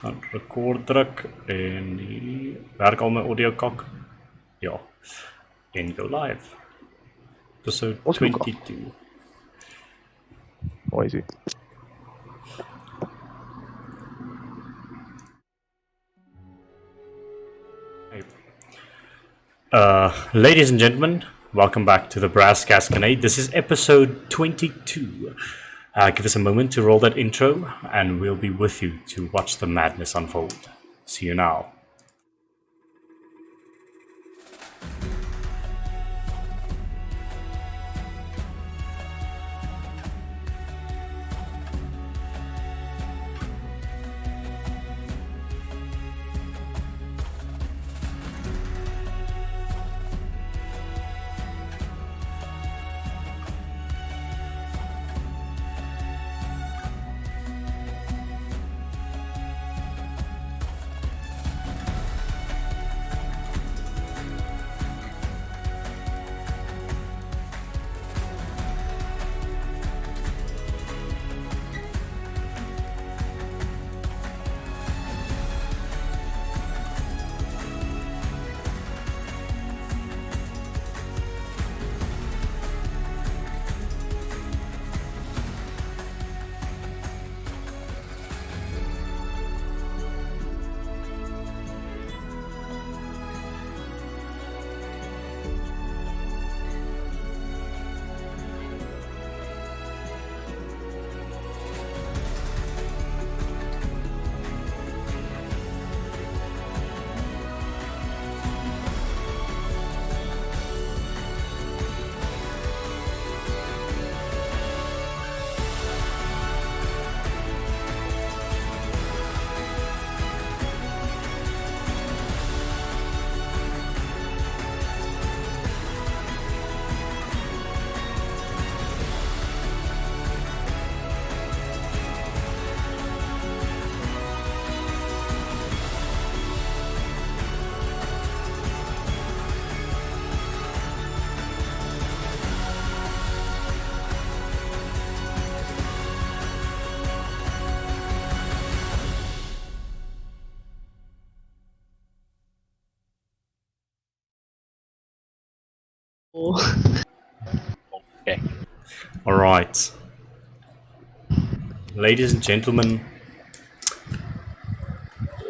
Gaan record druk en werk al my audio kak. Ja. En go live. Episode Ons moet 22. Mooi is ie. Ladies and gentlemen, welcome back to the Brass Gasconade. This is episode 22. Give us a moment to roll that intro, and we'll be with you to watch the madness unfold. See you now. Okay. Alright. Ladies and gentlemen,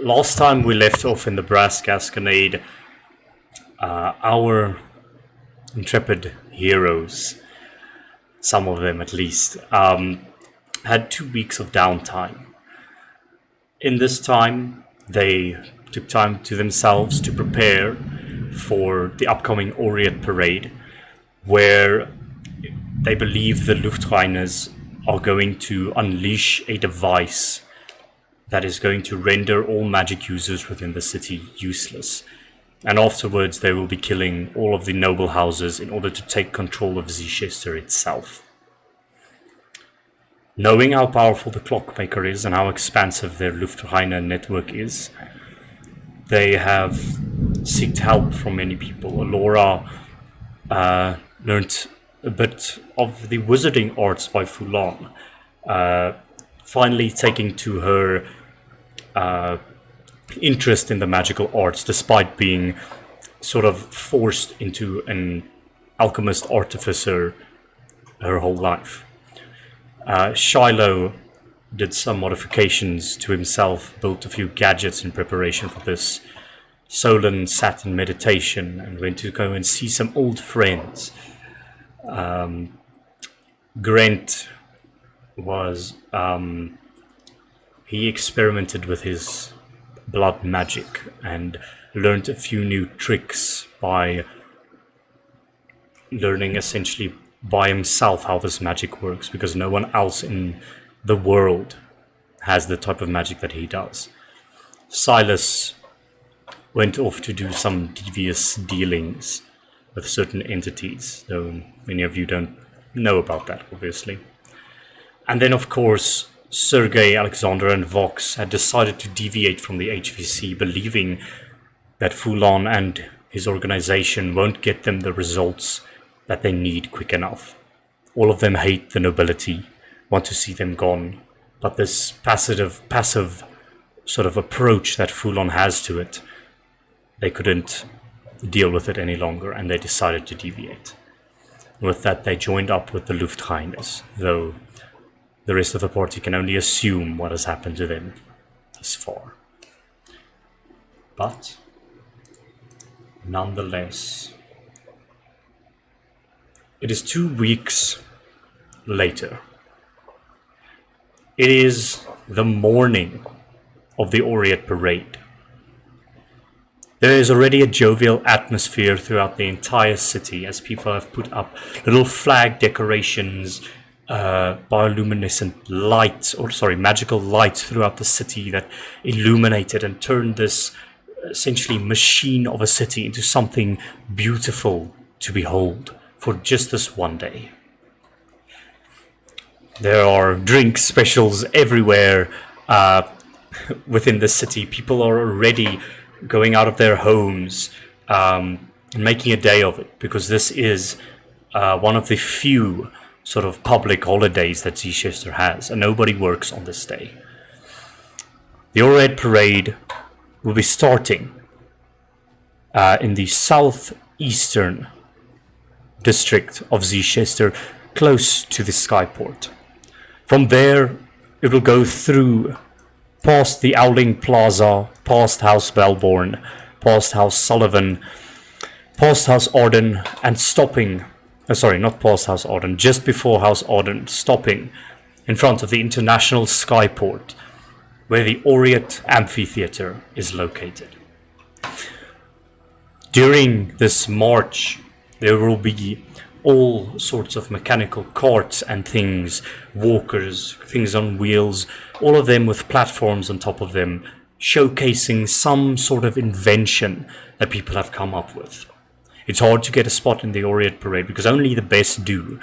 last time we left off in the Brass Gasconade, our intrepid heroes, some of them at least, had 2 weeks of downtime. In this time, they took time to themselves to prepare for the upcoming Aureate Parade, where they believe the Luftreiners are going to unleash a device that is going to render all magic users within the city useless. And afterwards they will be killing all of the noble houses in order to take control of Zichester itself. Knowing how powerful the Clockmaker is and how expansive their Luftreiner network is, they have sought help from many people. Alora learnt a bit of the wizarding arts by Foulon, finally taking to her interest in the magical arts, despite being sort of forced into an alchemist artificer her whole life. Shiloh did some modifications to himself, built a few gadgets in preparation for this. Solon sat in meditation and went to go and see some old friends. Grant was he experimented with his blood magic and learned a few new tricks by learning essentially by himself how this magic works, because no one else in the world has the type of magic that he does. Silas went off to do some devious dealings with certain entities, though many of you don't know about that, obviously. And then, of course, Sergei, Alexander, and Vox had decided to deviate from the HVC, believing that Foulon and his organization won't get them the results that they need quick enough. All of them hate the nobility, want to see them gone, but this passive sort of approach that Fulon has to it, they couldn't deal with it any longer, and they decided to deviate. With that, they joined up with the Luftreiners, though the rest of the party can only assume what has happened to them thus far. But, nonetheless, it is 2 weeks later. It is the morning of the Aureate Parade. There is already a jovial atmosphere throughout the entire city as people have put up little flag decorations, bioluminescent lights, magical lights throughout the city that illuminated and turned this essentially machine of a city into something beautiful to behold for just this one day. There are drink specials everywhere within the city. People are already going out of their homes and making a day of it, because this is one of the few sort of public holidays that Zichester has, and nobody works on this day. The Aureate Parade will be starting in the southeastern district of Zichester, close to the Skyport. From there, it will go through past the Owling Plaza, past House Belborn, past House Sullivan, past House Arden, and stopping, not past House Arden, just before House Arden, stopping in front of the International Skyport, where the Aureate Amphitheatre is located. During this march, there will be all sorts of mechanical carts and things, walkers, things on wheels, all of them with platforms on top of them, showcasing some sort of invention that people have come up with. It's hard to get a spot in the Aureate Parade because only the best do.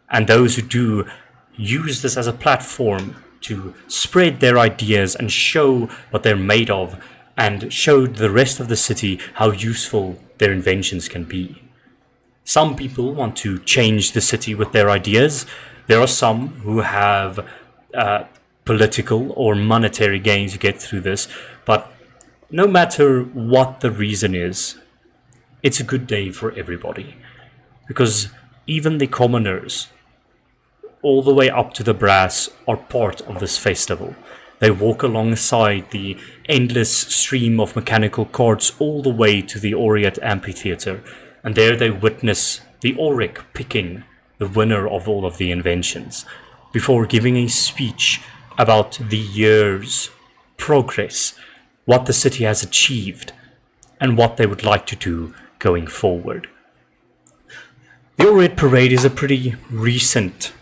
And those who do use this as a platform to spread their ideas and show what they're made of, and show the rest of the city how useful their inventions can be. Some people want to change the city with their ideas. There are some who have political or monetary gain to get through this. But no matter what the reason is, it's a good day for everybody. Because even the commoners, all the way up to the brass, are part of this festival. They walk alongside the endless stream of mechanical carts all the way to the Aureate Amphitheatre. And there they witness the Auric picking the winner of all of the inventions, before giving a speech about the year's progress, what the city has achieved, and what they would like to do going forward. The Aureate Parade is a pretty recent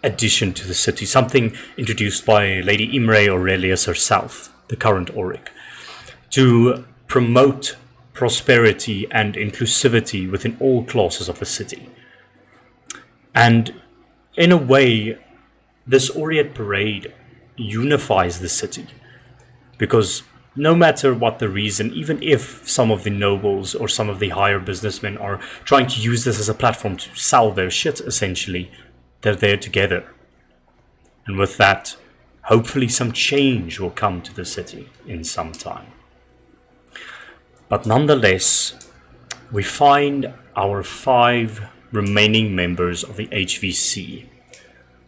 addition to the city, something introduced by Lady Imre Aurelius herself, the current Auric, to promote prosperity and inclusivity within all classes of the city. And in a way, this Aureate Parade unifies the city, because no matter what the reason, even if some of the nobles or some of the higher businessmen are trying to use this as a platform to sell their shit, essentially, they're there together. And with that, hopefully some change will come to the city in some time. But nonetheless, we find our 5 remaining members of the HVC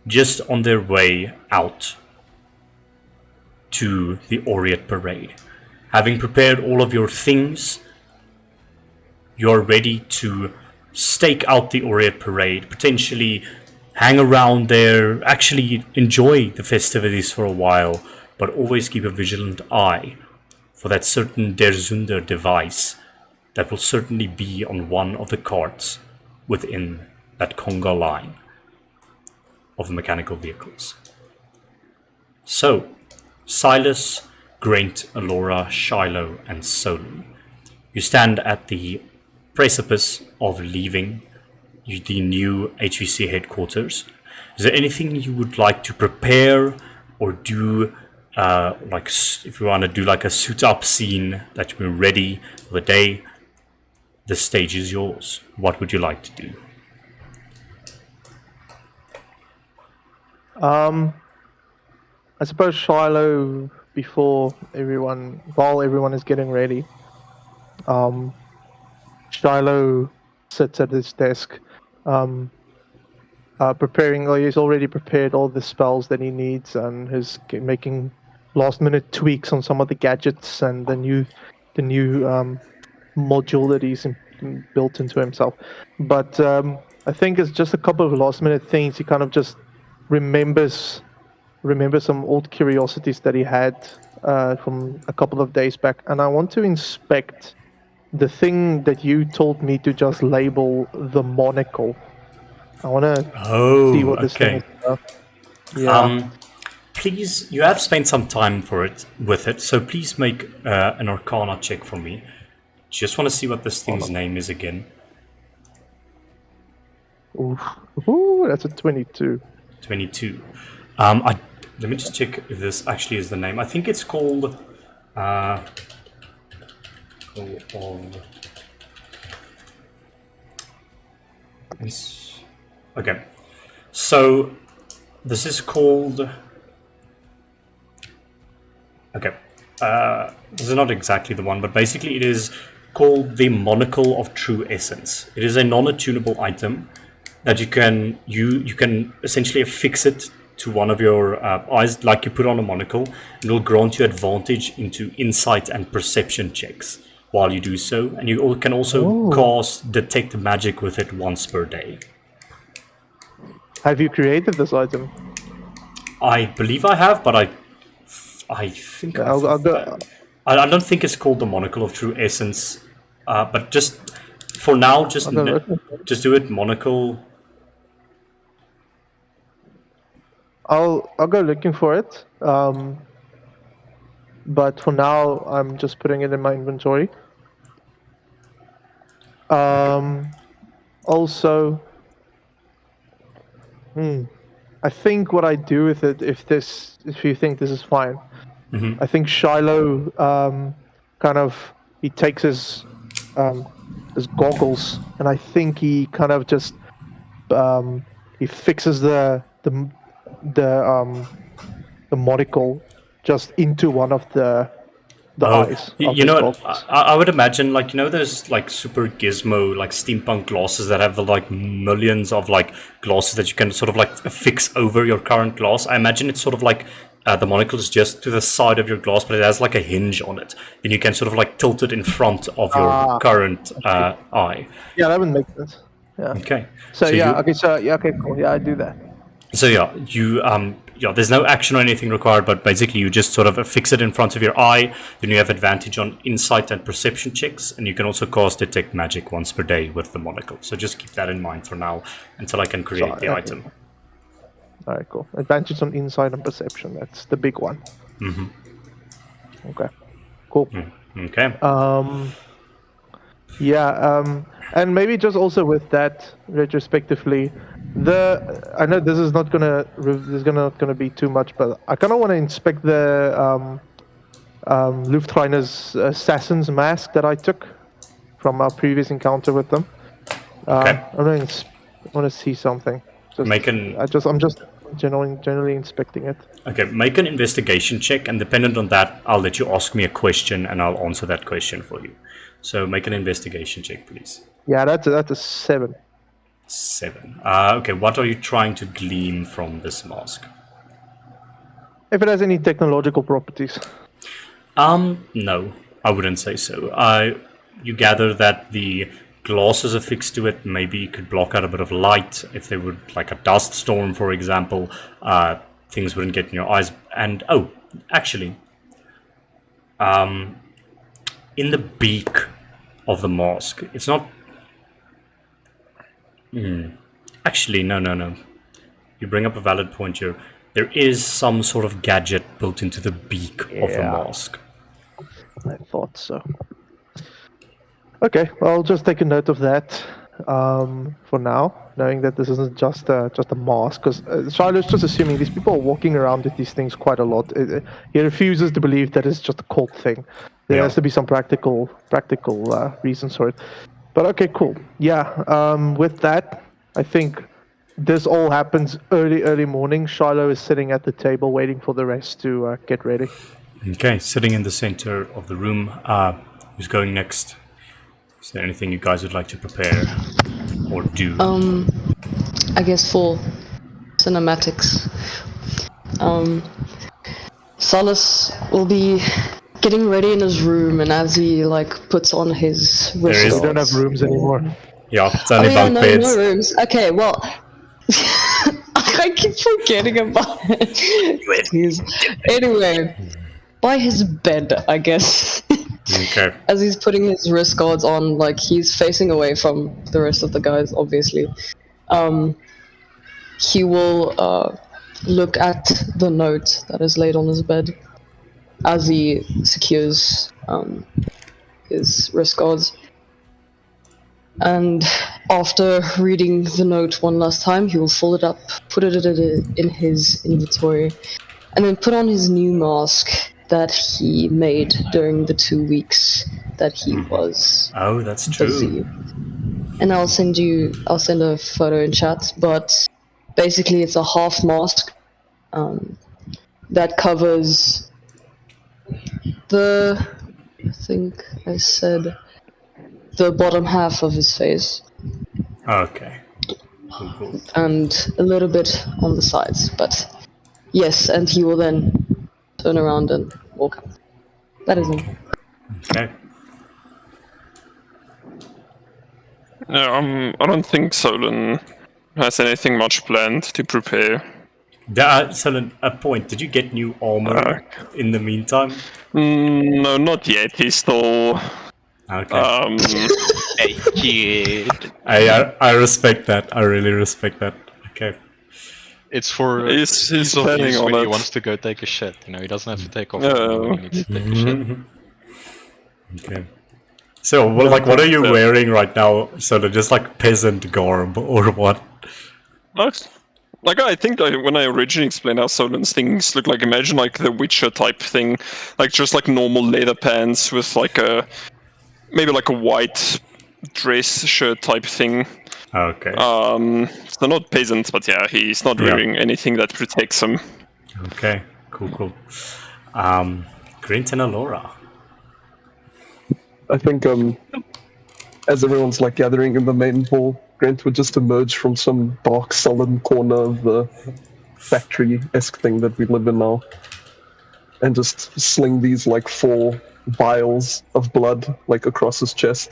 just on their way out to the Aureate Parade. Having prepared all of your things, you're ready to stake out the Aureate Parade, potentially hang around there, actually enjoy the festivities for a while, but always keep a vigilant eye for that certain Der Zunder device that will certainly be on one of the carts within that conga line of mechanical vehicles. So, Silas, Grant, Alora, Shiloh, and Solon, you stand at the precipice of leaving the new HVC headquarters. Is there anything you would like to prepare or do? If you want to do like a suit up scene that we're ready for the day, the stage is yours. What would you like to do? I suppose Shiloh, while everyone is getting ready, Shiloh sits at his desk, preparing. Or he's already prepared all the spells that he needs, and is making last-minute tweaks on some of the gadgets and the new module that he's built into himself. But I think it's just a couple of last-minute things. He kind of just remembers some old curiosities that he had from a couple of days back, and I want to inspect the thing that you told me to just label the monocle. I want to see what this thing is about. Yeah. Please, you have spent some time with it, so please make an Arcana check for me. Just want to see what this thing's name is again. Ooh, that's a 22. 22. Let me just check if this actually is the name. I think it's called. Okay, so this is called. Okay, this is not exactly the one, but basically it is called the Monocle of True Essence. It is a non-attunable item that you can essentially affix it to one of your eyes, like you put on a monocle, and it will grant you advantage into insight and perception checks while you do so, and you can also cast detect magic with it once per day. Have you created this item? I believe I have, but I think I don't think it's called the Monocle of True Essence, but just for now, just do it monocle. I'll go looking for it. But for now, I'm just putting it in my inventory. Also, I think what I do with it, if you think this is fine, I think Shiloh he takes his goggles, and I think he kind of just he fixes the monocle just into one of the eyes. I would imagine, those super gizmo steampunk glasses that have millions of glasses that you can sort of affix over your current glass. I imagine it's sort of the monocle is just to the side of your glass, but it has a hinge on it. Then you can sort of tilt it in front of your current eye. Yeah, that would make sense. Yeah. Okay. Okay, cool. Yeah, I do that. So there's no action or anything required, but basically you just sort of affix it in front of your eye. Then you have advantage on insight and perception checks, and you can also cast detect magic once per day with the monocle. So just keep that in mind for now until I can create the item. All right, cool. Advantage on insight and perception. That's the big one. Mm-hmm. Okay. Cool. Okay. And maybe just also with that, retrospectively, I know this is not gonna be too much, but I kind of want to inspect the Lufthreiner's assassin's mask that I took from our previous encounter with them. Okay. I want to see something. I'm just generally inspecting it. Okay, make an investigation check, and dependent on that, I'll let you ask me a question, and I'll answer that question for you. So make an investigation check, please. Yeah, that's a 7. 7. Okay, what are you trying to glean from this mask? If it has any technological properties. No, I wouldn't say so. You gather that the glasses affixed to it maybe could block out a bit of light. If they would, like a dust storm, for example, things wouldn't get in your eyes. And, actually, in the beak of the mask, it's not... Actually, no. You bring up a valid point here. There is some sort of gadget built into the beak of the mask. I thought so. Okay, well, I'll just take a note of that for now, knowing that this isn't just a mask. Because Shiloh's just assuming these people are walking around with these things quite a lot. He refuses to believe that it's just a cult thing. There has to be some practical reasons for it. But okay, cool. Yeah, with that, I think this all happens early morning. Shiloh is sitting at the table waiting for the rest to get ready. Okay, sitting in the center of the room. Who's going next? Is there anything you guys would like to prepare or do? I guess for cinematics, Solus will be getting ready in his room, and as he puts on his wrist is- We don't have rooms anymore. Yeah, it's only yeah, bunk no beds. rooms. Okay, well, I keep forgetting about it. Jeez. Anyway, by his bed, I guess. Okay. As he's putting his wrist guards on, he's facing away from the rest of the guys, obviously. He will look at the note that is laid on his bed as he secures his wrist guards. And after reading the note one last time, he will fold it up, put it in his inventory, and then put on his new mask that he made during the 2 weeks that he was Oh, that's busy. true. And I'll send a photo in chat, but basically it's a half mask that covers I think I said the bottom half of his face Okay. Cool. and a little bit on the sides, but yes, and he will then turn around and walk out. That is all. Okay. Yeah, I don't think Solon has anything much planned to prepare. Solon, a point. Did you get new armor in the meantime? No, not yet. He's still. Okay. Hey, kid. I respect that. I really respect that. Okay. It's for He's ease of planning use on when he it. wants to go take a shit. You know, he doesn't have to take off No. when he needs to take a shit. Okay. So, well, what are you wearing right now? Solon, just peasant garb or what? I think when I originally explained how Solon's things look imagine the Witcher type thing, just normal leather pants with maybe a white dress shirt type thing. Okay. So not peasant, but yeah, he's not wearing anything that protects him. Okay. Cool. Grint and Alora. I think as everyone's gathering in the main hall, Grant would just emerge from some dark, sullen corner of the factory-esque thing that we live in now, and just sling these 4 vials of blood across his chest.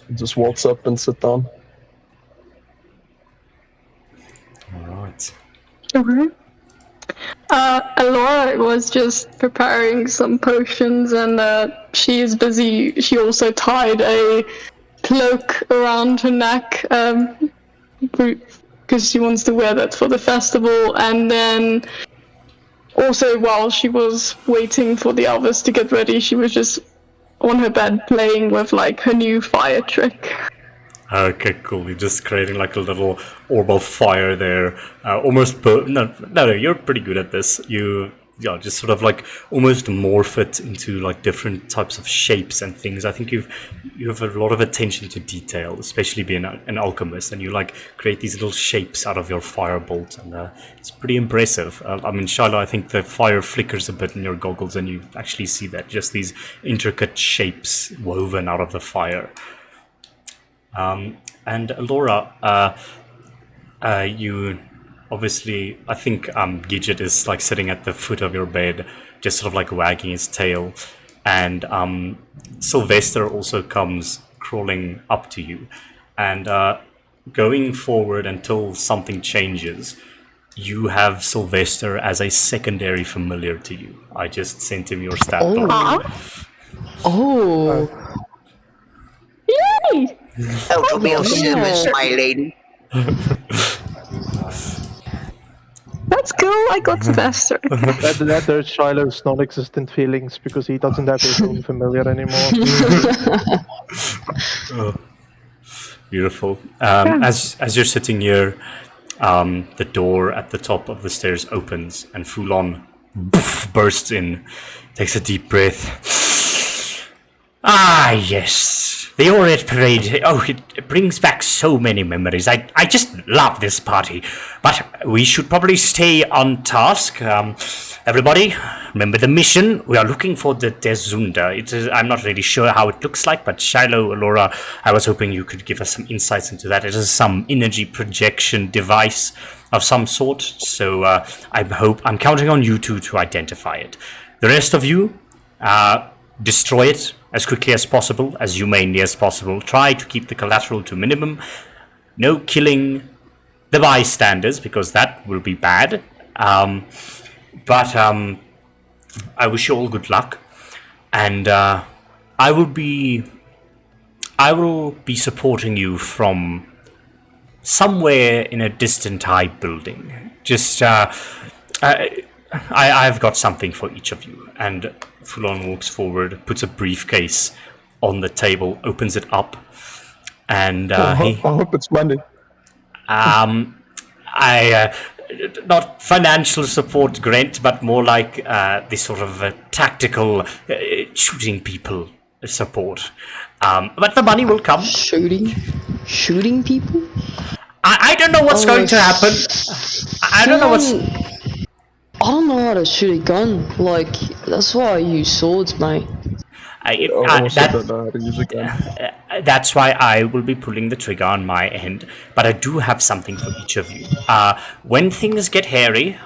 And just waltz up and sit down. All right. Okay. Alora was just preparing some potions, and she is busy. She also tied a cloak around her neck because she wants to wear that for the festival. And then also, while she was waiting for the others to get ready, she was just on her bed playing with her new fire trick. Okay, cool. You're just creating a little orb of fire there. No, you're pretty good at this. You just sort of almost morph it into different types of shapes and things. I think you have a lot of attention to detail, especially being an alchemist, and you create these little shapes out of your firebolt, and it's pretty impressive. Shiloh, I think the fire flickers a bit in your goggles, and you actually see that just these intricate shapes woven out of the fire. And Laura, you obviously, I think Gidget is sitting at the foot of your bed, just sort of wagging his tail, and Sylvester also comes crawling up to you, and going forward until something changes, you have Sylvester as a secondary familiar to you. I just sent him your stat doc. Oh. Yay! Oh, to be of service, my lady. That's cool. I got Sylvester. That hurts Shiloh's non-existent feelings because he doesn't have his own familiar anymore. Beautiful. As you're sitting here, the door at the top of the stairs opens, and Fulon bursts in, takes a deep breath. Ah, yes. The Aureate Parade, it brings back so many memories. I just love this party. But we should probably stay on task. Everybody, remember the mission. We are looking for the Desunda. I'm not really sure how it looks like, but Shiloh, Laura, I was hoping you could give us some insights into that. It is some energy projection device of some sort, so I'm counting on you two to identify it. The rest of you, destroy it as quickly as possible, as humanely as possible. Try to keep the collateral to minimum. No killing the bystanders, because that will be bad. But I wish you all good luck, and I will be supporting you from somewhere in a distant high building. Just I've got something for each of you. And Fulon walks forward, puts a briefcase on the table, opens it up, and I hope it's money. not financial support, Grant, but more like this sort of tactical shooting people support. But the money will come. Shooting people? I don't know what's going to happen. I don't know what's... I don't know how to shoot a gun. Like, that's why I use swords, mate. Don't know how to use a gun. That's why I will be pulling the trigger on my end. But I do have something for each of you. When things get hairy,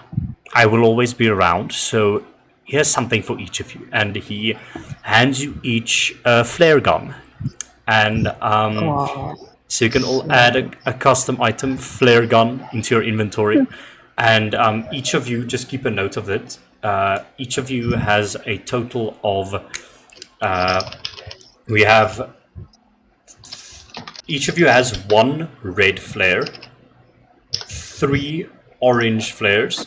I will always be around. So here's something for each of you. And he hands you each a flare gun. And so you can all add a custom item, flare gun, into your inventory. And each of you, just keep a note of it. Each of you has a total of... each of you has 1 red flare, 3 orange flares,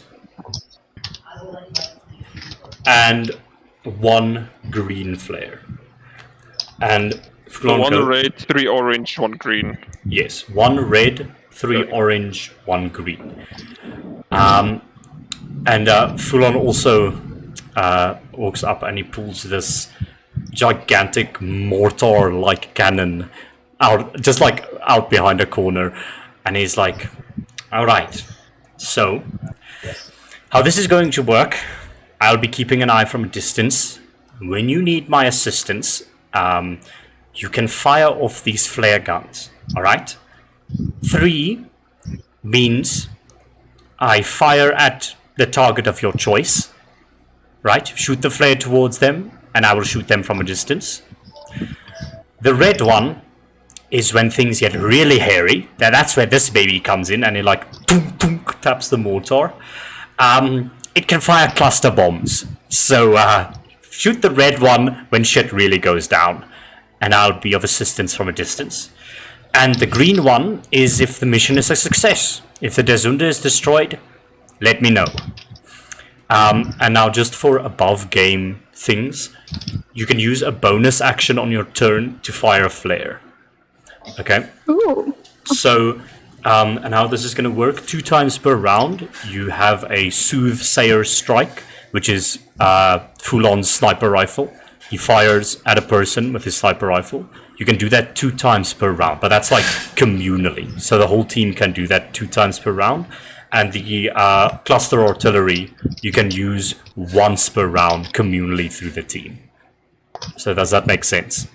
and 1 green flare. And So 1 red, 3 orange, 1 green. yes, 1 red, 3 orange, 1 green. And Fulon also walks up and he pulls this gigantic mortar-like cannon out behind a corner, and he's like, all right, so how this is going to work, I'll be keeping an eye from a distance. When you need my assistance, you can fire off these flare guns, all right? 3 means I fire at the target of your choice, right? Shoot the flare towards them, and I will shoot them from a distance. The red one is when things get really hairy. That's where this baby comes in, and it like boom, boom, taps the mortar. It can fire cluster bombs. So shoot the red one when shit really goes down, and I'll be of assistance from a distance. And the green one is if the mission is a success. If the Desunda is destroyed, let me know. And now just for above game things, you can use a bonus action on your turn to fire a flare. Okay? Ooh. So, and how this is going to work, 2 times per round, you have a Soothsayer Strike, which is full-on sniper rifle. He fires at a person with his sniper rifle. You can do that 2 times per round, but that's like communally. So the whole team can do that 2 times per round. And the cluster artillery, you can use once per round communally through the team. So does that make sense?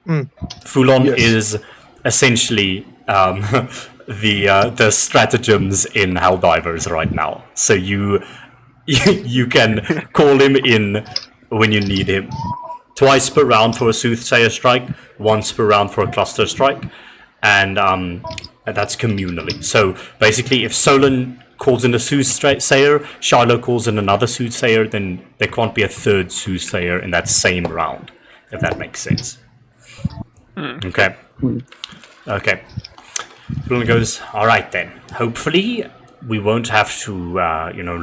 Fulon Yes. is essentially the stratagems in Helldivers right now. So you can call him in when you need him. 2 per round for a Soothsayer Strike, 1 per round for a Cluster Strike, and that's communally. So basically, if Solon calls in a Soothsayer, Shiloh calls in another Soothsayer, then there can't be a 3rd Soothsayer in that same round, if that makes sense. Okay. Okay. Fulon goes, all right then. Hopefully, we won't have to,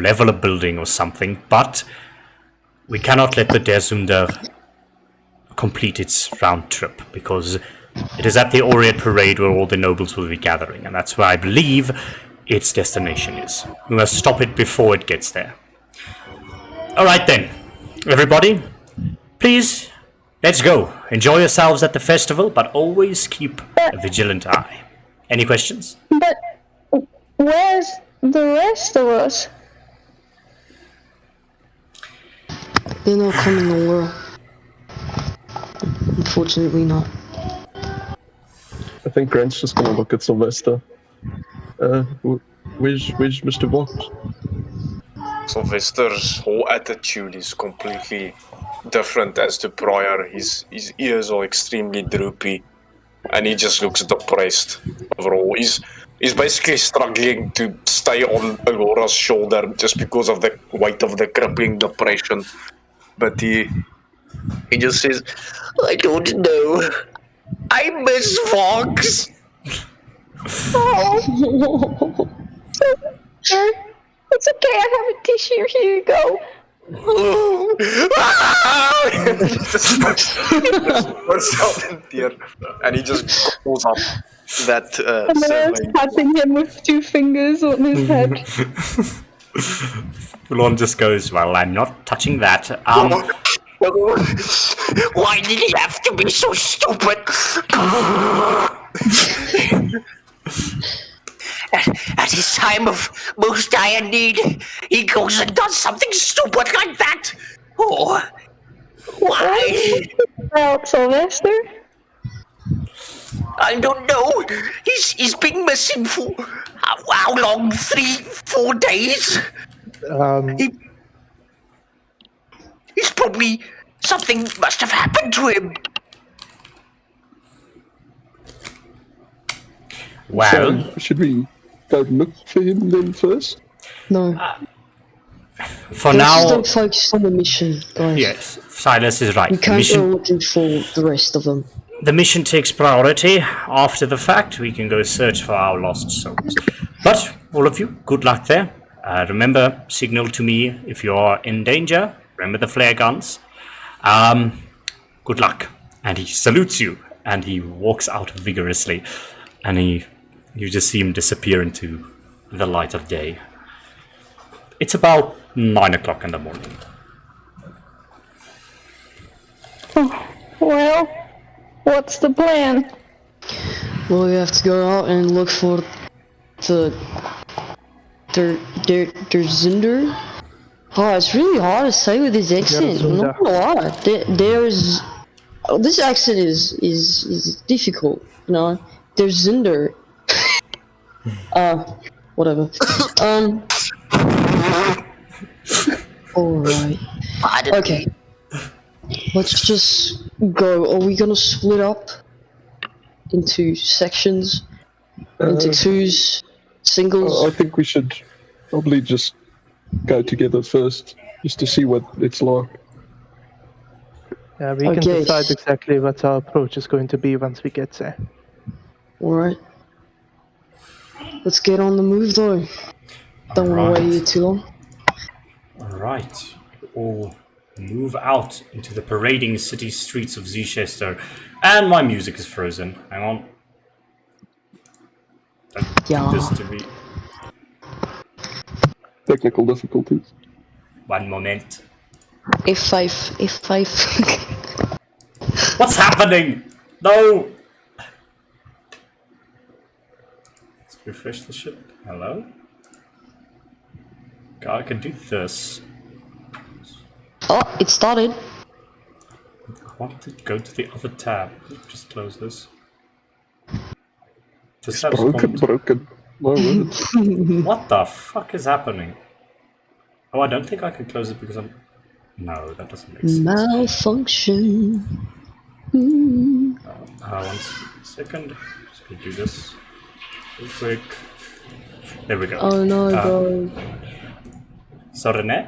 level a building or something, but we cannot let the Desunda complete its round trip, because it is at the Aureate Parade where all the nobles will be gathering, and that's where I believe its destination is. We must stop it before it gets there. Alright then, everybody, please let's go. Enjoy yourselves at the festival, but always keep a vigilant eye. Any questions? But where's the rest of us? They're not coming over. Unfortunately not. I think Grant's just gonna look at Sylvester. Where's Mr. Vox? Sylvester's whole attitude is completely different as to prior. His ears are extremely droopy, and he just looks depressed overall. He's basically struggling to stay on Aurora's shoulder just because of the weight of the crippling depression. But he just says, I don't know. I miss Fox. Oh. It's okay, I have a tissue. Here you go. just bursts out in tears, and he just pulls up that And then survey. patting him with 2 fingers on his head. Fulon just goes, well, I'm not touching that. Why did he have to be so stupid? At his time of most dire need, he goes and does something stupid like that. Oh, why? Well, Sylvester? I don't know. He's been missing for how long? 3-4 days. He's probably something must have happened to him. Well, So, should we go look for him then first? No. for Let's now, stay focused on the mission, guys. yes, Silas is right. We The can't go mission, looking for the rest of them. the mission takes priority. After the fact, we can go search for our lost souls. But, all of you, good luck there. Remember, signal to me if you are in danger. Remember the flare guns. Good luck. And he salutes you, and he walks out vigorously. And you just see him disappear into the light of day. It's about 9 o'clock in the morning. Well, what's the plan? Well, we have to go out and look for the der Zinder. Oh, it's really hard to say with his accent. I'm not gonna lie. There's this accent is difficult. You know, there's Zinder. Whatever. Alright. Okay. Let's just go. Are we gonna split up into sections? Into twos? Singles? I think we should probably just go together first, just to see what it's like. Yeah, we can Okay. decide exactly what our approach is going to be once we get there. Alright. Let's get on the move though. Don't want to wait here too long. Alright. All move out into the parading city streets of Zichester. And my music is frozen. Hang on. Don't do Yeah. this to me. Technical difficulties. One moment. F5, F5. What's happening? No! Let's refresh the ship. Hello? God, I can do this. Oh, it started. I want to go to the other tab. Just close this. This tab's Broken. My word. What the fuck is happening? Oh, I don't think I can close it because I'm... No, that doesn't make sense. Malfunction. One second. Just gonna do this real quick. There we go. Oh no, bro. Sorry, ne?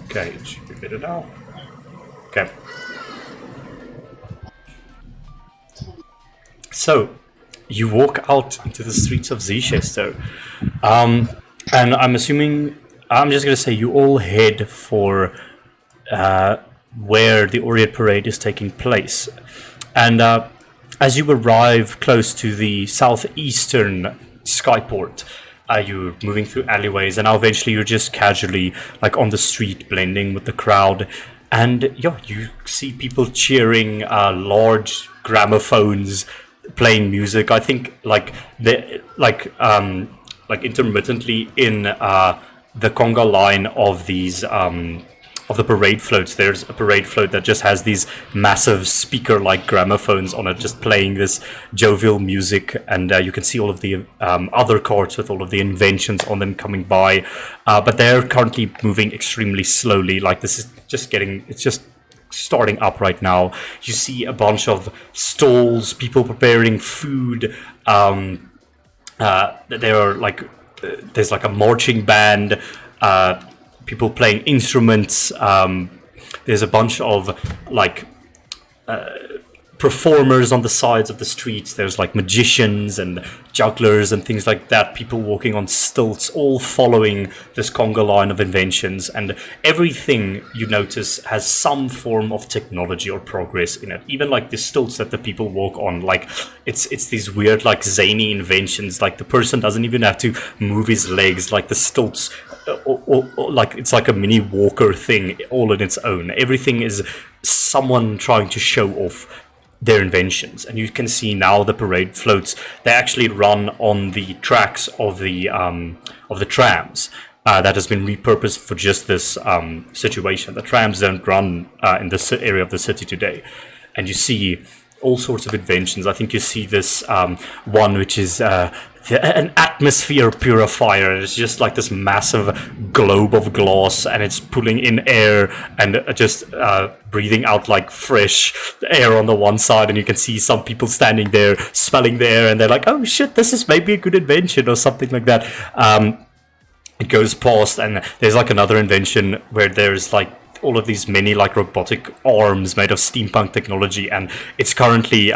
Okay, it should be better now. Okay. So, you walk out into the streets of Zichester. And I'm assuming... I'm just going to say you all head for where the Aureate Parade is taking place. And as you arrive close to the southeastern skyport, you're moving through alleyways, and now eventually you're just casually like on the street, blending with the crowd. And yeah, you see people cheering, large gramophones playing music. I think like intermittently in the conga line of these of the parade floats. There's a parade float that just has these massive speaker-like gramophones on it, just playing this jovial music, and you can see all of the other carts with all of the inventions on them coming by, but they're currently moving extremely slowly. Like this is it's just starting up right now. You see a bunch of stalls, people preparing food. There are like there's like a marching band, people playing instruments. There's a bunch of like performers on the sides of the streets. There's like magicians and jugglers and things like that. People walking on stilts, all following this conga line of inventions. And everything you notice has some form of technology or progress in it. Even like the stilts that the people walk on, like it's these weird like zany inventions. Like the person doesn't even have to move his legs. Like the stilts, or like it's like a mini walker thing all on its own. Everything is someone trying to show off their inventions. And you can see now the parade floats, they actually run on the tracks of the trams that has been repurposed for just this situation. The trams don't run in this area of the city today. And you see all sorts of inventions. I think you see this one which is an atmosphere purifier. It's just like this massive globe of glass, and it's pulling in air and just breathing out like fresh air on the one side, and you can see some people standing there smelling the air, and they're like, oh shit, this is maybe a good invention or something like that. It goes past, and there's like another invention where there's like all of these many like robotic arms made of steampunk technology, and it's currently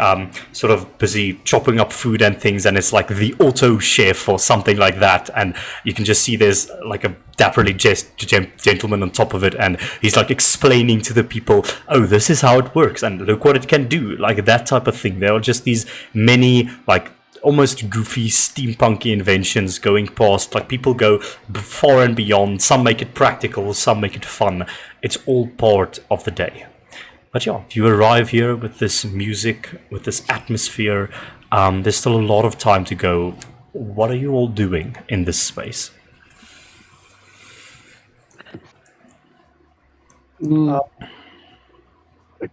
sort of busy chopping up food and things, and it's like the auto chef or something like that. And you can just see there's like a dapperly gentleman on top of it, and he's like explaining to the people, oh, this is how it works and look what it can do, like that type of thing. There are just these many like almost goofy steampunky inventions going past. Like people go far and beyond. Some make it practical, some make it fun. It's all part of the day. But yeah, if you arrive here with this music, with this atmosphere, there's still a lot of time to go. What are you all doing in this space?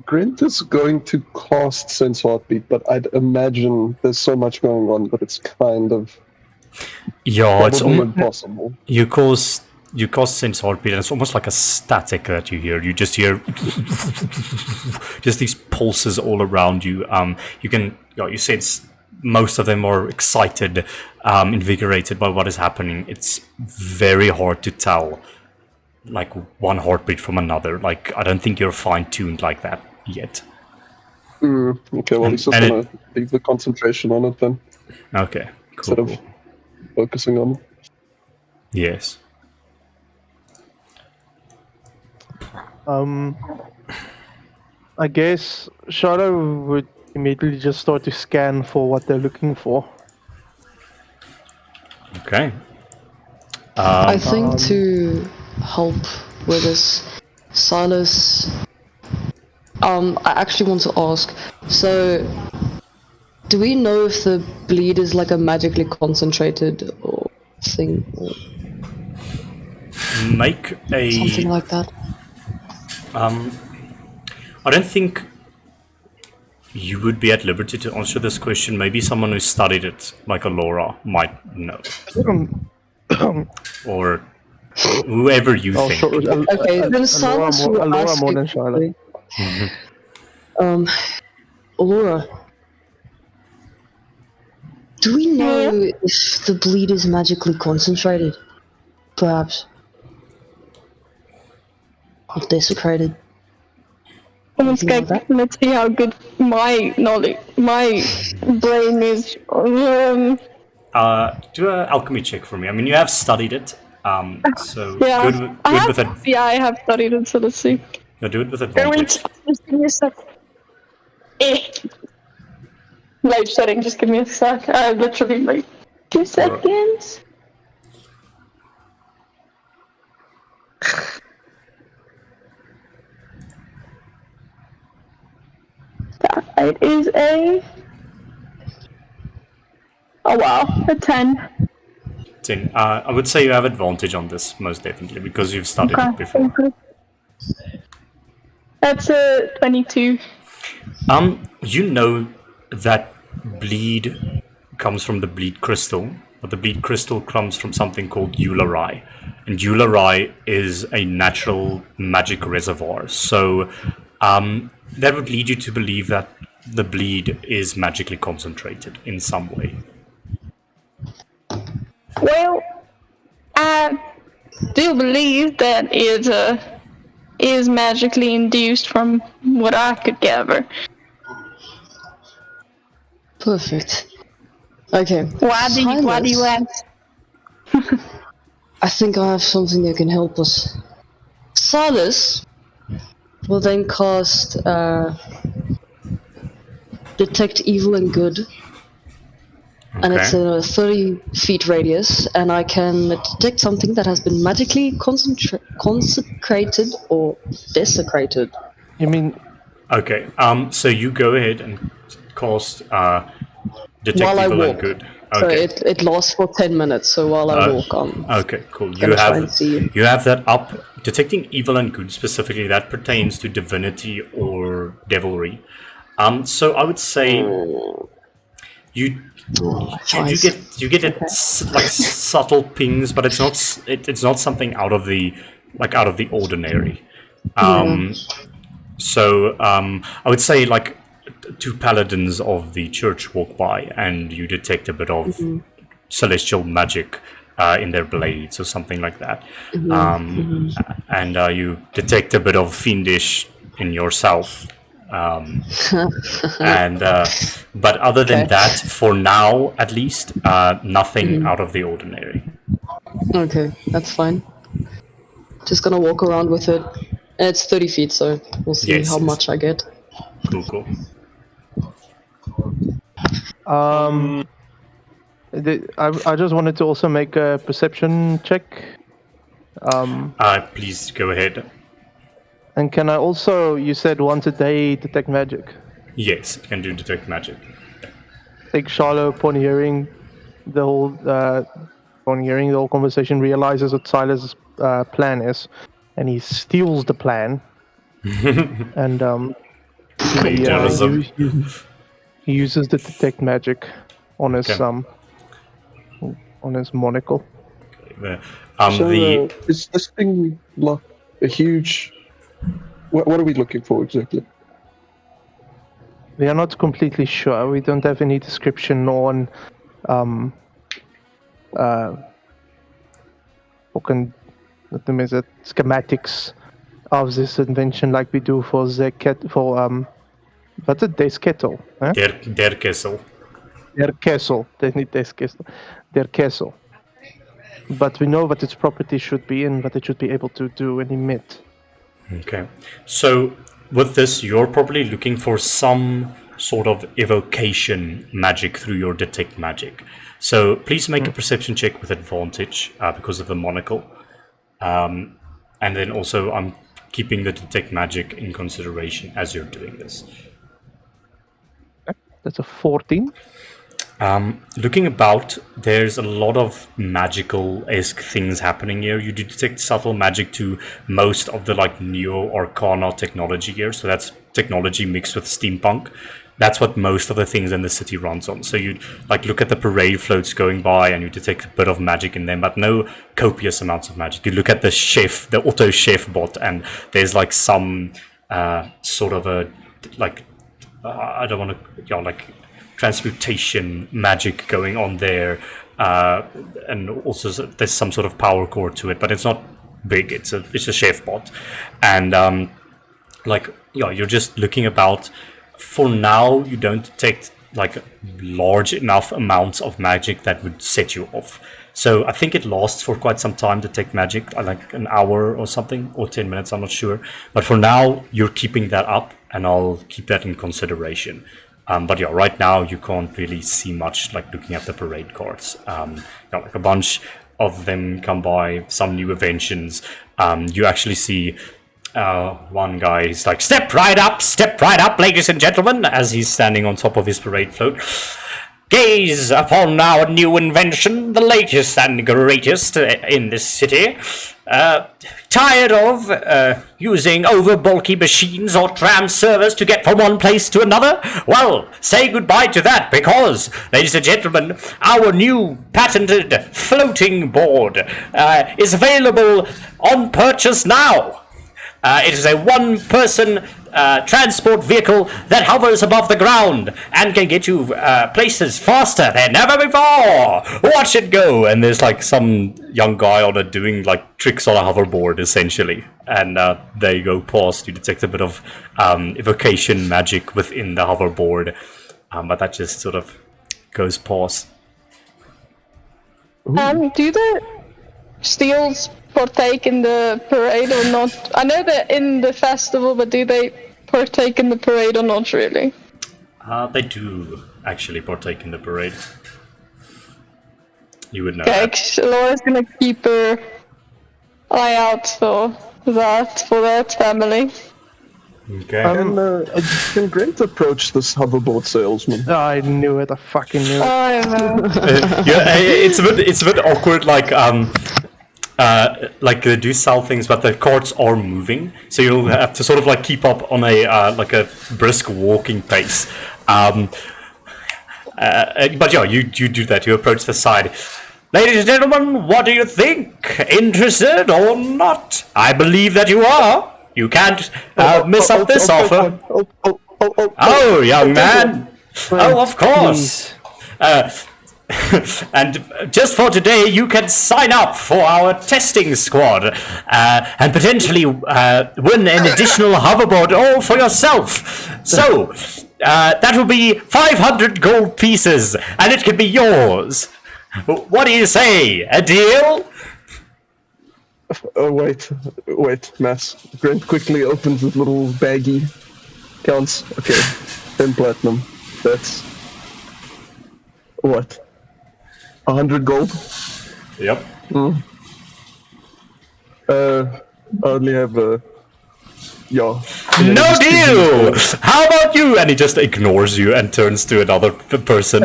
Grint is going to cast Sense Heartbeat, but I'd imagine there's so much going on that it's kind of it's impossible. You cast Sense Heartbeat, and it's almost like a static that you hear. You just hear just these pulses all around you. You sense most of them are excited, invigorated by what is happening. It's very hard to tell like one heartbeat from another. Like I don't think you're fine-tuned like that yet. Okay, well, he's just gonna leave the concentration on it then. Okay, cool. Instead of focusing on it. Yes. I guess Shadow would immediately just start to scan for what they're looking for. Okay. I think to help with this, Silas, I actually want to ask, so do we know if the bleed is like a magically concentrated or thing, or make a something like that? I don't think you would be at liberty to answer this question. Maybe someone who studied it, like Laura, might know. Or whoever you think. Sure. Okay, then Silas will ask more than Charlotte. Laura, do we know if the bleed is magically concentrated? Perhaps. Or desecrated? I'm scared. Let's see how good my knowledge, my brain is. Do an alchemy check for me. I mean, you have studied it, so Yeah, good with it. Yeah, I have studied it, so let's see. No, do it with advantage. Just give me a sec. Live setting, just give me a sec. Literally like 2 seconds. It is a... Oh wow, a 10. 10. I would say you have advantage on this, most definitely, because you've studied it before. Okay. That's a 22. You know that bleed comes from the bleed crystal, but the bleed crystal comes from something called Eularai. And Eularai is a natural magic reservoir. So that would lead you to believe that the bleed is magically concentrated in some way. Well, I do believe that it is magically induced from what I could gather. Perfect. Okay. Why do you ask? I think I have something that can help us. Silas will then cast Detect Evil and Good. And it's a 30 feet radius, and I can detect something that has been magically consecrated or desecrated. You mean Okay, so you go ahead and cast Detect While I Evil and walk. Good. So Okay. it lasts for 10 minutes, so while I walk on. Okay, cool. Gonna try and see. You have that up. Detecting evil and good specifically, that pertains to divinity or devilry. So I would say you get it like subtle pings, but it's not something out of the ordinary. So I would say like two paladins of the church walk by, and you detect a bit of celestial magic in their blades or something like that. And you detect a bit of fiendish in yourself. But other than that, for now at least, nothing out of the ordinary. Okay, that's fine. Just gonna walk around with it. And it's 30 feet, so we'll see Yes, how yes. much I get. Cool. I just wanted to also make a perception check. Please go ahead. And can I also, you said once a day, detect magic? Yes, you can do detect magic. I think Charlotte, upon hearing the whole conversation, realizes what Silas' plan is, and he steals the plan. And Plagiarism. he uses the detect magic on his Okay. on his monocle. Is this thing like a huge... What are we looking for exactly? We are not completely sure. We don't have any description on schematics of this invention like we do for what's it? Deskettle, huh? Der Kessel. Der Kessel. Niet Deskettle. Der Kessel. But we know what its properties should be and what it should be able to do and emit. Okay. So with this, you're probably looking for some sort of evocation magic through your detect magic. So please make a perception check with advantage because of the monocle. And then also I'm keeping the detect magic in consideration as you're doing this. That's a 14. Looking about, there's a lot of magical-esque things happening here. You do detect subtle magic to most of the like neo-arcana technology here. So that's technology mixed with steampunk. That's what most of the things in the city runs on. So you like look at the parade floats going by and you detect a bit of magic in them, but no copious amounts of magic. You look at the chef, the auto chef bot, and there's like some sort of a like I don't want to like transmutation magic going on there, and also there's some sort of power core to it, but it's not big. It's a chef bot, and you're just looking about. For now, you don't detect like large enough amounts of magic that would set you off. So I think it lasts for quite some time to detect magic, like an hour or something, or 10 minutes, I'm not sure. But for now, you're keeping that up, and I'll keep that in consideration. But yeah, right now you can't really see much, like looking at the parade cards. Like a bunch of them come by, some new inventions. You actually see one guy is like, step right up, ladies and gentlemen, as he's standing on top of his parade float. Gaze upon our new invention, the latest and greatest in this city. Tired of using over-bulky machines or tram servers to get from one place to another? Well, say goodbye to that, because, ladies and gentlemen, our new patented floating board is available on purchase now. It is a one-person transport vehicle that hovers above the ground and can get you places faster than ever before. Watch it go! And there's like some young guy on it doing like tricks on a hoverboard, essentially. And there you go, pause. You detect a bit of evocation magic within the hoverboard, but that just sort of goes pause. Do the steels partake in the parade or not? I know they're in the festival, but do they partake in the parade or not really? They do actually partake in the parade. You would know Okay, that. Laura's gonna keep her eye out for that family. Okay. Can Grant approach this hoverboard salesman? I knew it. I fucking knew it. I know. Yeah, it's a bit awkward, like they do sell things, but the carts are moving, so you'll have to sort of like keep up on a like a brisk walking pace. But yeah, you do that. You approach the side. Ladies and gentlemen, what do you think? Interested or not? I believe that you are. You can't miss up this offer. Oh, young man. Oh, of course. And just for today, you can sign up for our testing squad and potentially win an additional hoverboard all for yourself. So, that will be 500 gold pieces, and it can be yours. What do you say? A deal? Oh, wait, Mass. Grant quickly opens his little baggie. Counts. Okay, 10 platinum. That's... what? 100 gold? Yep. I only have yeah. No deal! How about you? And he just ignores you and turns to another person.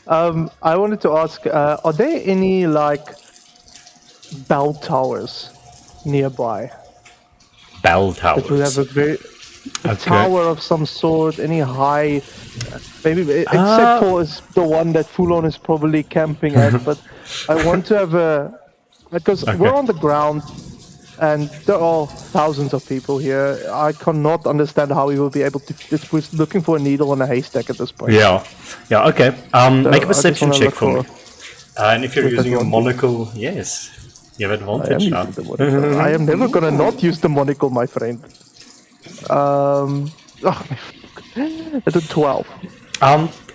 I wanted to ask, are there any, like, bell towers nearby? Bell towers. That would have a very... tower of some sort, any high... Maybe, except for the one that Fulon is probably camping at, but I want to have a... Because we're on the ground, and there are thousands of people here. I cannot understand how we will be able to... We're looking for a needle in a haystack at this point. Yeah, okay. Make a perception wanna check look for me. And if you're with using a advantage. monocle, yes, you have advantage now. I am never gonna not use the monocle, my friend. It's a 12.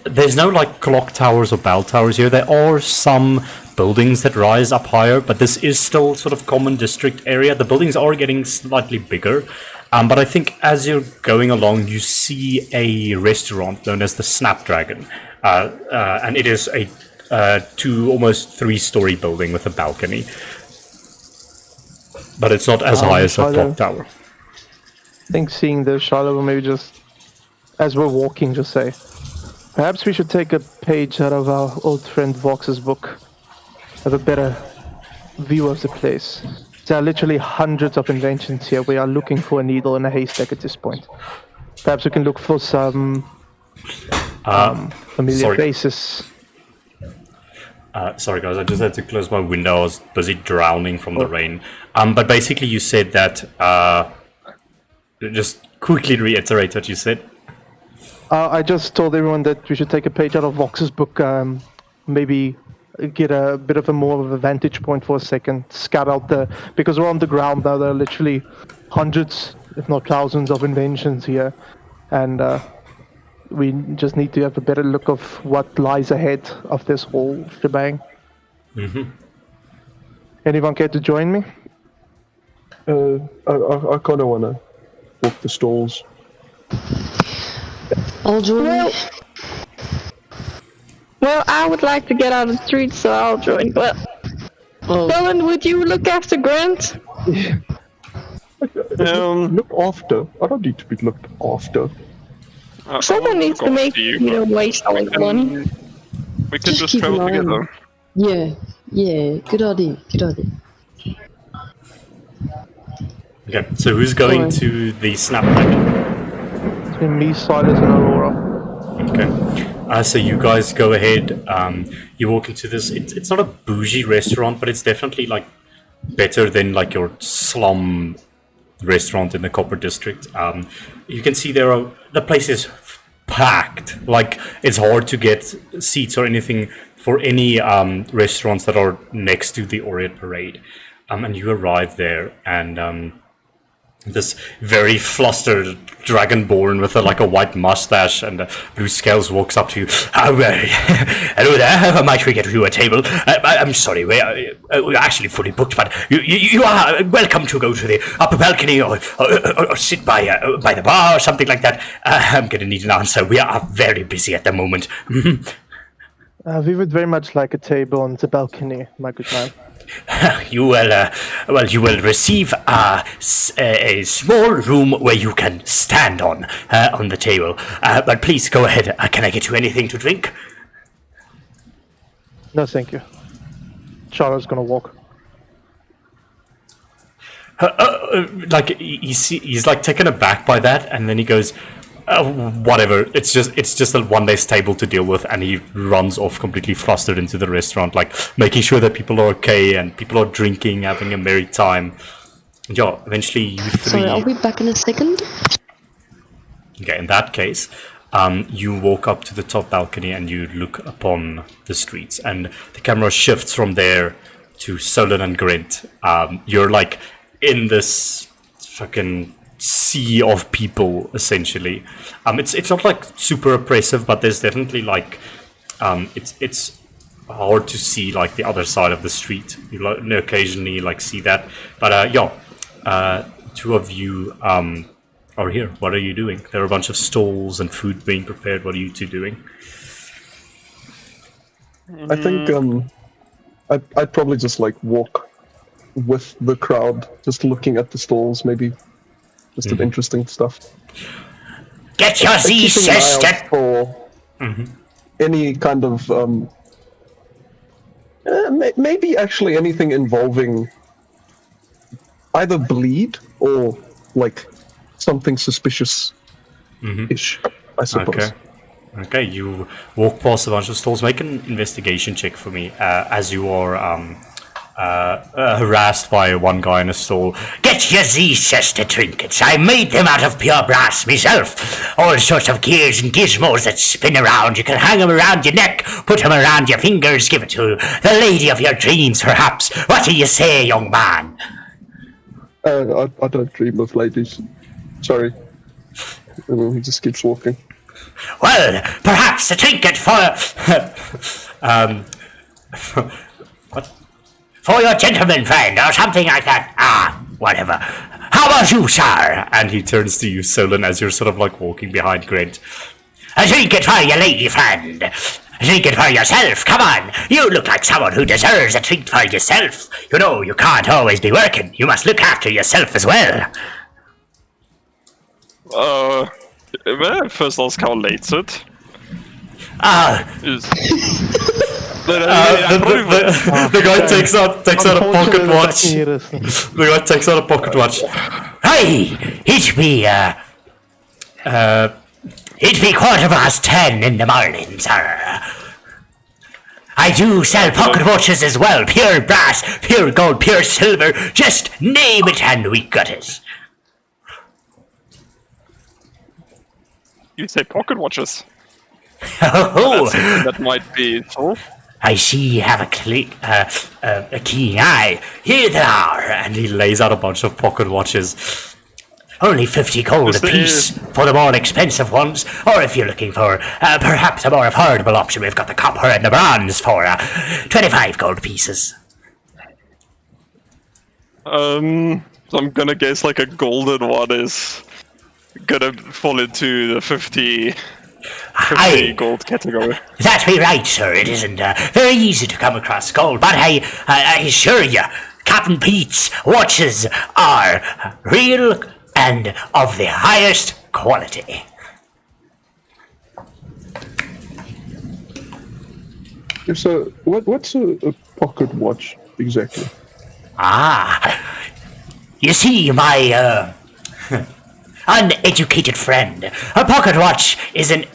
There's no like clock towers or bell towers here. There are some buildings that rise up higher, but this is still sort of common district area. The buildings are getting slightly bigger, but I think as you're going along, you see a restaurant known as the Snapdragon, and it is a 2, almost 3-story building with a balcony, but it's not as high as a clock tower. I think seeing the Charlotte will maybe just, as we're walking, just say, perhaps we should take a page out of our old friend Vox's book. Have a better view of the place. There are literally hundreds of inventions here. We are looking for a needle in a haystack at this point. Perhaps we can look for some familiar faces. Sorry guys, I just had to close my window. I was busy drowning from the rain. But basically you said that... just quickly reiterate what you said. I just told everyone that we should take a page out of Vox's book, maybe get a bit of a more of a vantage point for a second, scout out because we're on the ground now, there are literally hundreds, if not thousands of inventions here, and we just need to have a better look of what lies ahead of this whole shebang. Anyone care to join me? I kind of want to walk the stalls. I'll join. Well, I would like to get out of the street, so I'll join. Well, Dylan, would you look after Grant? Look after. I don't need to be looked after. Someone needs to make waste all the money. We can just keep travel an eye on together. Yeah, good idea. Okay, so who's going Alright. to the snap wagon? Between me, Silas, and Aurora. Okay. So you guys go ahead. You walk into this. It's not a bougie restaurant, but it's definitely like better than like your slum restaurant in the Copper District. You can see the place is packed. Like it's hard to get seats or anything for any restaurants that are next to the Aureate Parade. And you arrive there, and this very flustered dragonborn with like a white mustache and blue scales walks up to you. Hello there, might we get you a table? I'm sorry, we're actually fully booked, but you are welcome to go to the upper balcony or sit by the bar or something like that. I'm gonna need an answer. We are very busy at the moment. We would very much like a table on the balcony, my good man. You will receive a small room where you can stand on the table. But please go ahead. Can I get you anything to drink? No, thank you. Charlotte's gonna walk. Like he's like taken aback by that, and then he goes, whatever. It's just a one less table to deal with, and he runs off completely flustered into the restaurant, like making sure that people are okay and people are drinking, having a merry time. And yeah, eventually you three. Sorry, I'll be back in a second. Okay, in that case, you walk up to the top balcony and you look upon the streets, and the camera shifts from there to Solon and Grint. You're like in this fucking sea of people, essentially. It's not like super oppressive, but there's definitely like it's hard to see like the other side of the street. You occasionally like see that, but two of you are here. What are you doing? There are a bunch of stalls and food being prepared. What are you two doing? I think I'd probably just like walk with the crowd, just looking at the stalls, maybe just at interesting stuff. Get your Z Keeping an eye sister. out for any kind of maybe actually anything involving either bleed or like something suspicious-ish, I suppose. Okay, you walk past a bunch of stalls. Make an investigation check for me as you are harassed by one guy in a stall. Get your Z-sister trinkets. I made them out of pure brass myself. All sorts of gears and gizmos that spin around. You can hang them around your neck, put them around your fingers, give it to the lady of your dreams, perhaps. What do you say, young man? I don't dream of ladies. Sorry. And then he just keeps walking. Well, perhaps a trinket for... What? for your gentleman friend, or something like that. Whatever. How about you, sir? And he turns to you, Solon, as you're sort of like walking behind Grant. A trinket for your lady friend. A trinket for yourself. Come on. You look like someone who deserves a treat for yourself. You know, you can't always be working. You must look after yourself as well. May I first ask how late is it? The guy takes out a pocket watch. The guy takes out a pocket watch. Hey, it'd be 10:15 in the morning, sir. I do sell pocket watches as well. Pure brass, pure gold, pure silver. Just name it and we got it. You say pocket watches. Oh, That might be so. I see you have a keen eye. Here they are. And he lays out a bunch of pocket watches. Only 50 gold Mr. apiece for the more expensive ones. Or if you're looking for perhaps a more affordable option, we've got the copper and the bronze for 25 gold pieces. So I'm gonna guess like a golden one is gonna fall into the 50 Aye, gold category. that be right, sir. It isn't very easy to come across gold, but I assure you, Captain Pete's watches are real and of the highest quality. So, what's a pocket watch exactly? You see, my uneducated friend, a pocket watch is an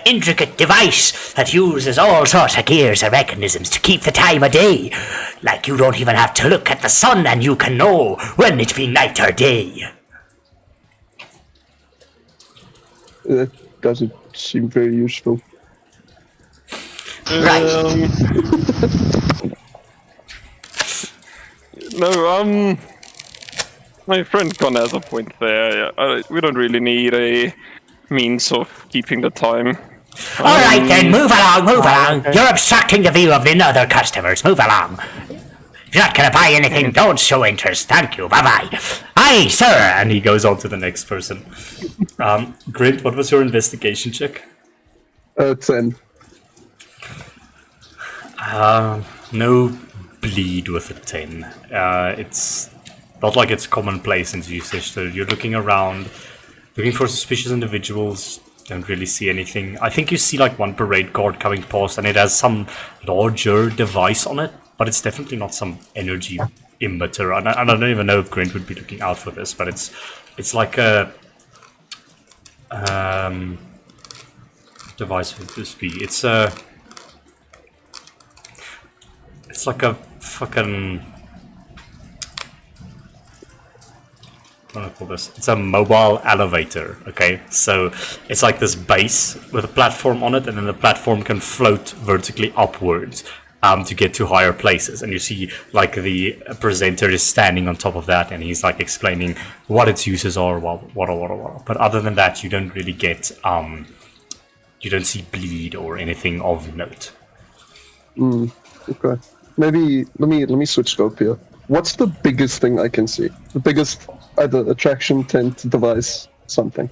intricate device that uses all sorts of gears and mechanisms to keep the time of day. Like you don't even have to look at the sun and you can know when it's been night or day. That doesn't seem very useful. Right. No, my friend Con has a point there. We don't really need a means of keeping the time. All right then, move along. You're obstructing the view of the other customers. Move along. If you're not going to buy anything, don't show interest. Thank you. Bye-bye. Aye, sir. And he goes on to the next person. Grint, what was your investigation check? 10. No bleed with a 10. It's not like it's commonplace in usage, so you're looking around, looking for suspicious individuals, don't really see anything. I think you see like one parade card coming past and it has some larger device on it, but it's definitely not some energy emitter. And I don't even know if Grint would be looking out for this, but it's like a device would this be? It's like a fucking, what do I call this? It's a mobile elevator, okay? So it's like this base with a platform on it, and then the platform can float vertically upwards to get to higher places. And you see, like, the presenter is standing on top of that, and he's, like, explaining what its uses are, what. But other than that, you don't really get, you don't see bleed or anything of note. Okay. Maybe let me switch scope here. What's the biggest thing I can see? The biggest either attraction, tent, device, something.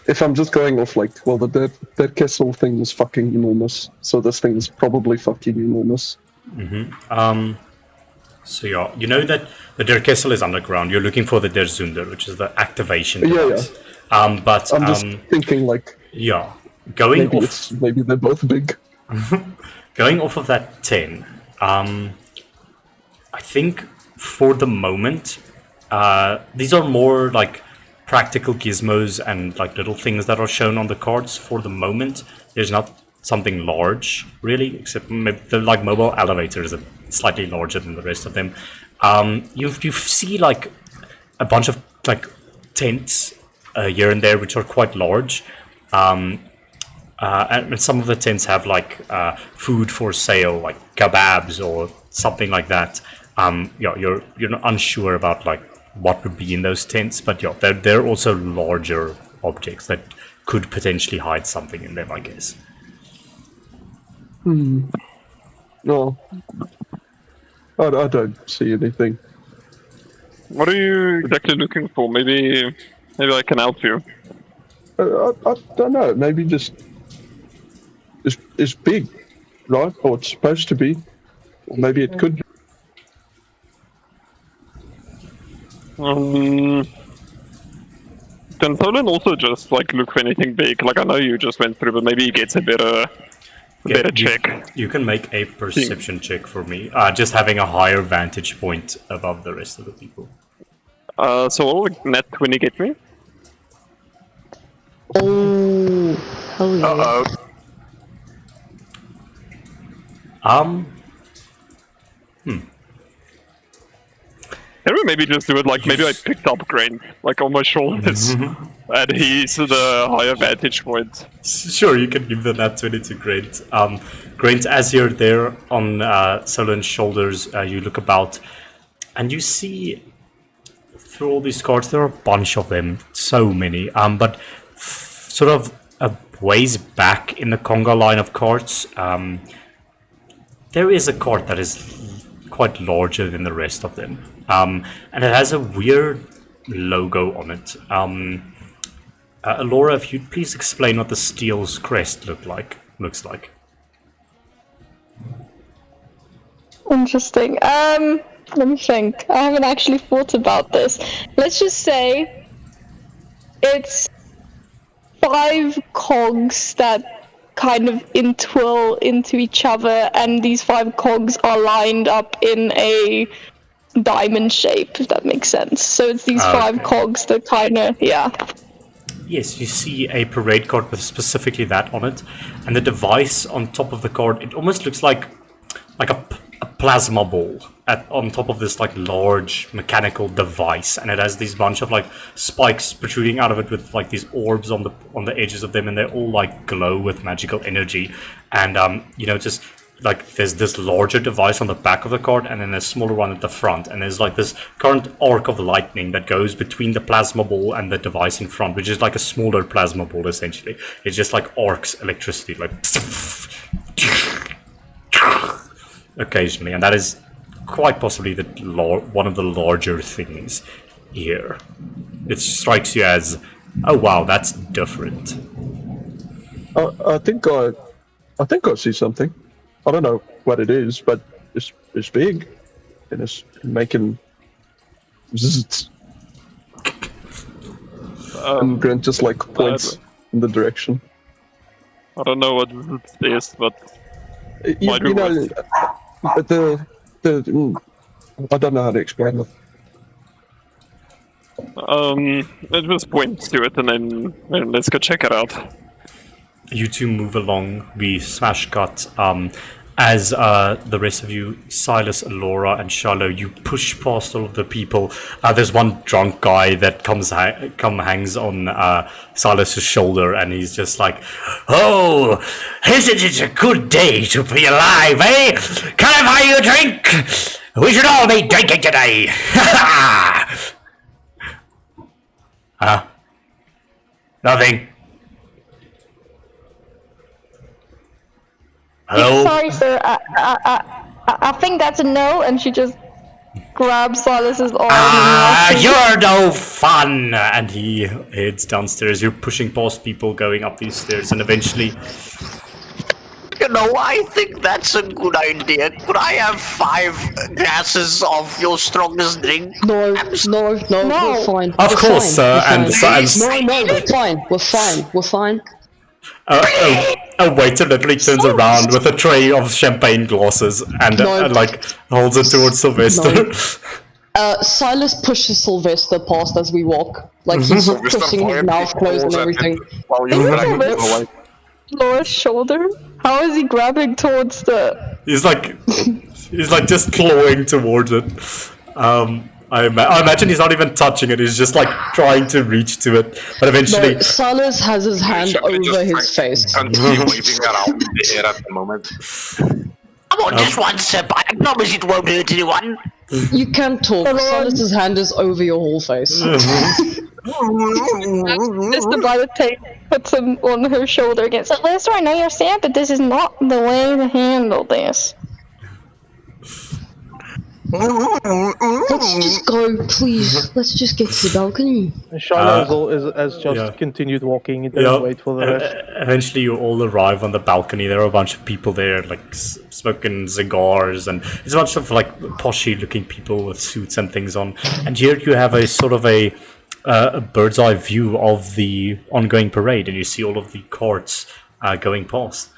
If I'm just going off like, well, that castle thing is fucking enormous, so this thing is probably fucking enormous. So yeah, you know that the Der Kessel is underground. You're looking for the Der Zunder, which is the activation device. But I'm just thinking like, yeah, going maybe off. maybe they're both big. Going off of that 10, I think for the moment, these are more like practical gizmos and like little things that are shown on the cards. For the moment, there's not something large really, except maybe the like mobile elevators are slightly larger than the rest of them. You see like a bunch of like tents here and there which are quite large. And some of the tents have like food for sale, like kebabs or something like that. You're not unsure about like what would be in those tents, but yeah, they're also larger objects that could potentially hide something in them, I guess. No, I don't see anything. What are you exactly looking for? Maybe I can help you. I don't know. Maybe just it's big, right? Or it's supposed to be. Or maybe it could be. Can Solon also just like look for anything big? Like I know you just went through, but maybe he gets a better check. You can make a perception check for me. Just having a higher vantage point above the rest of the people. So what would net 20 get me? Oh, hell yeah. Uh-oh. Can we maybe just do it like maybe I picked up Grain like on my shoulders, and he's the higher vantage point. Sure, you can give the nat 20 to Grant. Grant, as you're there on Solon's shoulders, you look about, and you see through all these cards, there are a bunch of them, so many. But sort of a ways back in the conga line of cards, there is a card that is quite larger than the rest of them. And it has a weird logo on it. Laura, if you'd please explain what the Steel's crest looks like. Interesting. Let me think. I haven't actually thought about this. Let's just say it's 5 cogs that kind of intwirl into each other, and these 5 cogs are lined up in a diamond shape, if that makes sense. So it's these 5 cogs that kind of, yeah. Yes, you see a parade card with specifically that on it, and the device on top of the card, it almost looks like a plasma ball on top of this like large mechanical device, and it has these bunch of like spikes protruding out of it with like these orbs on the edges of them, and they all like glow with magical energy. And just like there's this larger device on the back of the card, and then a smaller one at the front, and there's like this current arc of lightning that goes between the plasma ball and the device in front, which is like a smaller plasma ball essentially. It just like arcs electricity like occasionally, and that is quite possibly one of the larger things here. It strikes you as, oh wow, that's different. I think I see something. I don't know what it is, but it's big, and it's making zzz. And Grant just like points in the direction. I don't know what it is, but You know, I don't know how to explain it. Let's just point to it and then let's go check it out. You two move along. We smash cut. As the rest of you, Silas, Laura, and Shiloh, you push past all of the people. There's one drunk guy that hangs on Silas's shoulder, and he's just like, Oh, isn't it a good day to be alive, eh? Can I buy you a drink? We should all be drinking today. Huh? Nothing. Hello? Sorry, sir. I think that's a no, and she just grabs Silas's arm. You're no fun. and he heads downstairs. You're pushing past people going up these stairs, and eventually, You know, I think that's a good idea. Could I have 5 glasses of your strongest drink? No, we're fine. of course, sir. And No, we're fine. a waiter literally turns around with a tray of champagne glasses and like holds it towards Sylvester. Silas pushes Sylvester past as we walk. Like, he's pushing his mouth closed and everything. While you're dragging him away. Laura's shoulder? How is he grabbing towards the... He's like just clawing towards it. I imagine he's not even touching it. He's just like trying to reach to it, but eventually. No, Silas has his hand over his face. Continue waving around in the air at the moment. Come on, just one sip. I promise it won't hurt anyone. You can't talk. Silas's hand is over your whole face. Mr. by the tape puts him on her shoulder again. So, Lester, I know you're sad, but this is not the way to handle this. Let's just go, please. Let's just get to the balcony. And Shiloh has just continued walking. He didn't wait for the rest. Eventually, you all arrive on the balcony. There are a bunch of people there, like smoking cigars, and it's a bunch of like poshy-looking people with suits and things on. And here you have a sort of a bird's eye view of the ongoing parade, and you see all of the carts going past.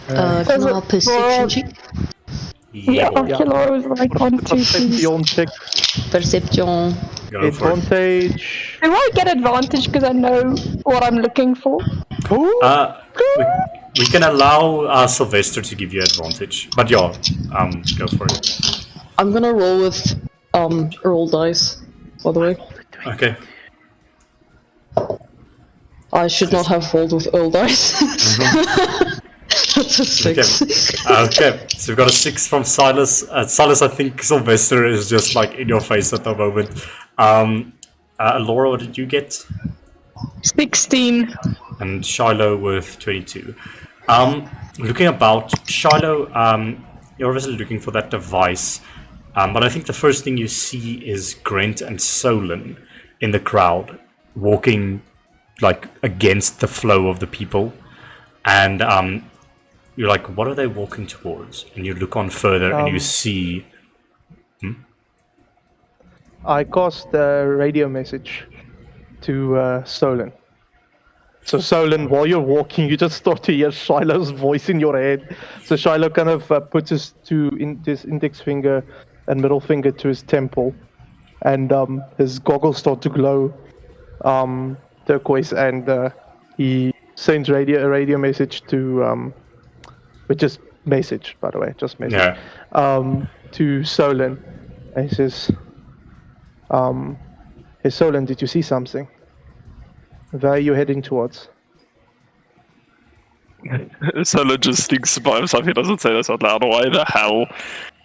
Can I have a perception check? Yeah, Ocular was like on 2 Perception check. Perception. Go for it. Advantage. Do I get advantage because I know what I'm looking for? We can allow Sylvester to give you advantage, but yeah, go for it. I'm gonna roll with Earl dice, by the way. Okay. I should not have rolled with Earl dice. That's a 6. Okay, so we've got a 6 from Silas. Silas, I think Sylvester is just like in your face at the moment. Laura, what did you get? 16. And Shiloh with 22. Looking about, Shiloh, you're obviously looking for that device, but I think the first thing you see is Grant and Solon in the crowd, walking like against the flow of the people, and you're like, what are they walking towards? And you look on further and you see. I cast a radio message to Solon. So Solon, while you're walking, you just start to hear Shiloh's voice in your head. So Shiloh kind of puts his his index finger and middle finger to his temple, and his goggles start to glow turquoise, and he sends a radio message to, which is message, by the way, just message, to Solon, and he says, "Hey Solon, did you see something? Where are you heading towards?" Solo just thinks by himself, he doesn't say this out loud. Why the hell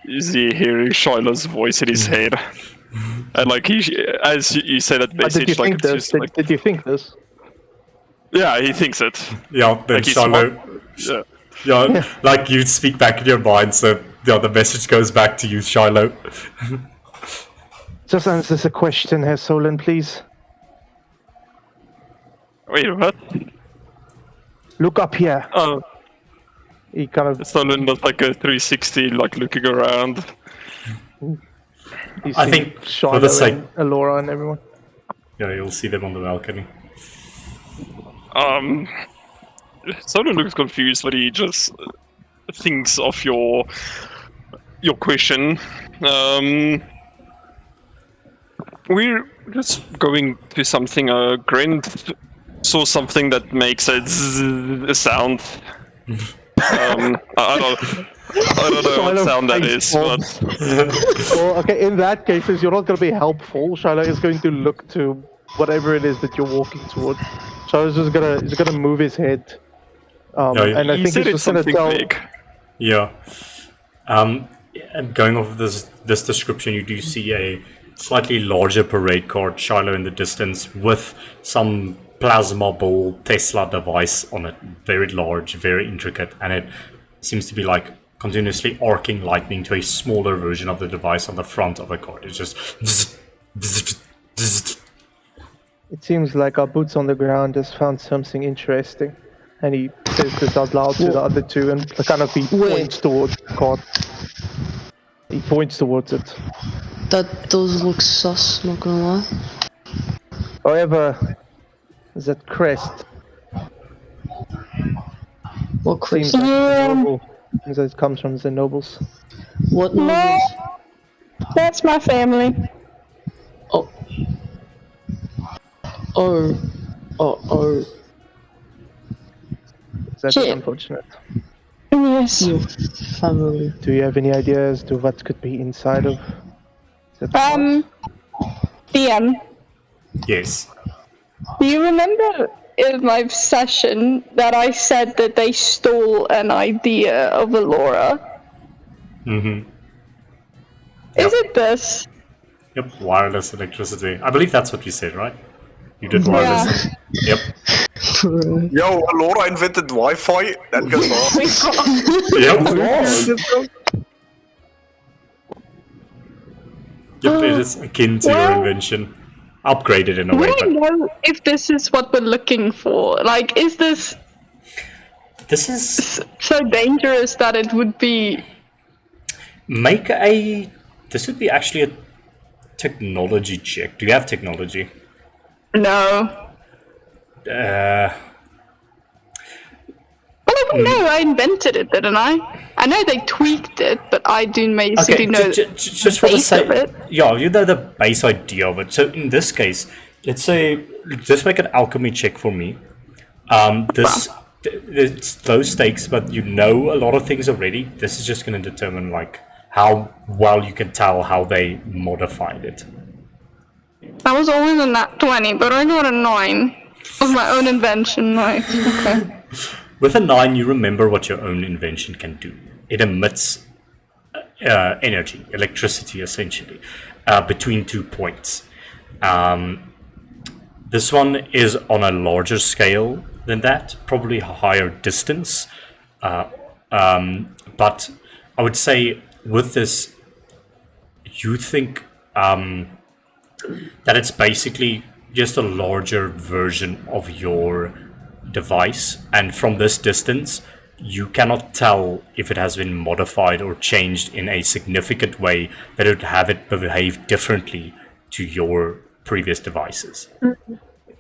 is he hearing Shiloh's voice in his head? And like as you say that message, did you think this? Did you think this? Yeah, he thinks it. Yeah, then Like he's Shiloh. smart. Yeah, like you speak back in your mind, so yeah, the message goes back to you, Shiloh. Just answer the question here, Solon, please. Wait, what? Look up here. Oh, He kind of Stolen does like a 360, like looking around. you I see think for Shiloh the sake- and Alora and everyone. Yeah, you'll see them on the balcony. Stolen looks confused, but he just thinks of your question. We're just going to something. Grant saw something that makes a sound. I don't know what sound that is, but Well, okay, in that case, since you're not going to be helpful, Shiloh is going to look to whatever it is that you're walking towards. Shiloh's just gonna move his head. And I he think said he's it's just gonna something tell. big. Yeah. And going off of this description, you do see a slightly larger parade car, Shiloh in the distance, with some plasma ball Tesla device on it. Very large, very intricate, and it seems to be like continuously arcing lightning to a smaller version of the device on the front of the car. It's just. It seems like our boots on the ground has found something interesting. And he says this out loud to the other two, and kind of he points towards the car. He points towards it. That does look sus, not gonna lie. However, that crest What seems crazy? like the noble. Seems like it comes from the nobles. What No, nobles? that's my family. Oh. Oh. That is Shit. unfortunate. Yes. Your family. Do you have any idea as to what could be inside of that cart? DM, Yes. do you remember in my session that I said that they stole an idea of Alora? Mm-hmm. Is it this? Yep, wireless electricity. I believe that's what you said, right? You did wireless. Yep. Yo, Laura invented Wi-Fi. That goes on. Yep. Yep, it is akin to your invention. Upgraded in a way, We don't but know if this is what we're looking for. Like, is this this is so dangerous that it would be... this would be actually a technology check. Do you have technology? No. Uh, Well, I don't know. I invented it, didn't I? I know they tweaked it, but I do basically know just for the base of sake, it. yeah, you know the base idea of it. So in this case, let's say, just make an alchemy check for me. It's low stakes, but you know a lot of things already. This is just going to determine like how well you can tell how they modified it. I was always a nat 20, but I got a 9 of my own invention. Like, okay. With a 9, you remember what your own invention can do. It emits energy, electricity, essentially, between 2 points. This one is on a larger scale than that, probably a higher distance. But I would say with this, you think that it's basically just a larger version of your device, and from this distance you cannot tell if it has been modified or changed in a significant way that would have it behave differently to your previous devices.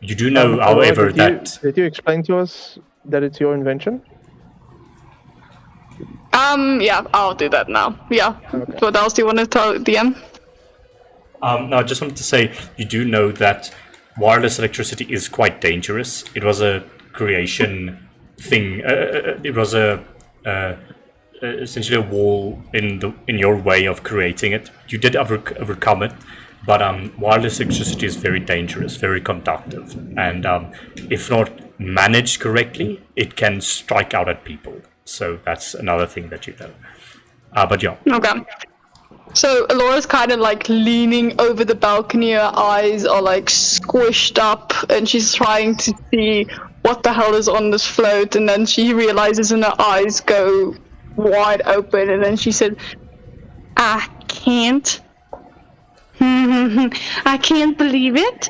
You do know, however, Did you explain to us that it's your invention? Yeah, I'll do that now. Yeah. Okay. What else do you want to tell DM? No, I just wanted to say, you do know that wireless electricity is quite dangerous. It was a creation thing. It was essentially a wall in your way of creating it. You did overcome it, but wireless electricity is very dangerous, very conductive, and if not managed correctly, it can strike out at people. So that's another thing that you know. But yeah. Okay. So Alora's kind of like leaning over the balcony, her eyes are like squished up, and she's trying to see what the hell is on this float, and then she realizes and her eyes go wide open, and then she said, I can't. I can't believe it.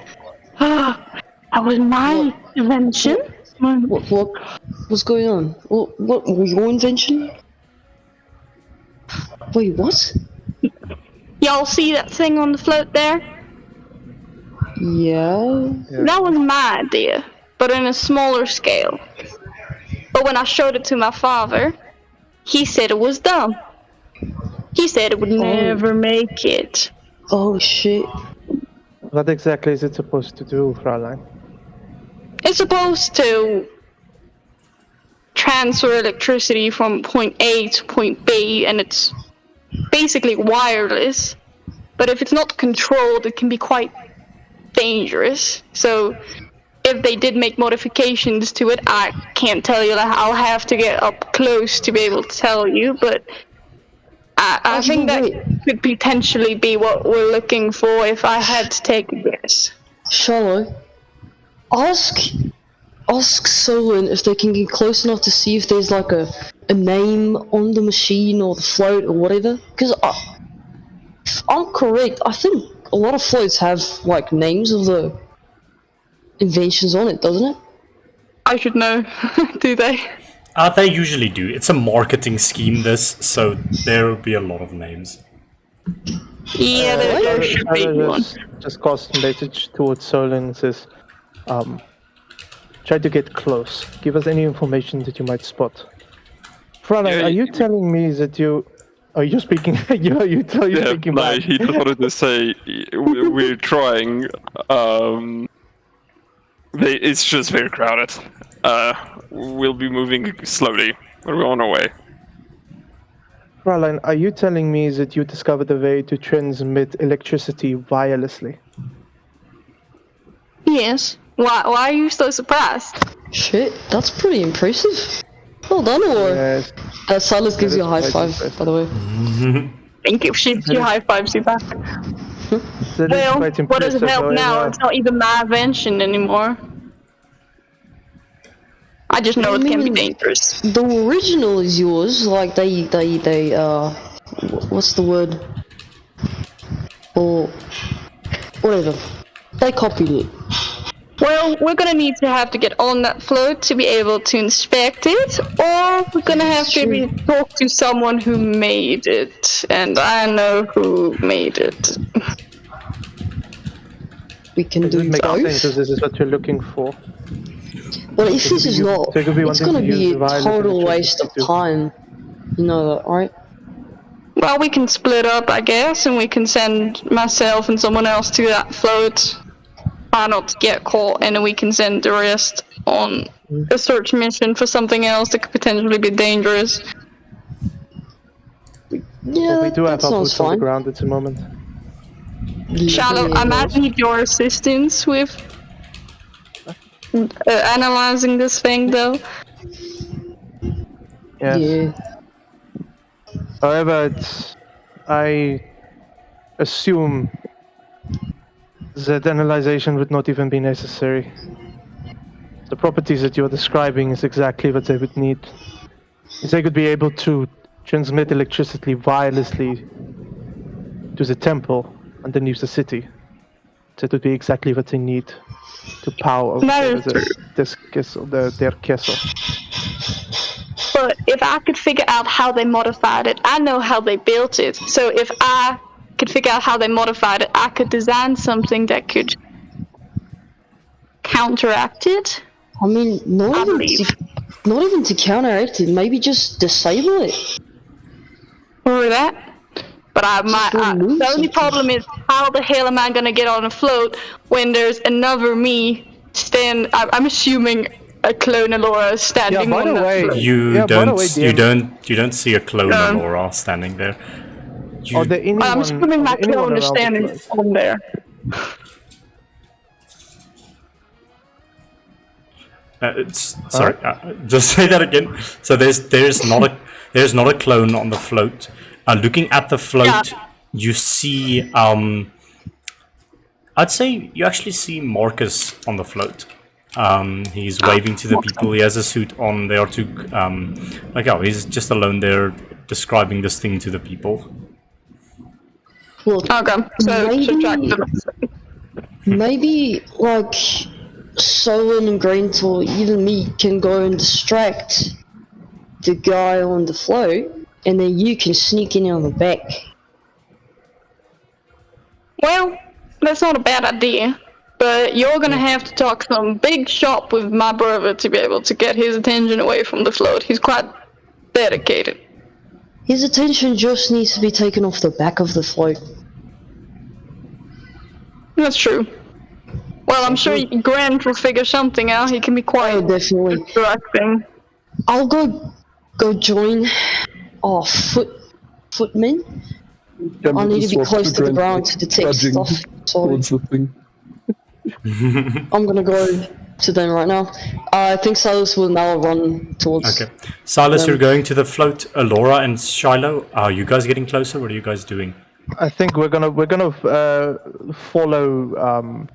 That was my invention. What's going on? What was your invention? Wait, what? Y'all see that thing on the float there? Yeah. That was my idea, but in a smaller scale. But when I showed it to my father, he said it was dumb. He said it would never make it. Oh shit. What exactly is it supposed to do, Fraulein? It's supposed to transfer electricity from point A to point B, and it's basically wireless. But if it's not controlled, it can be quite dangerous. So if they did make modifications to it, I can't tell you. I'll have to get up close to be able to tell you, but I think that could potentially be what we're looking for if I had to take a guess. Charlotte, ask Solon if they can get close enough to see if there's like a name on the machine or the float or whatever. Because if I'm correct, I think a lot of floats have like names of the inventions on it, doesn't it? I should know. Do they? They usually do. It's a marketing scheme, this, so there will be a lot of names. Yeah, there should be one. Just cast a message towards Solon and says, try to get close. Give us any information that you might spot. Fraulein, are you telling me that you... Are you speaking? Speaking back? He just wanted to say we're trying. It's just very crowded. We'll be moving slowly. We're on our way. Fraulein, are you telling me that you discovered a way to transmit electricity wirelessly? Yes. Why are you so surprised? Shit, that's pretty impressive. Well done, Aurora. Yes. Silas gives you a high five, by the way. Thank you. She high fives you back. That Well, quite what does it impressive, help now? however. It's not even my invention anymore. I just know it can be dangerous. The original is yours, like they what's the word? Or whatever. They copied it. Well, we're gonna need to have to get on that float to be able to inspect it, or we're gonna have to talk to someone who made it, and I know who made it. We can do Make both. sense if this is what you're looking for. Well, if this is not, so it could be it's wanting gonna to use be a wireless total waste of electricity too. time. You know that, right? Well, we can split up, I guess, and we can send myself and someone else to that float. Try not to get caught, and then we can send the rest on a search mission for something else that could potentially be dangerous. Yeah, We do have that our sounds boots on the fine. ground at the moment. Shallow, I might need your assistance with analyzing this thing, though. Yes. Yeah. However, I assume that analyzation would not even be necessary. The properties that you're describing is exactly what they would need. If they could be able to transmit electricity wirelessly to the temple underneath the city, that would be exactly what they need to power That is their castle. But if I could figure out how they modified it, I know how they built it. So if I could figure out how they modified it, I could design something that could counteract it. I mean, not even to counteract it. Maybe just disable it. Or that. But the only problem is, how the hell am I gonna get on a float when there's another me I'm assuming a clone Alora standing by on the that way, float. You don't see a clone Laura standing there. Are there anyone, I'm assuming my clone is standing on there. Sorry, just say that again. So there's not a clone on the float. Looking at the float, you see I'd say you actually see Marcus on the float. He's waving to the people. He has a suit on. They are two he's just alone there describing this thing to the people. Well, okay, so maybe like Solon and Grant or even me can go and distract the guy on the float, and then you can sneak in on the back. Well, that's not a bad idea, but you're gonna have to talk some big shop with my brother to be able to get his attention away from the float. He's quite dedicated. His attention just needs to be taken off the back of the float. That's true. Well, I'm sure Grant will figure something out. He can be quite definitely distracting. I'll go join our footmen. I need to be close to the ground to detect stuff. So I'm gonna go to them right now. I think Silas will now run towards. Okay, Silas, you're going to the float. Alora and Shiloh, are you guys getting closer? What are you guys doing? I think we're gonna follow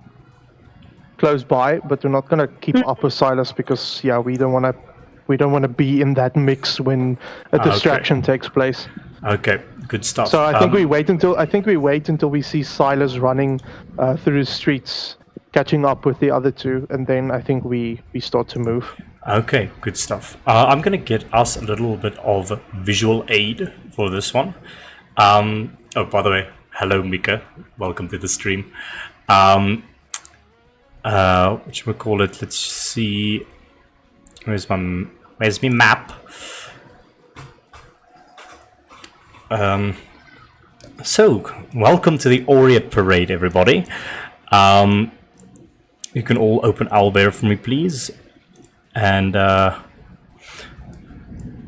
close by, but we're not gonna keep up with Silas because we don't wanna be in that mix when a distraction takes place. Okay, good stuff. So I think we wait until we see Silas running through the streets, catching up with the other two, and then I think we start to move. Okay, good stuff. I'm gonna get us a little bit of visual aid for this one. Oh, by the way, hello Mika, welcome to the stream. Whatchamacallit, let's see. Where's my map? So, welcome to the Aureate Parade, everybody. You can all open Owlbear for me, please. And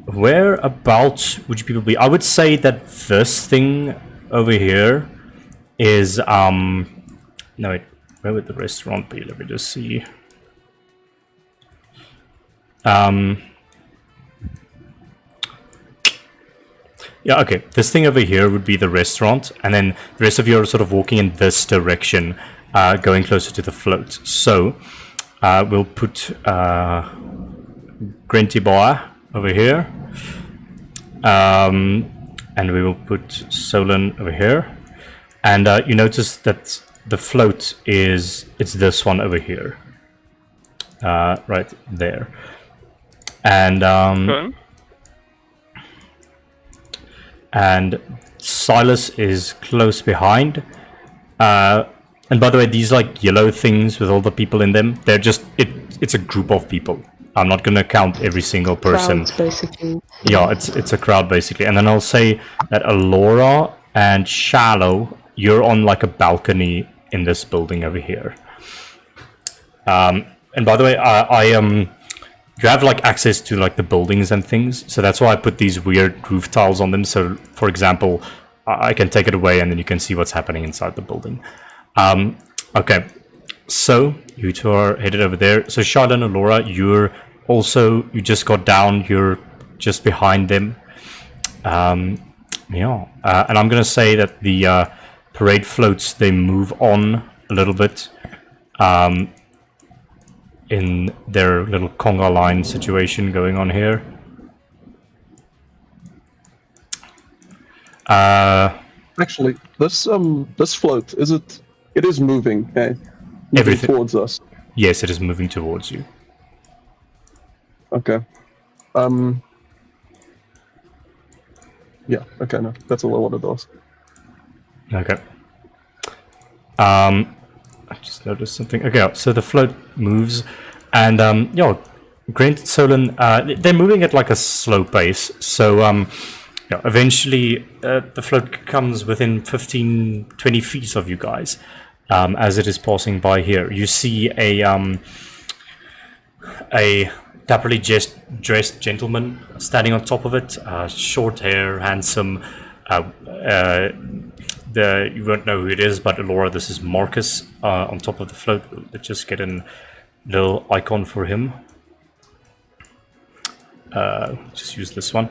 whereabouts would you people be? I would say that this thing over here is no wait, where would the restaurant be? Let me just see. Yeah, okay. This thing over here would be the restaurant, and then the rest of you are sort of walking in this direction, going closer to the float. So we'll put Grinty Bar over here, and we will put Solon over here. And you notice that the float it's this one over here, right there. And Okay. and Silas is close behind. And by the way, these like yellow things with all the people in them, they're just it's a group of people. I'm not gonna count every single person. Crowds, basically. Yeah, it's a crowd basically. And then I'll say that Alora and Shallow, you're on like a balcony in this building over here. And by the way, you have like access to like the buildings and things, so that's why I put these weird roof tiles on them. So, for example, I can take it away and then you can see what's happening inside the building. Okay, so you two are headed over there. So Charlotte and Laura, you just got down. You're just behind them. And I'm gonna say that the parade floats, they move on a little bit. In their little conga line situation going on here. Actually, this float, it is moving, okay? Moving Everything towards us. Yes, it is moving towards you. Okay. Yeah. Okay. No, that's all I wanted to ask. Okay. I just noticed something. Okay, so the float moves, and Grant and Solon, they're moving at like a slow pace. So eventually the float comes within 15, 20 feet of you guys. As it is passing by here, you see a dapperly dressed gentleman standing on top of it. Short hair, handsome. You won't know who it is, but Laura, this is Marcus on top of the float. Let's just get a little icon for him. Just use this one.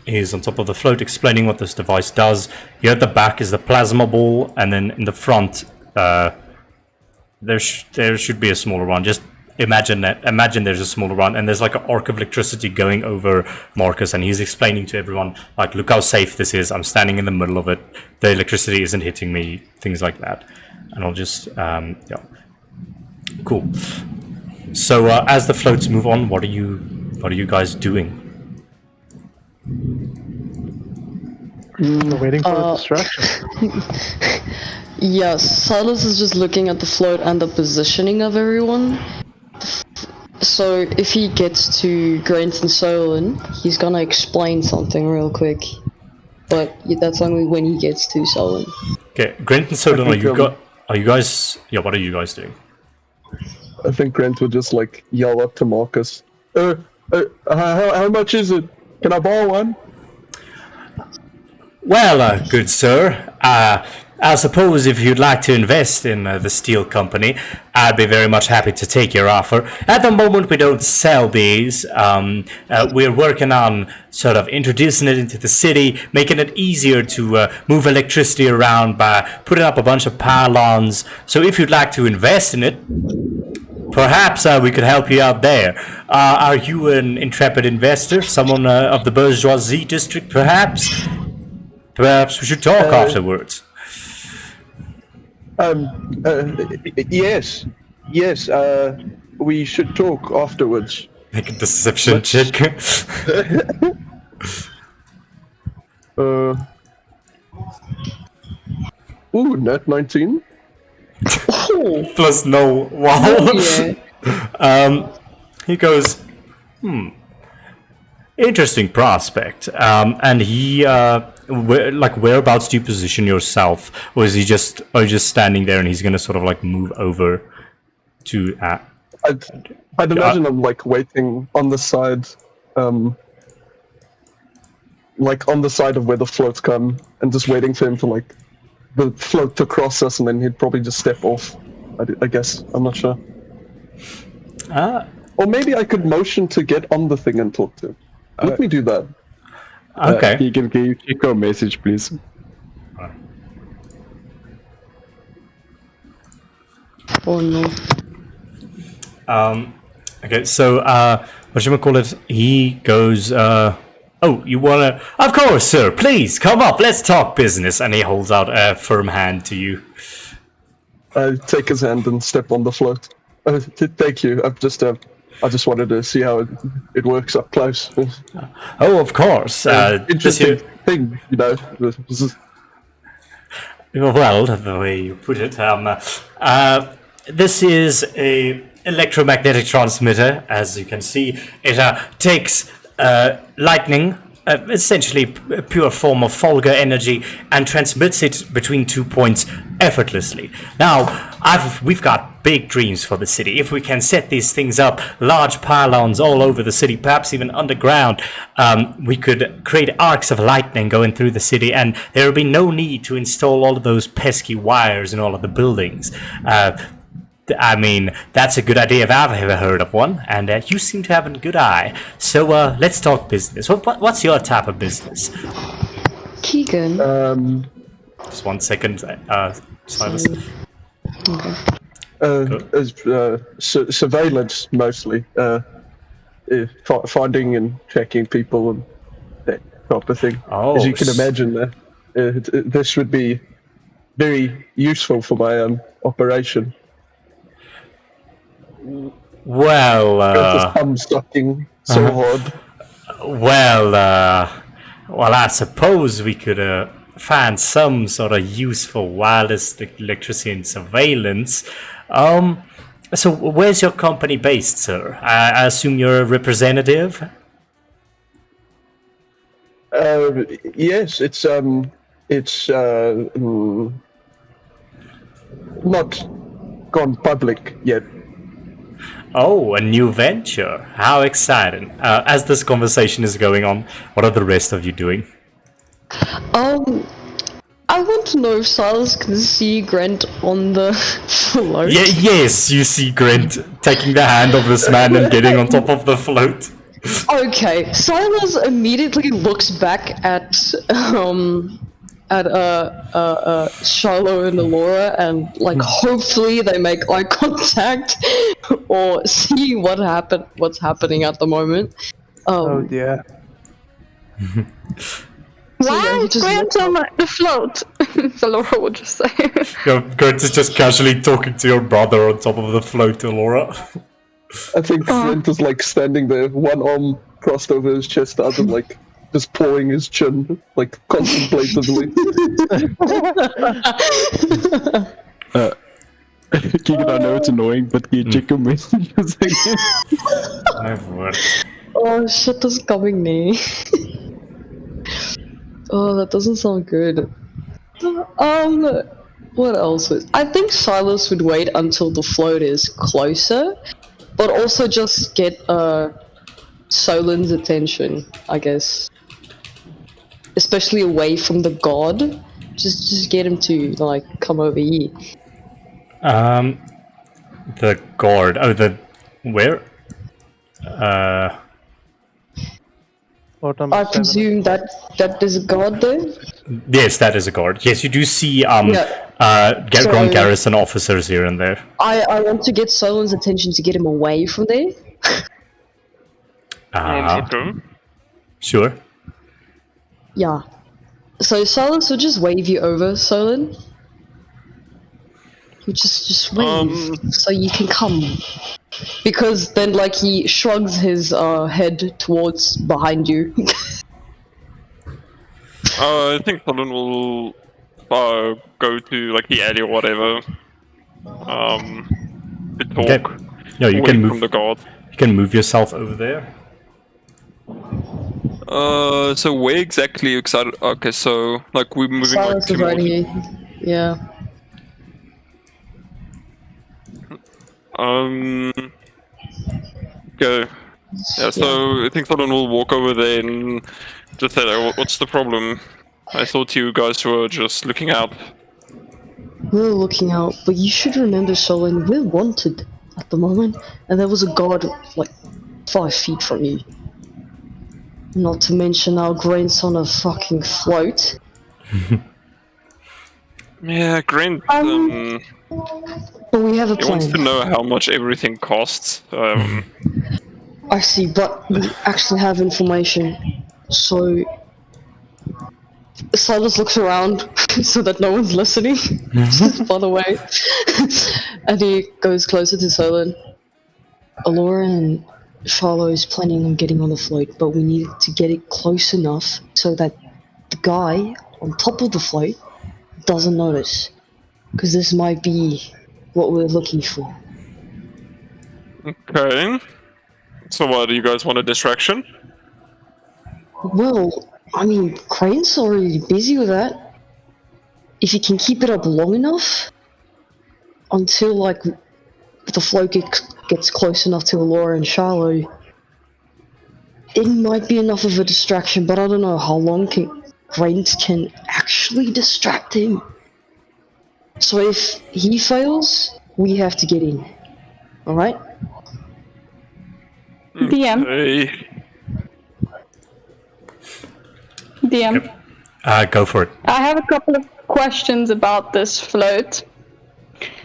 He's on top of the float explaining what this device does. Here at the back is the plasma ball, and then in the front there should be a smaller one. Just imagine there's a smaller one, and there's like an arc of electricity going over Marcus, and he's explaining to everyone, like, look how safe this is. I'm standing in the middle of it. The electricity isn't hitting me, things like that. And I'll just, Cool. So as the floats move on, what are you guys doing? We're waiting for a distraction. Yes, Silas is just looking at the float and the positioning of everyone. So if he gets to Grant and Solon, he's gonna explain something real quick. But that's only when he gets to Solon. Okay, Grant and Solon, are you guys? Yeah, what are you guys doing? I think Grant would just like yell up to Marcus. How much is it? Can I borrow one? Well, good sir, I suppose if you'd like to invest in the steel company, I'd be very much happy to take your offer. At the moment, we don't sell these. We're working on sort of introducing it into the city, making it easier to move electricity around by putting up a bunch of pylons. So if you'd like to invest in it, perhaps we could help you out there. Are you an intrepid investor? Someone of the bourgeoisie district, perhaps? Perhaps we should talk afterwards. Yes. We should talk afterwards. Make a deception check. Net 19. Plus no. Wow. Yeah. He goes, interesting prospect. And he, whereabouts do you position yourself? Or is he just standing there and he's going to sort of like move over to... I'd imagine I'm like waiting on the side, like on the side of where the floats come, and just waiting for him to like the float to cross us, and then he'd probably just step off. I guess I'm not sure. Or maybe I could motion to get on the thing and talk to him. Let me do that. Okay. Keegan, can you check our message, please? Oh no. Okay, so, whatchamacallit, he goes, oh, you wanna... Of course, sir, please, come up, let's talk business. And he holds out a firm hand to you. I take his hand and step on the float. Thank you. I just wanted to see how it works up close. Oh, of course. Interesting thing, you know. Well, the way you put it, this is a electromagnetic transmitter. As you can see, it takes lightning, essentially a pure form of Folger energy, and transmits it between 2 points effortlessly. Now, we've got big dreams for the city. If we can set these things up, large pylons all over the city, perhaps even underground, we could create arcs of lightning going through the city, and there would be no need to install all of those pesky wires in all of the buildings. I mean, that's a good idea if I've ever heard of one, and you seem to have a good eye. So let's talk business. What's your type of business? Keegan. Just 1 second, Silas. Okay. Surveillance, mostly. Finding and tracking people and that type of thing. Oh, as you can imagine, this would be very useful for my operation. Well, I'm sucking so hard. Well, I suppose we could find some sort of useful wireless electricity and surveillance. So where's your company based, sir? I assume you're a representative? Yes, it's not gone public yet. Oh, a new venture. How exciting. As this conversation is going on, what are the rest of you doing? I want to know if Silas can see Grant on the float. Yes, you see Grant taking the hand of this man and getting on top of the float. Okay, Silas immediately looks back at Charlo and Alora, and like hopefully they make eye contact or see what's happening at the moment. Oh dear. Why he is just Grant on the float? So Laura would just say. Grant is just casually talking to your brother on top of the float, Laura. I think Flint is like standing there, one arm crossed over his chest, the other like just pawing his chin, like contemplatively. Keegan, I know it's annoying, but can you check your messages again? I've worked. Oh shit, is coming me. Oh, that doesn't sound good. What else? I think Silas would wait until the float is closer, but also just get Solin's attention, I guess. Especially away from the god. Just get him to like come over here. The guard. Oh, where? Number I 7. presume that is a god there. Yes, that is a guard. Yes, you do see Yeah. Grand Garrison officers here and there. I want to get Solin's attention to get him away from there. Okay. Sure. Yeah. So Silas will just wave you over, Solon. You just wave so you can come. Because then like he shrugs his head towards behind you. I think Solon will go to like the alley or whatever. To talk. Okay. Yeah, you away can from move. the guard. You can move yourself over there. So where exactly excited? Okay, so like we're moving like Silas is right towards. here. Yeah. Okay. Yeah, so I think Solon will walk over there and just say, like, what's the problem? I thought you guys were just looking out. We're looking out, but you should remember, Solon, we're wanted at the moment, and there was a guard like 5 feet from you. Not to mention our grandson on a fucking float. Yeah, Grant, But we have a he wants plan. to know how much everything costs. I see, but we actually have information. So Silas looks around so that no one's listening. Just by the way. And he goes closer to Solon. Alora and Charlo is planning on getting on the float, but we need to get it close enough so that the guy on top of the float doesn't notice. Because this might be what we're looking for. Okay. So what, do you guys want a distraction? Well, I mean, Crane's already busy with that. If he can keep it up long enough until, like, the float gets close enough to Alora and Charlo, it might be enough of a distraction, but I don't know how long Crane can actually distract him. So if he fails, we have to get in. Alright? DM. Hey. DM. Go for it. I have a couple of questions about this float.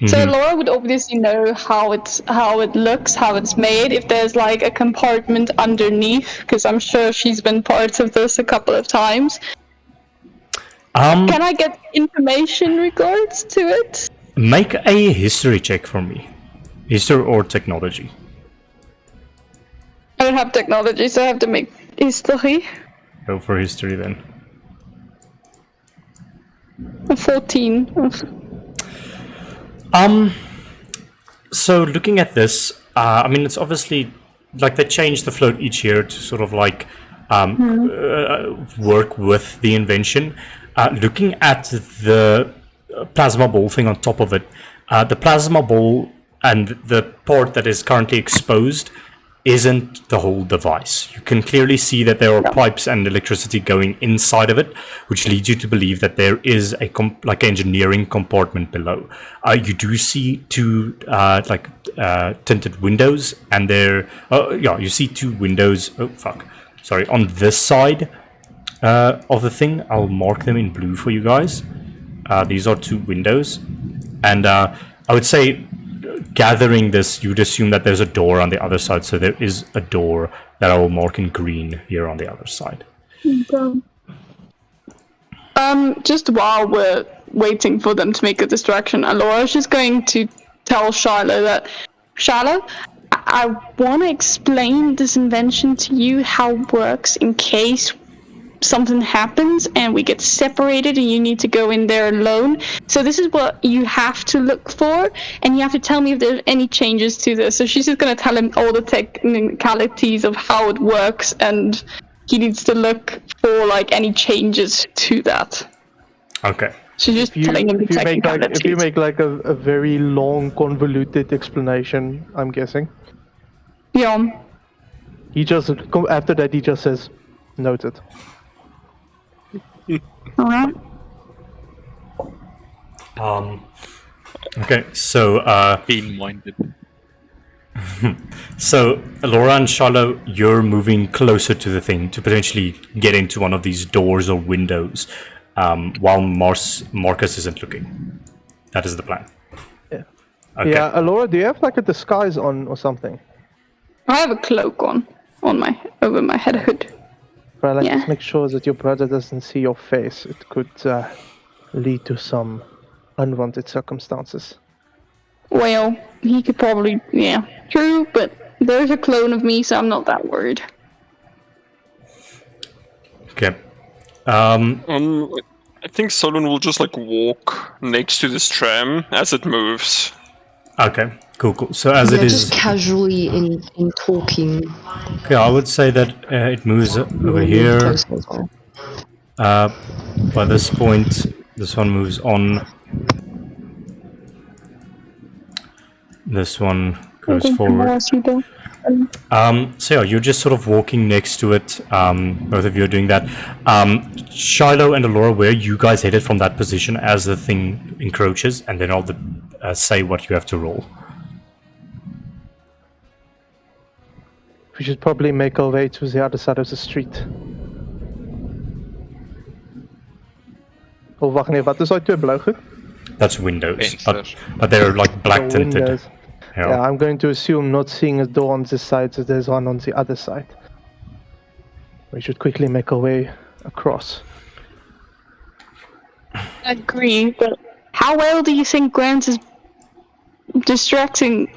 So Laura would obviously know how it looks, how it's made, if there's like a compartment underneath, because I'm sure she's been part of this a couple of times. Can I get information in regards to it? Make a history check for me. History or technology. I don't have technology, so I have to make history. Go for history then. A 14. So looking at this, I mean, it's obviously like they change the float each year to sort of like work with the invention. Looking at the plasma ball thing on top of it, the plasma ball and the port that is currently exposed isn't the whole device. You can clearly see that there are pipes and electricity going inside of it, which leads you to believe that there is a engineering compartment below. You do see two tinted windows, and you see two windows. Oh fuck! Sorry, on this side of the thing, I'll mark them in blue for you guys. These are two windows, and I would say, gathering this, you'd assume that there's a door on the other side, so there is a door that I will mark in green here on the other side. Okay. Just while we're waiting for them to make a distraction, Laura's just going to tell Shiloh that, Shiloh, I want to explain this invention to you, how it works in case something happens and we get separated and you need to go in there alone. So this is what you have to look for, and you have to tell me if there's any changes to this. So she's just going to tell him all the technicalities of how it works, and he needs to look for like any changes to that. Okay. She's just telling him the technicalities. If you make like a very long, convoluted explanation, I'm guessing. Yeah. He just, after that, he just says, noted. Alright. Okay, so Being-minded. so Laura and Shiloh, you're moving closer to the thing to potentially get into one of these doors or windows, while Marcus isn't looking. That is the plan. Yeah. Okay. Yeah, Laura, do you have like a disguise on or something? I have a cloak on over my head hood. But like, Yeah. just make sure that your brother doesn't see your face. It could lead to some unwanted circumstances. Well, he could probably, yeah, true, but there's a clone of me, so I'm not that worried. Okay. I think Solon will just like walk next to this tram as it moves. Okay. Cool. So as it just is, casually in talking. okay, I would say that it moves over here. Closer as well. By this point, this one moves on. This one goes forward. So yeah, you're just sort of walking next to it. Both of you are doing that. Shiloh and Allura, where you guys headed from that position as the thing encroaches, and then I'll say what you have to roll. We should probably make our way to the other side of the street. Oh, wacht nee, wat is uit twee blauw goed? That's windows, Fences. but they're like black Oh, tinted. windows. Yeah, I'm going to assume not seeing a door on this side, so there's one on the other side. We should quickly make our way across. Agree, but how well do you think Grant is distracting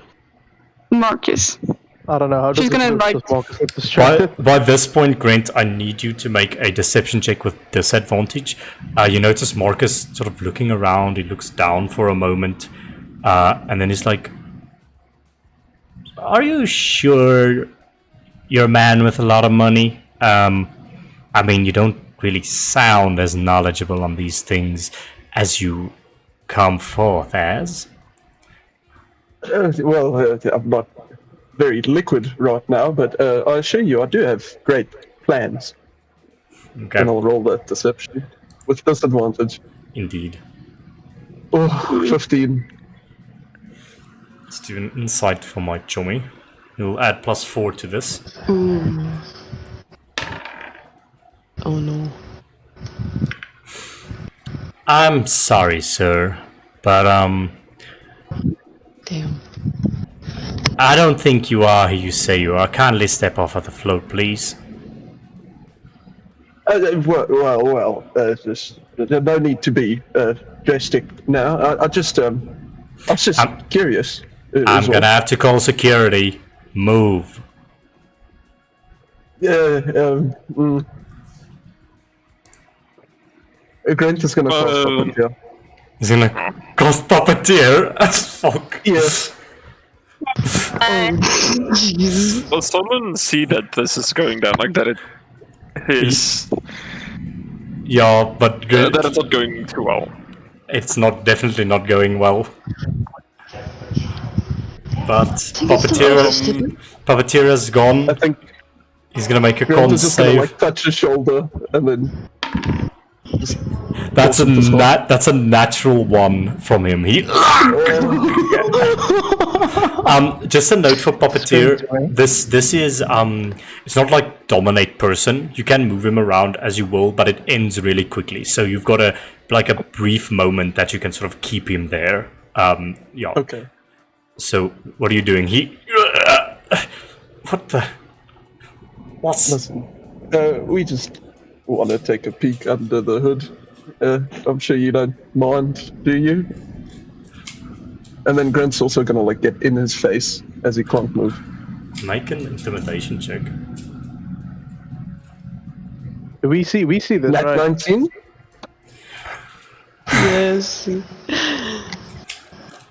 Marcus? I don't know how She's does gonna, it look like- with Marcus is distracted. By this point, Grant, I need you to make a deception check with disadvantage. You notice Marcus sort of looking around. He looks down for a moment, and then he's like, "Are you sure you're a man with a lot of money? I mean, you don't really sound as knowledgeable on these things as you come forth as." I'm not very liquid right now, but I assure you I do have great plans. Okay, And I'll roll that deception with disadvantage. indeed. Oh, 15. Let's do an insight for my chummy. We'll add +4 to this. Oh no. I'm sorry, sir, but Damn. I don't think you are who you say you are. Kindly step off of the float, please. Just, no need to be drastic now. I was just curious. I'm gonna have to call security. Move. Yeah. Grant is gonna cast Puppeteer. He's gonna cast Puppeteer. Fuck. Yeah. Well, someone see that this is going down, like that it is. Yeah, but good. That it's not going too well. It's definitely not going well. But Puppeteer is gone. I think He's gonna make a Grant con is just gonna save. like touch his shoulder and then. That's a natural one from him. He. Just a note for Puppeteer. This is it's not like dominate person. You can move him around as you will, but it ends really quickly. So you've got a brief moment that you can sort of keep him there. Yeah. Okay. So what are you doing? What the? What's? Listen, we just want to take a peek under the hood. I'm sure you don't mind, do you? And then Grant's also gonna like get in his face as he can't move. Make an intimidation check. We see this, Nat right? 19? Yes.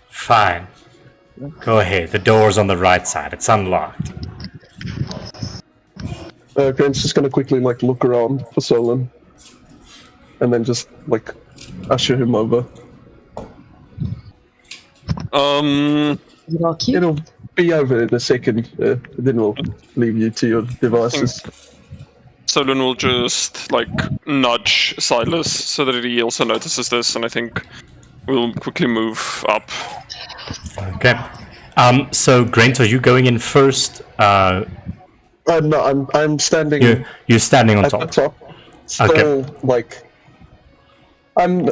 Fine. Go ahead. The door's on the right side. It's unlocked. Grant's just gonna quickly like look around for Solon. And then just like usher him over. Lucky. It'll be over in a second, then we'll leave you to your devices. Solon will just like nudge Silas so that he also notices this, and I think we'll quickly move up. Okay. So Grant, are you going in first? No, I'm standing You're standing on at the top. top. So, Okay. like, I'm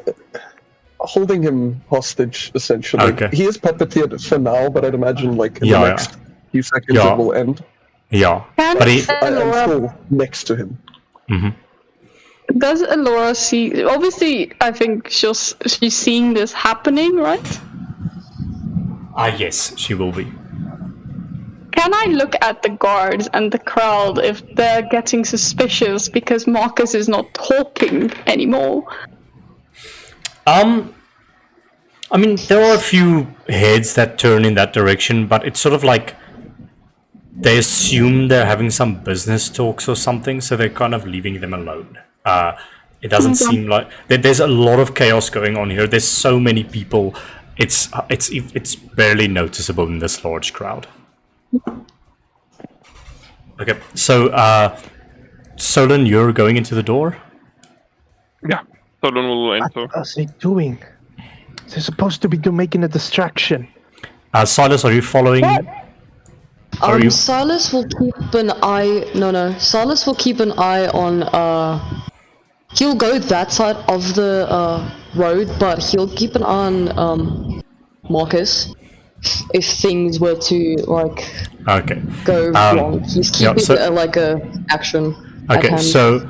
holding him hostage, essentially. Okay. He is puppeteered for now, but I'd imagine, like, in Yeah, the yeah. next few seconds Yeah. it will end. Yeah. Can But he. I'm Elora, still next to him. does Elora see? Obviously, I think she's seeing this happening, right? Yes, she will be. Can I look at the guards and the crowd if they're getting suspicious because Marcus is not talking anymore? I mean, there are a few heads that turn in that direction, but it's sort of like they assume they're having some business talks or something, so they're kind of leaving them alone. It doesn't seem like there's a lot of chaos going on here. There's so many people. It's barely noticeable in this large crowd. Okay, so Solon, you're going into the door. Yeah, Solon will enter. What are they doing? They're supposed to be making a distraction. Silas, are you following? Are you? Silas will keep an eye. No. Silas will keep an eye on. He'll go that side of the road, but he'll keep an eye on Marcus. If things were to like Okay. go wrong, he's keeping like a action. at Okay, hand. so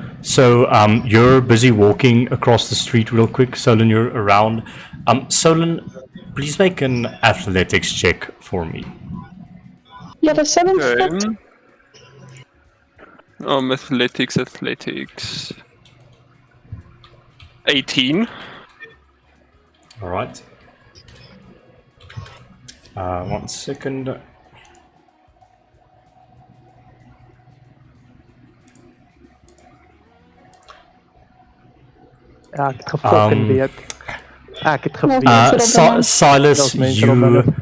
you're busy walking across the street real quick. Solon, you're around. Solon, please make an athletics check for me. Yeah, the seventh Okay. foot. Athletics. 18. All right. 1 second. Ik heb gefokken weet. Ik heb geweet. Silas, Those names are all better.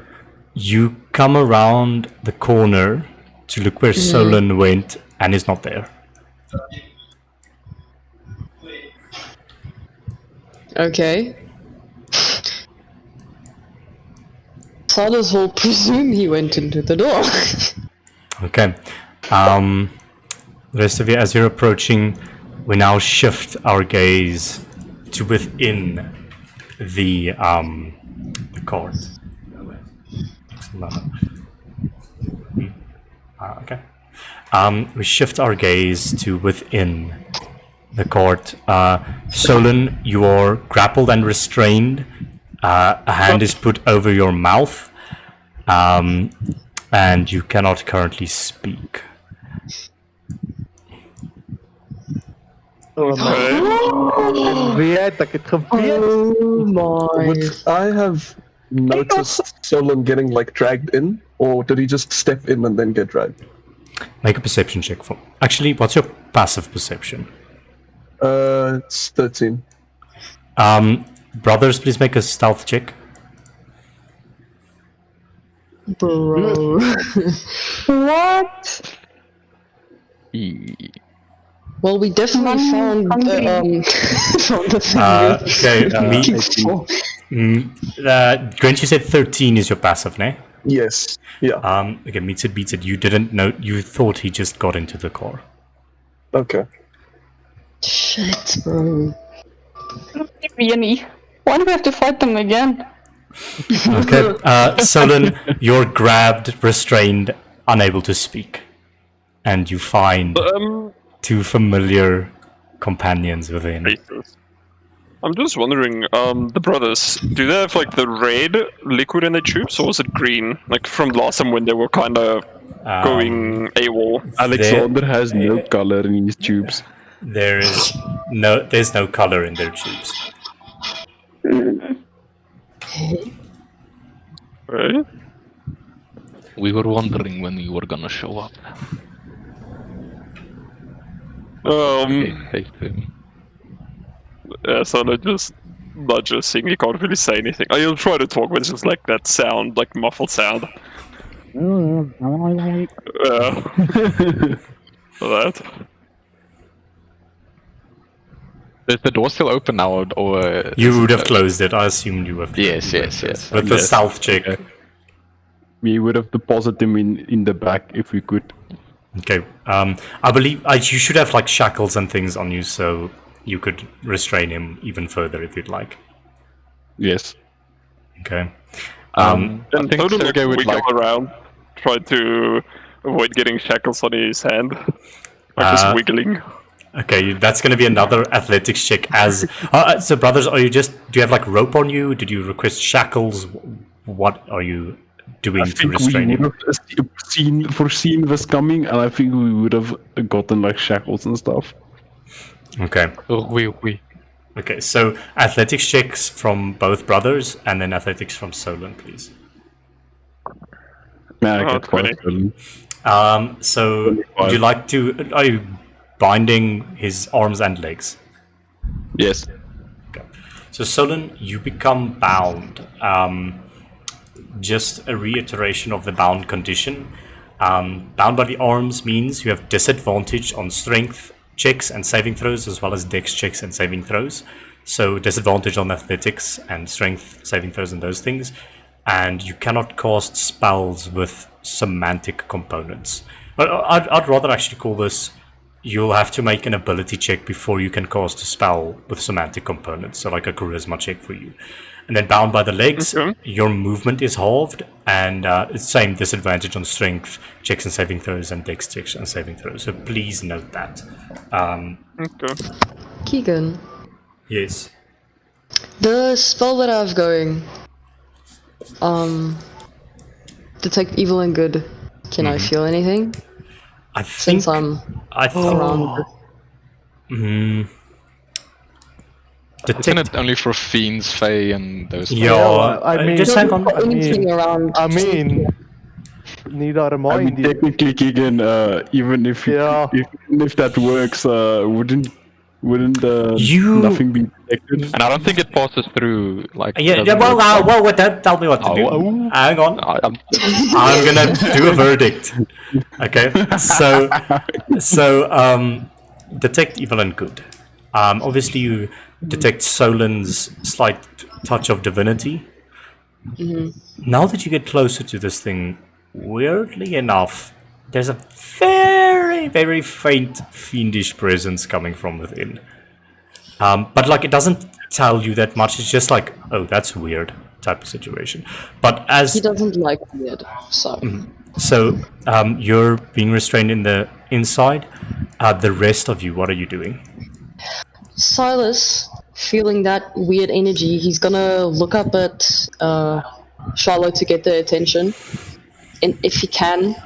you come around the corner to look where Solon went, and he's not there. Okay. Silas will presume he went into the door. Okay. The rest of you, as you're approaching, we now shift our gaze to within the court. Okay. We shift our gaze to within the court. Solon, you are grappled and restrained. A hand is put over your mouth, and you cannot currently speak. Oh my. Weet, ek het geweet. Oh my. Would I have noticed Solon getting like dragged in, or did he just step in and then get dragged? Make a perception check for. Actually, what's your passive perception? It's 13. Brothers, please make a stealth check. Bro. What? Well, we definitely found the found the thing. Grant, you said 13 is your passive, ne? Yes. Yeah. Okay, meets it, beats it. You didn't know. You thought he just got into the car. Okay. Shit, bro. Really? Why do we have to fight them again? Okay, Solon, you're grabbed, restrained, unable to speak, and you find two familiar companions within. I'm just wondering, the brothers, do they have like the red liquid in their tubes, or was it green? Like from last time when they were kind of going AWOL. Alexander has no color in his tubes. There's no color in their tubes. Right? We were wondering when you were gonna show up. Yeah, so they're just not just saying, you can't really say anything. Oh, you'll try to talk, but it's just like that sound, like muffled sound. That. Is the door still open now, or You would have closed it. I assumed you would have. Yes. With the stealth check. We would have deposited him in the back if we could. Okay. I believe you should have like shackles and things on you, so you could restrain him even further if you'd like. Yes. Okay. And think Totem Sergei would wiggle like- around, try to avoid getting shackles on his hand. Or just wiggling. Okay, that's going to be another athletics check. As so, brothers, do you have like rope on you? Did you request shackles? What are you doing I to think we restrain would him? have foreseen this coming, and I think we would have gotten like shackles and stuff. Okay. we. Okay, so athletics checks from both brothers, and then athletics from Solon, please. Man, I Oh, get quite 20. So would you like to? Are you binding his arms and legs? Yes. Okay. So Solon, you become bound. Just a reiteration of the bound condition. Bound by the arms means you have disadvantage on strength checks and saving throws, as well as dex checks and saving throws. So disadvantage on athletics and strength, saving throws, and those things. And you cannot cast spells with semantic components. But I'd rather actually call this, you'll have to make an ability check before you can cast a spell with semantic components, so like a charisma check for you. And then bound by the legs, your movement is halved, and it's same disadvantage on strength checks and saving throws and dex checks and saving throws. So please note that. Okay. Keegan, Yes. the spell that I have going, detect evil and good. Can I feel anything? I think Since I'm around. Isn't it only for fiends, fae, and those? Yeah, I mean, just hang on. Anything around. I mean, need I I remind mean, you? technically, Keegan, even if that works, wouldn't nothing be detected? And I don't think it passes through. Like Yeah, doesn't well, work. don't tell me what to do. Oh. Hang on. I'm gonna do a verdict. Okay, so detect evil and good. Obviously, you detect Solon's slight touch of divinity. Now that you get closer to this thing, weirdly enough, there's a very, very faint fiendish presence coming from within. But like, it doesn't tell you that much. It's just like, oh, that's weird type of situation. But as He doesn't like weird, so. so, you're being restrained in the inside. The rest of you, what are you doing? Silas, feeling that weird energy, he's gonna look up at Charlotte to get their attention. And if he can,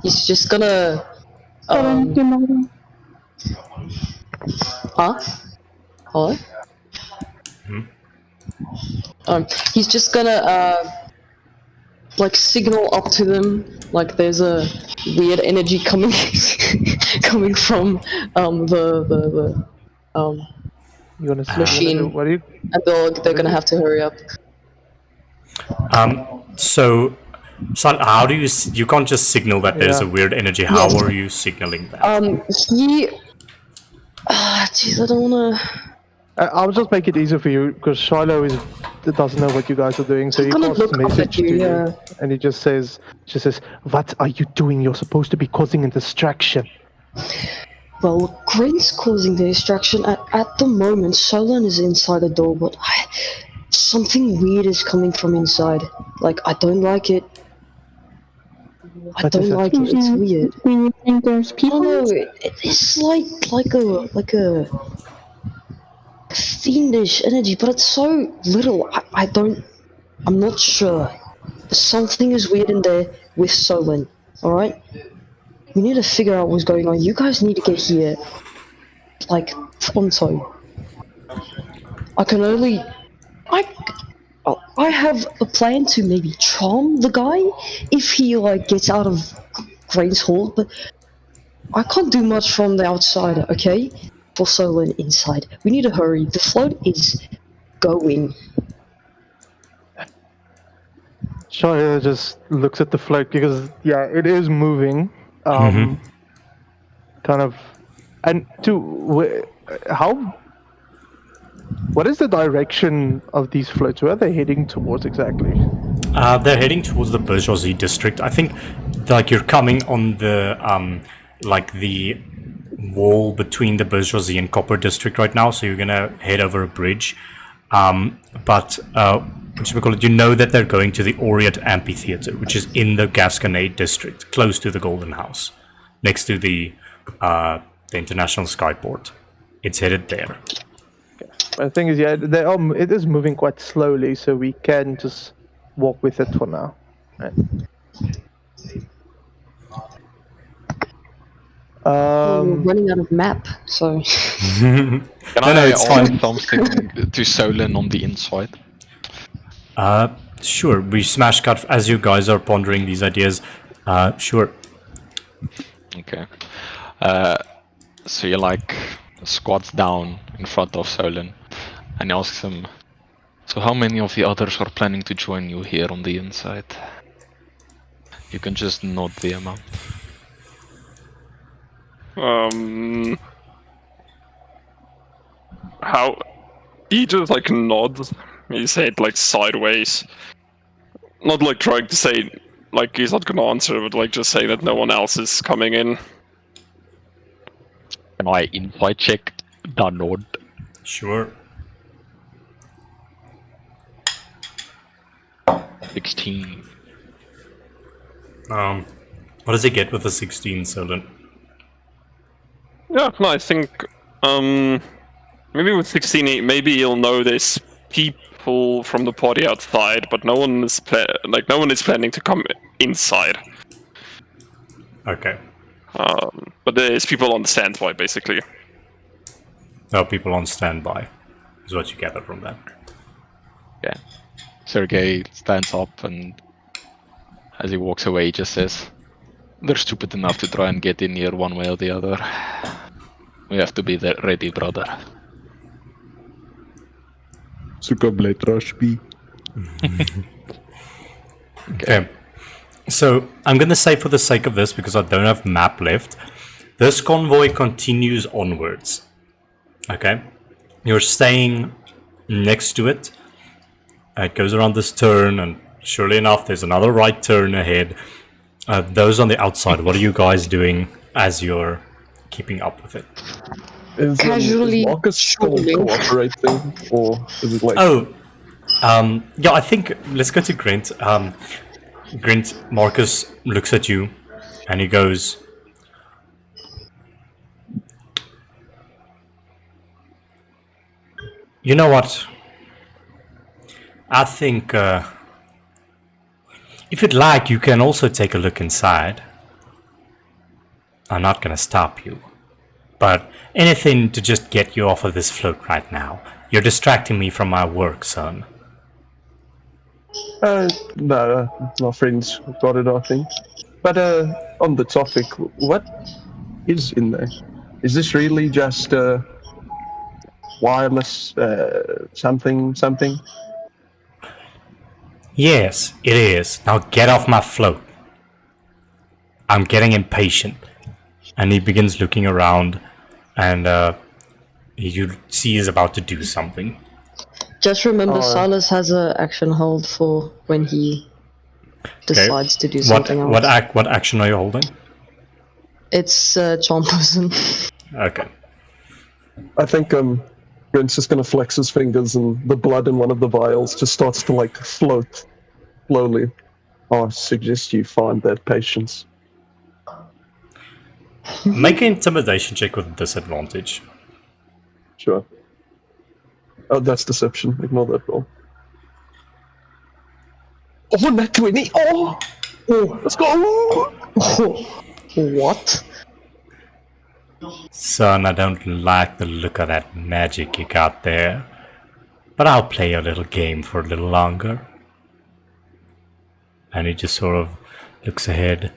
he's just gonna Huh? Hello? He's just gonna like signal up to them, like there's a weird energy coming coming from the You want to machine. What are you? and they're gonna have to hurry up. So how do you you can't just signal that there's a Yeah. weird energy? How Yes. are you signaling that? He jeez, I don't wanna. I'll just make it easier for you because Shiloh doesn't know what you guys are doing, so he gonna casts look up message at you, to you, yeah. and he just says, "What are you doing? You're supposed to be causing a distraction." Well, Grant's causing the distraction. At the moment, Solon is inside the door, but something weird is coming from inside. Like, I don't like it. I What don't is it? like it. It's weird. Do you think there's I people? don't know. It's like a fiendish energy, but it's so little. I'm not sure. Something is weird in there with Solon. All right. We need to figure out what's going on. You guys need to get here, like, pronto. I have a plan to maybe charm the guy if he, like, gets out of Grain's Hall, but I can't do much from the outside, okay? For Solon inside. We need to hurry. The float is going. Shiloh just looks at the float because it is moving. Kind of, and what is the direction of these floats? Where are they heading towards exactly? They're heading towards the bourgeoisie district. I think, like, you're coming on the like the wall between the bourgeoisie and copper district right now. So you're gonna head over a bridge. But what should we call it? You know that they're going to the Aureate Amphitheater, which is in the Gasconade district, close to the Golden House, next to the International Skyport. It's headed there. The thing is, it is moving quite slowly, so we can just walk with it for now. Right. We're running out of map, so. Can I it's add fine. something to Solon on the inside? Sure. We smash cut as you guys are pondering these ideas. Sure. Okay. So you like squats down in front of Solon and he asks him, so how many of the others are planning to join you here on the inside? You can just nod the amount. How? He just like nods. He said like sideways, not like trying to say like he's not gonna answer, but like just saying that no one else is coming in. Can I invite check the nod? Sure. 16. What does he get with the 16, Solon? Yeah, no, I think maybe with 16, maybe he'll know there's people from the party outside, but no one is planning to come inside. Okay. But there's people on standby, basically. There are people on standby, is what you gather from that. Yeah. Sergei stands up and as he walks away he just says, they're stupid enough to try and get in here one way or the other. We have to be there ready, brother. Suka blade rush B. Okay. So I'm going to say, for the sake of this, because I don't have map left, this convoy continues onwards. Okay? You're staying next to it. It goes around this turn, and surely enough, there's another right turn ahead. Those on the outside, what are you guys doing as you're keeping up with it? Is Marcus still cooperating, or is it like... Yeah, I think, let's go to Grint. Grint, Marcus looks at you, and he goes, you know what? I think, if you'd like, you can also take a look inside. I'm not gonna stop you. But anything to just get you off of this float right now. You're distracting me from my work, son. No, my friends got it, I think. But on the topic, what is in there? Is this really just wireless something? Yes, it is. Now get off my float. I'm getting impatient. And he begins looking around, and you see he's about to do something. Just remember, Silas has an action hold for when he decides to do something else. What action are you holding? It's charm person. Okay. I think Prince is going to flex his fingers, and the blood in one of the vials just starts to like float slowly. I suggest you find that patience. Make an intimidation check with disadvantage. Sure. Oh, that's deception. Ignore that roll. Oh, nat 20! Oh, let's go! What? Son, I don't like the look of that magic you got there. But I'll play your little game for a little longer. And he just sort of looks ahead.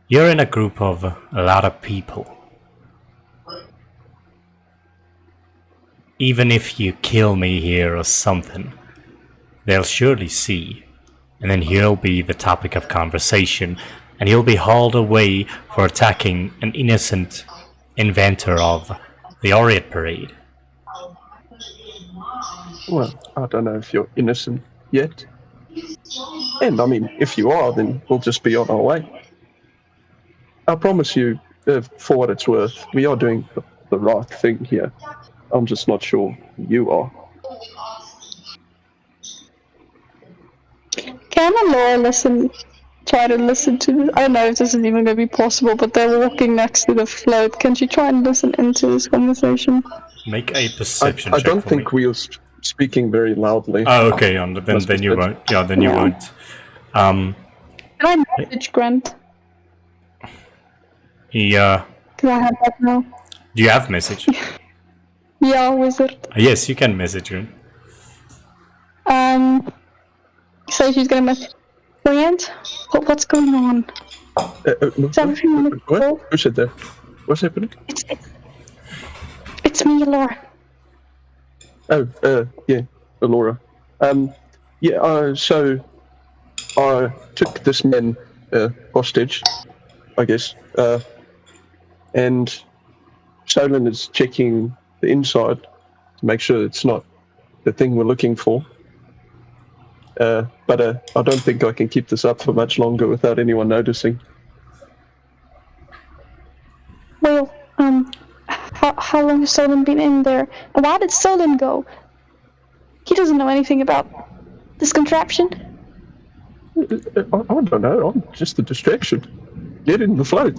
You're in a group of a lot of people. Even if you kill me here or something, they'll surely see. And then he'll be the topic of conversation, and he'll be hauled away for attacking an innocent inventor of the Aureate Parade. Well, I don't know if you're innocent yet. And I mean, if you are, then we'll just be on our way. I promise you, for what it's worth, we are doing the right thing here. I'm just not sure you are. Can Laura try to listen to this? I don't know if this is even going to be possible, but they're walking next to the float. Can she try and listen into this conversation? Make a perception I check don't for think me. we are speaking very loudly. Oh, okay, then you won't. Yeah, then you won't. Can I message Grant? Yeah. Can I have that now? Do you have message? Yeah, wizard. Yes, you can message her. So she's gonna message Grant? What's going on? Is everything under control? What? Who said that? What's happening? It's me, Laura. Oh, yeah, Laura. So I took this man hostage, I guess, and Solon is checking the inside to make sure it's not the thing we're looking for. But I don't think I can keep this up for much longer without anyone noticing. Well, how long has Solon been in there? And why did Solon go? He doesn't know anything about this contraption. I don't know, I'm just a distraction. Get in the float.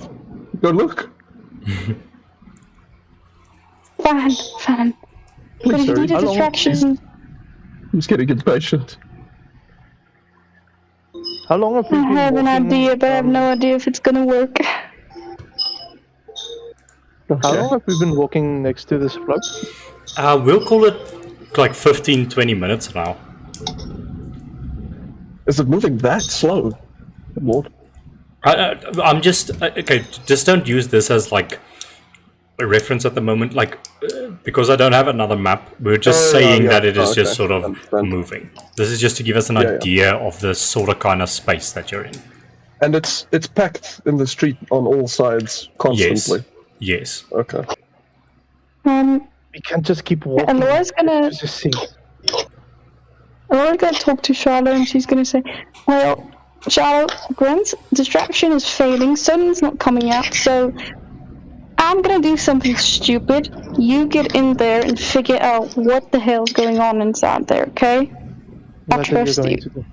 Go look. Fine. But if you need a distraction... He's getting impatient. How long have we I been have an walking, idea, but I have no idea if it's gonna work. How long have we been walking next to this float? We'll call it like 15-20 minutes now. Is it moving that slow? Lord. I'm just okay. Just don't use this as like a reference at the moment, like because I don't have another map. We're just saying that it is just sort of moving. This is just to give us an idea of the sort of kind of space that you're in. And it's packed in the street on all sides constantly. Yes. Okay. We can't just keep walking. And Laura's gonna... Just see. Laura's gonna talk to Charlotte and she's gonna say, well, Charlotte, Grant's distraction is failing, Solon's not coming out, so I'm gonna do something stupid. You get in there and figure out what the hell's going on inside there, okay? I trust you.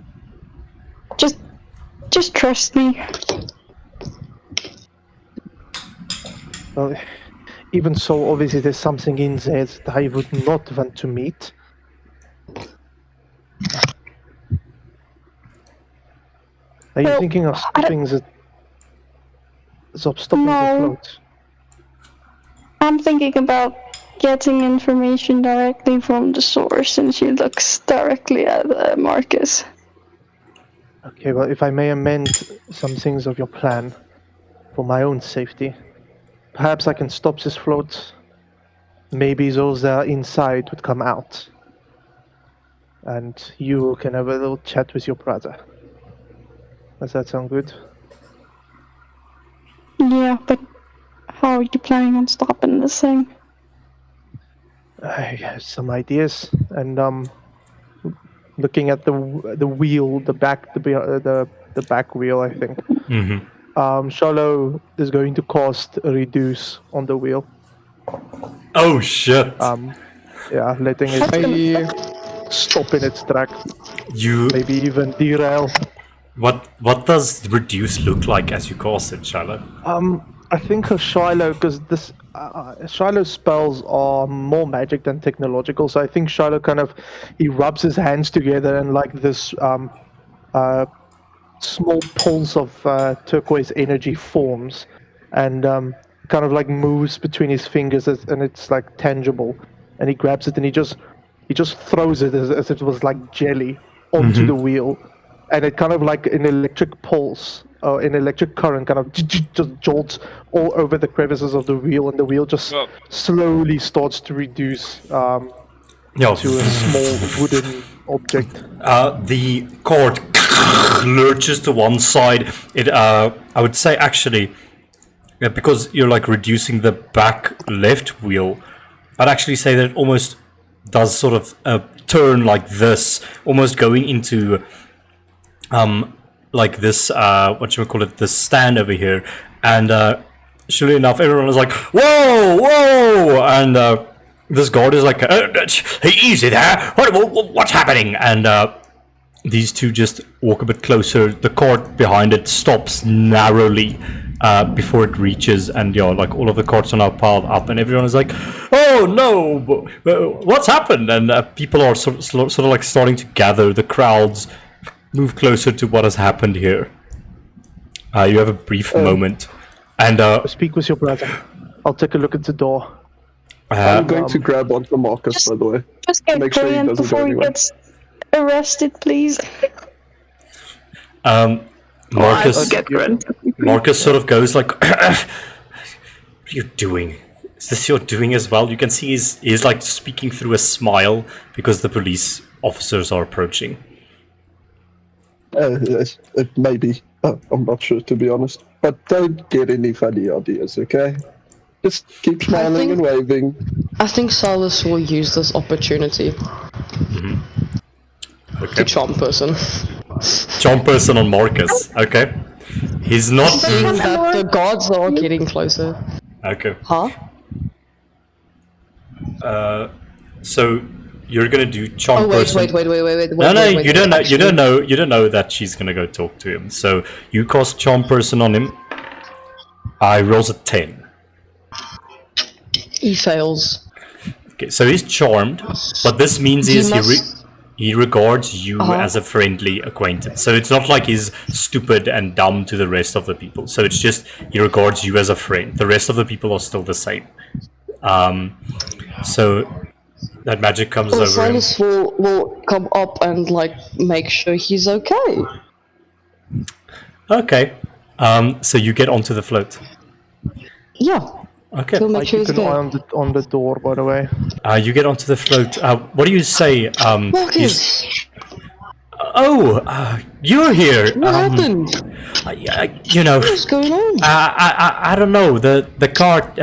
Just trust me. Well, even so, obviously there's something in there that I would not want to meet. Are you thinking of stopping the float? I'm thinking about getting information directly from the source, and she looks directly at Marcus. Okay, well, if I may amend some things of your plan for my own safety, perhaps I can stop this float. Maybe those that are inside would come out. And you can have a little chat with your brother. Does that sound good? Yeah, but how are you planning on stopping this thing? I have some ideas, and looking at the wheel, the back wheel, I think. Shallow is going to cost a reduce on the wheel. Oh shit! Yeah, letting it stop in its track. You. Maybe even derail. What does reduce look like as you cast it, Shiloh? I think her Shiloh, because this Shiloh's spells are more magic than technological, so I think Shiloh he rubs his hands together and like this small pulse of turquoise energy forms, and kind of like moves between his fingers, and it's like tangible. And he grabs it and he just throws it as if it was like jelly onto the wheel, and it kind of like an electric pulse or an electric current kind of just jolts all over the crevices of the wheel, and the wheel just slowly starts to reduce to a small wooden object. The cord lurches to one side. It, I would say, actually, because you're like reducing the back left wheel, I'd actually say that it almost does sort of turn like this, almost going into like this, this stand over here. And surely enough, everyone is like, whoa, whoa! And this guard is like, easy there, what's happening? And these two just walk a bit closer. The cart behind it stops narrowly before it reaches, and like all of the carts are now piled up, and everyone is like, oh no, what's happened? And people are sort of like starting to gather. The crowds move closer to what has happened here. You have a brief moment, and speak with your brother. I'll take a look at the door. I'm going to grab onto Marcus, by the way. Just get Make sure he Grant doesn't go before he anywhere. gets arrested, please. Marcus, Get Grant. Marcus sort of goes like, what are you doing? Is this your doing as well? You can see he's like speaking through a smile because the police officers are approaching. It may be. I'm not sure, to be honest. But don't get any funny ideas, okay? Just keep smiling and waving. I think Silas will use this opportunity to charm person. Charm person on Marcus. Okay. He's not. Seeing that the gods are getting closer. Okay. Huh? So you're gonna do charm person. Wait. No, you don't know. You don't know that she's gonna go talk to him. So you cast charm person on him. I rolls a 10. He fails. Okay, so he's charmed, but this means he regards you as a friendly acquaintance. So it's not like he's stupid and dumb to the rest of the people. So it's just he regards you as a friend. The rest of the people are still the same. So that magic comes over him. Silas will come up and like make sure he's okay. Okay. So you get onto the float. Yeah. Okay. He'll make I sure keep he's an eye good. on the door, by the way. You get onto the float. What do you say? Marcus! You're here. What happened? You know, What's going on? I don't know. The cart,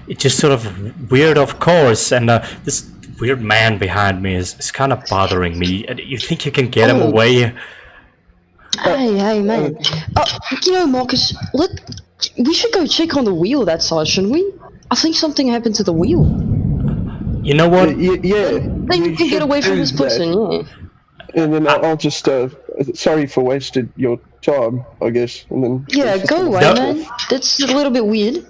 it just sort of weird, of course, and this weird man behind me is kind of bothering me. You think you can get him away? Hey, man. Marcus, we should go check on the wheel that side, shouldn't we? I think something happened to the wheel. You know what? Yeah. Then you can get away from this person, yeah. And then I'll just, sorry for wasting your time, I guess. And then Yeah, go away, man. That's a little bit weird.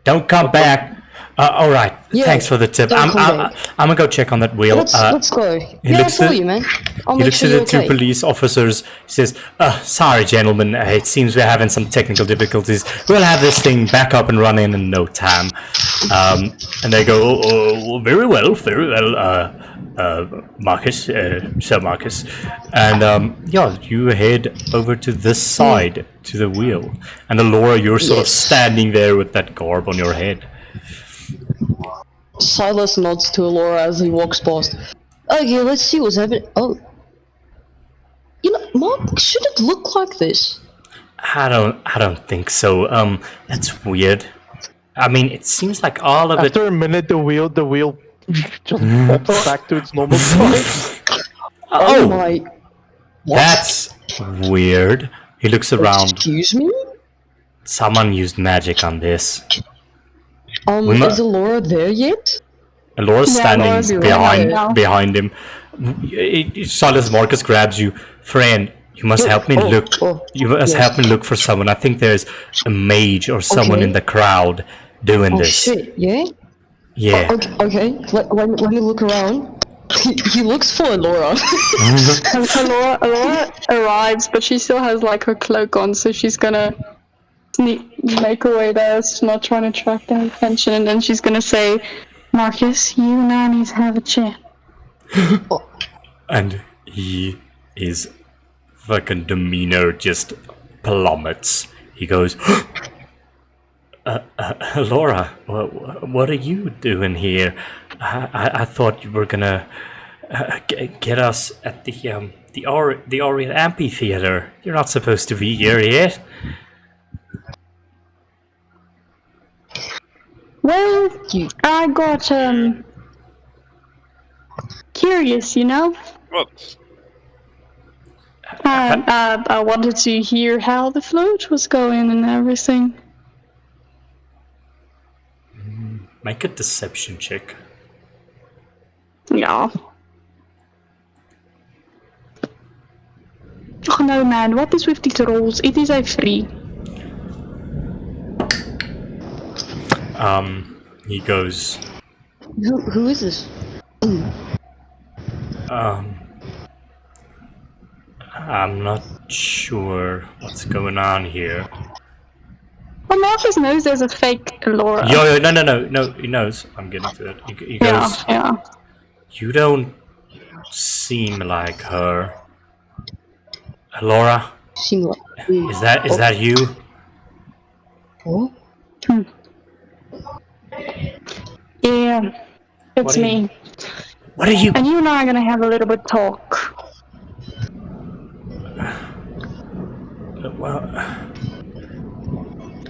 Don't come back. All right. Yeah, Thanks for the tip. don't I'm come back. gonna go check on that wheel. Let's go. Yeah, looks I at- saw you, man. I'll He make looks sure at you're the two okay. police officers. He says, "Sorry, gentlemen. It seems we're having some technical difficulties. We'll have this thing back up and running in no time." And they go, "Oh, very well, Marcus, Sir Marcus." And yeah, you head over to this side to the wheel. And Laura, you're sort of Yes. standing there with that garb on your head. Silas nods to Laura as he walks past. Okay, let's see what's happening. Oh. You know, Mark, should it look like this? I don't think so. That's weird. I mean, it seems like all of it. After a minute, the wheel just pops back to its normal size. Oh my... What? That's weird. He looks around. Excuse me? Someone used magic on this. We mu- Is Laura there yet? And Laura's Yeah, standing Laura's right now. behind him. Silas Marcus grabs you, friend. You must help me look. You must help me look for someone. I think there's a mage or someone Okay. in the crowd doing Oh this. shit, yeah? Yeah. Okay. Let me look around. He looks for Laura. Laura arrives, but she still has like her cloak on, so she's gonna make her way there. She's not trying to attract their attention, and then she's gonna say, "Marcus, you and I need to have a chat." And his fucking demeanor just plummets. He goes, Laura, what are you doing here? I thought you were gonna get us at the Aureate Amphitheater. You're not supposed to be here yet. Well, I got curious, you know. What? I wanted to hear how the float was going and everything. Make a deception check. Yeah. Oh no, man! What is with these rolls? It is a free. He goes, Who is this? I'm not sure what's going on here. Well, Marcus knows there's a fake Laura. No, he knows. I'm getting to it. He goes, Yeah. you don't seem like her. Laura, Seem like... is that you? Oh? Yeah, it's me. What are you? And you and I are gonna have a little bit talk. Well,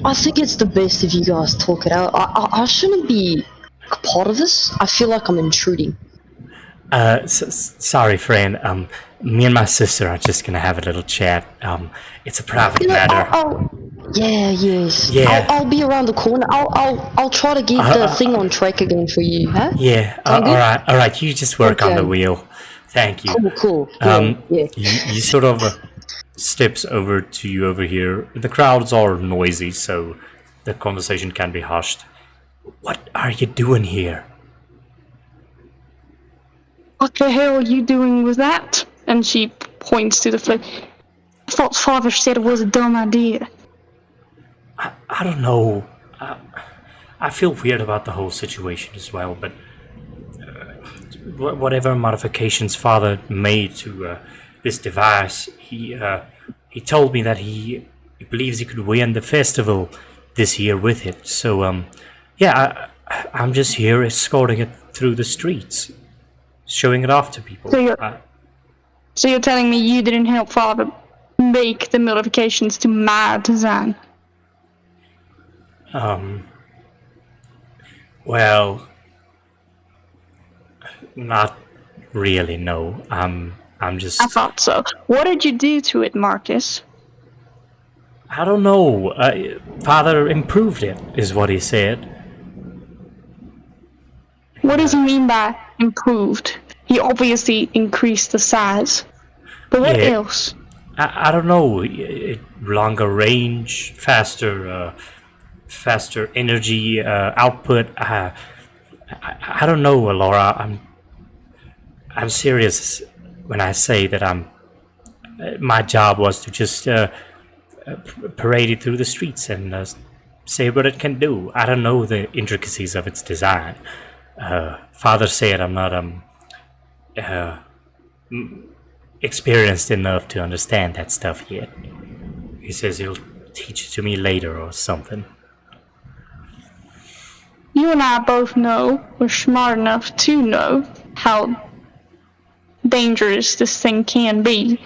I think it's the best if you guys talk it out. I shouldn't be a part of this. I feel like I'm intruding. sorry, friend. Me and my sister are just gonna have a little chat. It's a private You know, matter. Yes. Yeah. I'll be around the corner. I'll try to get the thing on track again for you, huh? Yeah. Sound good? All right. You just work on the Okay. wheel. Thank you. Cool. Yeah. He sort of steps over to you over here. The crowds are noisy, so the conversation can be hushed. What are you doing here? What the hell are you doing with that? And she points to the float. I thought Father said it was a dumb idea. I don't know. I feel weird about the whole situation as well, but whatever modifications Father made to this device, he told me that he believes he could win the festival this year with it. So, yeah, I'm just here escorting it through the streets, showing it off to people. So you're telling me you didn't help Father make the modifications to my design? Well, not really, no. I'm just... I thought so. What did you do to it, Marcus? I don't know. Father improved it, is what he said. What does he mean by improved? He obviously increased the size. But what Yeah. else? I don't know. Longer range, faster faster energy output. I don't know, Laura. I'm serious when I say that my job was to just parade it through the streets and say what it can do. I don't know the intricacies of its design. Father said I'm not experienced enough to understand that stuff yet. He says he'll teach it to me later or something. You and I both know, we're smart enough to know how dangerous this thing can be.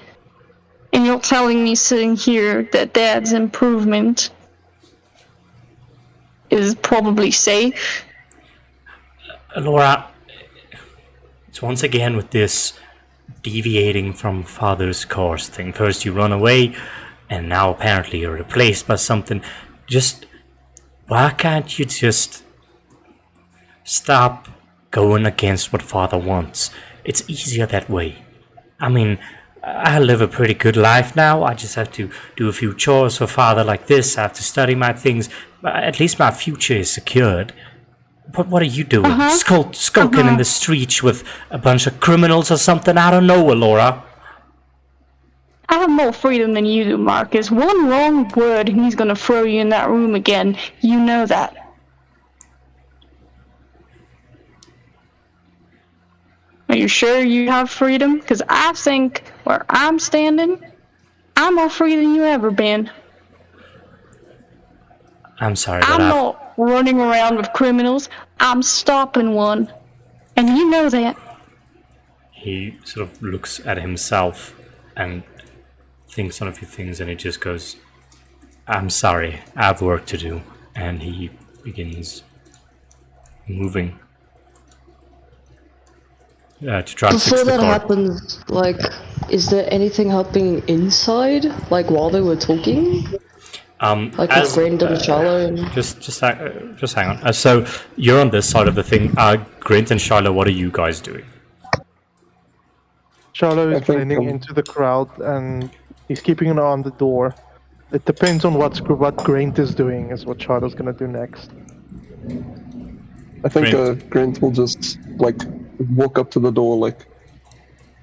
And you're telling me sitting here that Dad's improvement is probably safe? Laura, it's once again with this deviating from Father's course thing. First you run away, and now apparently you're replaced by something. Why can't you just stop going against what Father wants? It's easier that way. I mean, I live a pretty good life now. I just have to do a few chores for Father like this. I have to study my things. But at least my future is secured. But what are you doing? Skulking in the streets with a bunch of criminals or something? I don't know, Laura. I have more freedom than you do, Marcus. One wrong word and he's gonna throw you in that room again. You know that. Are you sure you have freedom? Because I think where I'm standing, I'm more free than you ever been. I'm sorry, but I'm not running around with criminals. I'm stopping one. And you know that. He sort of looks at himself and thinks on a few things, and he just goes, I'm sorry, I have work to do. And he begins moving to try to fix Before the that car. happens, like, is there anything happening inside? Like, while they were talking? Like with Grant and Shiloh? Just hang on. So you're on this side of the thing. Grant and Shiloh, what are you guys doing? Shiloh I is think, blending into the crowd and he's keeping an eye on the door. It depends on what Grant is doing, is what Shiloh's gonna do next. I think Grant will just like walk up to the door, like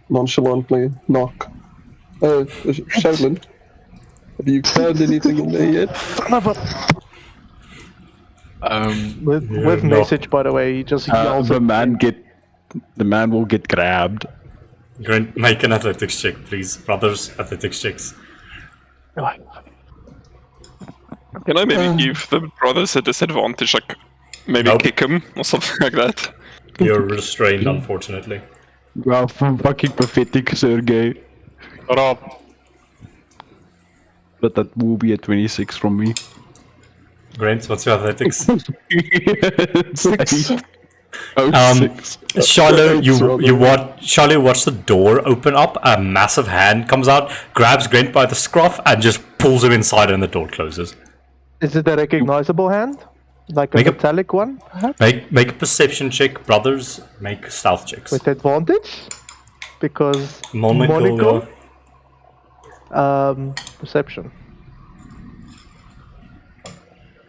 nonchalantly knock. Shaolin, have you found anything in there yet? Son of a... With message, by the way, he just yells The at man will get grabbed. Grant, make an athletics check, please. Brothers, athletics checks. Can I maybe give the brothers a disadvantage, like maybe Nope. kick him or something like that? You're restrained, unfortunately. Wow, fucking pathetic, Sergey. Shut up. But that will be a 26 from me. Grant, what's your athletics? It's 8. Oh, 6. Shiloh, Shiloh watch the door open up, a massive hand comes out, grabs Grant by the scruff, and just pulls him inside, and the door closes. Is it a recognizable hand? Like a Make a- metallic one, perhaps? Make a perception check, brothers. Make stealth checks. With advantage? Because Monocle. perception.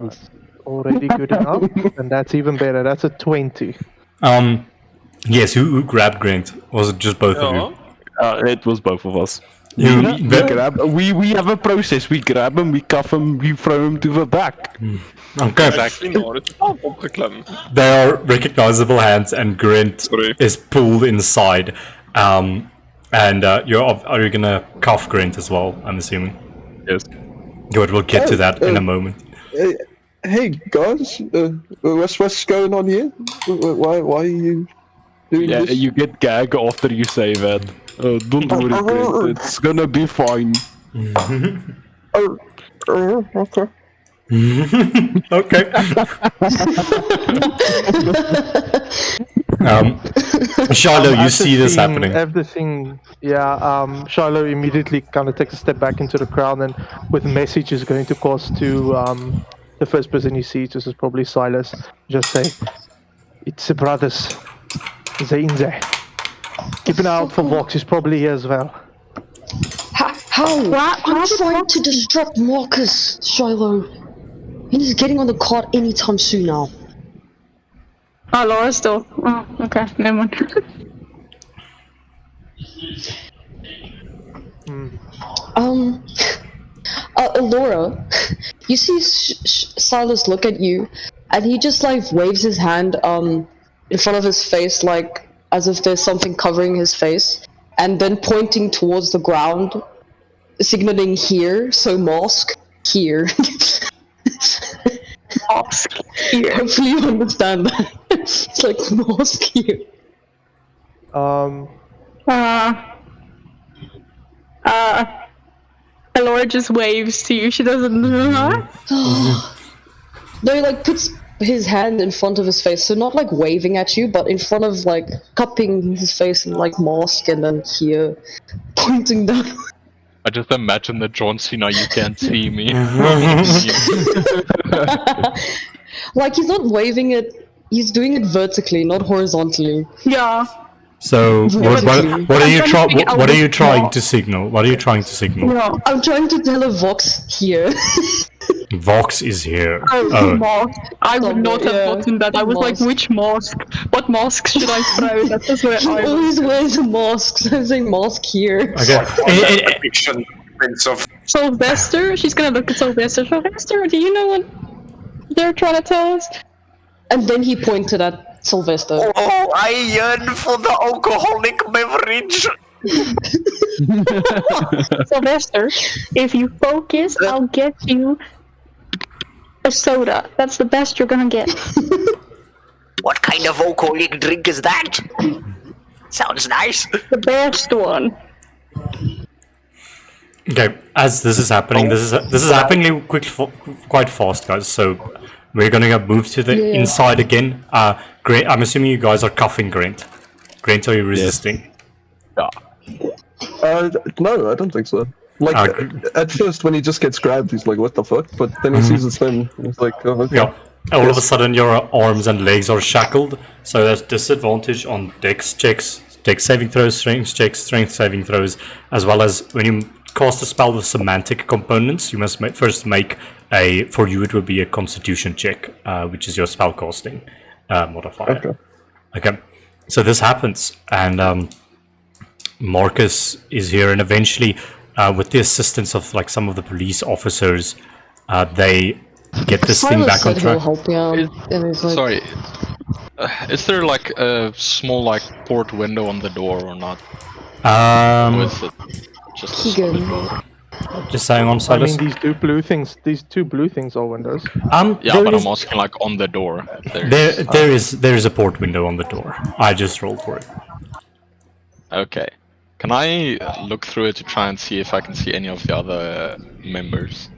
That's already good enough, and that's even better. That's a 20. Yes. Who grabbed Grant? Was it just both of you? It was both of us. We We have a process. We grab him, we cuff him, we throw him to the back. Okay. Exactly, no, it's not opreklam. They are recognizable hands, and Grant Sorry. is pulled inside. And are you gonna cuff Grant as well? I'm assuming. Yes. Good. We'll get to that in a moment. Hey guys, what's going on here? Why are you doing Yeah, this? you get gag after you say that. Don't worry, Grant. It's gonna be fine. Okay. Okay. Shiloh, you see this happening. After seeing, Shiloh immediately kind of takes a step back into the crowd, and with message is going to cause to the first person he sees, this is probably Silas, just say, "It's the brothers. They're in there. Keep an eye out for Vox. He's probably here as well." How? I'm trying to disrupt Marcus, Shiloh. He's getting on the cart anytime soon now. Oh, Laura still. Oh, okay, never mind. Laura, you see Silas look at you, and he just like waves his hand in front of his face, like as if there's something covering his face, and then pointing towards the ground, signaling here. So mask here. Mask here. Hopefully you understand that. It's like mask here. Laura just waves to you. She doesn't. No, he like puts his hand in front of his face, so not like waving at you, but in front of like cupping his face and like mask, and then here pointing down. I just imagine the John Cena, you can't see me. Like he's not waving it, he's doing it vertically, not horizontally. Yeah. So what are you What are you trying to signal? What are you trying to signal? No. I'm trying to tell a Vox here. Vox is here. Oh, mask. I would not have Yeah. gotten that. I was like, Mask. which mask? What mask should I throw? That was where He I was. always wears a mask, so I'm saying mask here. Okay. Fiction Prince of Sylvester? She's gonna look at Sylvester. Sylvester, do you know what they're trying to tell us? And then he pointed at Sylvester. Oh, I yearn for the alcoholic beverage. Sylvester, if you focus, I'll get you a soda. That's the best you're gonna get. What kind of alcoholic drink is that? Sounds nice. The best one. Okay, as this is happening, this is happening quite fast, guys. So we're gonna move to the inside again. Grant, I'm assuming you guys are cuffing Grant. Grant, are you resisting? No, I don't think so. Like, at first when he just gets grabbed, he's like, what the fuck? But then he sees his thing, and he's like, oh, okay. Yeah. All of a sudden, your arms and legs are shackled, so there's disadvantage on dex checks, dex saving throws, strength saving throws, as well as when you cast a spell with semantic components, you must first make for you it would be a constitution check, which is your spellcasting modifier. Okay. So this happens, and Marcus is here, and eventually, with the assistance of like some of the police officers, they get this thing Silas back on said he'll track. help you out, and he's like, Sorry. Is there like a small like port window on the door or not? Or is it just a solid Keegan. door? Just saying on I Silas. mean, these two blue things are windows. Yeah, there but is- I'm asking like on the door. if there is a port window on the door. I just rolled for it. Okay. Can I look through it to try and see if I can see any of the other members?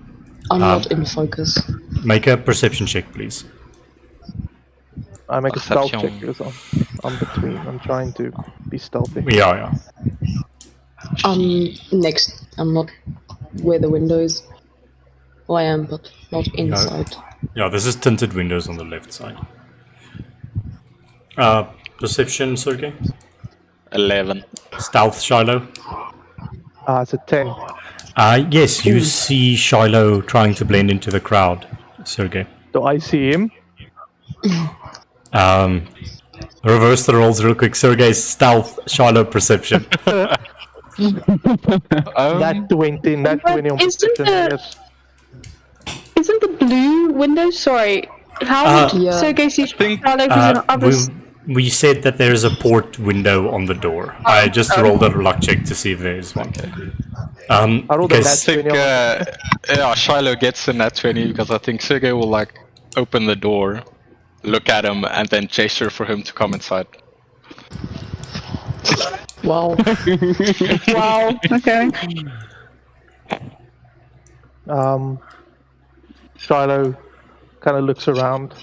I'm not in focus. Make a perception check, please. I make a stealth check Perception. because I'm between. I'm trying to be stealthy. Yeah. Next. I'm not where the window is. Well, I am, but not inside. Yeah, this is tinted windows on the left side. Perception, Sergey? 11. Stealth, Shiloh? It's a 10. Yes, you see Shiloh trying to blend into the crowd, Sergey. Do I see him? Reverse the rolls real quick. Sergey's stealth, Shiloh perception. That 20, that 20 on Isn't perception, the- yes. Isn't the blue window? Sorry. How would Yeah. Sergey see think, Charlotte who's in others? We said that there is a port window on the door. I just rolled a luck check to see if there is one. I rolled a okay, nat I think, 20 on yeah, Shiloh gets in that 20 because I think Sergey will like open the door, look at him, and then gesture for him to come inside. Wow. Wow. Okay. Shiloh kind of looks around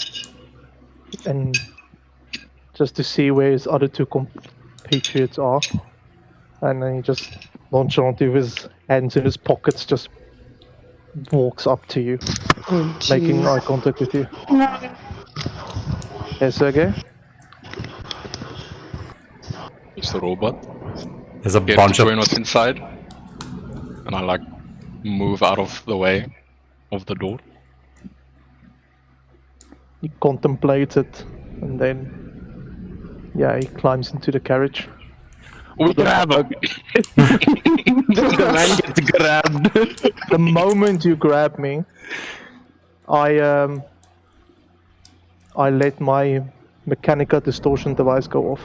and just to see where his other two compatriots are, and then he just nonchalantly with his hands in his pockets just walks up to you, making eye contact with you. Hey, Sergey? It's the robot. there's a Get bunch to of join us inside. And I like move out of the way of the door. he contemplates it, and then he climbs into the carriage. We grab him. The man gets grabbed. The moment you grab me, I let my mechanical distortion device go off.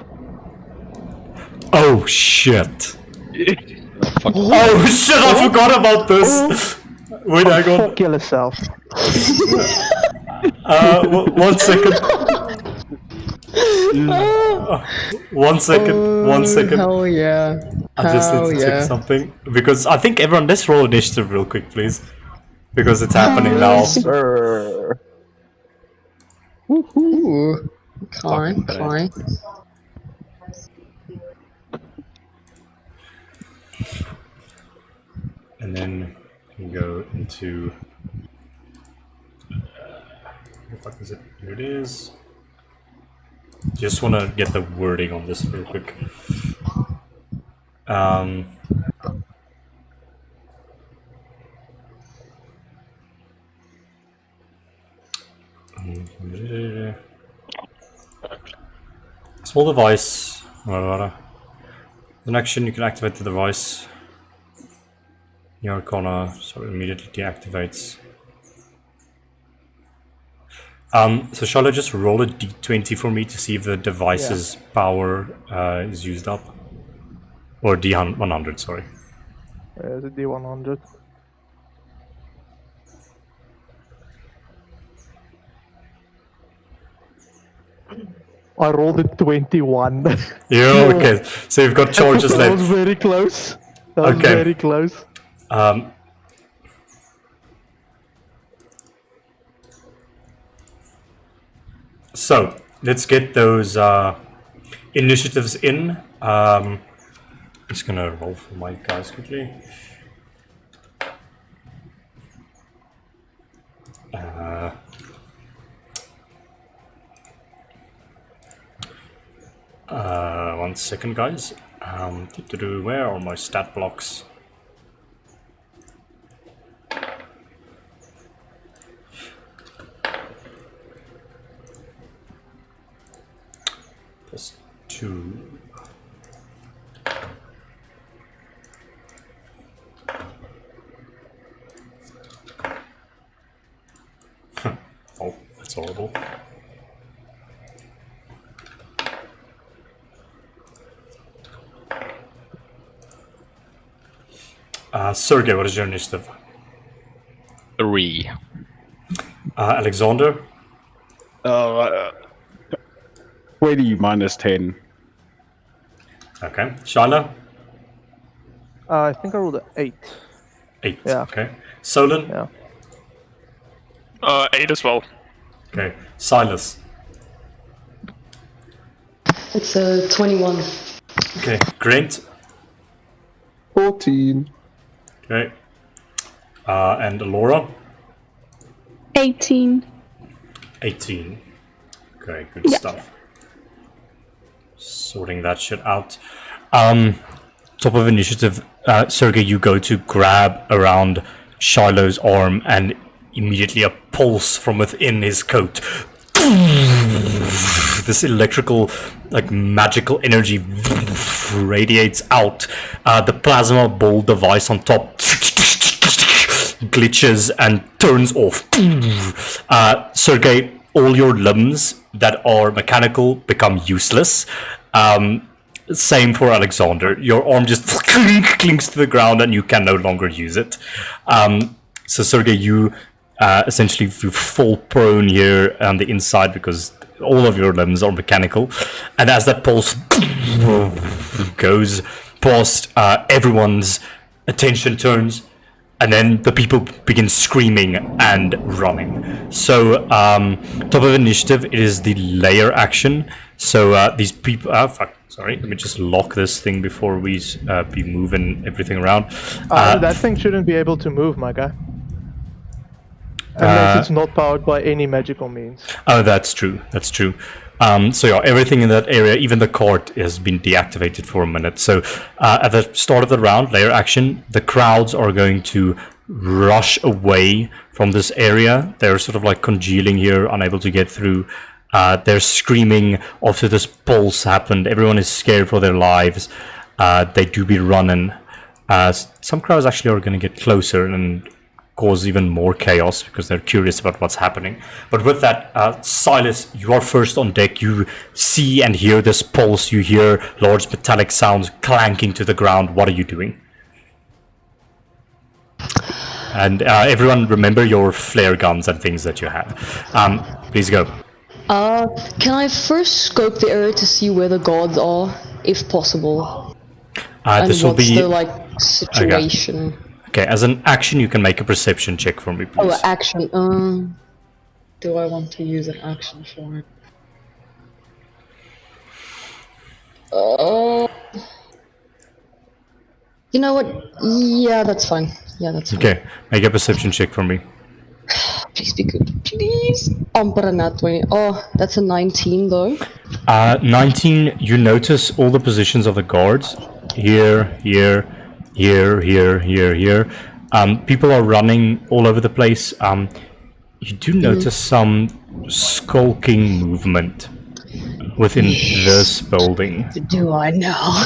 Oh shit! Fuck. Oh shit! I forgot about this. Wait, hang on. Fuck yourself. 1 second. 1 second. 1 second. Hell yeah. I just need to check something because I think everyone. Let's roll initiative real quick, please, because it's happening now. Sir. Ooh. Fine. And then you go into. Where the fuck is it? Here it is. Just want to get the wording on this real quick. Small device. An action, you can activate the device. Your corner, so it immediately deactivates. So shall I just roll a d20 for me to see if the device's power is used up? Or d100, sorry. It's a D100. I rolled a 21. Yeah, okay. So you've got charges That was left. very close. That was Okay. very close. So let's get those initiatives in. I'm just gonna roll for my guys quickly. One second, guys. Where are my stat blocks? Plus 2. Oh, that's horrible. Sergey, what is your initiative? 3. Alexander? 20 minus 10. Okay. Shyla? I think I rolled an 8. 8. Yeah. Okay. Solon? Yeah. 8 as well. Okay. Silas? It's a 21. Okay. Grant? 14. Okay. And Laura? 18. 18. Okay, good stuff. Sorting that shit out. Top of initiative, Sergey, you go to grab around Shiloh's arm and immediately a pulse from within his coat. This electrical, like magical energy radiates out. The plasma ball device on top glitches and turns off. Sergey, all your limbs that are mechanical become useless. Same for Alexander. Your arm just clinks to the ground and you can no longer use it. So Sergey, you essentially you fall prone here on the inside because all of your limbs are mechanical. And as that pulse goes past, everyone's attention turns, and then the people begin screaming and running. So, top of initiative, it is the layer action. So these people, sorry, let me just lock this thing before we be moving everything around. That thing shouldn't be able to move, my guy. Unless it's not powered by any magical means. Oh, that's true. That's true. So yeah, everything in that area, even the cart, has been deactivated for a minute. So at the start of the round, layer action, the crowds are going to rush away from this area. They're sort of like congealing here, unable to get through. They're screaming after this pulse happened. Everyone is scared for their lives. They do be running. Some crows actually are going to get closer and cause even more chaos because they're curious about what's happening. But with that, Silas, you are first on deck. You see and hear this pulse. You hear large metallic sounds clanking to the ground. What are you doing? And everyone, remember your flare guns and things that you have. Please go. Can I first scope the area to see where the guards are, if possible? And This will what's be the situation? okay. As an action, you can make a perception check for me, please. Oh, action. Do I want to use an action for it? You know what? Yeah, that's fine. Yeah, that's fine. Okay, make a perception check for me. Please be good. Please. But a nat 20. Oh, that's a 19 though. 19. You notice all the positions of the guards. Here. People are running all over the place. You do notice some skulking movement within this building. Do I know?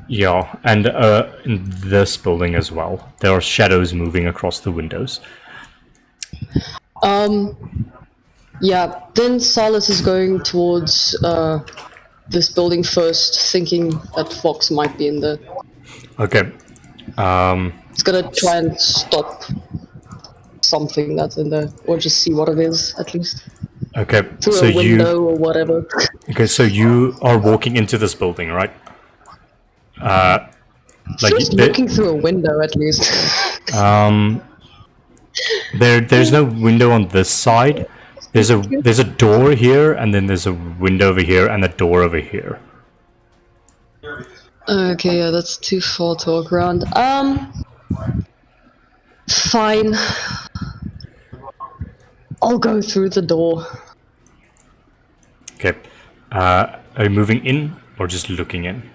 Yeah, and in this building as well. There are shadows moving across the windows. Yeah, then Silas is going towards this building first, thinking that Fox might be in there. Okay. He's gonna try and stop something that's in there, or just see what it is, at least. Okay, Through so a window or whatever. Okay, so you are walking into this building, right? Just looking through a window, at least. There's no window on this side. There's a door here, and then there's a window over here, and a door over here. Okay, yeah, that's too far to walk around. Fine. I'll go through the door. Okay. Are you moving in or just looking in?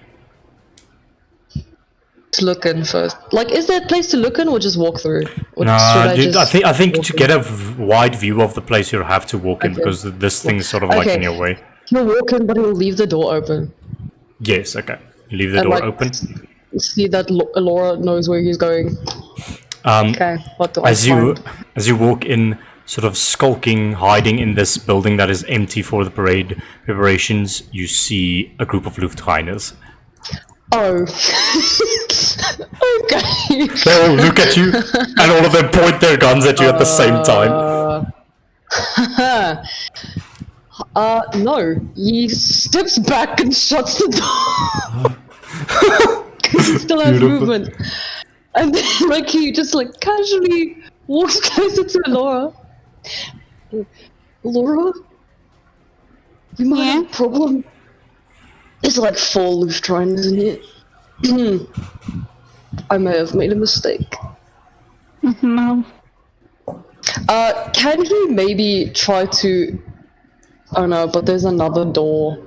To look in first. Like, is there a place to look in, or just walk through? Or No, should I think walk to in? get a wide view of the place, you have to walk in because this thing's sort of like in your way. He'll walk in, but he'll leave the door open. Yes. Okay. You leave the And, door like, open. See that Laura knows where he's going. Okay, what do I As you walk in, sort of skulking, hiding in this building that is empty for the parade preparations, you see a group of Luftreiners. Oh. Okay. They all look at you, and all of them point their guns at you at the same time. No. He steps back and shuts the door. He still has movement. And then, like, he just, like, casually walks closer to Laura. Laura? We might have a problem. There's like 4 Luftreiners in here. I may have made a mistake. No. Can he maybe try to... Oh no, but there's another door.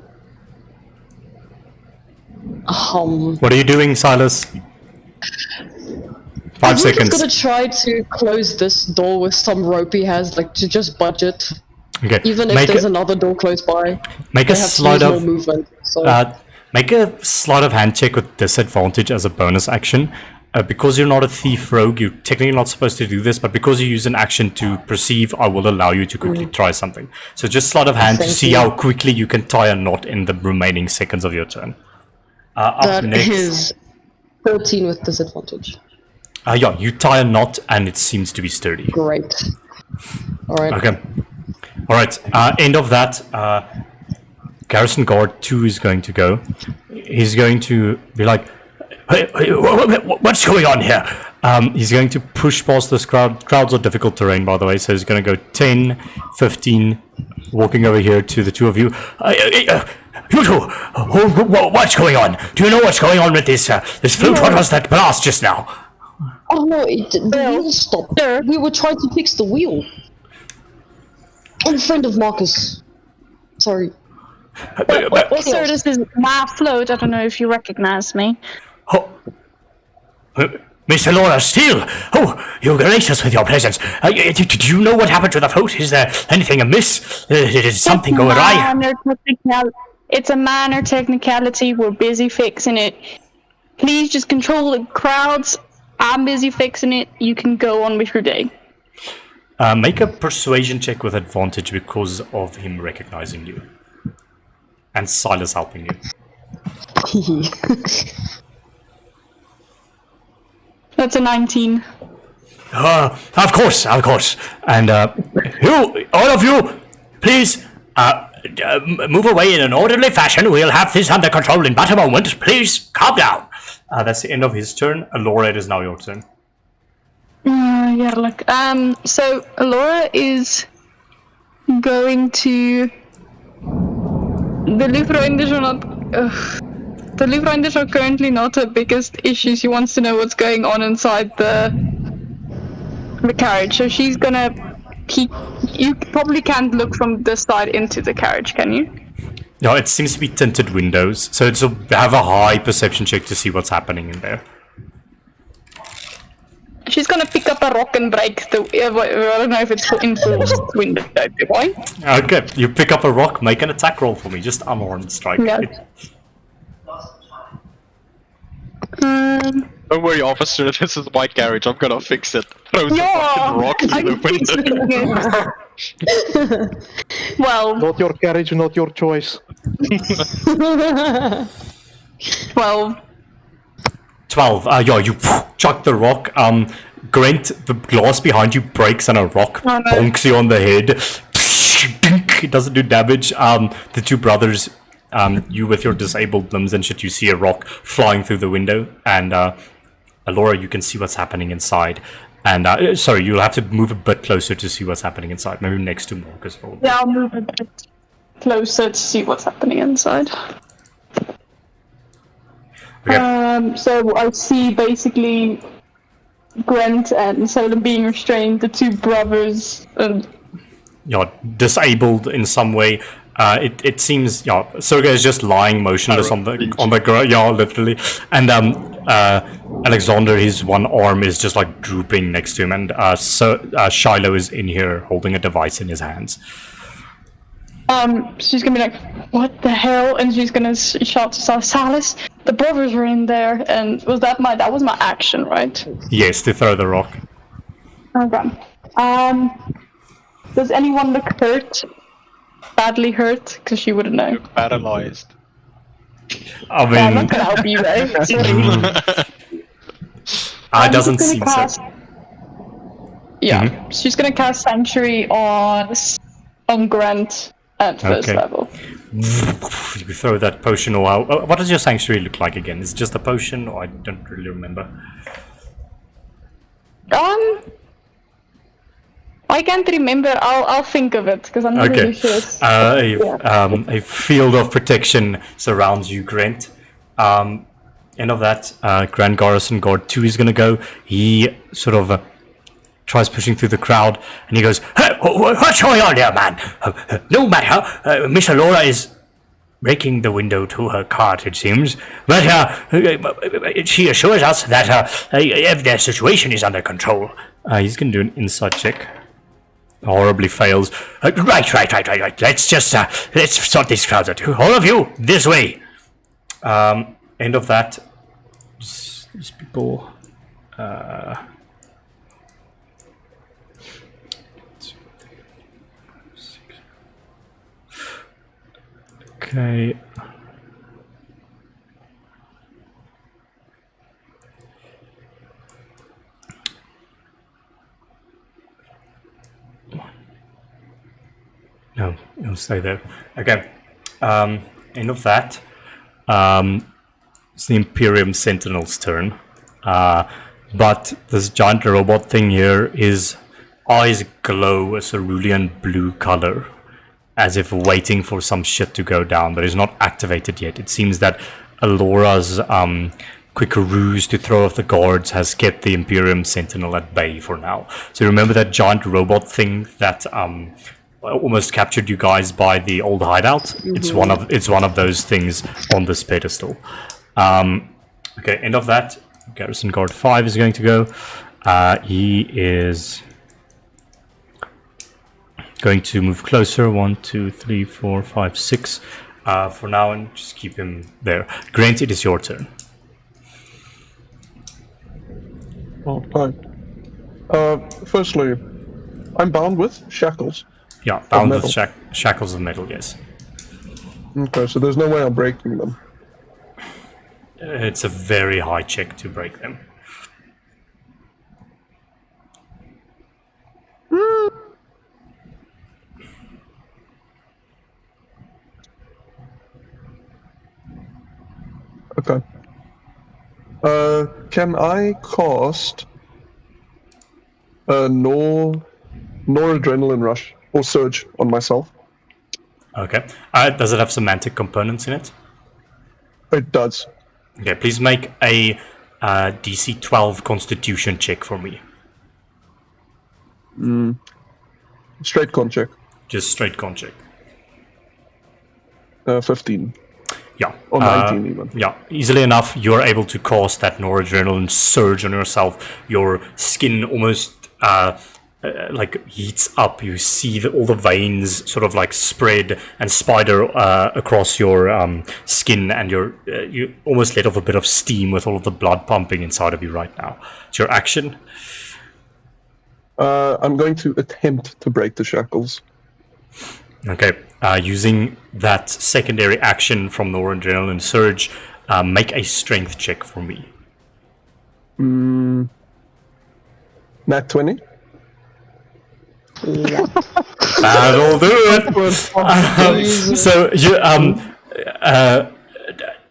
What are you doing, Silas? 5 seconds. He's gonna try to close this door with some rope he has, like, to just budget. Okay. Even if there's another door close by. Make a sleight of more movement. So. Make a sleight of hand check with disadvantage as a bonus action. Because you're not a thief rogue, you're technically not supposed to do this, but because you use an action to perceive, I will allow you to quickly try something. So just sleight of hand to see how quickly you can tie a knot in the remaining seconds of your turn. That is 13 with disadvantage. Yeah, you tie a knot and it seems to be sturdy. Great. Alright. Okay. Alright, end of that. Garrison Guard 2 is going to go. He's going to be like, hey, what's going on here? He's going to push past this crowd. Crowds are difficult terrain, by the way, so he's going to go 10, 15, walking over here to the two of you. You two, what's going on? Do you know what's going on with this flute? What was that blast just now? Oh no, the wheel stopped. We were trying to fix the wheel. I'm a friend of Marcus. Sorry. Sir, this is my float. I don't know if you recognize me. Mr. Laura Steele! Oh, you grace us with your presence. Do you know what happened to the float? Is there anything amiss? Did something go awry? It's a minor technicality. We're busy fixing it. Please just control the crowds. I'm busy fixing it. You can go on with your day. Make a persuasion check with advantage because of him recognizing you. And Silas helping you. That's a 19. Of course. And you, all of you, please move away in an orderly fashion. We'll have this under control in but a moment. Please calm down. That's the end of his turn. Laura, it is now your turn. So Laura is going to. The Lutheranders are not. The Lutheranders are currently not her biggest issue. She wants to know what's going on inside the carriage. So she's gonna keep. You probably can't look from this side into the carriage, can you? No, it seems to be tinted windows, so it's have a high perception check to see what's happening in there. She's gonna pick up a rock and break the. I don't know if it's enforced window. Why? Okay, you pick up a rock, make an attack roll for me. Just unarmed strike. Yeah. Don't worry, officer. This is my carriage. I'm gonna fix it. Throw the fucking rock through the window. Well, Not your carriage, not your choice. 12. 12. Yeah, you chuck the rock. Grant, the glass behind you breaks and a rock bonks you on the head. It doesn't do damage. The two brothers, you with your disabled limbs and shit, you see a rock flying through the window. And Laura, you can see what's happening inside. And sorry, you'll have to move a bit closer to see what's happening inside. Maybe next to Marcus. Yeah, I'll move a bit closer to see what's happening inside. Okay. So I see basically Grant and Solon being restrained, the two brothers, and disabled in some way. It seems Sergei is just lying motionless on the ground. Yeah, literally. And Alexander, his one arm is just like drooping next to him, and Shiloh is in here holding a device in his hands. She's gonna be like, "What the hell?" And she's gonna shout to Silas, "The brothers were in there!" And that was my action, right? Yes, to throw the rock. Okay. Does anyone look hurt? Badly hurt? Because she wouldn't know. You're paralyzed. I mean, I'm not gonna help you, right? it doesn't seem so. Yeah, she's gonna cast Sanctuary on Grant at first level. You throw that potion or what does your sanctuary look like again? Is it just a potion, or I don't really remember? I can't remember. I'll think of it because I'm not really sure. A field of protection surrounds you, Grant. End of that, Grand Garrison Guard 2 is gonna go. He sort of tries pushing through the crowd, and he goes, "Hey, what's going on there, man? No matter, Miss Laura is breaking the window to her cart, it seems, but she assures us that their situation is under control." He's gonna do an insight check. Horribly fails. Right. Let's sort these crowds out. All of you, this way. End of that. These people. Okay. No, it'll stay there. Okay. End of that. It's the Imperium Sentinel's turn. But this giant robot thing here, his eyes glow a cerulean blue color, as if waiting for some shit to go down, but is not activated yet. It seems that Alora's quick ruse to throw off the guards has kept the Imperium Sentinel at bay for now. So remember that giant robot thing that almost captured you guys by the old hideout? Mm-hmm. It's one of those things on this pedestal. Okay, end of that. Garrison Guard 5 is going to go. He is going to move closer. 1, 2, 3, 4, 5, 6 for now, and just keep him there. Grant, it is your turn. Oh, fine. Firstly, I'm bound with shackles. Yeah, bound with metal. shackles of metal, yes. Okay, so there's no way I'm breaking them. It's a very high check to break them. Okay. Can I cast a noradrenaline rush or surge on myself? Okay. Does it have semantic components in it? It does. Okay, please make a DC 12 Constitution check for me. Straight con check. Just straight con check. 15. Yeah. Or 19 even. Yeah, easily enough, you're able to cast that noradrenaline surge on yourself. Your skin almost like heats up. You see all the veins sort of like spread and spider across your skin, and you almost let off a bit of steam with all of the blood pumping inside of you right now. It's your action. I'm going to attempt to break the shackles. Okay, using that secondary action from the noradrenaline surge, make a strength check for me. Nat 20? That'll do it. So you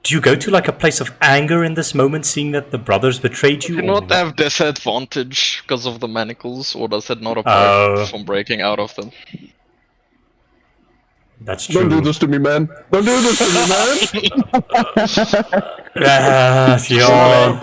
do you go to like a place of anger in this moment, seeing that the brothers betrayed you? Do you or not have disadvantage because of the manacles, or does it not apply from breaking out of them? That's true. Don't do this to me, man. Don't do this to me, man. Yeah.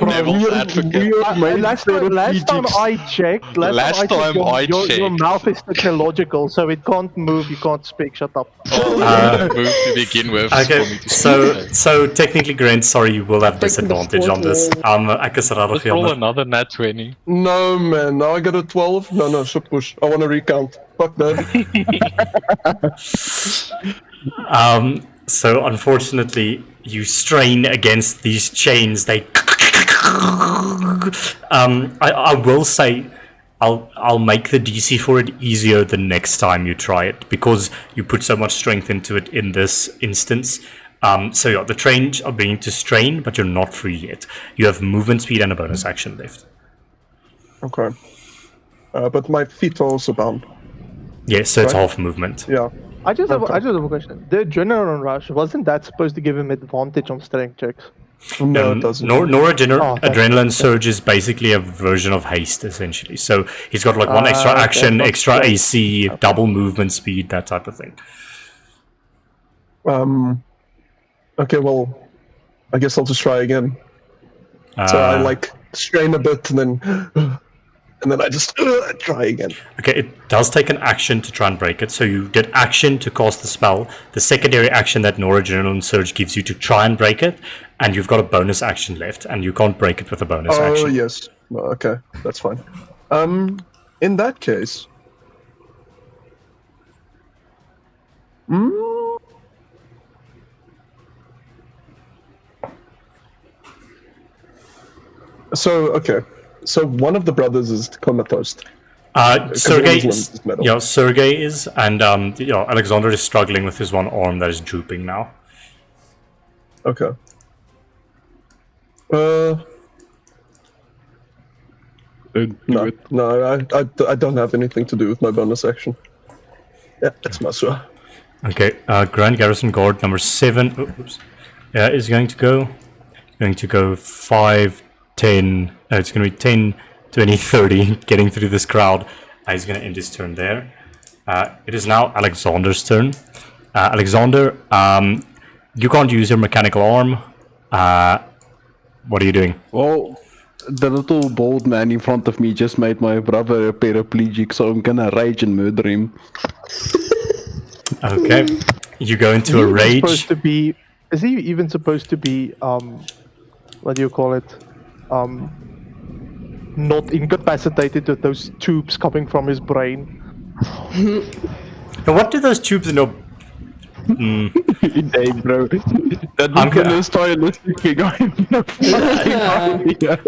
Devil's advocate. Last time I checked, your mouth is technological, so it can't move, you can't speak, shut up. Move to begin with. Okay, for me to speak. so technically, Grant, sorry, you will have disadvantage on this. Ek is rarig Let's vir roll jou. another nat 20. No, man. Now I got a 12. No, so push. I want to recount. Fuck that. So unfortunately, you strain against these chains. They. I will say, I'll make the DC for it easier the next time you try it, because you put so much strength into it in this instance. So yeah, the trains are beginning to strain, but you're not free yet. You have movement speed and a bonus action left. Okay. But my feet are also bound. Yes, so it's Right. half movement. Yeah. I just have a question. The adrenaline rush, wasn't that supposed to give him advantage on strength checks? No, it doesn't. Adrenaline surge is basically a version of haste, essentially. So he's got like one extra action, extra AC, double movement speed, that type of thing. Okay, well, I guess I'll just try again. So I like strain a bit and then I just try again. Okay, it does take an action to try and break it. So you did action to cast the spell, the secondary action that noradrenaline surge gives you to try and break it, and you've got a bonus action left, and you can't break it with a bonus action. Oh, yes. Okay, that's fine. In that case... So, okay. So one of the brothers is comatose. Sergei is metal. Yeah, Sergei is, and Alexander is struggling with his one arm that is drooping now. Okay. No, I don't have anything to do with my bonus action. Yeah, that's my sure. Okay, Grand Garrison Guard number 7 is going to go 5, 10, it's going to be 10, 20, 30, getting through this crowd. He's going to end his turn there. It is now Alexander's turn. Alexander, you can't use your mechanical arm. What are you doing? Well, the little bald man in front of me just made my brother a paraplegic, so I'm gonna rage and murder him. Okay. You go into a rage. Is he even supposed to be, what do you call it? not incapacitated with those tubes coming from his brain. Now, what do those tubes know? Hey, bro. That I'm was the go- most stylistic thing I have no fucking idea.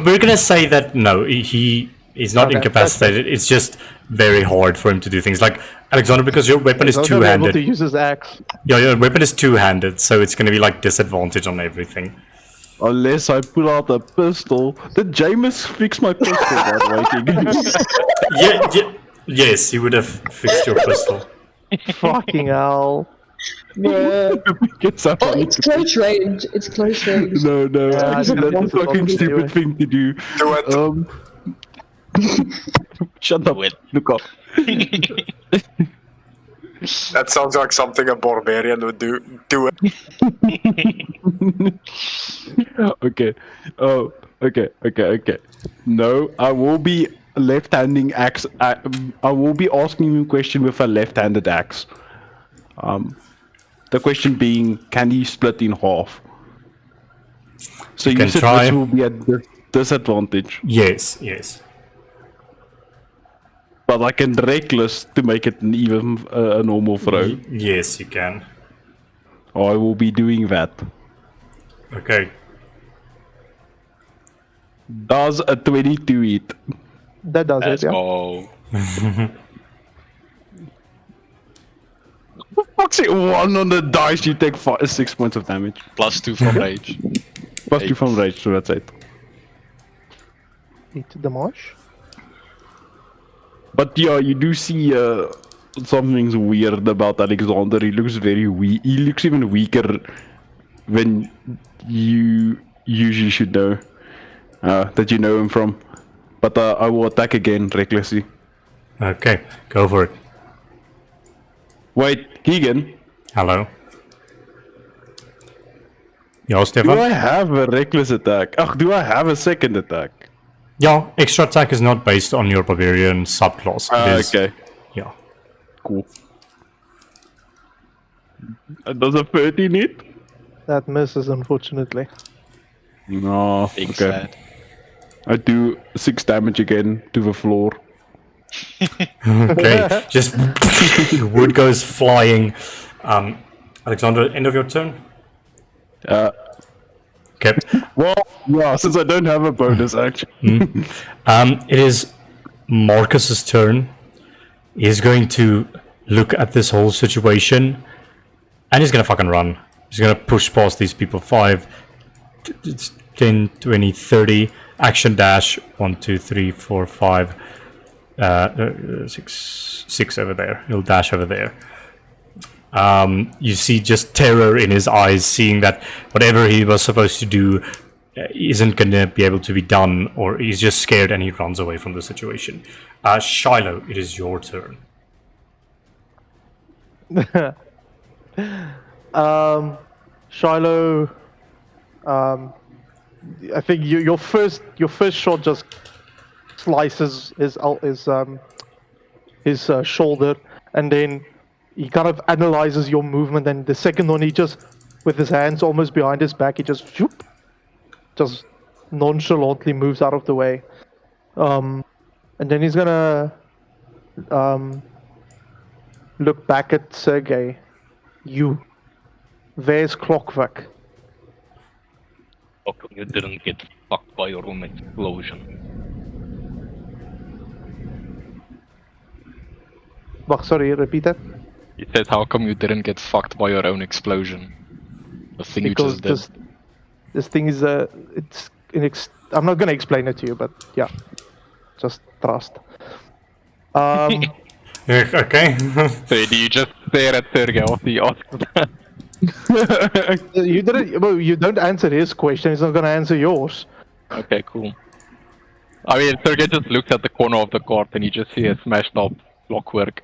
We're gonna say that no, he is not Okay, incapacitated. It's just very hard for him to do things. Like Alexander, because your weapon is He's not able to two-handed. use his axe. Your weapon is two-handed, so it's gonna be like disadvantage on everything. Unless I pull out a pistol. Did Jameis fix my pistol that way? Yes, he would have fixed your pistol. Fucking hell. Get Oh, it's close range. It's close range. No, Yeah, that's a fucking stupid thing to do. Do it. Shut up. Look up. That sounds like something a barbarian would do. Do it. Okay. Oh, okay. No, I will be left-handing axe. I will be asking you a question with a left-handed axe. The question being, can he split in half? So you can said try. this will be at disadvantage, Yes. but I can reckless to make it an even a normal throw. Yes, you can. I will be doing that. Okay. Does a 22 hit? That does Let's it, yeah. go. Fuck's it, 1 on the dice, you take 6 points of damage. +2 from rage. Plus 2 from rage, so that's it. Hit the marsh. But yeah, you do see something's weird about Alexander. He looks very weak. He looks even weaker when you usually should know that you know him from. But I will attack again recklessly. Okay, go for it. Wait, Keegan, Hello. Ja, do Stefan? I have a reckless attack? Ach, do I have a second attack? Yeah, extra attack is not based on your barbarian subclass. It is- Okay, Yeah. cool. Does a 13 hit? That misses, unfortunately. No, Big okay. sad. I do 6 damage again to the floor. Okay, just wood goes flying. Alexander, end of your turn? Okay. Well, yeah, since I don't have a bonus action. It is Marcus's turn. He's going to look at this whole situation, and he's gonna fucking run. He's gonna push past these people. 5, 10, 20, 30. Action dash. 1, 2, 3, 4, 5. 6 over there. He'll dash over there. You see just terror in his eyes, seeing that whatever he was supposed to do isn't going to be able to be done, or he's just scared and he runs away from the situation. Shiloh, it is your turn. Shiloh, I think your first shot just slices his shoulder, and then he kind of analyzes your movement, and the second one he just, with his hands almost behind his back, he just whoop, just nonchalantly moves out of the way, and then he's gonna look back at Sergey. Where's Clockwork? How come you didn't get fucked by your own explosion? Sorry, repeat that. He said, how come you didn't get fucked by your own explosion? The thing Because you just did. this thing is I'm not gonna explain it to you, but yeah, just trust. Okay. So do you just stare at Sergey after you ask that? You didn't. Well, you don't answer his question. He's not gonna answer yours. Okay, cool. I mean, Sergey just looks at the corner of the court and you just see a smashed up clockwork.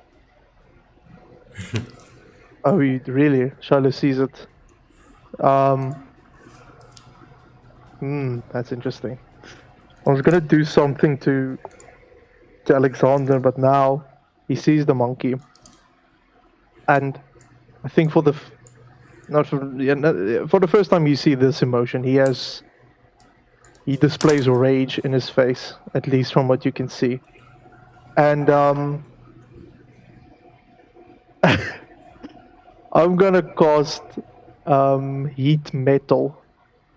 Oh, really? Shiloh sees it. That's interesting. I was gonna do something to Alexander, but now he sees the monkey, and I think for the first time you see this emotion, he has he displays rage in his face, at least from what you can see. And I'm gonna cast heat metal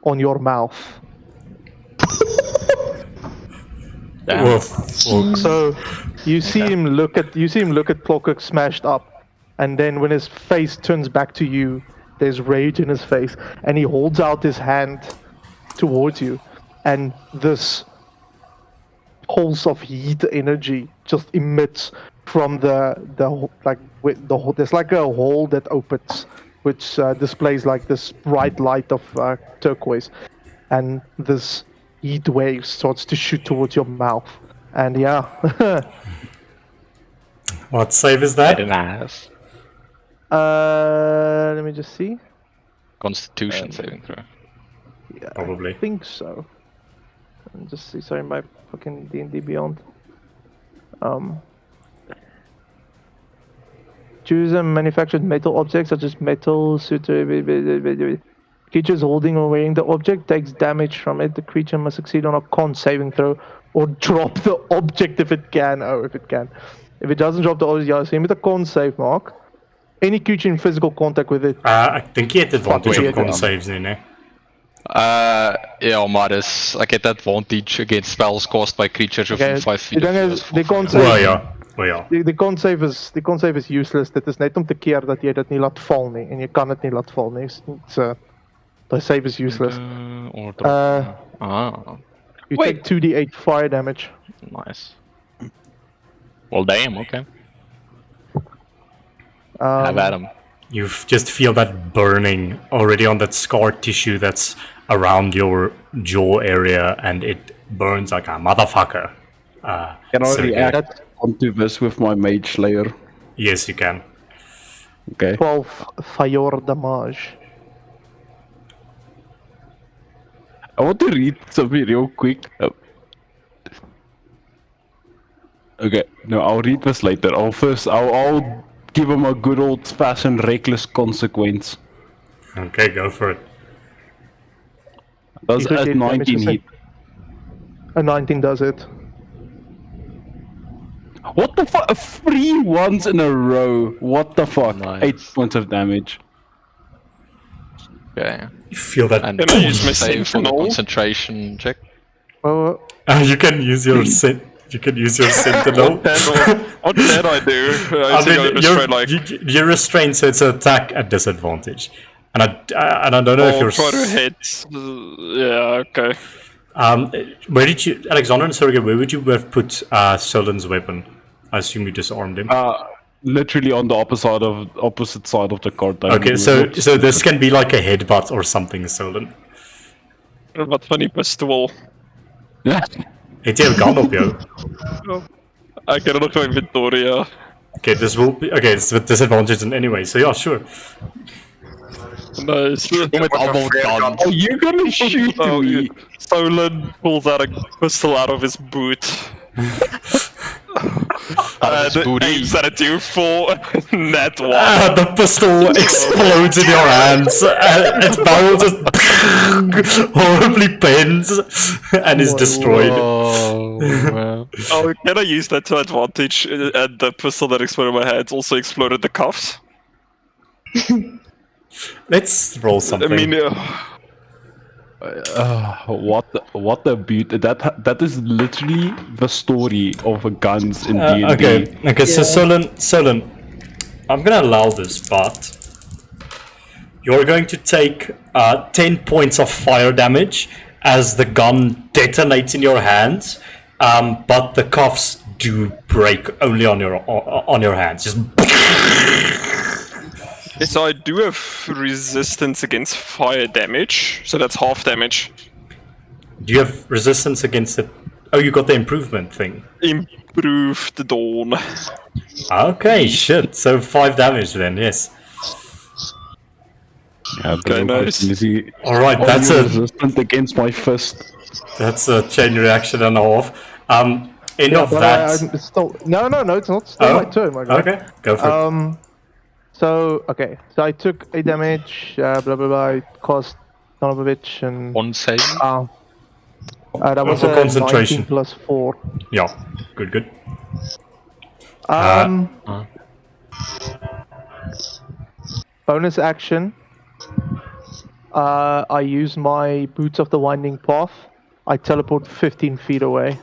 on your mouth. Woof. So you see him look at Plokuk smashed up, and then when his face turns back to you, there's rage in his face, and he holds out his hand towards you, and this pulse of heat energy just emits from there's like a hole that opens, which displays like this bright light of turquoise, and this heat wave starts to shoot towards your mouth, and yeah. What save is that? Very nice. Let me just see. Constitution saving throw. Yeah, Probably. I think so. Let me just see. Sorry, my fucking D&D Beyond. Choose a manufactured metal object such as metal suitor. Creatures holding or wearing the object takes damage from it. The creature must succeed on a con saving throw or drop the object if it can. Oh, if it can. If it doesn't drop the object, yeah, so you with a con save mark. Any creature in physical contact with it. I think he had advantage Fuck, op con yeah. saves in, eh? Ja, maar ek het advantage against spells cast by creatures within 5 feet Die of ding you. is, die con O save, ja. O ja. die con save is useless. Dit is net om te keer dat jy dit nie laat val nie, en jy kan dit nie laat val nie. The save is useless. Or You Wait. take 2d8 fire damage. Nice. Well, damn, okay. Have at him. You just feel that burning already on that scar tissue that's around your jaw area, and it burns like a motherfucker. Can I Sergey. react onto this with my Mage Slayer? Yes, you can. Okay. 12 fire damage. I want to read something real quick. Okay, no, I'll read this later. I'll give him a good old-fashioned reckless consequence. Okay, go for it. Does You took at 8 damage, 19 you hit. A 19 does it. What the fuck? 3 ones in a row. What the fuck? Nice. 8 points of damage. Okay. You feel that. And Can I use my save for the sentinel? concentration check. Well, You can use your sentinel. What can I do? I I think I mean, just try like you're restrained, so it's an attack at disadvantage. And I don't know if I'll you're. try to hit. Yeah, okay. Where did you, Alexander and Sergey? Where would you have put Solin's weapon? I assume you disarmed him. Literally on the opposite side of the card. Okay, so this can be like a headbutt or something, Solin. Wat van die pistool. Het jy 'n gun op jou? Ek het er nog in inventory, ja. Okay, this will be okay. It's with disadvantage in anyway, so yeah, sure. Nice. Met allemaal guns. Oh, you're gonna shoot me! Solon pulls out a pistol out of his boot. his And booty. aims at it you for net one. The pistol explodes in your hands. Its barrel just horribly bends and is destroyed. Oh, wow. Oh, can I use that to advantage? And the pistol that exploded in my hands also exploded the cuffs. Let's roll I something. mean, What a beaut! That is literally the story of guns in D&D. Okay, so Solon, I'm gonna allow this, but you're going to take 10 points of fire damage as the gun detonates in your hands, but the cuffs do break only on your hands. Just so I do have resistance against fire damage, so that's half damage. do you have resistance against it? Oh, you got the improvement thing. Improved dawn. Okay, shit. So 5 damage then, yes. Yeah, Okay, nice. All right, Oh, that's you're a resistant against my fist. chain reaction and a half. End of but that. I'm still no, it's not. Still my turn, my guy. Okay, go for it. So I took 8 damage. Blah blah blah. It cost Donovich and One save. That was For a concentration. 19 plus 4. Yeah, good. Bonus action. I use my Boots of the Winding Path. I teleport 15 feet away.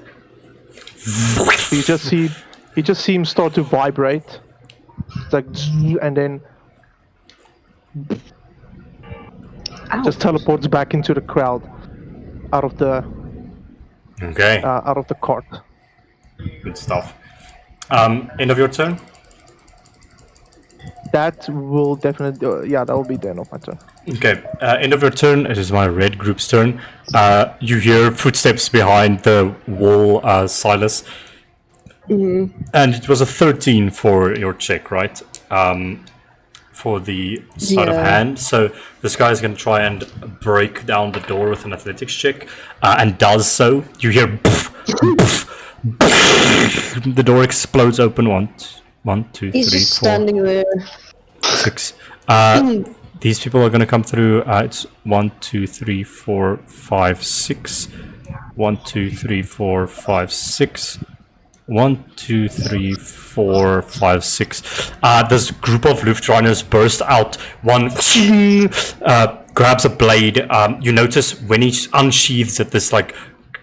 You just see him start to vibrate. It's like, and then just teleports back into the crowd, out of the cart. Good stuff. End of your turn. That will definitely, that will be the end of my turn. Okay, end of your turn. It is my red group's turn. You hear footsteps behind the wall, Silas. And it was a 13 for your check, right? For the sleight of hand. So this guy is going to try and break down the door with an athletics check, and does so. You hear poof, poof, poof. The door explodes open. One, two, He's three, just four, standing there. 6. These people are going to come through. It's 1, 2, 3, 4, 5, 6. 1, 2, 3, 4, 5, 6. 1, 2, 3, 4, 5, 6. This group of Luftrunners burst out. One grabs a blade. You notice when he unsheathes it, this like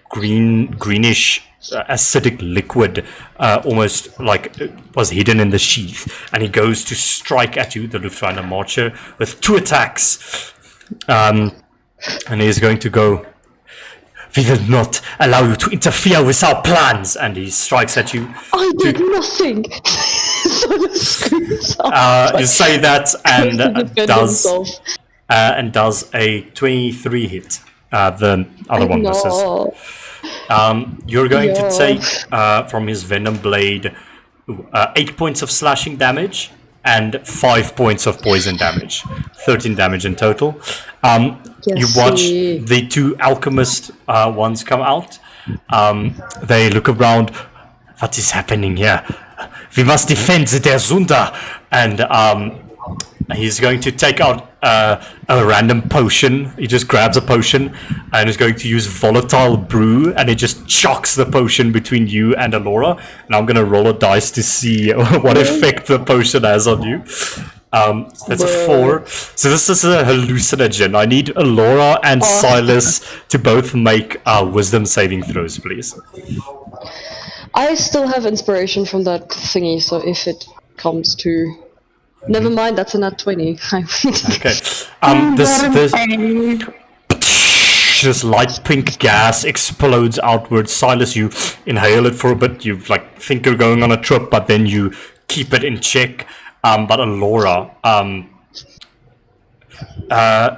greenish acidic liquid, almost like it was hidden in the sheath, and he goes to strike at you, the Luftrunner Marcher, with 2 attacks. And he's going to go. We will not allow you to interfere with our plans, and he strikes at you. I did nothing. You say that, and does a 23 hit. The other one misses. You're going to take from his venom blade 8 points of slashing damage and 5 points of poison damage, 13 damage in total. You watch the 2 alchemist ones come out. They look around. What is happening here? We must defend the Zunda. And he's going to take out a random potion. He just grabs a potion and is going to use volatile brew, and it just chucks the potion between you and Alora. And I'm going to roll a dice to see what effect the potion has on you. That's a 4. So this is a hallucinogen. I need Alora and Silas to both make wisdom saving throws, please. I still have inspiration from that thingy, so if it comes to... Never mind, that's a nat 20. Okay. This light pink gas explodes outwards. Silas, you inhale it for a bit. You think you're going on a trip, but then you keep it in check. But Alora,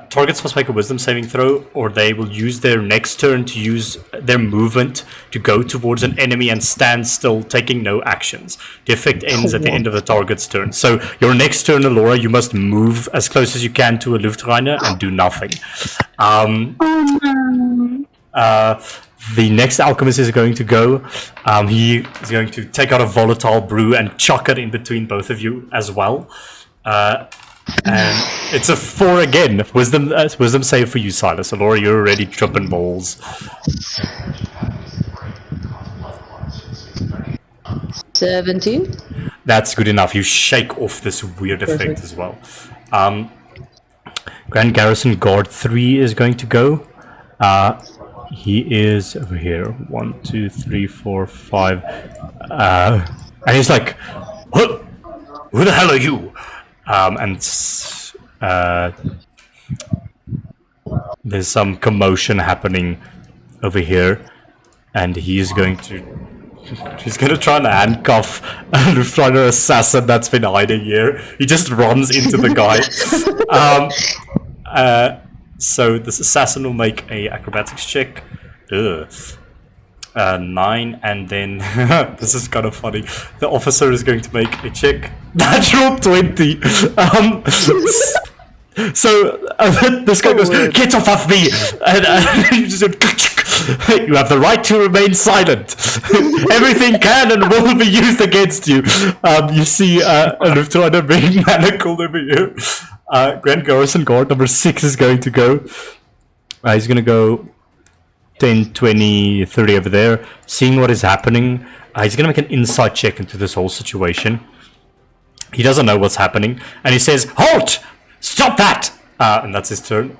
targets must make a wisdom saving throw, or they will use their next turn to use their movement to go towards an enemy and stand still, taking no actions. The effect ends at the end of the target's turn. So your next turn, Alora, you must move as close as you can to a Luftrunner and do nothing. The next alchemist is going to go. He is going to take out a volatile brew and chuck it in between both of you as well. And it's a 4 again. Wisdom save for you, Silas. Alora, you're already tripping balls. 17. That's good enough. You shake off this weird effect as well. Grand Garrison Guard 3 is going to go. He is over here. 1, 2, 3, 4, 5. And he's like, "What? Who the hell are you?" There's some commotion happening over here, and he's going to try and handcuff a Luftrunner assassin that's been hiding here. He just runs into the guy. So this assassin will make a acrobatics check. 9, and then this is kind of funny. The officer is going to make a check. Natural 20. So this guy goes, "Get off of me!" And you have the right to remain silent. Everything can and will be used against you. You see a Luftrunner being manacled over here. Grand Garrison Guard number 6 is going to go. He's going to go 10, 20, 30 over there, seeing what is happening. He's going to make an insight check into this whole situation. He doesn't know what's happening, and he says, "Halt! Stop that!" And that's his turn.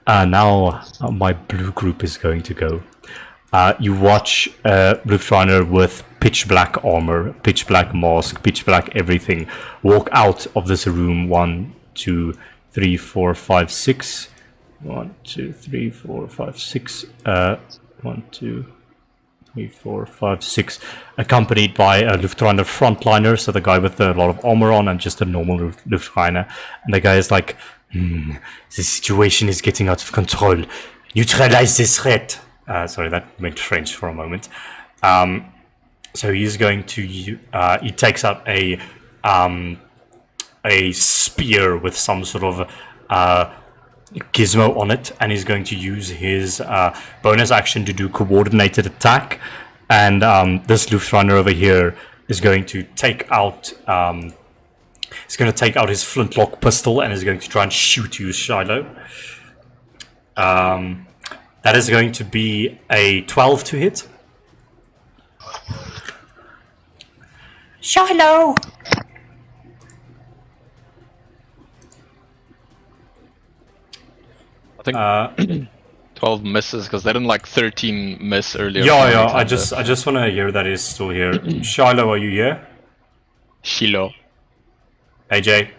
Now my blue group is going to go. You watch Luftrainer with pitch black armor, pitch black mask, pitch black everything walk out of this room. 1, 2, 3, 4, 5, 6. 1, 2, 3, 4, 5, 6. 1, 2, 3, 4, 5, 6. Accompanied by a Luftrainer frontliner, so the guy with a lot of armor on, and just a normal Luftrainer. And the guy is like, "The situation is getting out of control. Neutralize this threat." Sorry, that went French for a moment. So he's going to. He takes out a spear with some sort of gizmo on it, and he's going to use his bonus action to do coordinated attack. And this Luftrainer over here is going to take out. He's going to take out his flintlock pistol and is going to try and shoot you, Shiloh. That is going to be a 12 to hit. Shiloh! I think 12 misses because they didn't like 13 miss earlier. Yeah. I just want to hear that he's still here. Shiloh, are you here? Shiloh. AJ?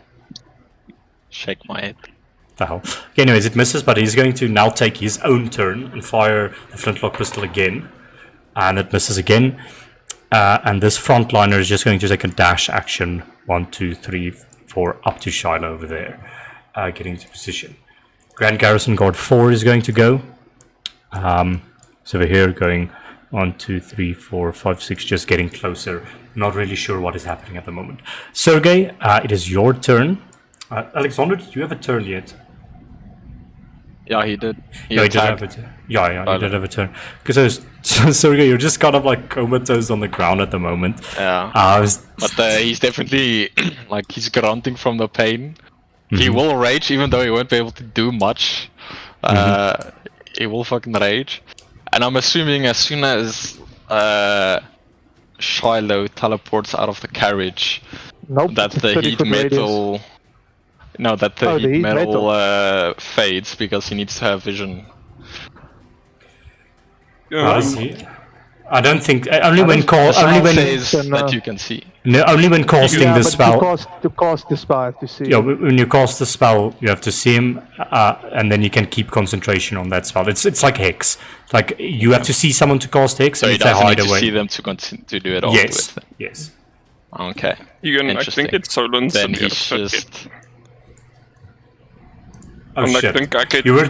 Shake my head. The hell. Okay, anyways, it misses, but he's going to now take his own turn and fire the flintlock pistol again. And it misses again. And this frontliner is just going to take a dash action. 1, 2, 3, 4, up to Shiloh over there. Getting into position. Grand Garrison Guard 4 is going to go. So over here, going 1, 2, 3, 4, 5, 6, just getting closer. Not really sure what is happening at the moment. Sergey, it is your turn. Alexander, did you have a turn yet? Yeah, he did. He did have a turn. Yeah, he did have a turn. Because Sergey, you're just kind of like comatose on the ground at the moment. Yeah. But he's definitely like he's grunting from the pain. He will rage, even though he won't be able to do much. He will fucking rage. And I'm assuming as soon as Shiloh teleports out of the carriage, that the heat metal... No, that the heat metal fades because he needs to have vision. I don't think only when that you can see. No, only when casting the spell. To cast the spell, I have to see. Yeah, when you cast the spell, you have to see him, and then you can keep concentration on that spell. It's like Hex. Like you have to see someone to cast Hex, so and he if they doesn't hide need to away. see them to do it all. Yes. Yes. Okay. You can. I think it's Solon's. Then he's just. Oh and shit! I think I could you were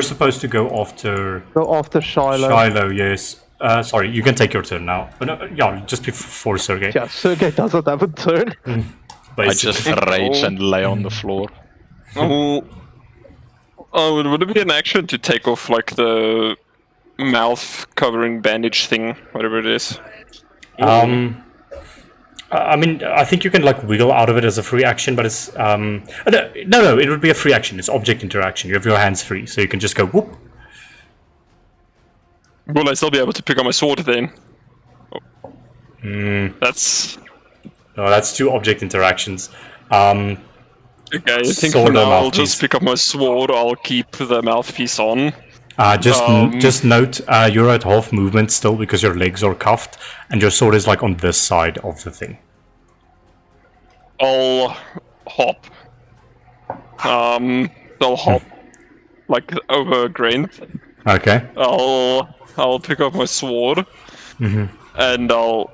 supposed to go after. Go after Shiloh. Shiloh, yes. Sorry, you can take your turn now. But no, yeah, just before Sergey. Yeah, Sergey doesn't have a turn. I just rage and lay on the floor. Would it be an action to take off like the mouth covering bandage thing, whatever it is? I mean, I think you can like wiggle out of it as a free action, but it's no, it would be a free action. It's object interaction. You have your hands free, so you can just go whoop. Will I still be able to pick up my sword then? That's 2 object interactions. Okay, I think for now I'll just pick up my sword. I'll keep the mouthpiece on. Just note, you're at half movement still because your legs are cuffed, and your sword is like on this side of the thing. I'll hop. I'll hop like over Grant. Okay. I'll pick up my sword, and I'll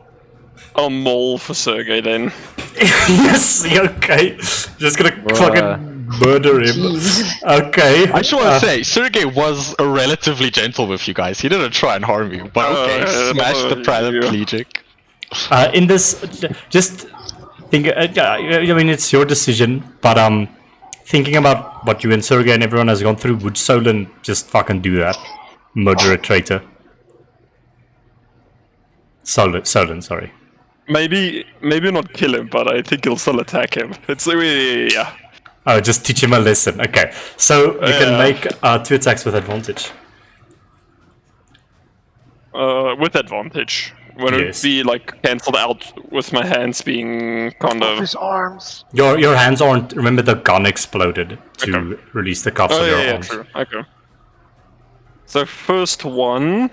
maul for Sergey then. Yes. Okay. Just gonna fucking murder him. Okay. I just want to say, Sergey was relatively gentle with you guys. He didn't try and harm you, but okay, smash the paraplegic. In this, just think. I mean, it's your decision, but thinking about what you and Sergey and everyone has gone through, would Solon just fucking do that? Murder a traitor. Solon, sorry. Maybe not kill him, but I think he'll still attack him. It's yeah. Oh, just teach him a lesson. Okay, so you can make 2 attacks with advantage. With advantage. Would Yes. it be like cancelled out with my hands being kind of? His arms. Your hands aren't. Remember, the gun exploded to release the cuffs Oh of your yeah, arms. true. Okay. So first one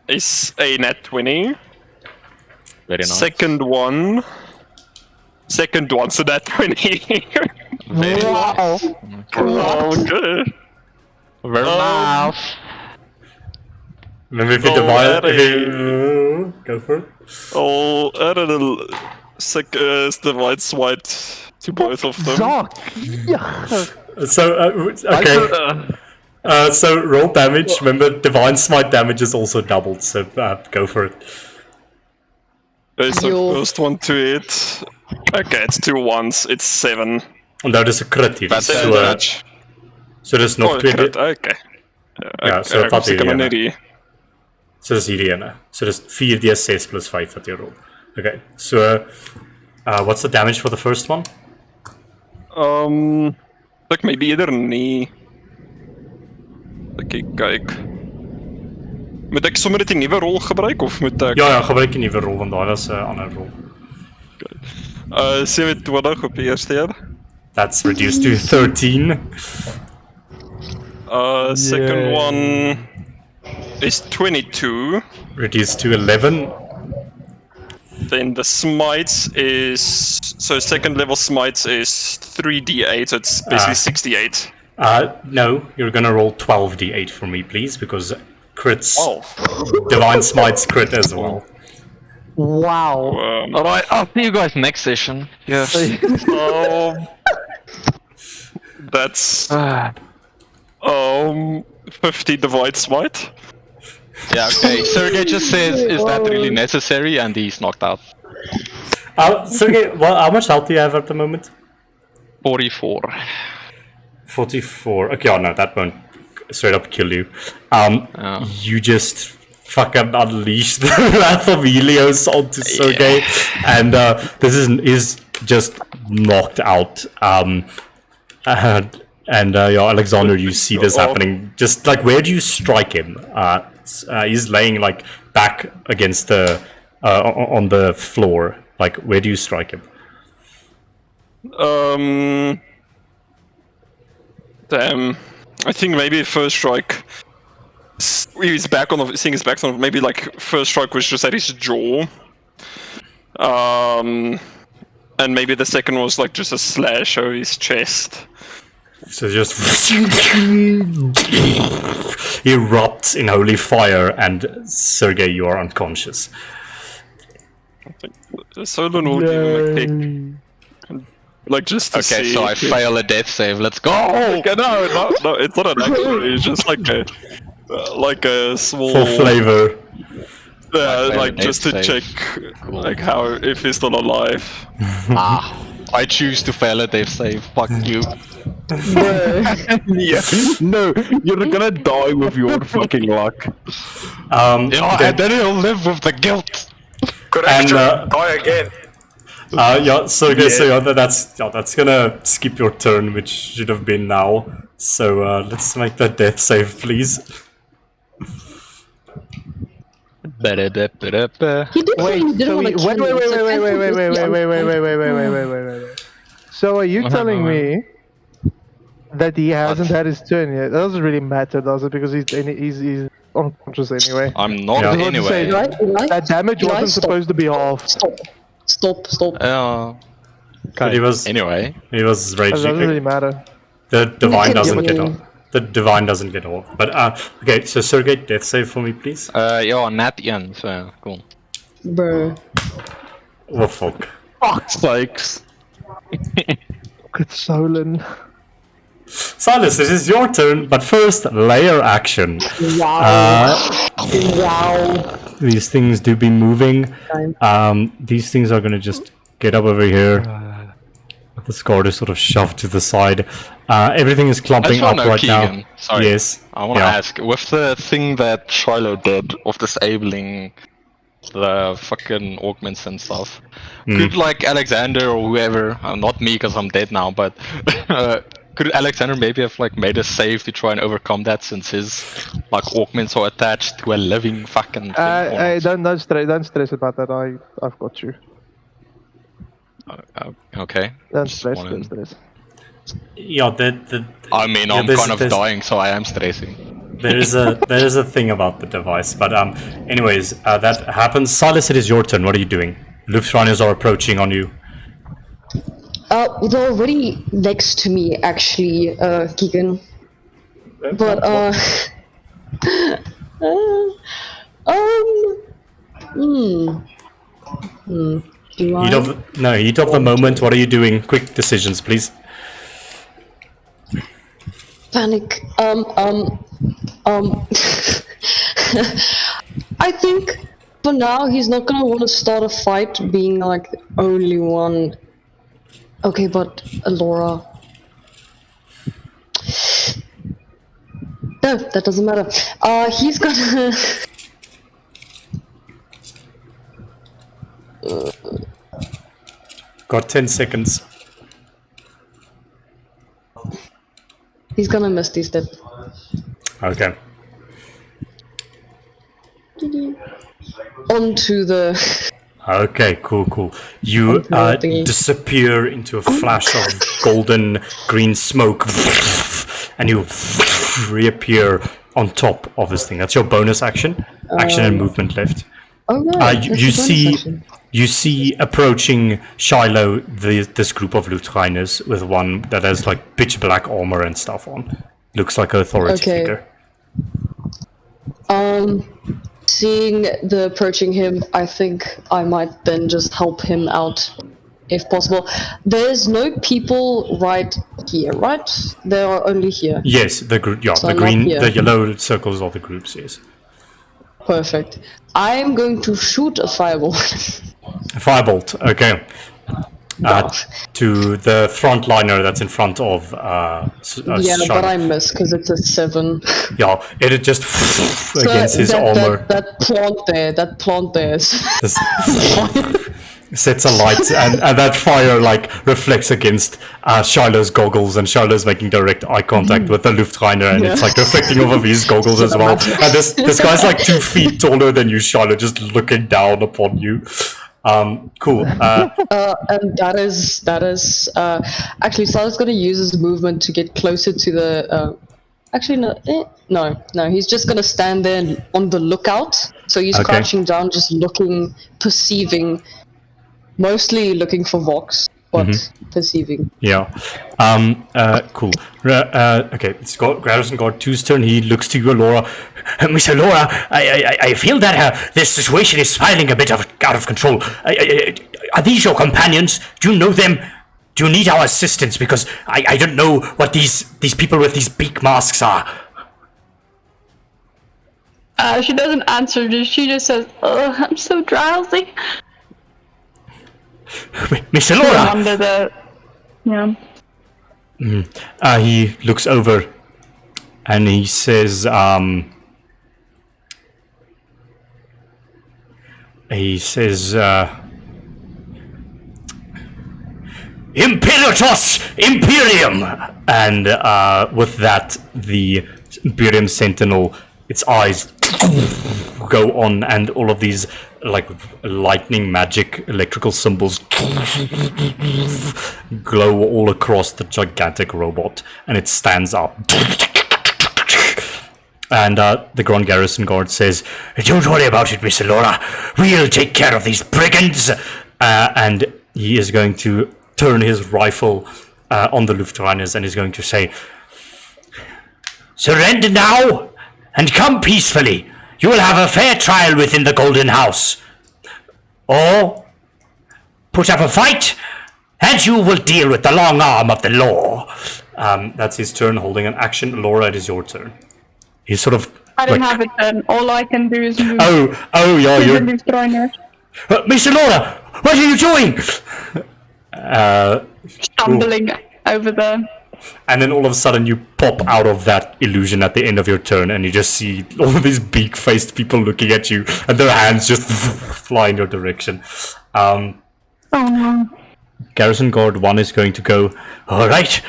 is a nat 20. Very nice. Second one's a nat 20. Very Wow. Oh, good. Very nice. Remember, if you Oh, divide, that if you go for it. I'll add a little divide smite to both of them. Zoc. Yeah. So okay. So roll damage. Remember, divine smite damage is also doubled. So go for it. Okay, so Yo. first one to hit. Okay, it's 2 ones. It's 7. And that is a crit hier. That's So, damage. so dis nog Oh, 2 crit. Okay. Ja, so vat ek hierdie kan ene. hierdie. So dis hierdie ene. So dis 4d6 plus 5 wat jy rol. Okay, so what's the damage for the first one? Ek maybe eerder nie. Ek kyk. Moet ek sommer dit 'n nuwe rol gebruik of moet ek Ja, gebruik 'n nuwe rol want daai was 'n ander rol. 27 op die eerste een? That's reduced to 13. Second one is 22. Reduced to 11. Then the smites is second level smites is 3d8, so it's basically 68. No, you're gonna roll 12d8 for me, please, because crits, Oh. divine smites crit as well. Wow. Alright, I'll see you guys next session. Yes. That's 50 divide smite. Yeah, okay. Sergey just says, is that really necessary? And he's knocked out. Sergey, well, how much health do you have at the moment? 44. 44. Okay, no, that won't straight up kill you. You just fucking unleash the wrath of Helios onto Sergey, and this is just knocked out. Alexander, you see this happening. Just like, where do you strike him? He's laying like back against the on the floor. Like, where do you strike him? Damn. I think maybe first strike. He's back on the. Seeing his back on. Maybe like first strike was just at his jaw. And maybe the second was like just a slash over his chest. So just erupts in holy fire, and Sergey, you are unconscious. I think Solon will give him a kick. Like just to Okay, see. so I fail a death save. Let's go! Okay, no, it's not an actual. It's just like a small. For flavor. Yeah, fail like a just to death check, save. Cool. like how if he's still alive. I choose to fail a death save. Fuck you. Yeah. No, you're gonna die with your fucking luck. And then he'll live with the guilt. Correct, And, die again. Sergey, so that's gonna skip your turn, which should have been now. So let's make that death save, please. He did say he didn't want to kill Wait. So are you telling me that he hasn't had his turn yet? That doesn't really matter, does it? Because he's unconscious anyway. I'm not Yeah. anyway. That damage wasn't supposed to be off. Stop. But he was Anyway. he was That doesn't really raging. matter. The divine Yeah. doesn't get off. The divine doesn't get off. But okay, so Sergey, death save for me, please. Nat 1, so cool. Bro. Oh fuck. Fuck's sakes. Good Solon. Silas, this is your turn, but first, layer action. Wow. These things do be moving. These things are gonna just get up over here. The scar is sort of shoved to the side. Everything is I clumping just up wanna know, right Keegan, now. sorry. Yes. I want to Yeah. ask, with the thing that Shiloh did of disabling the fucking augments and stuff. Could like Alexander or whoever, not me because I'm dead now, but could Alexander maybe have like made a save to try and overcome that since his like augments are attached to a living fucking thing? or not? Don't stress about that. I've got you. Okay. Don't Just stress. wanna- Don't stress. Yeah, I mean, Yeah, I'm there's- kind of there's- dying, so I am stressing. there is a thing about the device, but anyways, that happens. Silas, it is your turn. What are you doing? Luftrunners are approaching on you. They're already next to me, actually, Keegan. But, do Heat of the moment. What are you doing? Quick decisions, please. Panic. I think for now he's not gonna want to start a fight being like the only one. Okay, but Laura. No, that doesn't matter. He's gonna. Got 10 seconds. He's gonna Misty Step. Okay. Onto the. Okay, cool. You thingy. disappear into a flash of golden green smoke, and you reappear on top of this thing. That's your bonus action. Action and movement left. Oh right. You see approaching Shiloh this group of Lutriners with one that has like pitch black armor and stuff on. Looks like an authority figure. Seeing the approaching him, I think I might then just help him out, if possible. There's no people right here, right? They are only here. Yes, the group. Yeah, So the I'm not green, here. the yellow circles are the groups. Yes. Perfect. I'm going to shoot a fireball. Firebolt. Okay. To the frontliner that's in front of. Yeah, but Shiloh. I miss because it's a 7. Yeah, it just against his armor. That plant there is. Sets a light, and that fire like reflects against Shiloh's goggles, and Shiloh's making direct eye contact with the Luftriner, and it's like reflecting off of his goggles as well. And this guy's like 2 feet taller than you, Shiloh, just looking down upon you. Cool. And that is actually Silas gonna use his movement to get closer to the actually no, he's just gonna stand there and on the lookout, so he's Okay. crouching down, just looking, perceiving, mostly looking for Vox, but perceiving. Yeah. Cool. Okay, it's Garrison Guard 2's turn. He looks to you, Laura. Miss Laura, I feel that this situation is spiraling a bit out of control. Are these your companions? Do you know them? Do you need our assistance? Because I don't know what these people with these beak masks are. She doesn't answer. She just says, "Oh, I'm so drowsy." Miss Laura! Under the, yeah. He looks over, and he says, Imperatus Imperium! and with that, the Imperium Sentinel, its eyes go on, and all of these like lightning magic electrical symbols glow all across the gigantic robot, and it stands up. And the Grand Garrison Guard says, Don't worry about it, Miss Laura. We'll take care of these brigands. and he is going to turn his rifle on the Luftrunners, and is going to say, Surrender now, and come peacefully. You will have a fair trial within the Golden House. Or put up a fight, and you will deal with the long arm of the law. that's his turn, holding an action. Laura, it is your turn. He's sort of I don't have it then. All I can do is move oh yeah, to you're the destroyer. Miss Laura, what are you doing? Stumbling over the And then all of a sudden you pop out of that illusion at the end of your turn, and you just see all of these big-faced people looking at you, and their hands just fly in your direction. Oh no. Garrison Guard 1 is going to go, all right,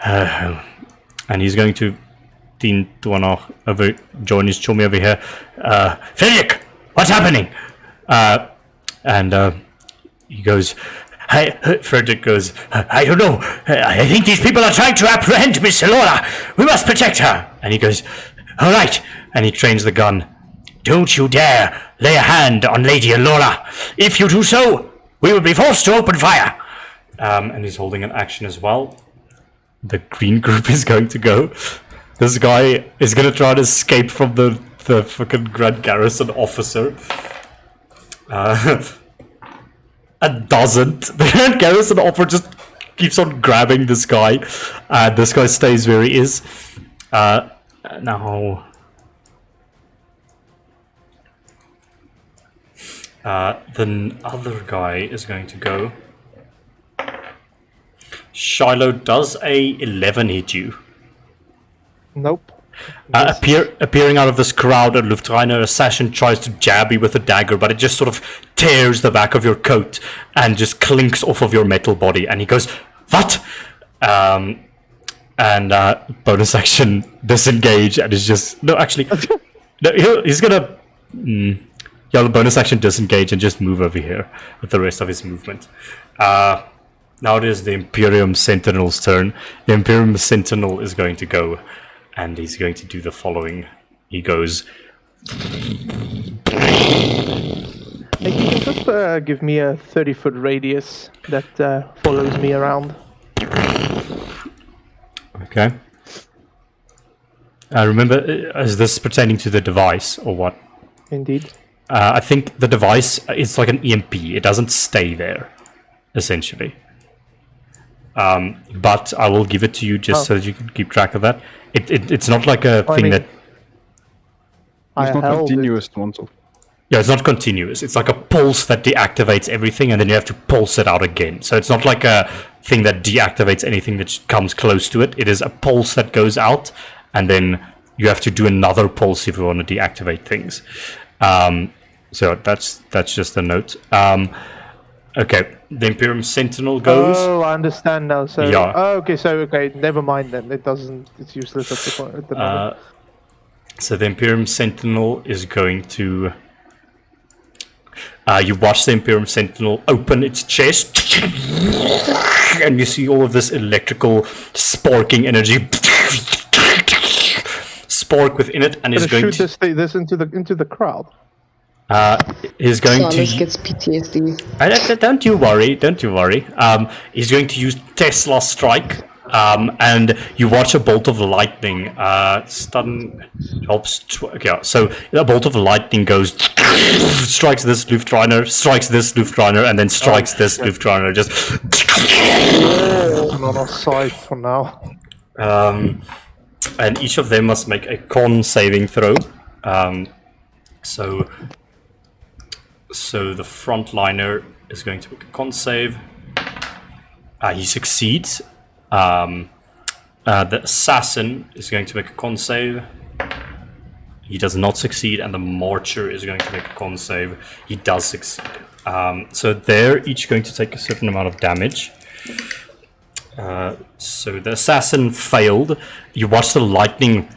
and he's going to join his chummy over here. Frederick, what's happening? And he goes, Frederick goes, I don't know. I think these people are trying to apprehend Miss Laura. We must protect her. And he goes, all right. And he trains the gun. Don't you dare lay a hand on Lady Laura. If you do so, we will be forced to open fire. And he's holding an action as well. The green group is going to go. This guy is going to try to escape from the fucking Grand Garrison officer. And doesn't. The Grand Garrison officer just keeps on grabbing this guy. This guy stays where he is. Now... the other guy is going to go. Shiloh, does a 11 hit you? Nope. Appearing out of this crowd, a Luftreiner assassin tries to jab you with a dagger, but it just sort of tears the back of your coat and just clinks off of your metal body. And he goes, "What?" Bonus action disengage, and is just he's gonna bonus action disengage and just move over here with the rest of his movement. Now it is the Imperium Sentinel's turn. The Imperium Sentinel is going to go, and he's going to do the following. He goes... Hey, can you just give me a 30-foot radius that follows me around? Okay. Remember, is this pertaining to the device, or what? Indeed. I think the device is like an EMP. It doesn't stay there, essentially. But I will give it to you just so that you can keep track of that. It's not like a thing that... It's not continuous, Monsel. Yeah, it's not continuous. It's like a pulse that deactivates everything, and then you have to pulse it out again. So it's not like a thing that deactivates anything that comes close to it. It is a pulse that goes out, and then you have to do another pulse if you want to deactivate things. So that's just a note. Okay, the Imperium Sentinel goes. Oh, I understand now. So Yeah. Oh, okay, never mind then. It doesn't. It's useless at the moment. So the Imperium Sentinel is going to... you watch the Imperium Sentinel open its chest, and you see all of this electrical sparking energy spark within it, and is going shoot this into the crowd. He's going Silas to... gets PTSD. Don't you worry. He's going to use Tesla Strike, and you watch a bolt of lightning. Stun helps. Okay, so a bolt of lightning goes, strikes this Luftrainer, and then strikes this Luftrainer. Just. I'm on our side for now. And each of them must make a con saving throw. So the frontliner is going to make a con save. He succeeds. The assassin is going to make a con save. He does not succeed, and the marcher is going to make a con save. He does succeed. So they're each going to take a certain amount of damage. So the assassin failed. You watch the lightning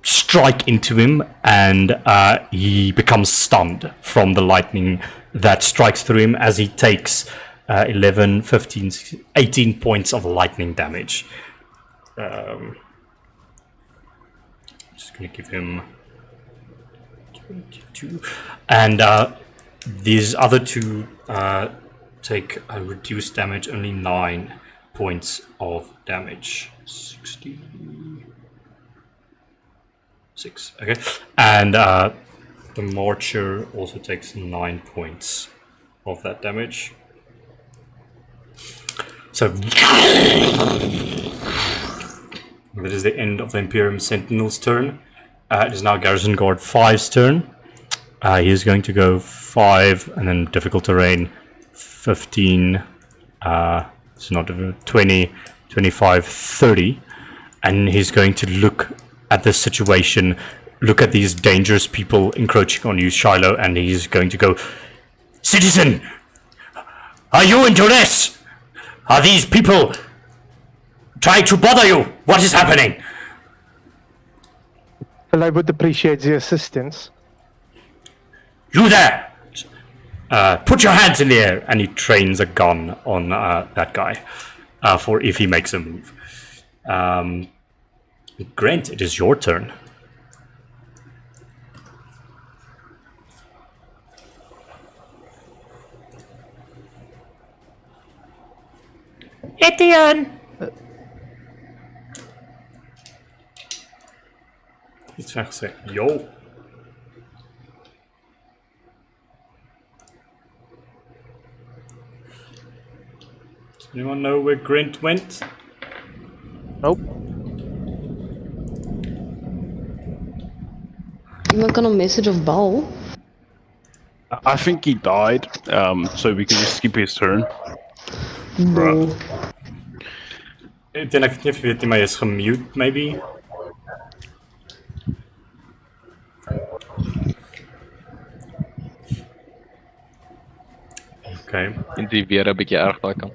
strike into him, and he becomes stunned from the lightning that strikes through him as he takes 11, 15, 18 points of lightning damage. Just going to give him 22. And these other two take a reduced damage, only 9 points of damage. 66. Okay. And the Marcher also takes 9 points of that damage. So that is the end of the Imperium Sentinel's turn. It is now Garrison Guard 5's turn. He is going to go 5 and then difficult terrain 15. It's not 20, 25, 30. and he's going to look at this situation, look at these dangerous people encroaching on you, Shiloh, and he's going to go, "Citizen, are you into this? Are these people trying to bother you? What is happening?" Well, I would appreciate the assistance. "You there! Put your hands in the air," and he trains a gun on that guy for if he makes a move. Grant, it is your turn. Etienne! Iets weggezegd. Yo. Does anyone know where Grant went? Nope. Iemand kan een message of Bal. I think he died, so we can just skip his turn. No. Ik denk dat ik niet maar is gemute, maybe. Okay. In die weer een beetje erg dat kan.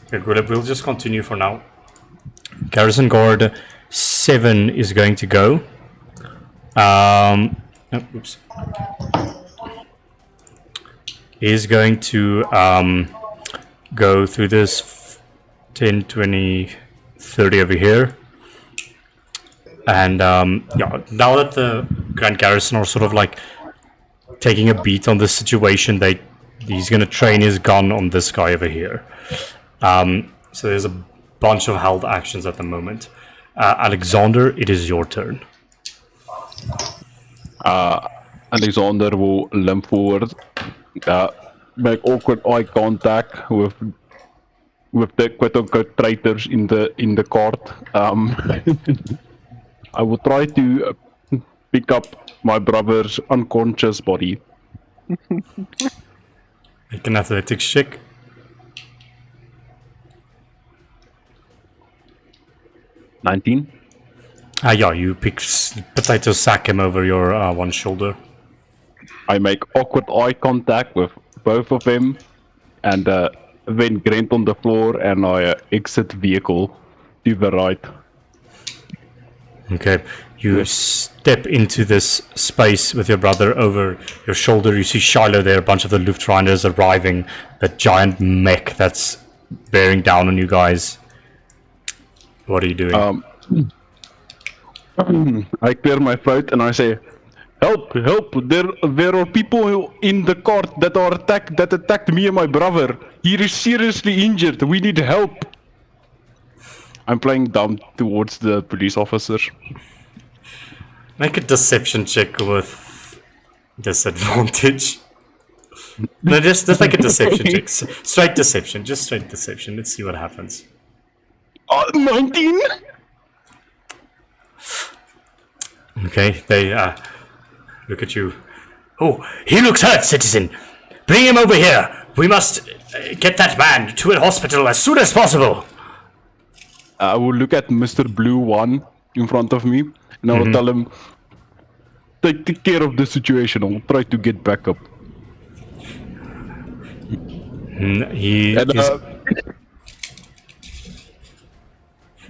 Okay, good. We'll just continue for now. Garrison Guard 7 is going to go. Oops. Is going to go through this 10, 20, 30 over here. And yeah, now that the Grand Garrison are sort of like taking a beat on this situation, he's going to train his gun on this guy over here. So there's a bunch of held actions at the moment. Alexander, it is your turn. Alexander will limp forward, make awkward eye contact with the quote-unquote traitors in the court. I will try to pick up my brother's unconscious body. Make an athletics check. $19. Yeah, you potato sack him over your one shoulder. I make awkward eye contact with both of them, and then Grant on the floor, and I exit vehicle to the right. Okay, you step into this space with your brother over your shoulder. You see Shiloh there, a bunch of the Luftrinders arriving, that giant mech that's bearing down on you guys. What are you doing? I clear my throat and I say, "Help! Help! There are people in the court that attacked me and my brother. He is seriously injured. We need help." I'm playing dumb towards the police officer. Make a deception check with disadvantage. No, just make a deception check. Straight deception. Just straight deception. Let's see what happens. 19? Okay, they look at you. "Oh, he looks hurt, citizen. Bring him over here. We must get that man to a hospital as soon as possible." I will look at Mr. Blue One in front of me, and I will tell him, take care of the situation. I will try to get back up.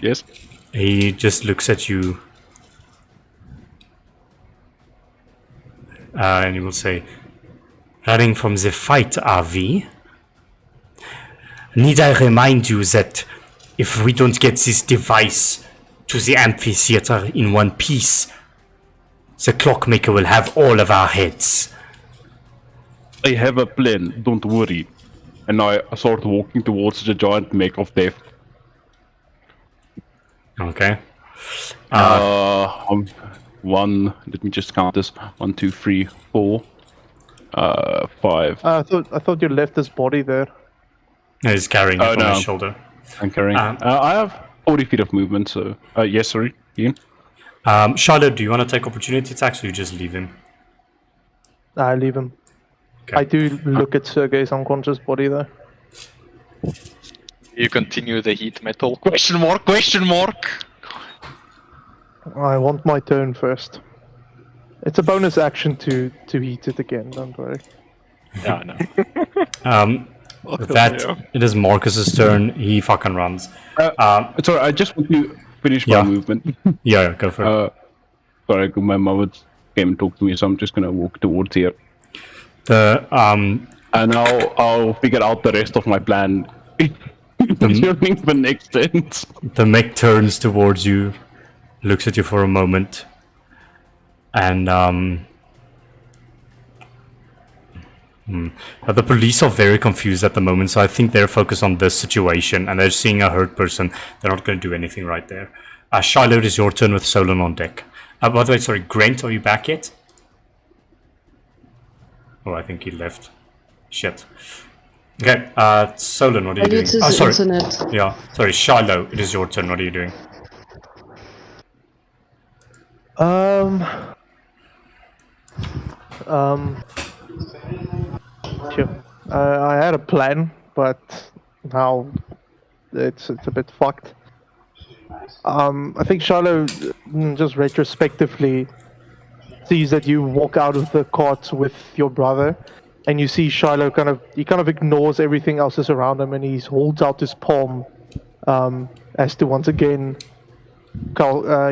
Yes? He just looks at you. And he will say, "Running from the fight, are we? Need I remind you that if we don't get this device to the amphitheater in one piece, the clockmaker will have all of our heads." I have a plan, don't worry. And I start walking towards the giant mech of death. Okay. Let me just count this. 1, 2, 3, 4, 5. I thought you left his body there. He's carrying it on his shoulder. I'm carrying. I have 40 feet of movement, so yes, sorry, Ian. Shiloh, do you want to take opportunity attacks, or you just leave him? I leave him. Okay. I do look at Sergei's unconscious body though. You continue the heat metal? Question mark? Question mark? I want my turn first. It's a bonus action to heat it again. Don't worry. Yeah, no. With that, it is Marcus's turn. He fucking runs. Sorry, I just want to finish my Yeah. movement. Yeah, go for it. Sorry, my mother came and talked to me, so I'm just gonna walk towards here. The And I'll figure out the rest of my plan during the next turns. The mech turns towards you, looks at you for a moment, and the police are very confused at the moment, so I think they're focused on this situation, and they're seeing a hurt person. They're not going to do anything right there. Shiloh, it is your turn with Solon on deck. By the way, sorry, Grant, are you back yet? Oh, I think he left. Shit. Okay, Solon, what are you Maybe doing? it's his Oh, sorry. internet. Yeah, sorry, Shiloh, it is your turn. What are you doing? Sure. I had a plan, but now it's a bit fucked. I think Shiloh just retrospectively sees that you walk out of the cart with your brother, and you see Shiloh kind of ignores everything else that's around him, and he holds out his palm as to once again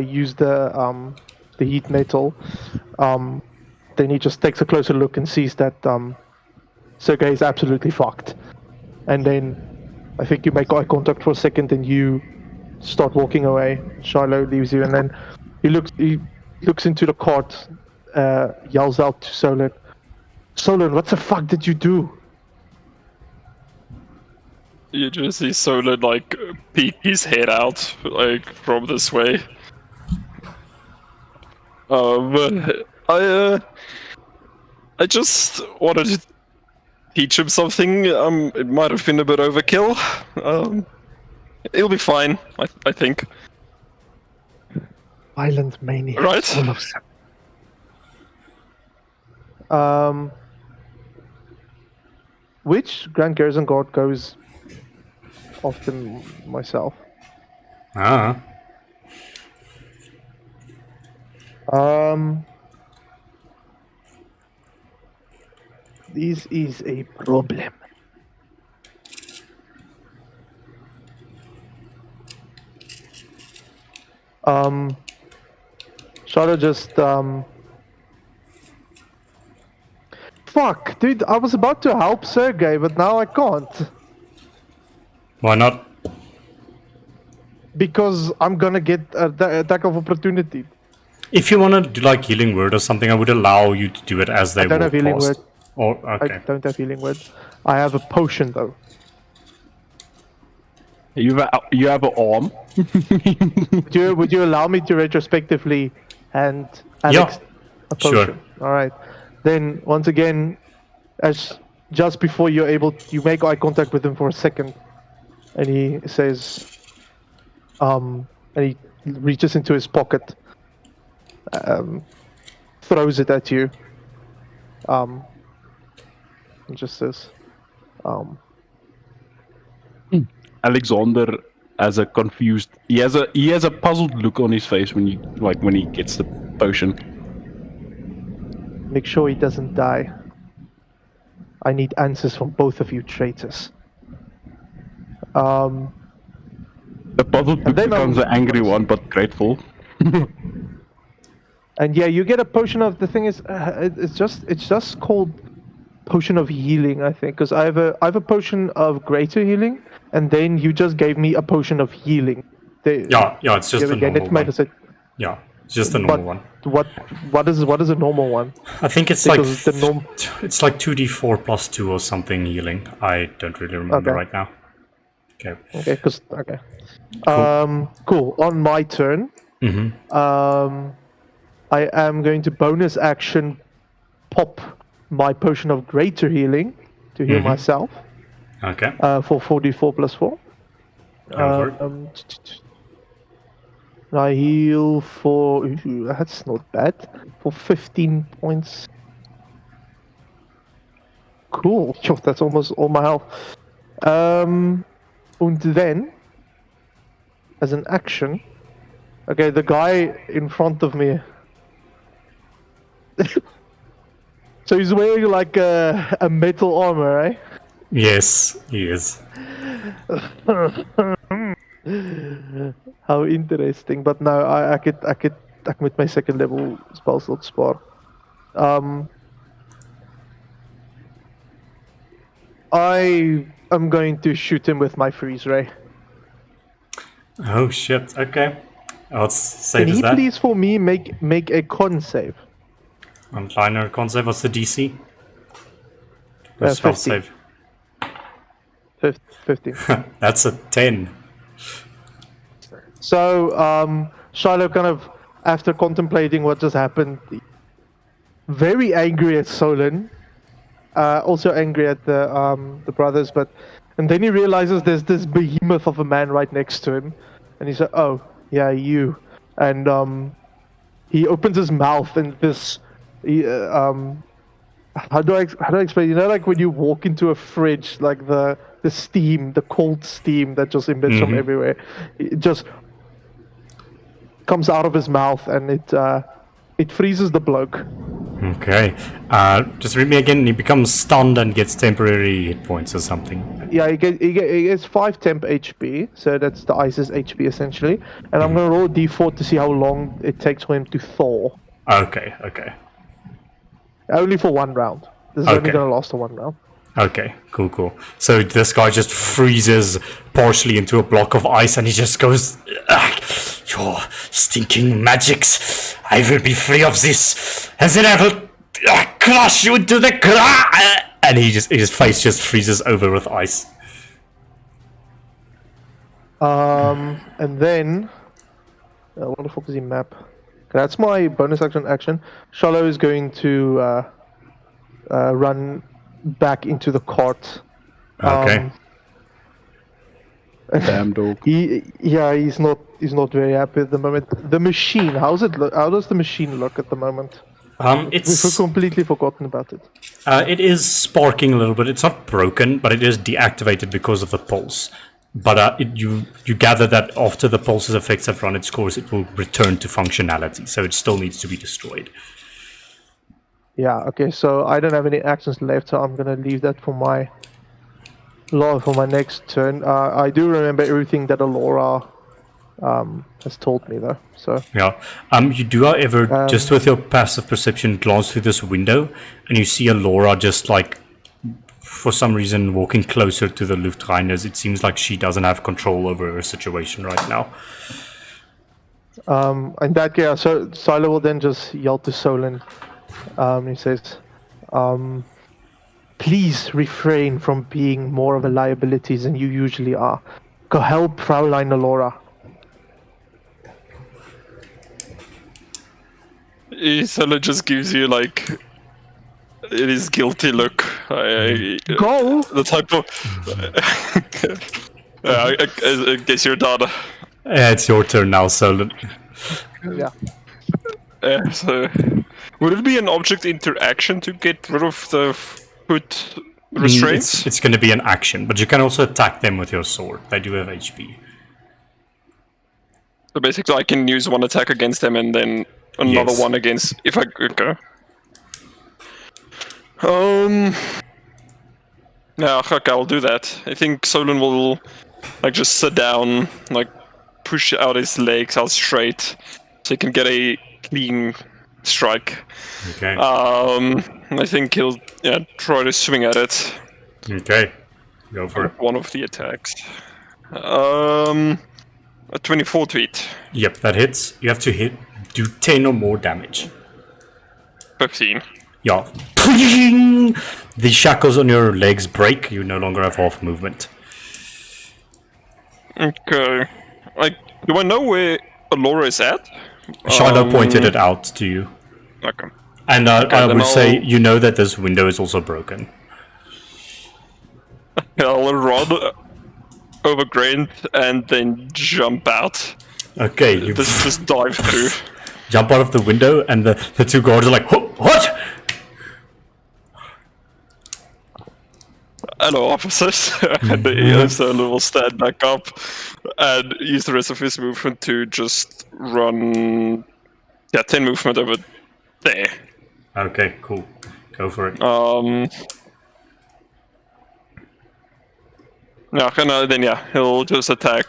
use the heat metal. Then he just takes a closer look and sees that Sergei is absolutely fucked. And then I think you make eye contact for a second and you start walking away. Shiloh leaves you, and then he looks into the cart, yells out to Solon, "Solon, what the fuck did you do?" You just see Solon like peek his head out like from this way. I just wanted to teach him something. It might have been a bit overkill. It'll be fine, I think. Violent maniacs. Right? All of them. Which Grand Garrison Guard goes after myself? This is a problem. Shadow just fuck, dude, I was about to help Sergei, but now I can't. Why not? Because I'm gonna get an attack of opportunity. If you want to do like healing word or something, I would allow you to do it as they I don't walk have healing past. word. Or okay. I don't have healing word. I have a potion though. You have an arm. Would you allow me to retrospectively hand Alex a potion? Sure. All right. Then once again, as just before you make eye contact with him for a second, and he says, and he reaches into his pocket, throws it at you, and just says, Alexander has a confused. He has a puzzled look on his face when he gets the potion. make sure he doesn't die. I need answers from both of you traitors. The puzzled look then becomes an angry one, but grateful. And yeah, you get a potion of, the thing is, it's just called potion of healing, I think, because I have a potion of greater healing, and then you just gave me a potion of healing. Yeah, it's just a normal one. Yeah, it's just a normal one. What is a normal one? I think it's Because like it's like 2d4 plus 2 or something healing. I don't really remember right now. Okay. Okay. Cool. On my turn, I am going to bonus action pop my potion of greater healing to heal myself. Okay. For 4d4 plus 4. Go for it. I heal for... That's not bad. For 15 points. Cool. That's almost all my health. And then, as an action, okay, the guy in front of me. So he's wearing like a metal armor, right? Yes, he is. How interesting! But no, I could with my second level spell slot spot. I am going to shoot him with my freeze ray. Oh shit. Okay. What's safe Can is he that? please for me make a con save? Liner concept. What's the DC? The spell 15. save. 15. That's a 10. So Shiloh kind of, after contemplating what just happened, very angry at Solon, also angry at the brothers, and then he realizes there's this behemoth of a man right next to him, and he said, "Oh, yeah, you," and he opens his mouth and this, how do I explain? You know, like when you walk into a fridge, like the steam, the cold steam that just emits from everywhere, it just comes out of his mouth, and it freezes the bloke. Okay. Just read me again. He becomes stunned and gets temporary hit points or something. Yeah, he gets 5 temp HP, so that's the ice's HP essentially. And I'm gonna roll a d4 to see how long it takes for him to thaw. Okay. Only for 1 round. This is only Okay. gonna last for 1 round. Okay. Cool. So this guy just freezes partially into a block of ice, and he just goes, Your stinking magics! I will be free of this, and then I will crush you into the ground! and his face just freezes over with ice. And then, what the fuck is he map? Okay, that's my bonus action. Shallow is going to run back into the cart. Okay. Damn dog. He's not very happy at the moment. The machine, how does the machine look at the moment? We've It's completely forgotten about it. it is sparking a little bit. It's not broken, but it is deactivated because of the pulse. But you gather that after the pulse's effects have run its course, it will return to functionality. So it still needs to be destroyed. Yeah, okay, so I don't have any actions left, so I'm gonna leave that for my next turn. I do remember everything that Alora has told me though, so Yeah. You do, however, just with your passive perception, glance through this window, and you see Alora just like, for some reason, walking closer to the Luftreiners. It seems like she doesn't have control over her situation right now. in that case, so Silo will then just yell to Solon. He says, please refrain from being more of a liability than you usually are. Go help Fraulein Alora. Isola just gives you like it is guilty look. Go! The type of. I guess you're done. It's your turn now, Solon. Yeah. So, would it be an object interaction to get rid of the foot restraints? It's going to be an action, but you can also attack them with your sword. They do have HP. So basically, I can use one attack against them and then another Yes. one against if I okay. Yeah, okay, I'll do that. I think Solon will like just sit down, like push out his legs out straight, so he can get a clean strike. Okay. I think he'll try to swing at it. Okay. Go for it. One of the attacks. A 24 to hit. Yep, that hits. You have to do 10 or more damage. 15. Yeah. Pling! The shackles on your legs break. You no longer have half movement. Okay. Do I know where Alora is at? Shiloh pointed it out to you. Okay. And I then would say I'll- you know that this window is also broken. I'll run over Grant and then jump out. Okay, you Just dive through. jump out of the window, and the two guards are like, "What?" hello, officers. And the Solar will stand back up and use the rest of his movement to just run. Yeah, 10 movement over there. Okay, cool. Go for it. He'll just attack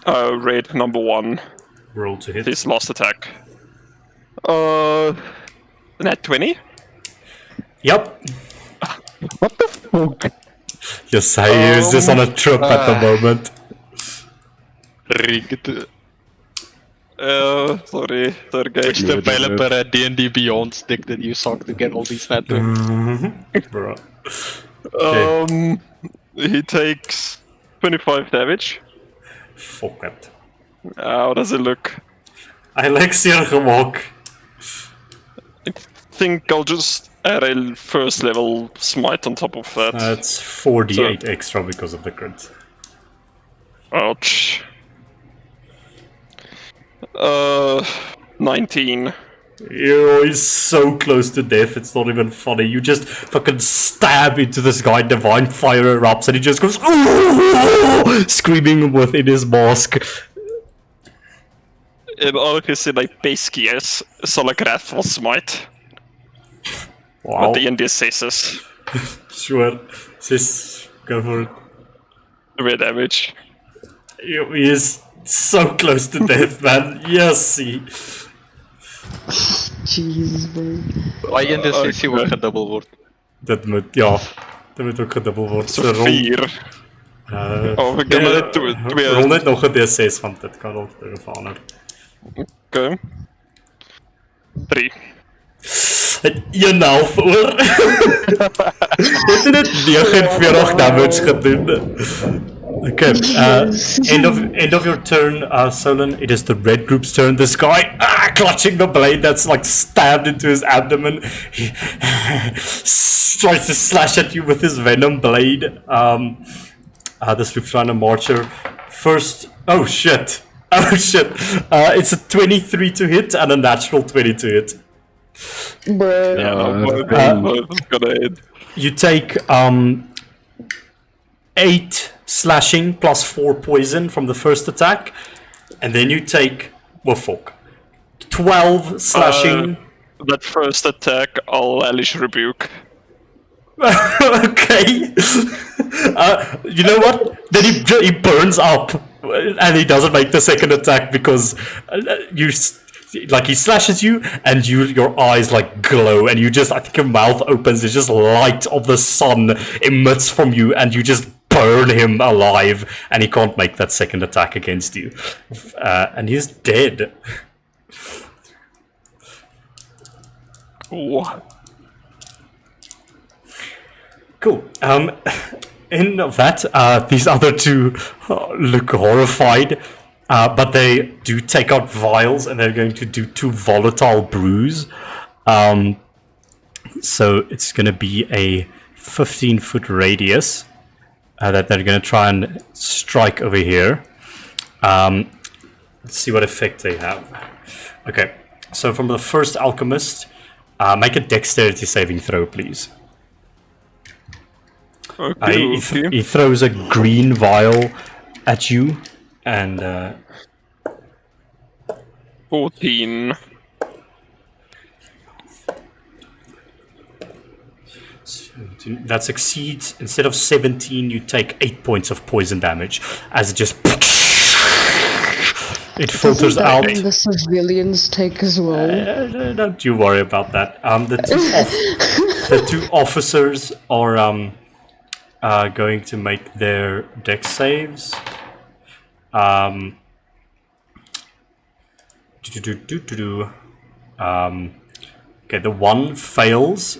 raid number 1. Roll to hit. His last attack. Net 20? Yep. What the fuck? Yes, I use this on a trip at the moment. Rigged. Sorry, guys. Which developer at D&D Beyond stick did you suck to get all these net 20? Bro. He takes 25 damage. Fuck it. How does it look? Hij lijkt zeer gemak. I think I'll just add a first level smite on top of that. That's 4d8 extra because of the crit. Ouch. 19. Yo, he's so close to death, it's not even funny. You just fucking stab into this guy, divine fire erupts, and he just goes "Ooh!" screaming within his mask. En aangezien hij pesky is, zal ik Wrathful Smite. Wow. Met de 1d6 is. Sure. Just go for it. 2 damage. Yo, he is so close to death, man. Yes, he. Jeez, bro. Waar je in de sessie wordt gedubbel wordt. Dat moet, ja. Dat moet ook gedubbeld worden. Zo 4. We kunnen het twee. Rol net nog een D6, want dat kan ook terugvallen. Oké. 3. Het 1,5 hoor. Wat is het? 49 damage gedaan. Okay, end of your turn, Solon. It is the red group's turn. This guy, clutching the blade that's like stabbed into his abdomen. He tries to slash at you with his venom blade. This Lufthansa Marcher. First, oh shit. It's a 23 to hit and a natural 20 to hit. Bruh. You take 8 slashing plus 4 poison from the first attack, and then you take 12 slashing. That first attack, I'll Elish Rebuke. Okay. You know what? Then he burns up, and he doesn't make the second attack because he slashes you, and your eyes like glow, and I think your mouth opens. It's just light of the sun emits from you, and you just burn him alive, and he can't make that second attack against you, and he's dead. What? Cool. In that, these other two look horrified, but they do take out vials, and they're going to do 2 volatile brews. So it's going to be a 15-foot radius that they're going to try and strike over here. Let's see what effect they have. Okay, so from the first alchemist, make a dexterity saving throw, please. Okay, he throws a green vial at you, and 14. That succeeds. Instead of 17, you take 8 points of poison damage as it just it filters Doesn't that out. mean the civilians take as well? Don't you worry about that. The two officers are going to make their dex saves. Okay, the one fails.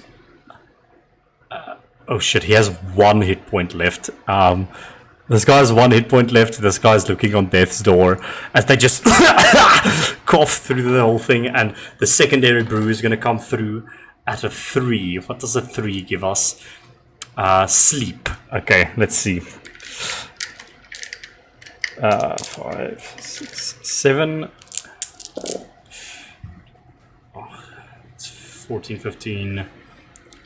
Oh shit, he has 1 hit point left. This guy has 1 hit point left. This guy's looking on death's door as they just cough through the whole thing, and the secondary brew is going to come through at a 3. What does a 3 give us? Sleep. Okay, let's see. 5, 6, 7. It's 14, 15,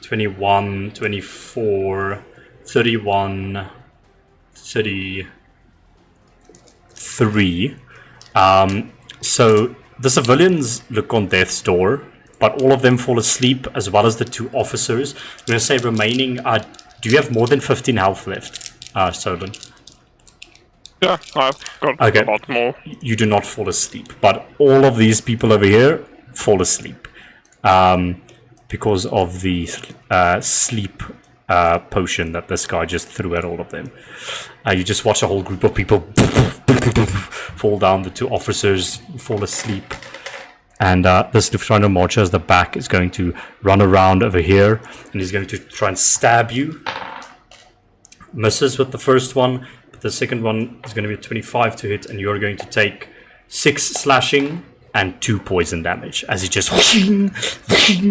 21, 24, 31, 33. So the civilians look on death's door, but all of them fall asleep, as well as the 2 officers. I'm going to say remaining... do you have more than 15 health left, Solon? Yeah, I've got Okay. a lot more. You do not fall asleep, but all of these people over here fall asleep because of the sleep potion that this guy just threw at all of them. You just watch a whole group of people fall down. The 2 officers fall asleep, and this Lufthansa Marcher as the back is going to run around over here, and he's going to try and stab you. Misses with the first one. The second one is going to be a 25 to hit, and you're going to take 6 slashing and 2 poison damage as he just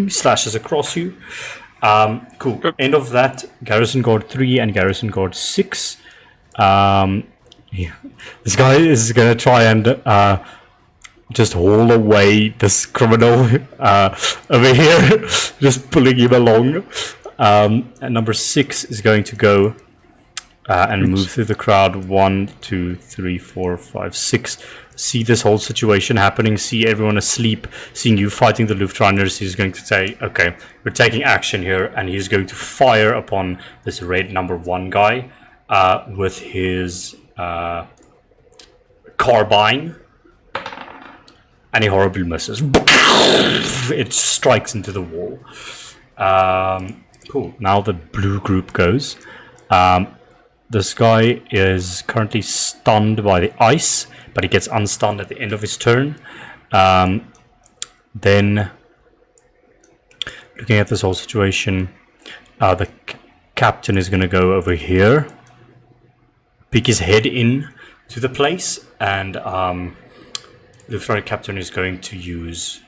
slashes across you. Cool. End of that. Garrison Guard 3 and Garrison Guard 6. This guy is going to try and just haul away this criminal over here, just pulling him along. And number 6 is going to go and move through the crowd. 1, 2, 3, 4, 5, 6. See this whole situation happening, see everyone asleep, seeing you fighting the Luftrunners. He's going to say, okay, we're taking action here, and he's going to fire upon this red number 1 guy with his carbine, and he horribly misses. It strikes into the wall. Cool. Now the blue group goes. This guy is currently stunned by the ice, but he gets unstunned at the end of his turn. Then, looking at this whole situation, the captain is going to go over here, peek his head in to the place, and the Lieutenant Captain is going to use...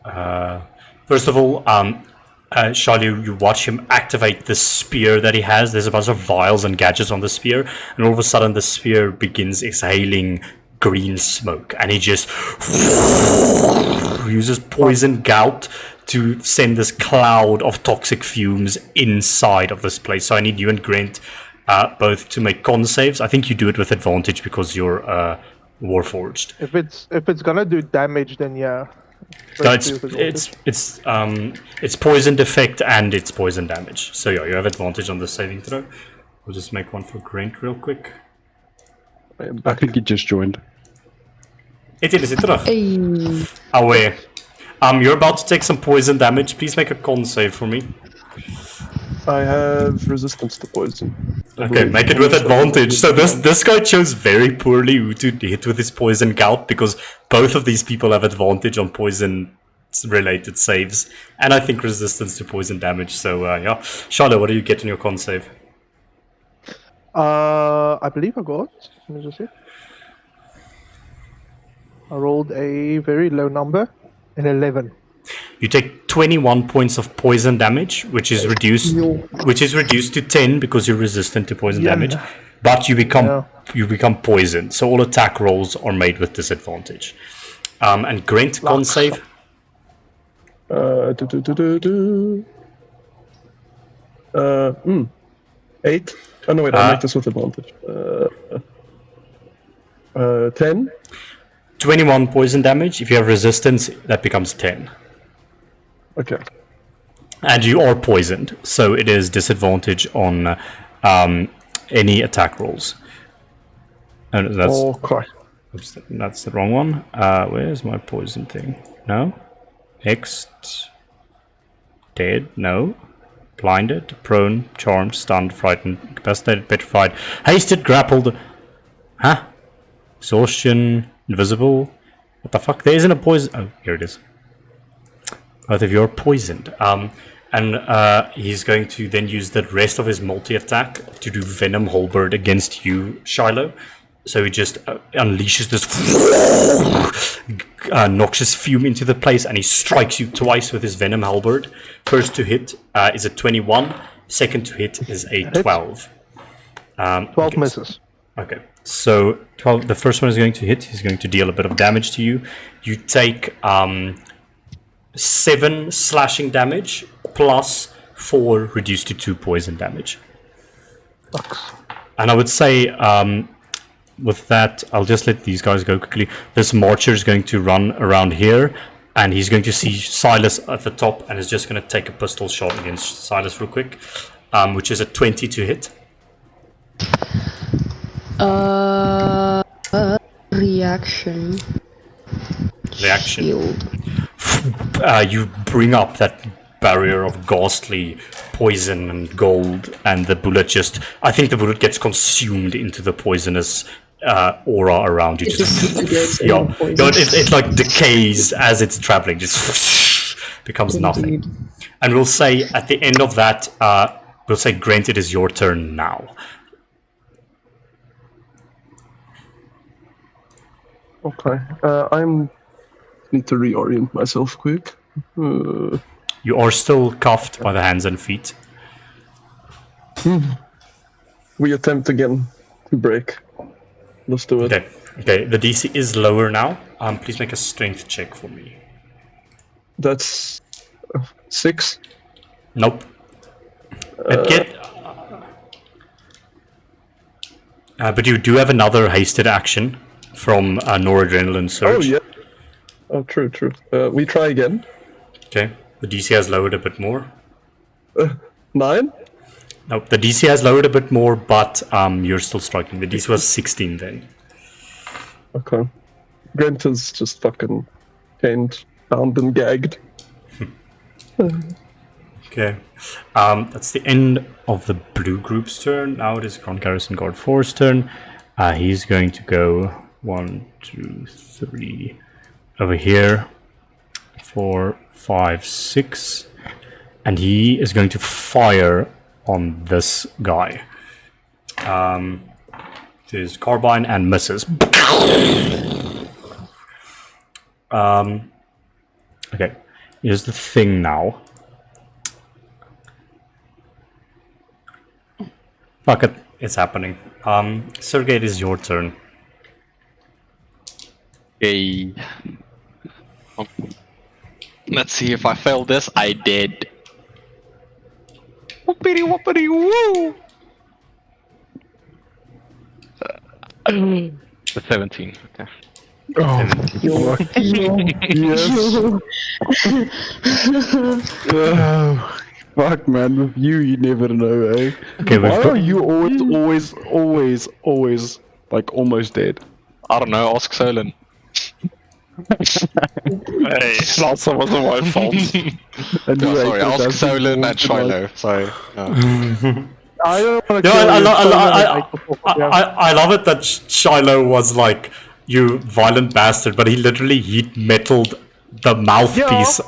first of all, Charlie, you watch him activate the spear that he has. There's a bunch of vials and gadgets on the spear, and all of a sudden the spear begins exhaling green smoke, and he just uses poison gout to send this cloud of toxic fumes inside of this place. So I need you and Grant both to make con saves. I think you do it with advantage because you're Warforged. If it's gonna do damage, then yeah. No, it's poisoned effect and it's poison damage. So yeah, you have advantage on the saving throw. We'll just make one for Grant real quick. I think he just joined. It is terug. Hey. Away. You're about to take some poison damage. Please make a con save for me. I have resistance to poison. Okay, make it with advantage. So this guy chose very poorly who to hit with his poison gout, because both of these people have advantage on poison related saves, and I think resistance to poison damage. So yeah, Charlotte, what do you get in your con save? I believe I got. Let me just see. I rolled a very low number, an 11. You take 21 points of poison damage, which is reduced to 10 because you're resistant to poison damage. But you become poisoned, so all attack rolls are made with disadvantage. And Grant, con save. 8. Oh no, wait, I'll make this with advantage. 10. 21 poison damage. If you have resistance, that becomes 10. Okay. And you are poisoned, so it is disadvantage on any attack rolls. And that's oops, that's the wrong one. Where's my poison thing? No. Next. Dead. No. Blinded. Prone. Charmed. Stunned. Frightened. Incapacitated. Petrified. Hasted. Grappled. Huh? Exhaustion. Invisible. What the fuck? There isn't a poison. Oh, here it is. Both of you are poisoned. And he's going to then use the rest of his multi-attack to do Venom Halberd against you, Shiloh. So he just unleashes this noxious fume into the place, and he strikes you twice with his Venom Halberd. First to hit is a 21. Second to hit is a 12. 12 misses. Okay, so 12. The first one is going to hit. He's going to deal a bit of damage to you. You take 7 slashing damage plus 4 reduced to 2 poison damage. And I would say, with that, I'll just let these guys go quickly. This Marcher is going to run around here, and he's going to see Silas at the top, and is just going to take a pistol shot against Silas real quick, which is a 20 to hit. Reaction. Shield. You bring up that barrier of ghastly poison and gold, and the bullet I think the bullet gets consumed into the poisonous aura around you. It like decays as it's traveling, just becomes nothing. And we'll say at the end of that, we'll say, Grant, it is your turn now. Okay. I'm need to reorient myself quick. You are still cuffed by the hands and feet. We attempt again to break. Let's do it. Okay. The DC is lower now. Please make a strength check for me. That's 6. Nope. But you do have another hasted action from Noradrenaline Surge. Oh, yeah. Oh, true. We try again. Okay. The DC has lowered a bit more. 9? Nope, the DC has lowered a bit more, but you're still striking. The DC was 16 then. Okay. Grant is just fucking chained, bound, and gagged. Okay. That's the end of the blue group's turn. Now it is Grand Garrison Guard 4's turn. He's going to go 1, 2, 3 over here. 4, 5, 6. And he is going to fire on this guy. His carbine and misses. Okay, here's the thing now. Fuck it, it's happening. Sergey, it is your turn. Okay. Let's see if I fail this. I did. Whoopity whoopity woo! 17. Okay. Oh, yes. Oh, fuck, man. With you never know, eh? Okay, why are you always like almost dead? I don't know. Ask Solon. Hey, that wasn't my fault. Sorry, ask Solon and Shiloh. Sorry. I don't want to I love it that Shiloh was like, you violent bastard, but he literally heat metaled the mouthpiece.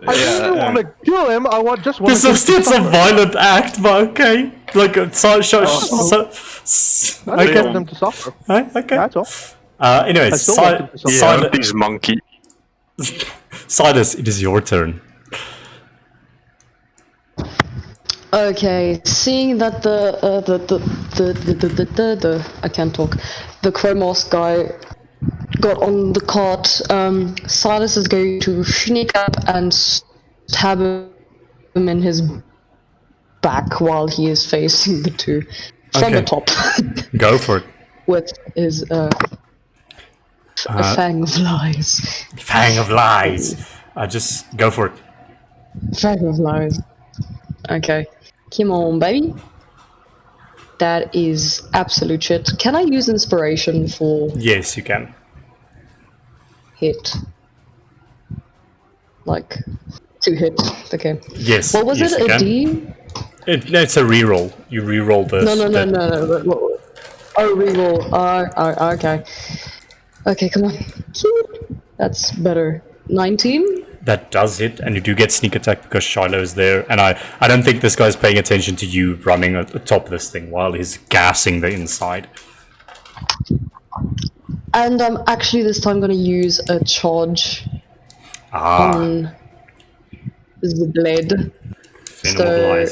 I didn't want to kill him. Just want to. It's a violent act, but okay. Like, I just want them to suffer. Okay. That's all. Anyways, This monkey. Silas, it is your turn. Okay, seeing that the I can't talk. The Chromask guy got on the cart. Silas is going to sneak up and stab him in his back while he is facing the two from the top. Go for it. With his Fang of Lies. Fang of Lies. Just go for it. Fang of Lies. Okay. Come on, baby. That is absolute shit. Can I use inspiration for... Yes, you can. Hit. Like, to hit. Okay. Yes. What was it? A D? It's a reroll. You reroll this. No. Oh, reroll. Okay. Okay, come on. That's better. 19? That does hit, and you do get sneak attack because Shiloh is there. And I don't think this guy's paying attention to you running atop this thing while he's gassing the inside. And I'm actually this time going to use a charge on the blade. So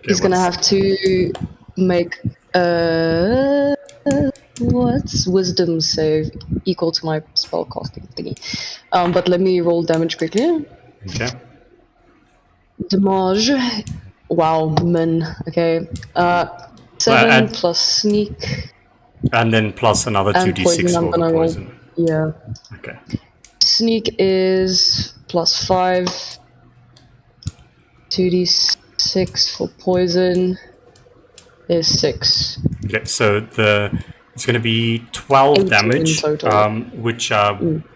he's going to have to make what's wisdom save equal to my spell casting thingy. But let me roll damage quickly. Okay. Damage Wow, min. Okay. 7 and- plus sneak And then plus another and 2d6 poison. I'm for the gonna roll. poison. Yeah. Okay. Sneak is plus 5. 2d6 for poison is 6. Okay, so it's going to be 12 18 damage, in total. which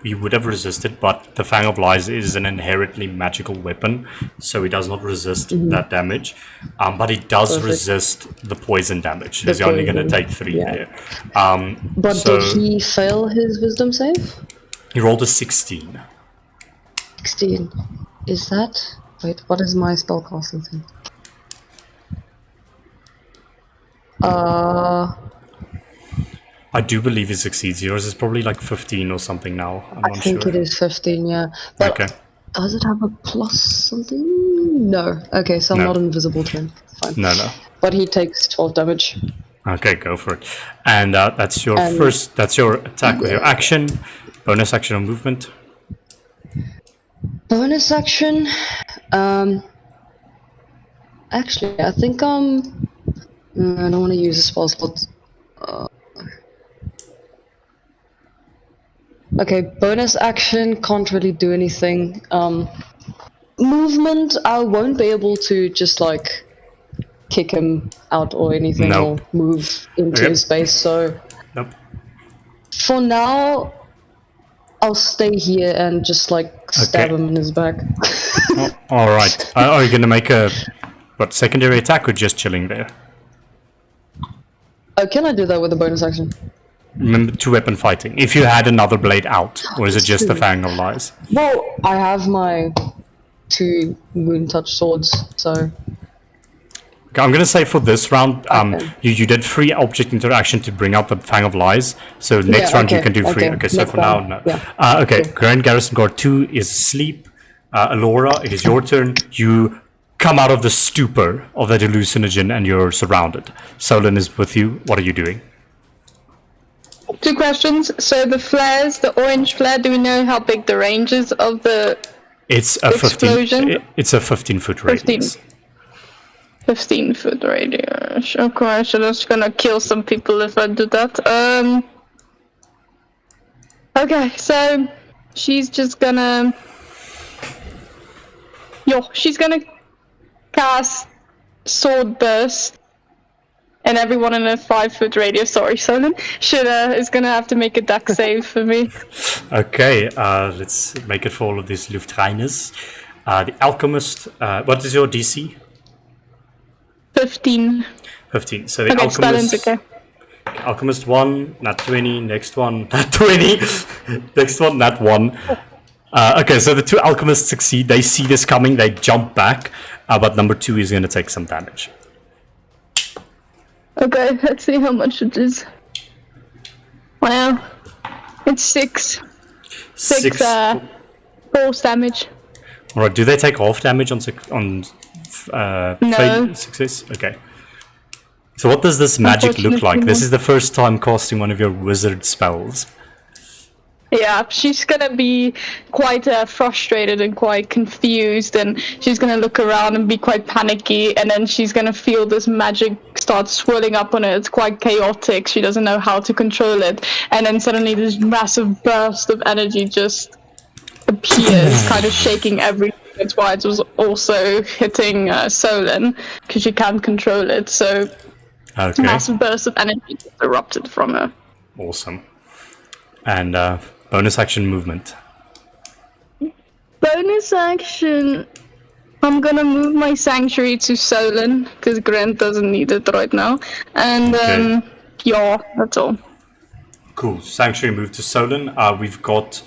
you would have resisted, but the Fang of Lies is an inherently magical weapon, so it does not resist that damage. But it does Perfect. resist the poison damage. The He's only going to poison, take 3 yeah. there. But so did he fail his wisdom save? he rolled a 16. 16. Is that? Wait, what is my spellcasting thing? I do believe he succeeds. Yours is probably like 15 or something now. I'm I not think sure. it is 15, yeah. But Okay. does it have a plus something? No. Okay, so I'm No. not invisible to him. Fine. No, no. But he takes 12 damage. Okay, go for it. And that's your And- first. That's your attack with your action. Bonus action or movement. Bonus action. Actually, I think I don't want to use a spell slot. Okay, bonus action, can't really do anything. Movement, I won't be able to just like kick him out or anything Nope. or move into Yep. his space, so Nope. for now, I'll stay here and just like stab Okay. him in his back. All right. Are you gonna make a secondary attack or just chilling there? Oh, can I do that with a bonus action? Remember, 2-weapon fighting. If you had another blade out, or is it just the Fang of Lies? Well, I have my 2 wound touch swords, so Okay, I'm gonna say for this round, Okay. you did free object interaction to bring out the Fang of Lies. So next Yeah, round you okay, can do free. okay. Okay, so Next for now, round, no. yeah. Okay, Cool. Grand Garrison Guard 2 is asleep. Alora, it is your turn. You come out of the stupor of that hallucinogen and you're surrounded. Solon is with you. What are you doing? 2 questions. So the flares, the orange flare, do we know how big the range is of the It's a 15. Explosion? It's a 15-foot radius. 15-foot radius? Okay, so that's gonna kill some people if I do that. Okay, so she's just gonna... she's gonna cast Sword Burst, and everyone in a 5-foot radius, sorry, Solon, is gonna have to make a dex save for me. Okay, let's make it for all of these Luftreiners. The Alchemist, what is your DC? 15. 15. So the Okay, Stalin's Alchemist, okay. Alchemist 1, nat 20, next one, nat 20, next one, nat 1. Okay, so the 2 Alchemists succeed. They see this coming, they jump back, but number 2 is going to take some damage. Okay, let's see how much it is. Wow. It's 6. 6 force damage. Alright, do they take half damage on No. success? Okay. So what does this magic look like? Unfortunately, This no. is the first time casting one of your wizard spells. Yeah, she's gonna be quite frustrated and quite confused, and she's gonna look around and be quite panicky, and then she's gonna feel this magic start swirling up on her. It's quite chaotic. She doesn't know how to control it, and then suddenly this massive burst of energy just appears, kind of shaking everything. That's why it was also hitting Solon, because she can't control it. So Okay, massive burst of energy just erupted from her. awesome. And bonus action movement. Bonus action. I'm gonna move my sanctuary to Solon because Grant doesn't need it right now. And Okay. yeah, that's all. Cool. Sanctuary move to Solon. We've got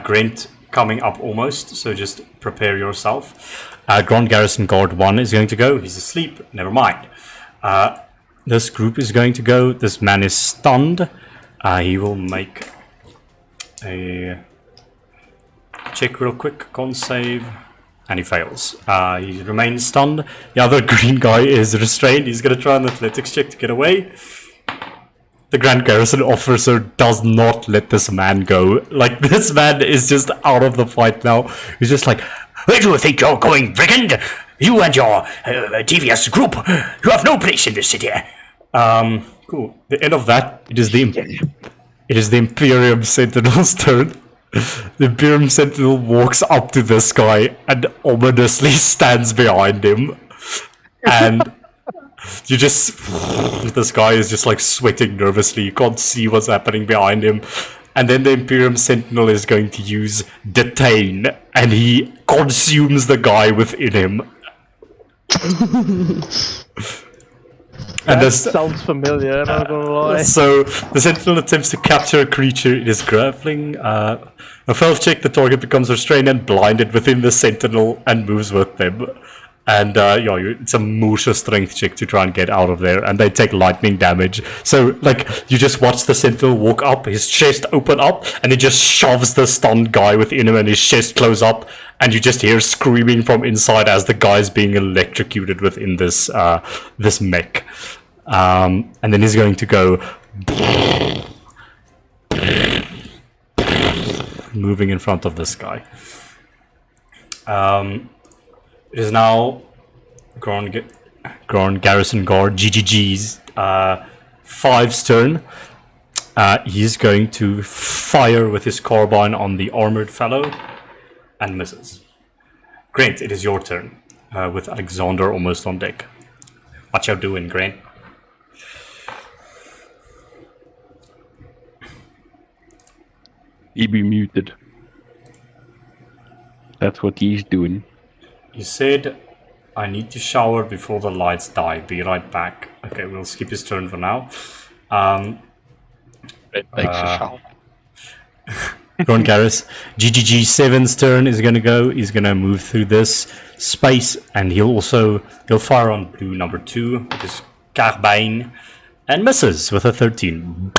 Grant coming up almost, so just prepare yourself. Grand Garrison Guard 1 is going to go. He's asleep. Never mind. This group is going to go. This man is stunned. He will make a check real quick. Con save. And he fails. He remains stunned. The other green guy is restrained. He's going to try an athletics check to get away. The Grand Garrison officer does not let this man go. Like, this man is just out of the fight now. He's just like, Where do you think you're going, brigand? You and your devious group, you have no place in this city. Cool. The end of that, it is the Imperium Sentinel's turn. The Imperium Sentinel walks up to this guy and ominously stands behind him. And you just... This guy is just like sweating nervously. You can't see what's happening behind him. And then the Imperium Sentinel is going to use Detain. And he consumes the guy within him. And That sounds familiar, I'm not gonna lie. So the Sentinel attempts to capture a creature it is grappling. A failed check, the target becomes restrained and blinded within the Sentinel and moves with them. And it's a Musha strength check to try and get out of there, and they take lightning damage. So like you just watch the Sentinel walk up, his chest open up, and he just shoves the stunned guy within him, and his chest close up, and you just hear screaming from inside as the guy's being electrocuted within this this mech. And then he's going to go moving in front of this guy. It is now Grand Garrison Guard GGG's 5's turn. He's going to fire with his carbine on the armored fellow and misses. Grant, it is your turn with Alexander almost on deck. What you doing, Grant? He be muted. That's what he's doing. You said, I need to shower before the lights die. Be right back. Okay, we'll skip his turn for now. It takes a shower. Ron Garrus. GGG7's turn is going to go. He's going to move through this space, and he'll fire on blue number 2 with his carbine and misses with a 13.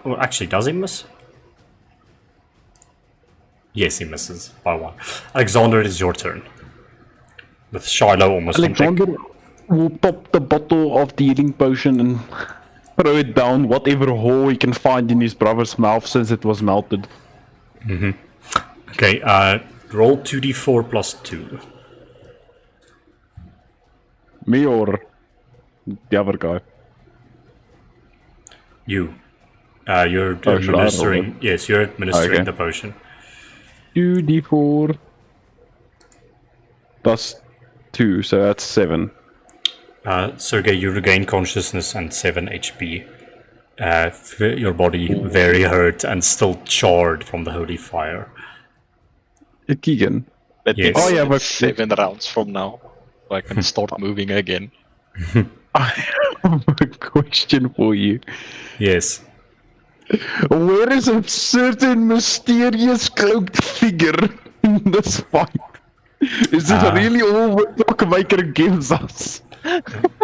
Or actually, does he miss? Yes, he misses by 1. Alexander, it is your turn. With Shiloh almost on deck. Alexander will pop the bottle of the healing potion and throw it down whatever hole he can find in his brother's mouth since it was melted. Okay, roll 2d4 plus 2. Me or the other guy? You. You're should I roll administering. Yes, you're administering Okay. the potion. 2d4 plus 2, so that's 7. Sergey, you regain consciousness and 7 HP. Your body very hurt and still charred from the holy fire. Keegan. Let Yes. me Oh, yeah, but- 7 rounds from now, so I can start moving again. I have a question for you. Yes. Where is a certain mysterious cloaked figure in this fight? Is it really all what Clockmaker gives us?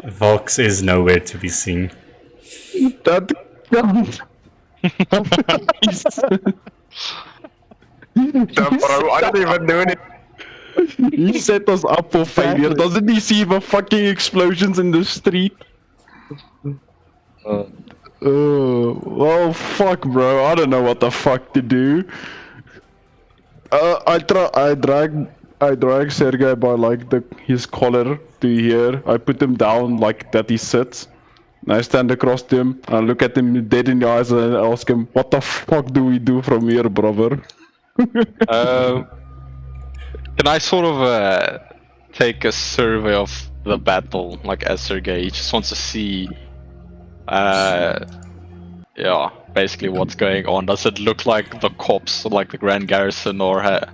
Vox is nowhere to be seen. That can't. Bro, I don't even know it. He set us up for failure. Doesn't he see the fucking explosions in the street? Well, fuck, bro. I don't know what the fuck to do. I drag Sergey by like his collar to here. I put him down like that he sits. And I stand across to him. I look at him dead in the eyes and I ask him, "What the fuck do we do from here, brother?" Can I sort of take a survey of the battle, like as Sergey? He just wants to see, basically what's going on. Does it look like the cops, like the Grand Garrison, or that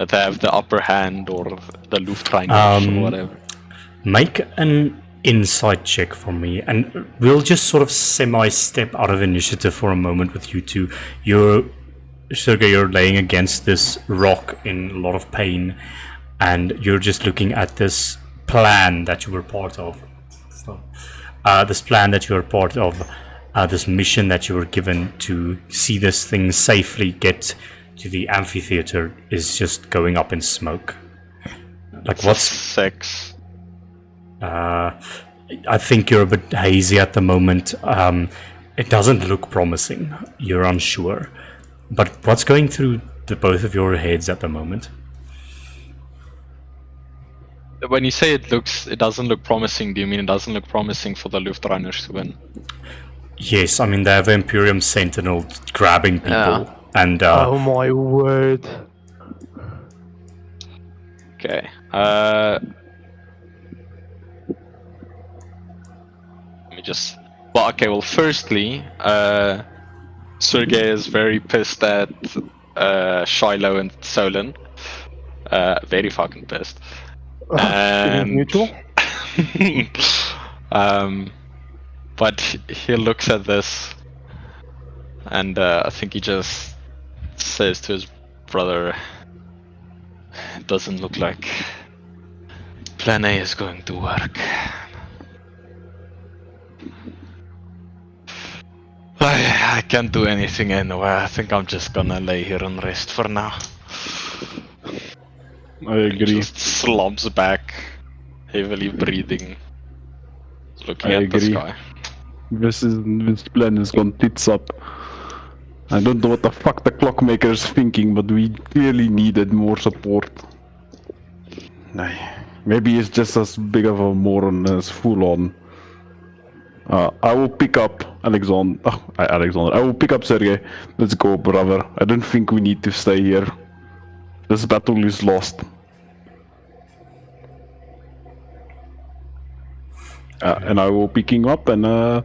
they have the upper hand, or the Lufthansa, or whatever? Make an insight check for me, and we'll just sort of semi-step out of initiative for a moment with you two. Sergey, you're laying against this rock in a lot of pain, and you're just looking at this plan that you were part of. This mission that you were given to see this thing safely get to the amphitheater is just going up in smoke. Like, what's 6? I think you're a bit hazy at the moment. It doesn't look promising. You're unsure. But what's going through the both of your heads at the moment? when you say it doesn't look promising, do you mean it doesn't look promising for the Luftrunners to win? Yes, I mean they have Imperium Sentinel grabbing people, Yeah. and Oh my word. Okay. Let me just. Well, okay. Well, firstly, Sergey is very pissed at Shiloh and Solon. Very fucking pissed. And Neutral? but he looks at this, and I think he just says to his brother, "It doesn't look like Plan A is going to work." I can't do anything anyway. I think I'm just gonna lay here and rest for now. I agree. Just slumps back, heavily breathing, looking I at the agree. sky. This plan has gone tits up. I don't know what the fuck the clockmaker is thinking, but we clearly needed more support. Maybe it's just as big of a moron as full-on. I will pick up Alexander. I will pick up Sergey. Let's go, brother. I don't think we need to stay here. This battle is lost. And I will pick him up, and I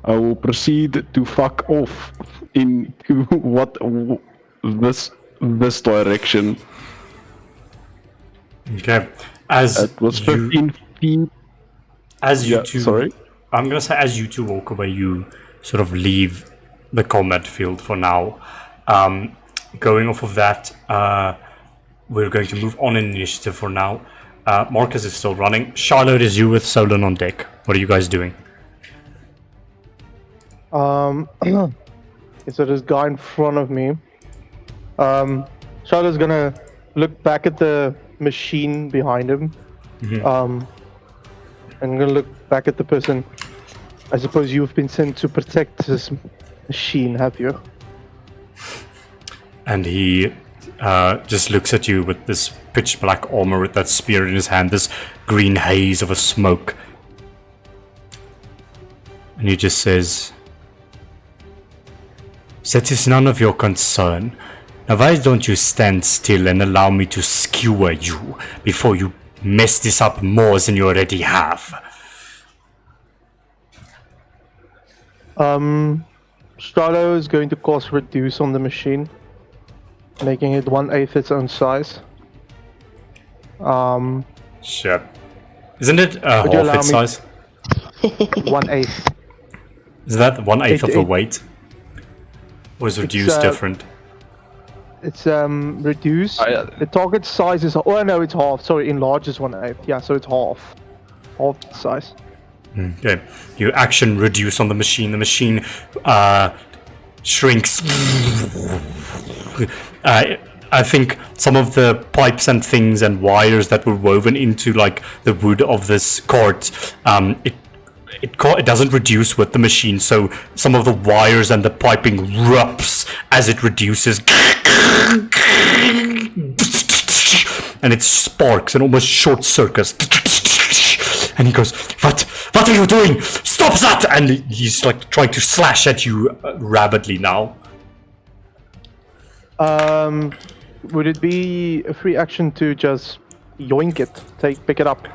will proceed to fuck off into this direction. okay. As It was you, 15 feet. as you Yeah, two, sorry. I'm gonna say as you two walk away, you sort of leave the combat field for now. Going off of that, we're going to move on in initiative for now. Marcus is still running. Charlotte, is you with Solon on deck. What are you guys doing? So this guy in front of me. Charlotte's gonna look back at the machine behind him. And gonna look back at the person. I suppose you've been sent to protect this machine, have you? And he just looks at you with this pitch black armor with that spear in his hand, this green haze of a smoke. And he just says, "That is none of your concern. Now why don't you stand still and allow me to skewer you before you mess this up more than you already have?" Stralo is going to cast reduce on the machine, making it 1/8 its own size. Sure. Isn't it Would you half allow its me- size? 1/8. Is that 1/8 of the it- weight? Or is reduced different? It's reduced. The target size is no, it's half. Sorry, enlarge is 1/8. Yeah, so it's half the size. Okay. You action reduce on the machine. The machine shrinks. I think some of the pipes and things and wires that were woven into like the wood of this cart, it doesn't reduce with the machine, so some of the wires and the piping erupts as it reduces. And it sparks and almost short circuits. And he goes, What are you doing? Stop that! And he's like trying to slash at you rapidly now. Would it be a free action to just yoink it, pick it up?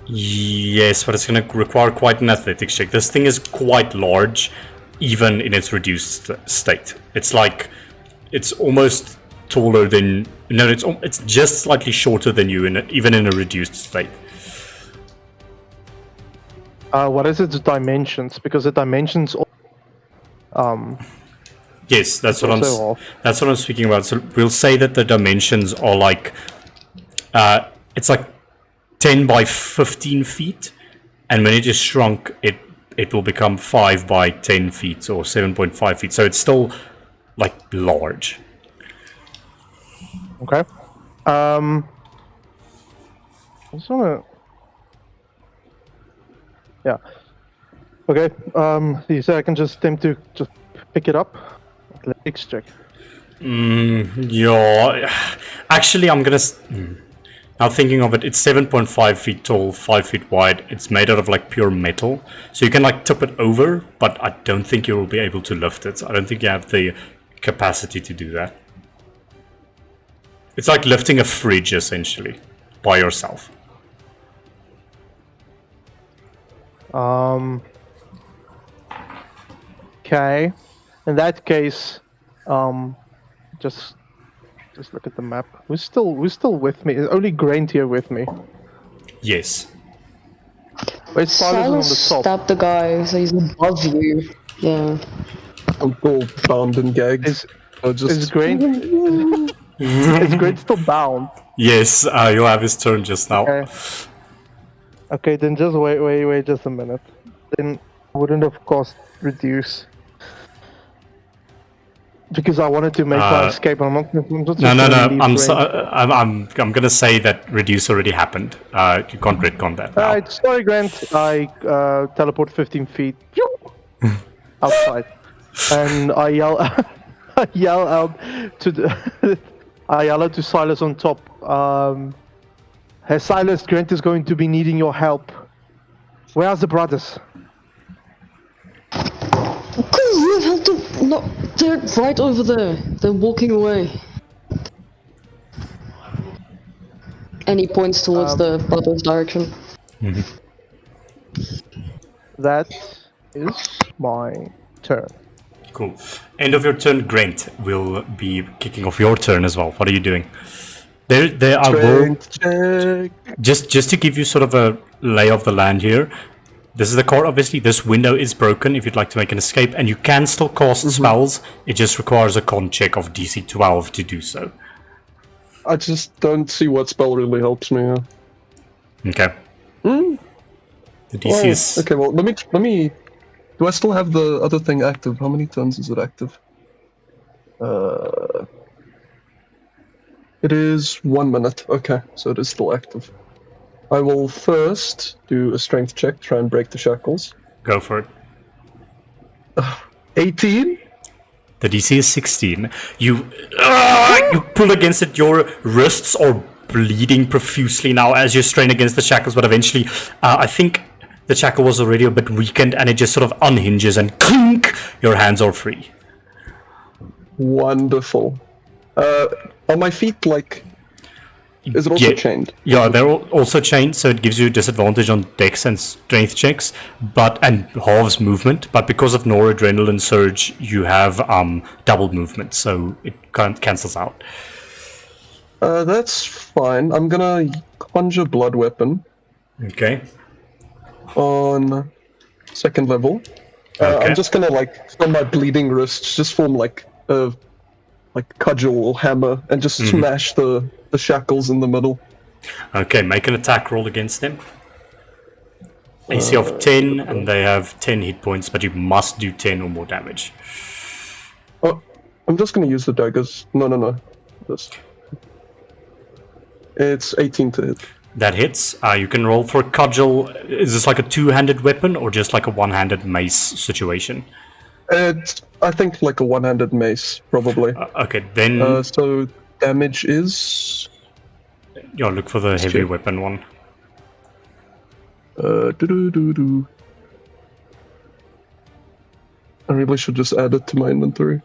Yes, but it's going to require quite an athletics check. This thing is quite large, even in its reduced state. It's like, it's almost taller than, no, it's just slightly shorter than you, even in a reduced state. What is its dimensions? Because the dimensions, yes, that's what I'm speaking about. So we'll say that the dimensions are like, it's like 10 by 15 feet, and when it is shrunk, it will become 5 by 10 feet or 7.5 feet. So it's still like large. Okay. I just wanna. Yeah. Okay. You say I can just attempt to just pick it up. Athletics check. Yeah. Actually, I'm gonna. Now thinking of it, it's 7.5 feet tall, 5 feet wide. It's made out of like pure metal, so you can like tip it over, but I don't think you will be able to lift it. I don't think you have the capacity to do that. It's like lifting a fridge essentially by yourself. Okay. In that case, just look at the map. Who's still with me? Is only Graint here with me? Yes. Where's Silas Silas on the top? stabbed the guy, so he's above you. Yeah. I'm all bound and gagged. Is just Graint is Graint still bound? Yes, you'll have his turn just now. Okay. Okay, then just wait just a minute. Then wouldn't of course reduce. Because I wanted to make my escape, and I'm not just No. gonna leave I'm gonna say that reduce already happened. You can't retcon that now. Alright, sorry Grant. I teleport 15 feet outside. And I yell I yell out to I yell out to Silas on top. Hey Silas, Grant is going to be needing your help. Where are the brothers? Because you have to. No, they're right over there. They're walking away. And he points towards the brother's direction. That is my turn. Cool. End of your turn, Grant will be kicking off your turn as well. What are you doing? There are strength check. just to give you sort of a lay of the land here. This is the core, obviously. This window is broken if you'd like to make an escape, and you can still cast spells. It just requires a con check of DC 12 to do so. I just don't see what spell really helps me. Okay. The DC is... Okay, well, let me... Do I still have the other thing active? How many turns is it active? It is 1 minute. Okay, so it is still active. I will first do a strength check, try and break the shackles. Go for it. 18? The DC is 16. You pull against it. Your wrists are bleeding profusely now as you strain against the shackles, but eventually, I think the shackle was already a bit weakened, and it just sort of unhinges, and clink, your hands are free. Wonderful. Are my feet, like... Is it also chained? Yeah, they're also chained, so it gives you disadvantage on dex and strength checks, and halves movement. But because of noradrenaline surge, you have double movement, so it cancels out. That's fine. I'm gonna conjure blood weapon. Okay. On second level. Okay. I'm just gonna from my bleeding wrists, just form like a cudgel or hammer and just smash the shackles in the middle. Okay, make an attack roll against them. AC of 10, and they have 10 hit points, but you must do 10 or more damage. Oh, I'm just gonna use the daggers. No. This. It's 18 to hit. That hits. You can roll for cudgel. Is this like a two-handed weapon or just like a one-handed mace situation? It's, I think, like a one-handed mace, probably. Okay, then... so damage is... Yeah, look for the heavy weapon one. I really should just add it to my inventory.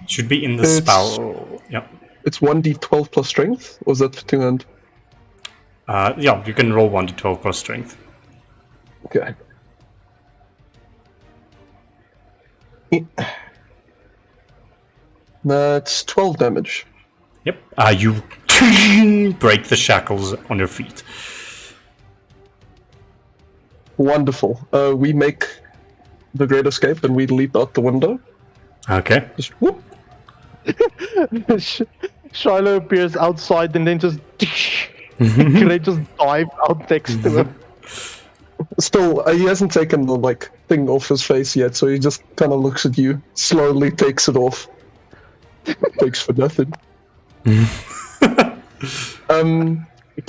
Should be in the spell. Yep. It's 1d12 plus strength, or is that for two-hand? Yeah, you can roll 1d12 plus strength. Okay. That's 12 damage. Yep. You break the shackles on your feet. Wonderful. We make the great escape and we leap out the window. Okay. Just whoop. Shiloh appears outside and then just Great just dive out next to him. Still, he hasn't taken the thing off his face yet, so he just kind of looks at you, slowly takes it off. Thanks for nothing. Can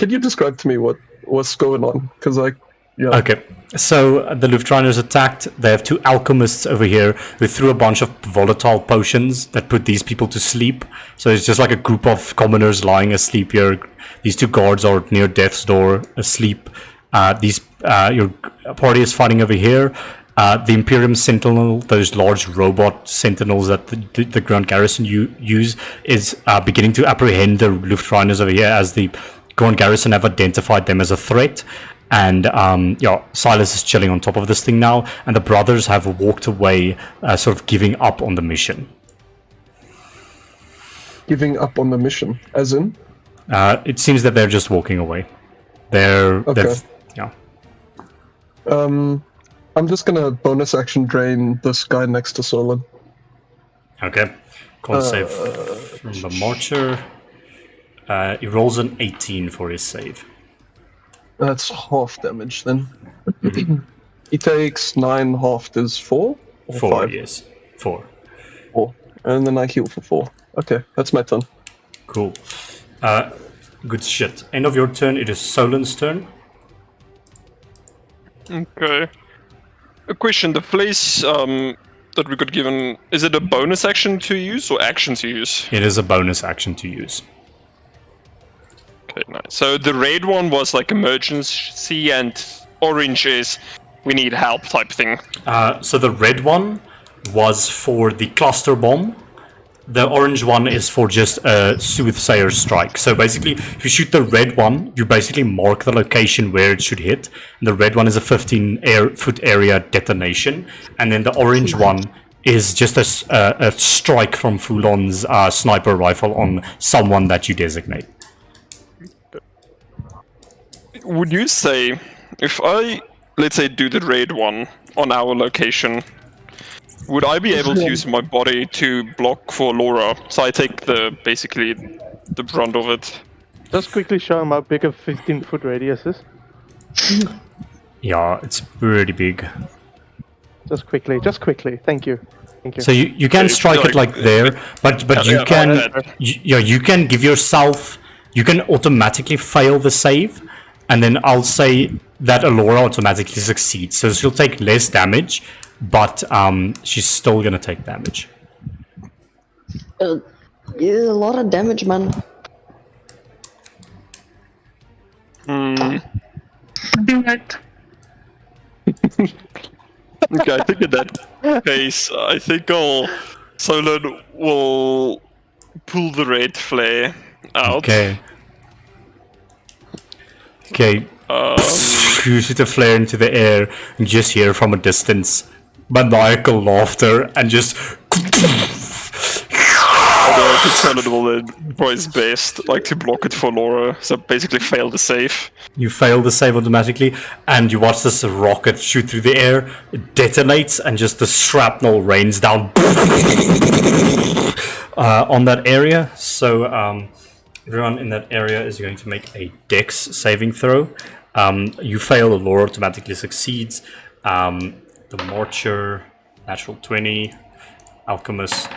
you describe to me what's going on? Because Yeah. Okay, so the Luftrunners attacked. They have 2 alchemists over here who threw a bunch of volatile potions that put these people to sleep. So it's just like a group of commoners lying asleep here. These 2 guards are near death's door, asleep. Your party is fighting over here. The Imperium Sentinel, those large robot sentinels that the Grand Garrison use, is beginning to apprehend the Luftrunners over here, as the Grand Garrison have identified them as a threat. And Silas is chilling on top of this thing now, and the brothers have walked away, sort of giving up on the mission. Giving up on the mission, as in? It seems that they're just walking away. Okay. Yeah. I'm just gonna bonus action drain this guy next to Solon. Okay. Can't save from the Marcher. He rolls an 18 for his save. That's half damage then. He takes 9, half is 4? Or 4, 5? yes. 4. 4. And then I heal for 4. Okay, that's my turn. Cool. Good shit. End of your turn, it is Solon's turn. Okay. A question: the place that we got given, is it a bonus action to use or action to use? It is a bonus action to use. Okay, nice. So the red one was like emergency, and orange is we need help type thing. So the red one was for the cluster bomb. The orange one is for just a soothsayer strike. So basically, if you shoot the red one, you basically mark the location where it should hit. And the red one is a 15-foot area detonation. And then the orange one is just a strike from Fulon's sniper rifle on someone that you designate. Would you say, if I, let's say, do the red one on our location, would I be able to use my body to block for Laura? So I take basically the brunt of it. Just quickly show him how big a 15-foot radius is. Yeah, it's pretty big. Just quickly. Thank you. So you can strike it like there, but you can you can give yourself, you can automatically fail the save, and then I'll say that Alora automatically succeeds. So she'll take less damage, but she's still gonna take damage. Yeah, a lot of damage, man. Do it. Okay, I think in that case, I think Solon will pull the red flare out. Okay. You shoot a flare into the air and just hear from a distance maniacal laughter and just. Although I think Solon will then try his best, like to block it for Laura, so basically fail the save. You fail the save automatically, and you watch this rocket shoot through the air. It detonates, and just the shrapnel rains down on that area. So everyone in that area is going to make a Dex saving throw. You fail, Laura automatically succeeds. The Marcher, natural 20. Alchemist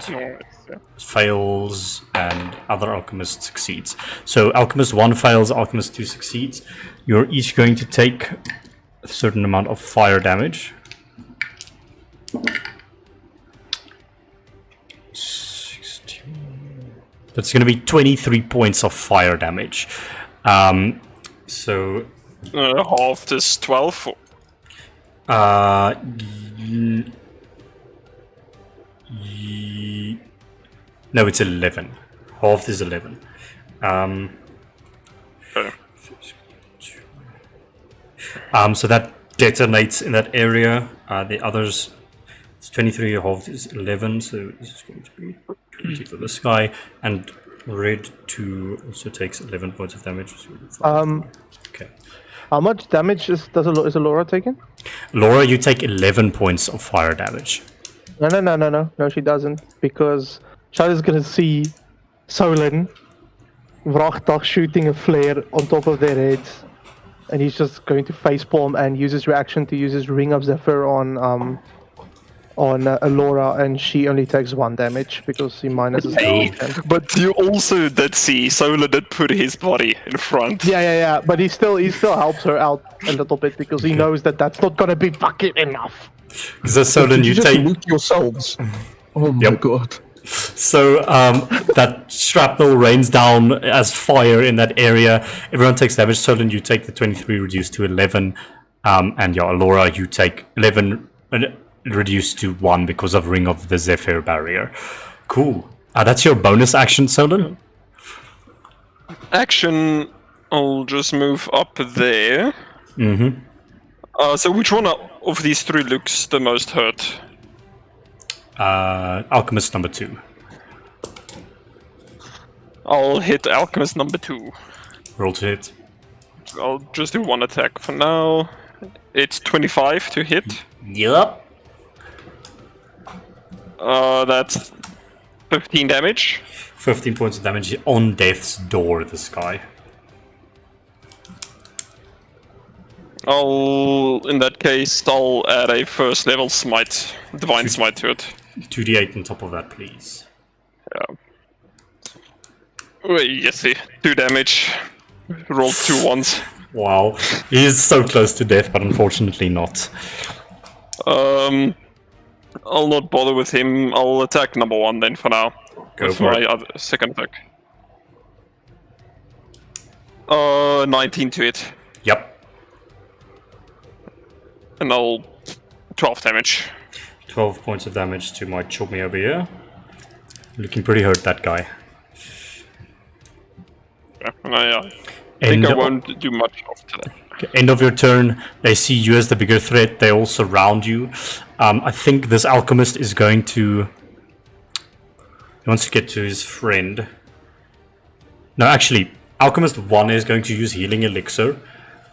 fails, and other Alchemist succeeds. So Alchemist 1 fails, Alchemist 2 succeeds. You're each going to take a certain amount of fire damage. 16. That's going to be 23 points of fire damage. So half is 12. No, it's 11. Half is 11. So that detonates in that area. The others, it's 23, half is 11, so this is going to be 20 for this guy. And red 2 also takes 11 points of damage. Okay. How much damage is Alora taking? Laura, you take 11 points of fire damage. No, she doesn't, because Charlotte's gonna see Solon Vrachtak shooting a flare on top of their heads, and he's just going to facepalm and use his reaction to use his Ring of Zephyr on on Alora, and she only takes 1 damage because he minuses Hey, the but you also did see Solar did put his body in front. Yeah. But he still helps her out a little bit because he knows that that's not gonna be fucking enough. So Solon, Did you you just take. loot yourselves? Oh my Yep. god. So that shrapnel rains down as fire in that area. Everyone takes damage. Solon, you take the 23 reduced to 11, and yeah, Alora, you take 11 reduced to 1 because of Ring of the Zephyr barrier. Cool. That's your bonus action, Solon. Action, I'll just move up there. Mm-hmm. So which one of these 3 looks the most hurt? Alchemist number 2. I'll hit Alchemist number 2. Roll to hit. I'll just do 1 attack for now. It's 25 to hit. Yup. That's 15 damage. 15 points of damage on death's door, this guy. In that case, I'll add a first level smite, divine smite to it. 2d8 on top of that, please. Yeah. Wait, yes, see, 2 damage. Roll 2 ones. Wow. He is so close to death, but unfortunately not. I'll not bother with him. I'll attack number 1 then for now. Go with for my it. Second attack. 19 to hit. Yep. And I'll 12 damage. 12 points of damage to my chummy over here. Looking pretty hurt, that guy. Yeah, and I think I won't do much after that. End of your turn, they see you as the bigger threat. They all surround you. I think this alchemist is going to... He wants to get to his friend. No, actually, alchemist 1 is going to use healing elixir.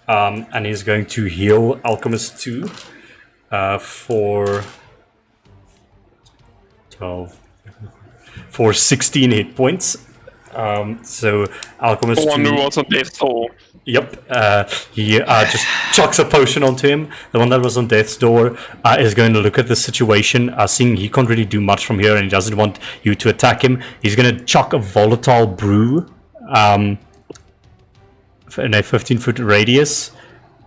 And he's going to heal alchemist 2 for 12... For 16 hit points. So alchemist 2... The one who was on death's door. Yep, he just chucks a potion onto him. The one that was on death's door is going to look at the situation, seeing he can't really do much from here and he doesn't want you to attack him. He's going to chuck a volatile brew in a 15-foot radius,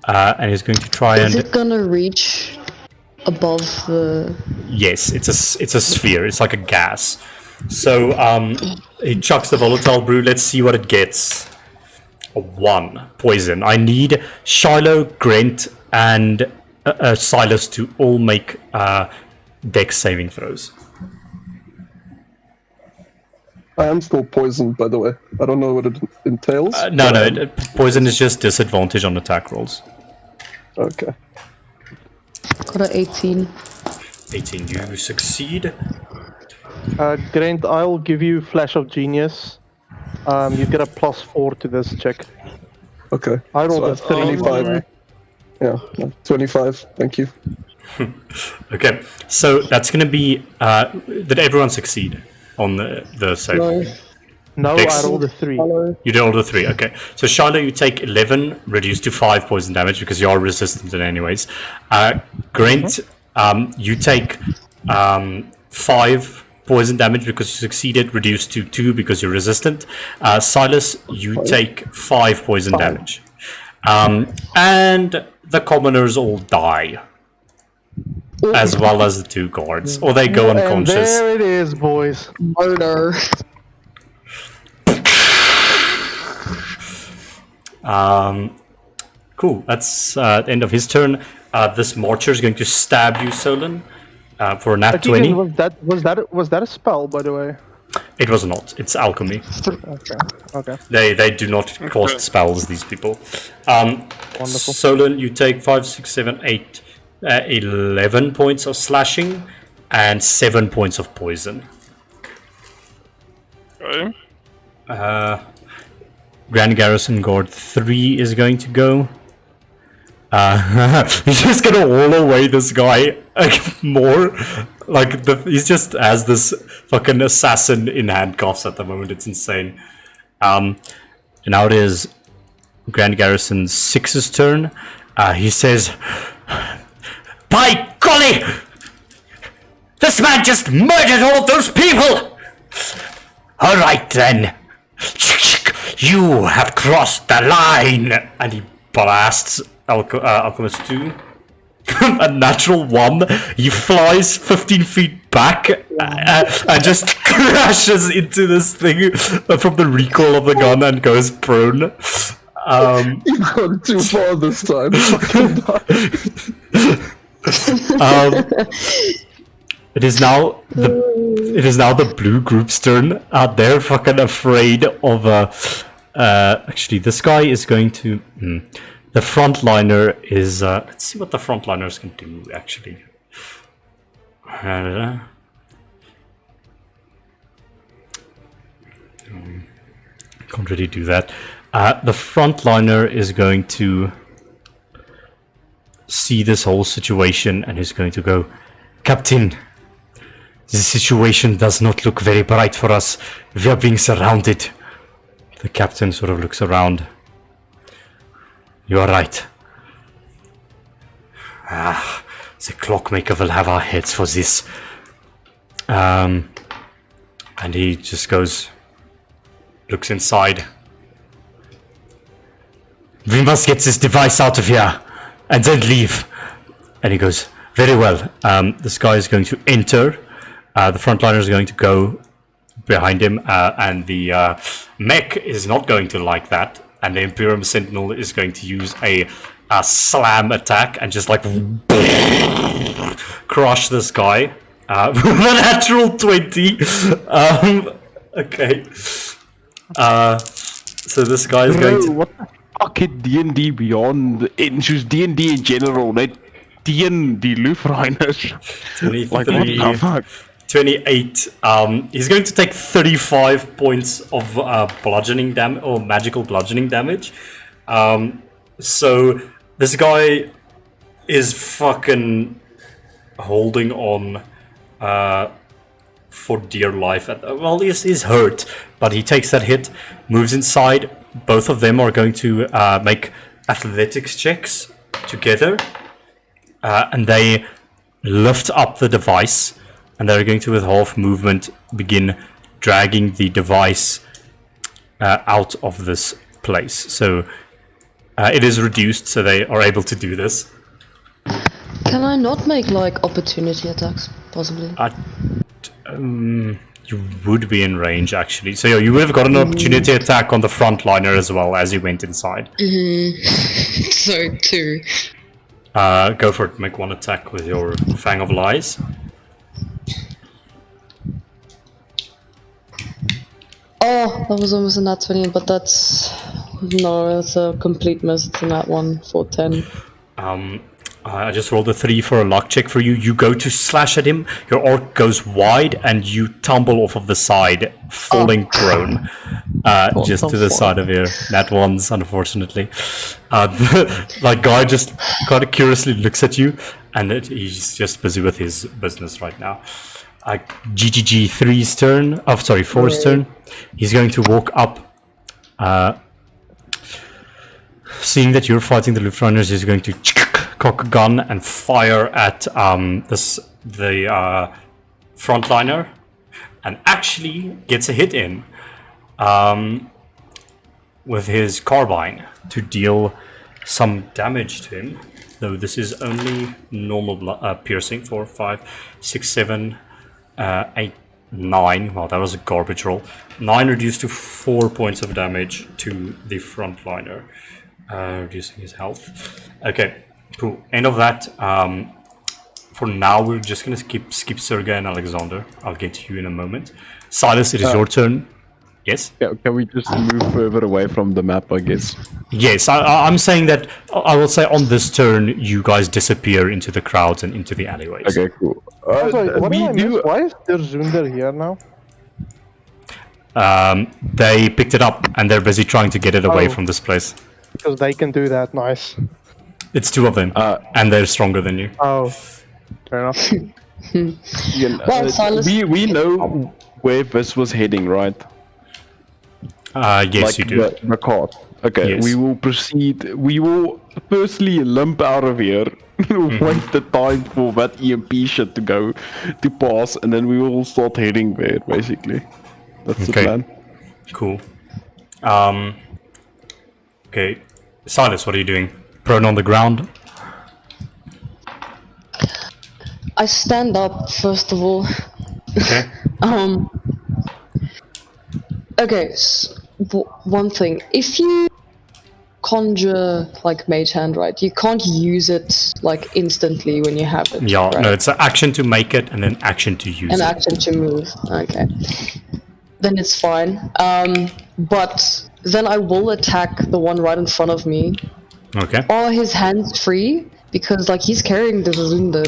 and he's going to try Is it gonna reach above the... Yes, it's a sphere. It's like a gas. So he chucks the volatile brew. Let's see what it gets. A 1 poison. I need Shiloh, Grant, and Silas to all make dex saving throws. I am still poisoned, by the way. I don't know what it entails. No, poison is just disadvantage on attack rolls. Okay. Got a 18. 18, you succeed. Grant, I'll give you Flash of Genius. You get a +4 to this check. Okay. I rolled a that's 3. 25. Yeah, 25. Thank you. Okay, so that's going to be... did everyone succeed on the save? No, Dex. I rolled a 3. You did all the 3, okay. So Shiloh, you take 11, reduced to 5 poison damage because you are resistant in anyways. Grant, you take 5 poison damage because you succeeded, reduced to 2 because you're resistant. Silas, you take 5 poison damage. And the commoners all die. As well as the 2 guards. Or they go And unconscious. there it is, boys. Murder. Cool, that's the end of his turn. This Marcher is going to stab you, Solon, for a nat 20. Was that a spell, by the way? It was not. It's alchemy. Okay. They do not cast spells, these people. Wonderful. Solon, you take 5, 6, 7, 8, 11 points of slashing and 7 points of poison. Okay. Grand Garrison Guard 3 is going to go. He's just gonna wall away this guy more. Like, he's just as this fucking assassin in handcuffs at the moment. It's insane. And now it is Grand Garrison 6's turn. He says, "By golly! This man just murdered all of those people! All right, then. You have crossed the line! And he blasts Alchemist 2. A natural 1. He flies 15 feet back and just crashes into this thing from the recoil of the gun and goes prone. You've gone too far this time. It is now the blue group's turn. They're fucking afraid of actually this guy is going to the frontliner is let's see what the frontliners can do actually. Can't really do that. The frontliner is going to see this whole situation and is going to go, Captain, the situation does not look very bright for us. We are being surrounded. The captain sort of looks around. You are right. The clockmaker will have our heads for this. And he just goes, looks inside. We must get this device out of here and then leave. And he goes, very well. This guy is going to enter. The frontliner is going to go behind him, and the mech is not going to like that. And the Imperium Sentinel is going to use a slam attack and just like crush this guy with a natural 20. Okay. So this guy is going to. What the fuck is D&D beyond? It's just D&D in general, not D&D Luftliners. 23, Like, what the fuck? 28. He's going to take 35 points of bludgeoning damage or magical bludgeoning damage. So this guy is fucking holding on for dear life. Well, he's hurt, but he takes that hit, moves inside. Both of them are going to make athletics checks together, and they lift up the device. And they're going to, with half movement, begin dragging the device out of this place. So it is reduced, so they are able to do this. Can I not make like opportunity attacks, possibly? You would be in range, actually. So yeah, you would have got an opportunity attack on the frontliner as well as you went inside. So 2. Go for it. Make one attack with your Fang of Lies. Oh, that was almost a nat 20, but that's a complete miss. It's a nat 1 for 10. I just rolled a 3 for a luck check for you. You go to slash at him, your arc goes wide, and you tumble off of the side, falling prone. Just to the side of your nat 1s, unfortunately. The guy just kind of curiously looks at you, and he's just busy with his business right now. GGG 3's turn. Oh, sorry, 4's turn. He's going to walk up. Seeing that you're fighting the Luftrunners, he's going to cock a gun and fire at the frontliner, and actually gets a hit in with his carbine to deal some damage to him. Though this is only normal piercing. 4, 5, 6, 7, 8, 9. Well, that was a garbage roll. 9 reduced to 4 points of damage to the frontliner, reducing his health. Okay, cool. End of that. For now, we're just gonna skip Sergei and Alexander. I'll get to you in a moment. Silas, it is your turn. Yes? Yeah, can we just move further away from the map, I guess? Yes, I'm saying that, I will say on this turn, you guys disappear into the crowds and into the alleyways. Okay, cool. Sorry, what did I miss? Why is there Zunder here now? They picked it up and they're busy trying to get it away from this place. Because they can do that, nice. It's 2 of them, and they're stronger than you. Oh, fair enough. Well, Silas... we know where this was heading, right? Yes, like you do. The cart. Okay, Yes. we will proceed. We will firstly limp out of here Wait the time for that EMP shit to pass, and then we will start heading there. Basically, that's the plan. Cool. Okay, Silas, what are you doing? Prone on the ground. I stand up first of all. Okay. Okay. One thing: if you conjure like Mage Hand, right? You can't use it like instantly when you have it. Yeah. Right? No, it's an action to make it and then action to use An it. action to move. Okay. Then it's fine. But then I will attack the one right in front of me. Okay. Are his hands free? Because like he's carrying the Zazunda.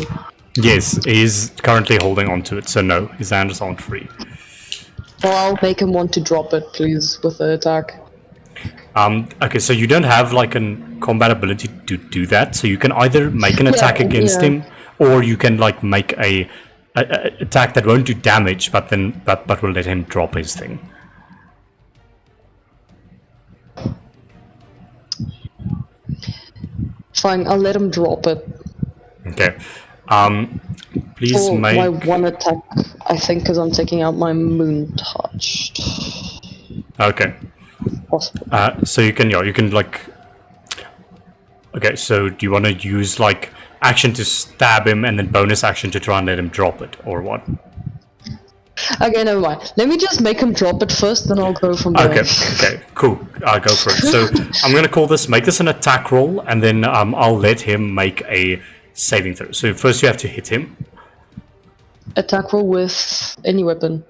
Yes, he's currently holding on to it, so no, his hands aren't free. Well, I'll make him want to drop it, please, with the attack. Okay, so you don't have like a combat ability to do that, so you can either make an attack against him, or you can like make a attack that won't do damage, but will let him drop his thing. Fine, I'll let him drop it. Okay. Please For make my one attack, I think, because I'm taking out my Moon Touch. Okay. Possible. So you can like. Okay, so do you want to use like action to stab him and then bonus action to try and let him drop it, or what? Okay, never mind. Let me just make him drop it first, then I'll go from there. Okay, cool. Go for it. So I'm gonna make this an attack roll, and then I'll let him make a saving throw. So first you have to hit him. Attack roll with any weapon.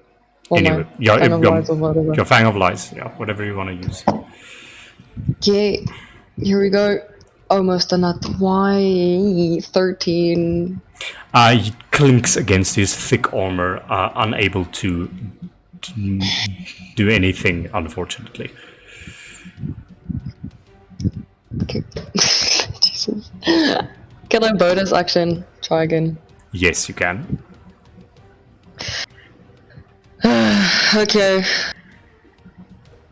Or Anyway, Fang of Lies or whatever. your Fang of Lies, whatever you want to use. Okay, here we go. Almost a nat 13. He clinks against his thick armor, unable to do anything, unfortunately. Okay. Jesus. Can I bonus action? Try again. Yes, you can. Okay.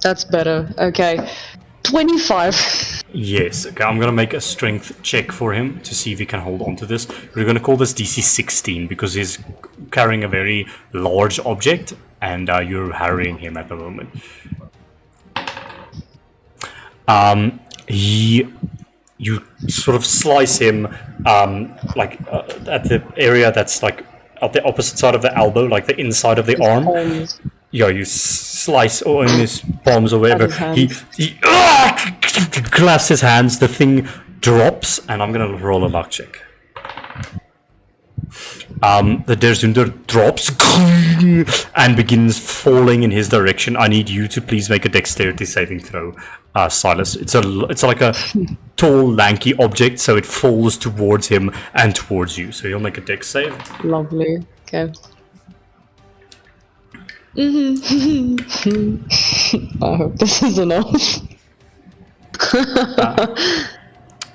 That's better. Okay. 25. Yes, okay, I'm gonna make a strength check for him to see if he can hold on to this. We're gonna call this DC 16 because he's carrying a very large object and you're harrying him at the moment. You sort of slice him at the area that's like at the opposite side of the elbow, like the inside of the arm. Palms. Yeah, you slice in his palms or whatever. He clasps his hands, the thing drops, and I'm gonna roll a luck check. The Derzunder drops and begins falling in his direction. I need you to please make a dexterity saving throw, Silas. It's like a tall, lanky object, so it falls towards him and towards you. So you'll make a dex save. Lovely. Okay. I hope this is enough.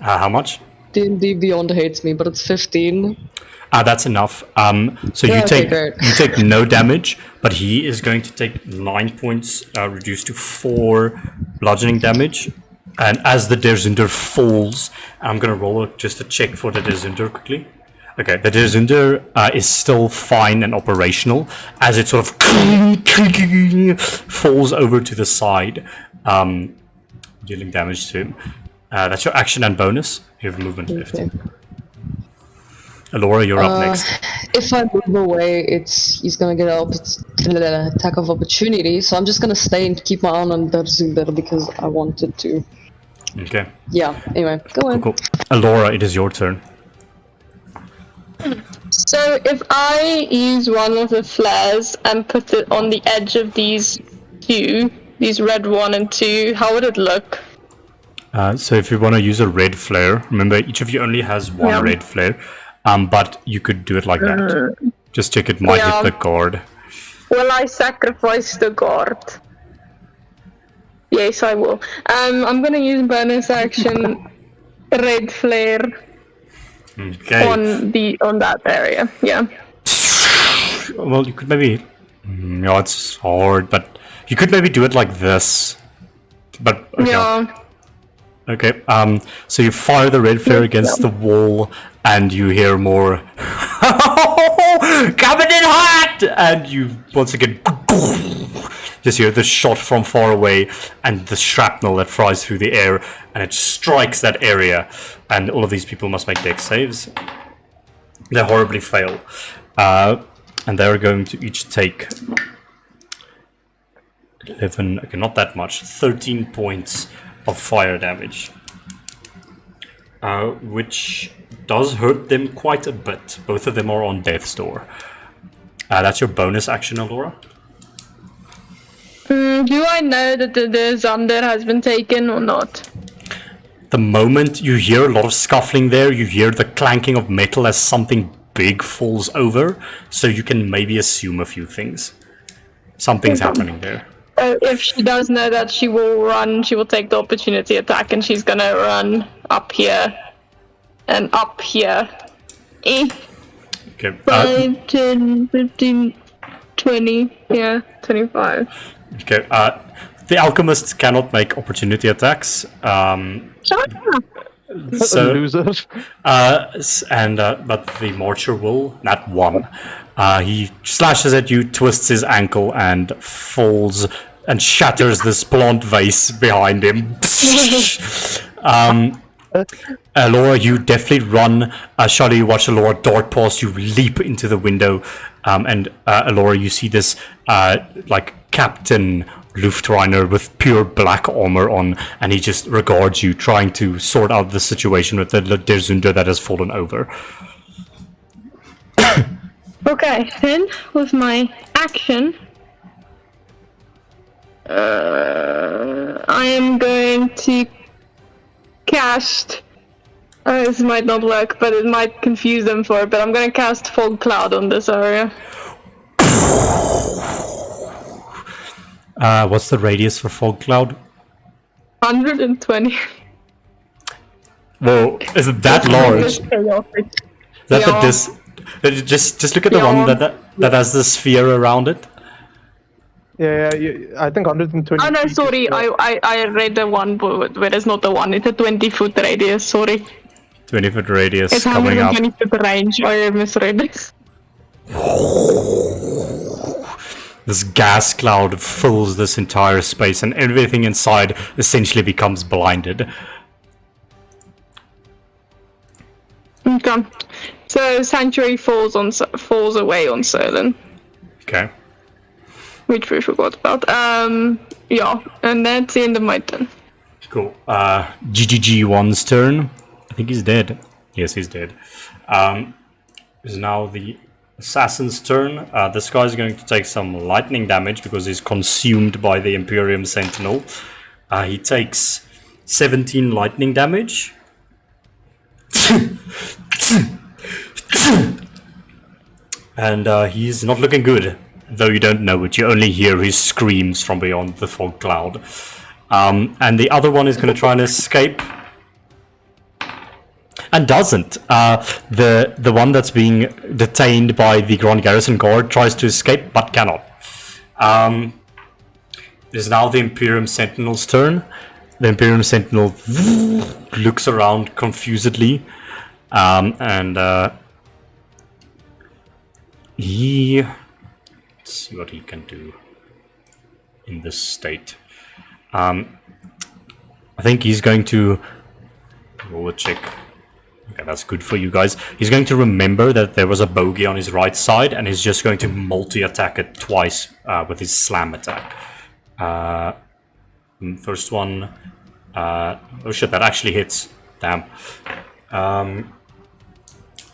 How much? D&D Beyond hates me, but it's 15. That's enough. So you take no damage, but he is going to take 9 points, reduced to 4 bludgeoning damage. And as the Derzunder falls, I'm going to roll just a check for the Derzunder quickly. Okay, the Derzunder is still fine and operational as it sort of falls over to the side, dealing damage to him. That's your action and bonus. You have movement left. Laura, you're up next. If I move away, he's gonna get an attack of opportunity, so I'm just gonna stay and keep my eye on Derzunder because I wanted to. Okay. Yeah, anyway, go on. Cool. Laura, it is your turn. So if I use one of the flares and put it on the edge of these red 1 and 2, how would it look? So if you want to use a red flare, remember each of you only has one red flare, but you could do it like that. Just check it might hit the guard. Will I sacrifice the guard? Yes, I will. I'm gonna use bonus action red flare Okay. on that area. Yeah. Well, you could maybe. No, it's hard, but you could maybe do it like this. But okay. Yeah. Okay. So you fire the red flare against the wall, and you hear more coming in hot, and you once again just hear the shot from far away and the shrapnel that flies through the air, and it strikes that area, and all of these people must make dex saves. They horribly fail, and they're going to each take 11, okay, not that much, 13 points of fire damage, which does hurt them quite a bit. Both of them are on death's door. That's your bonus action, Alora. Do I know that the Xander has been taken or not? The moment you hear a lot of scuffling there, you hear the clanking of metal as something big falls over, so you can maybe assume a few things. Something's happening there. If she does know that, she will run, she will take the opportunity attack, and she's gonna run up here and up here. Okay. 5, 10, 15, 20, yeah, 25. Okay. The alchemists cannot make opportunity attacks. So, Losers. but the Marcher will, not one. He slashes at you, twists his ankle, and falls and shatters this plant vase behind him. Laura, you definitely run. Charlie, you watch Laura dart past you, leap into the window, and Laura, you see this like Captain Luftrainer with pure black armor on, and he just regards you, trying to sort out the situation with the Derzunder that has fallen over. Okay, then with my action, I am going to cast. This might not work, but it might confuse them for it. But I'm going to cast Fog Cloud on this area. What's the radius for Fog Cloud? 120. Whoa, is it that large? Is that Yeah. Just look at the one that has the sphere around it. Yeah, I think 120. Oh no, feet is sorry, the- I read the one where it's not the one. It's a 20-foot radius. Sorry, 20-foot radius it's coming up. 120-foot range. I misread it. This gas cloud fills this entire space, and everything inside essentially becomes blinded. Okay, so Sanctuary falls away on Solon, Okay. which we forgot about. Yeah, and that's the end of my turn. Cool. GGG1's turn. I think he's dead. Yes, he's dead. Is now the assassin's turn. This guy's going to take some lightning damage because he's consumed by the Imperium Sentinel. He takes 17 lightning damage. And he's not looking good. Though you don't know it, you only hear his screams from beyond the fog cloud. And the other one is going to try and escape. And doesn't. The one that's being detained by the Grand Garrison Guard tries to escape, but cannot. It is now the Imperium Sentinel's turn. The Imperium Sentinel looks around confusedly. And he... Let's see what he can do in this state. I think he's going to roll a check. Okay, that's good for you guys. He's going to remember that there was a bogey on his right side, and he's just going to multi-attack it twice with his slam attack. First one... oh shit, that actually hits. Damn.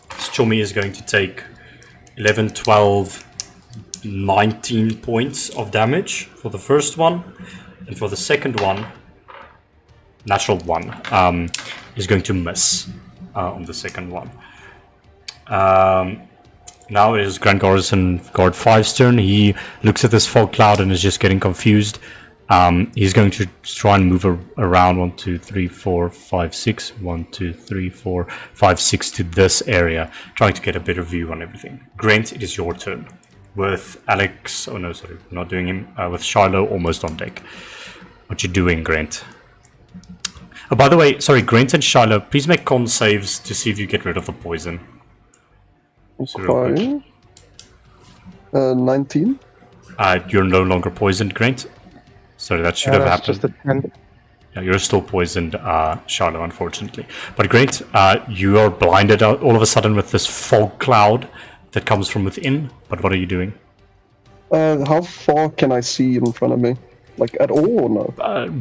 Chomi is going to take 11, 12, 19 points of damage for the first one. And for the second one, natural 1, is going to miss on the second one. Now it is Grand Garrison Guard 5's turn. He looks at this fog cloud and is just getting confused. He's going to try and move around 1, 2, 3, 4, 5, 6. 1, 2, 3, 4, 5, 6 to this area, trying to get a better view on everything. Grant, it is your turn. With Alex, oh no, sorry, we're not doing him. With Shiloh almost on deck. What you doing, Grant? By the way, sorry, Grant and Shiloh, please make con saves to see if you get rid of the poison. So real quick. Okay. 19. You're no longer poisoned, Grant. Sorry, that should have That's happened. just a 10. Yeah, you're still poisoned, Shiloh, unfortunately. But Grant, you are blinded all of a sudden with this fog cloud that comes from within. But what are you doing? How far can I see in front of me? Like, at all or no?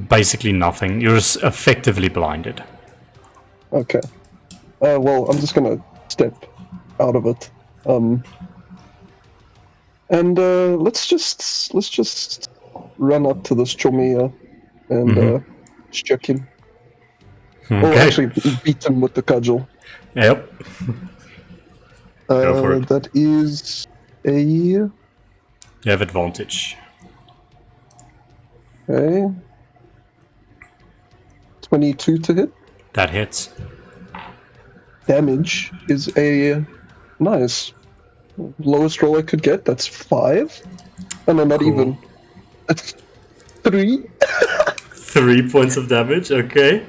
Basically nothing. You're effectively blinded. Okay. Well, I'm just gonna step out of it. And let's just run up to this Chomia and check him. Or Okay. actually beat him with the cudgel. Yep. Go for it. That is a... You have advantage. Okay. 22 to hit. That hits. Damage is a nice. Lowest roll I could get, that's 5. And then not Cool. even. That's 3. 3 points of damage, okay.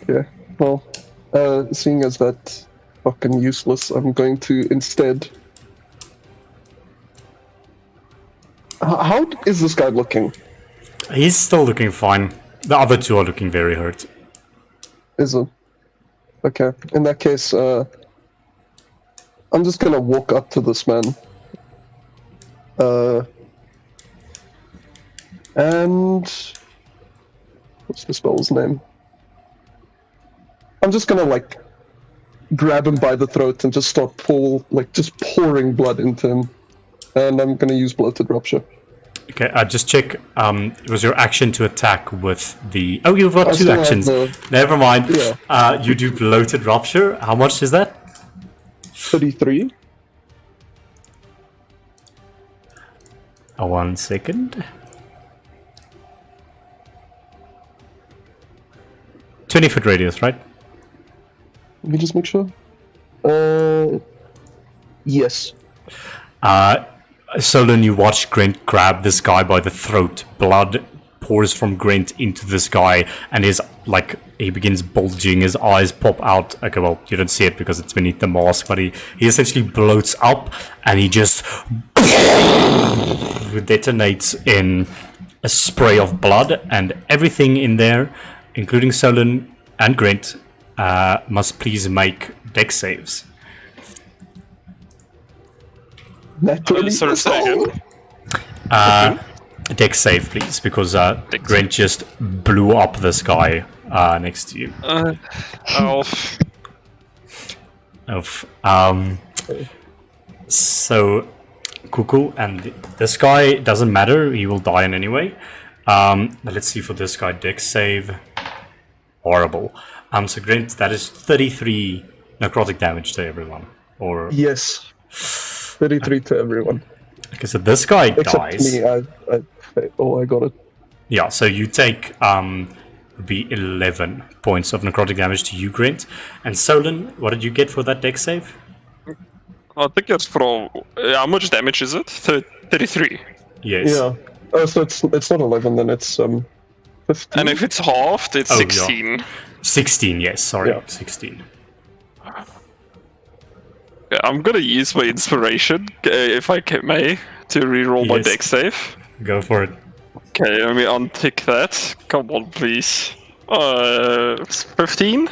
Okay, well, seeing as that fucking useless, I'm going to instead... How is this guy looking? He's still looking fine. The other two are looking very hurt. Is it? Okay, in that case, I'm just gonna walk up to this man. And... what's the spell's name? I'm just gonna, like, grab him by the throat and just start just pouring blood into him. And I'm gonna use Bloated Rupture. Okay, just check. It was your action to attack with the... Oh, you've got I two still have actions. the- Never mind. Yeah. You do Bloated Rupture. How much is that? 33. 1 second. 20-foot radius, right? Let me just make sure. Yes. Solon, you watch Grant grab this guy by the throat. Blood pours from Grant into this guy, and he begins bulging. His eyes pop out. Okay, well, you don't see it because it's beneath the mask, but he essentially bloats up, and he just detonates in a spray of blood, and everything in there, including Solon and Grant, must please make dex saves. Naturally. Sorry, say again. Dex save, please, because Grant just blew up this guy next to you. Elf. So, Cuckoo, and this guy doesn't matter, he will die in any way. But let's see for this guy, dex save. Horrible. So Grant, that is 33 necrotic damage to everyone. Or Yes. 33 to everyone. okay, so this guy Except dies. me, I got it. Yeah, so you take be 11 points of necrotic damage to you, Grant. And Solon, what did you get for that dex save? I think it's from... how much damage is it? 33. Yes. Yeah. Oh, so it's not 11 then, it's 15. And if it's halved, it's Oh, yeah. 16. 16, yes, sorry, Yeah. 16. Yeah, I'm gonna use my inspiration, if I may, to reroll my Yes. dex save. Go for it. Okay, let me untick that. Come on, please. 15?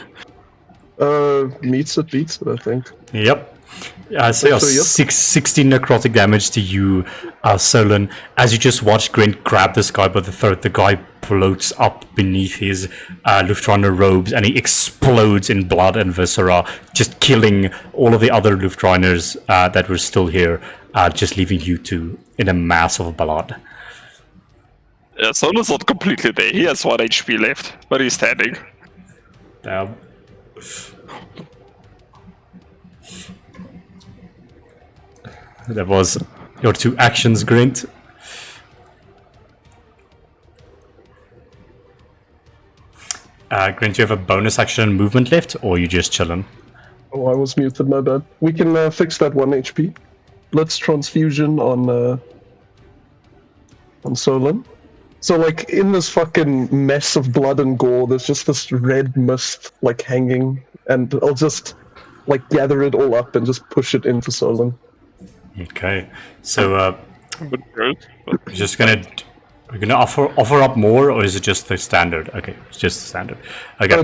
Beats it, I think. Yep. So yeah, So, yep. 16 necrotic damage to you, Solon. As you just watch Grant grab this guy by the throat, the guy bloats up beneath his Luftrainer robes, and he explodes in blood and viscera, just killing all of the other Luftrainers that were still here, just leaving you two in a mass of blood. Yeah, Solo's not completely there. He has 1 HP left, but he's standing. Damn. That was your two actions, Grant. Grant, you have a bonus action and movement left, or you just chilling? Oh, I was muted, my bad. We can fix that 1 HP. Let's transfusion on Solon. So, like, in this fucking mess of blood and gore, there's just this red mist, like, hanging, and I'll just, like, gather it all up and just push it into Solon. Okay. So, But gross. you're just gonna... We're gonna offer up more, or is it just the standard? Okay, it's just the standard. Okay.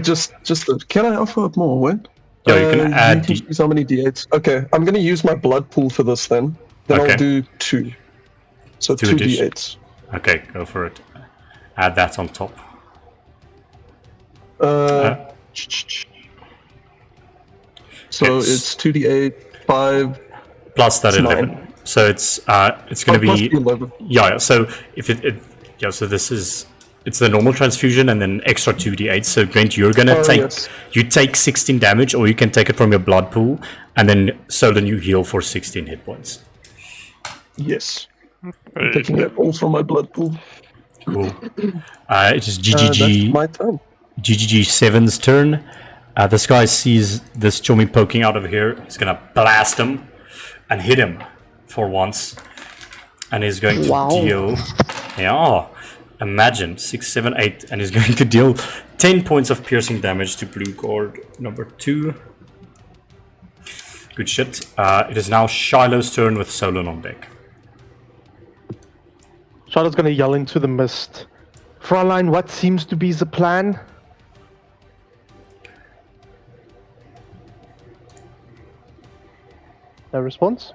Can I offer up more? What? Yeah, you can add you can choose how many d8s. Okay, I'm gonna use my blood pool for this then. Then Okay. I'll do 2. So Two 2 addition. d8s. Okay, go for it. Add that on top. So It's- it's 2d8, 5. Plus that It's 11. 9. So it's going to plus be... the 11. Yeah, so if so this is... It's the normal transfusion and then extra 2d8. So Grant, you're going to take... Yes. You take 16 damage, or you can take it from your blood pool, and then Solon you heal for 16 hit points. Yes. I'm taking it all from my blood pool. Cool. It is That's GGG... my turn. GGG7's turn. This guy sees this Chomi poking out of here. He's gonna blast him and hit him for once. And he's going to Wow. deal... Yeah, imagine. 6, 7, 8. And he's going to deal 10 points of piercing damage to blue guard number 2. Good shit. It is now Shiloh's turn with Solon on deck. Charlotte's gonna yell into the mist. Fräulein, what seems to be the plan? No response?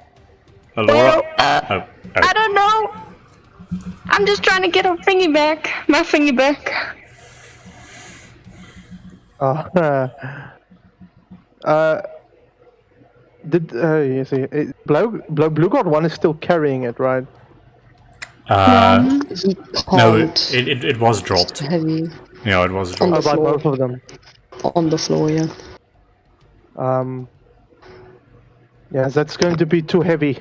Laura? I don't know. I'm just trying to get a thingy back. My thingy back. You see, Blue God 1 is still carrying it, right? He No, can't. it was dropped. Heavy Yeah, it was on dropped. the About floor. both of them. On the floor, yeah. Yeah, that's going to be too heavy.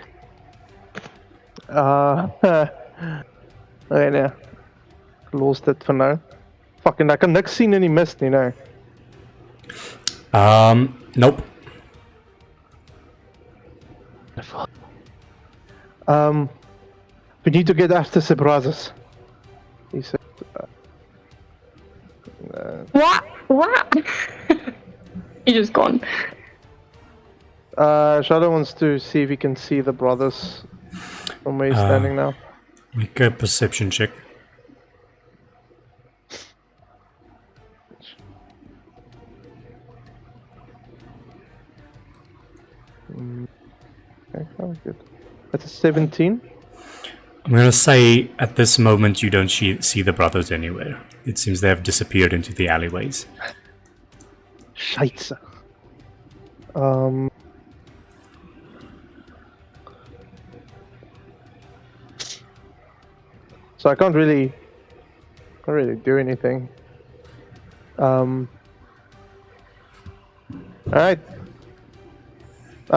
Okay, now. Lost it for now. Fucking, I can next seen any mist, you know. Nope. We need to get after the brothers. He said. What? He just gone. Shadow wants to see if he can see the brothers from where he's standing now. Make a perception check. Okay, sounds good. That's a 17. I'm gonna say at this moment you don't see the brothers anywhere. It seems they have disappeared into the alleyways. Scheisse. So I can't really do anything. Alright.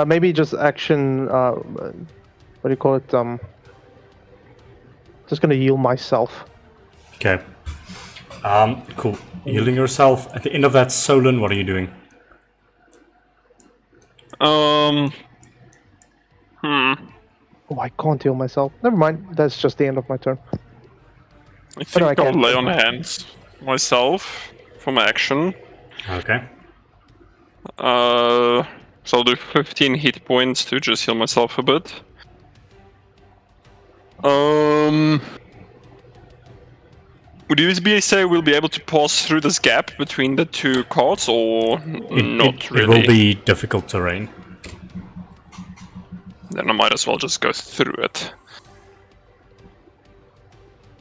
Maybe just action, what do you call it? Just gonna heal myself. Okay. Cool. Healing yourself. At the end of that, Solon, what are you doing? Oh, I can't heal myself. Never mind. That's just the end of my turn. I think I I'll can. lay on hands myself for my action. Okay. So I'll do 15 hit points to just heal myself a bit. Would you say we'll be able to pass through this gap between the two carts, or not really? It will be difficult terrain. Then I might as well just go through it.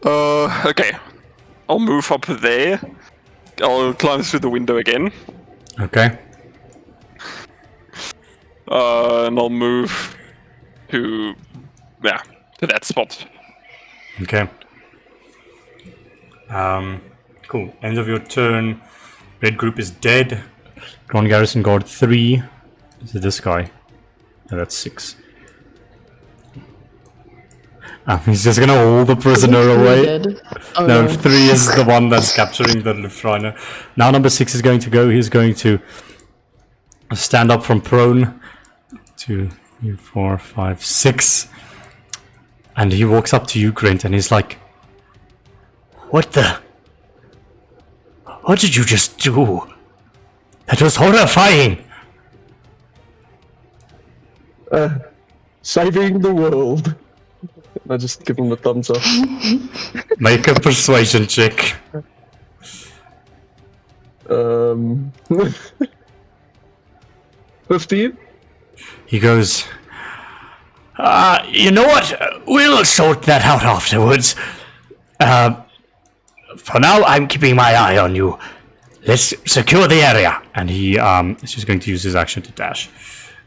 Okay. I'll move up there. I'll climb through the window again. Okay. And I'll move to that spot. Okay. Cool. End of your turn. Red group is dead. Grand Garrison Guard 3. Is it this guy? No, that's 6. He's just gonna hold the prisoner away. Dead. Oh, No, 3 is the one that's capturing the Lufreiner. Now number 6 is going to go. He's going to stand up from prone. 2, 3, 4, 5, 6. And he walks up to you, Grint, and he's like, What the? What did you just do? That was horrifying! Saving the world. I just give him a thumbs up. Make a persuasion check. 15? He goes, you know what? We'll sort that out afterwards. For now, I'm keeping my eye on you. Let's secure the area. And he is just going to use his action to dash.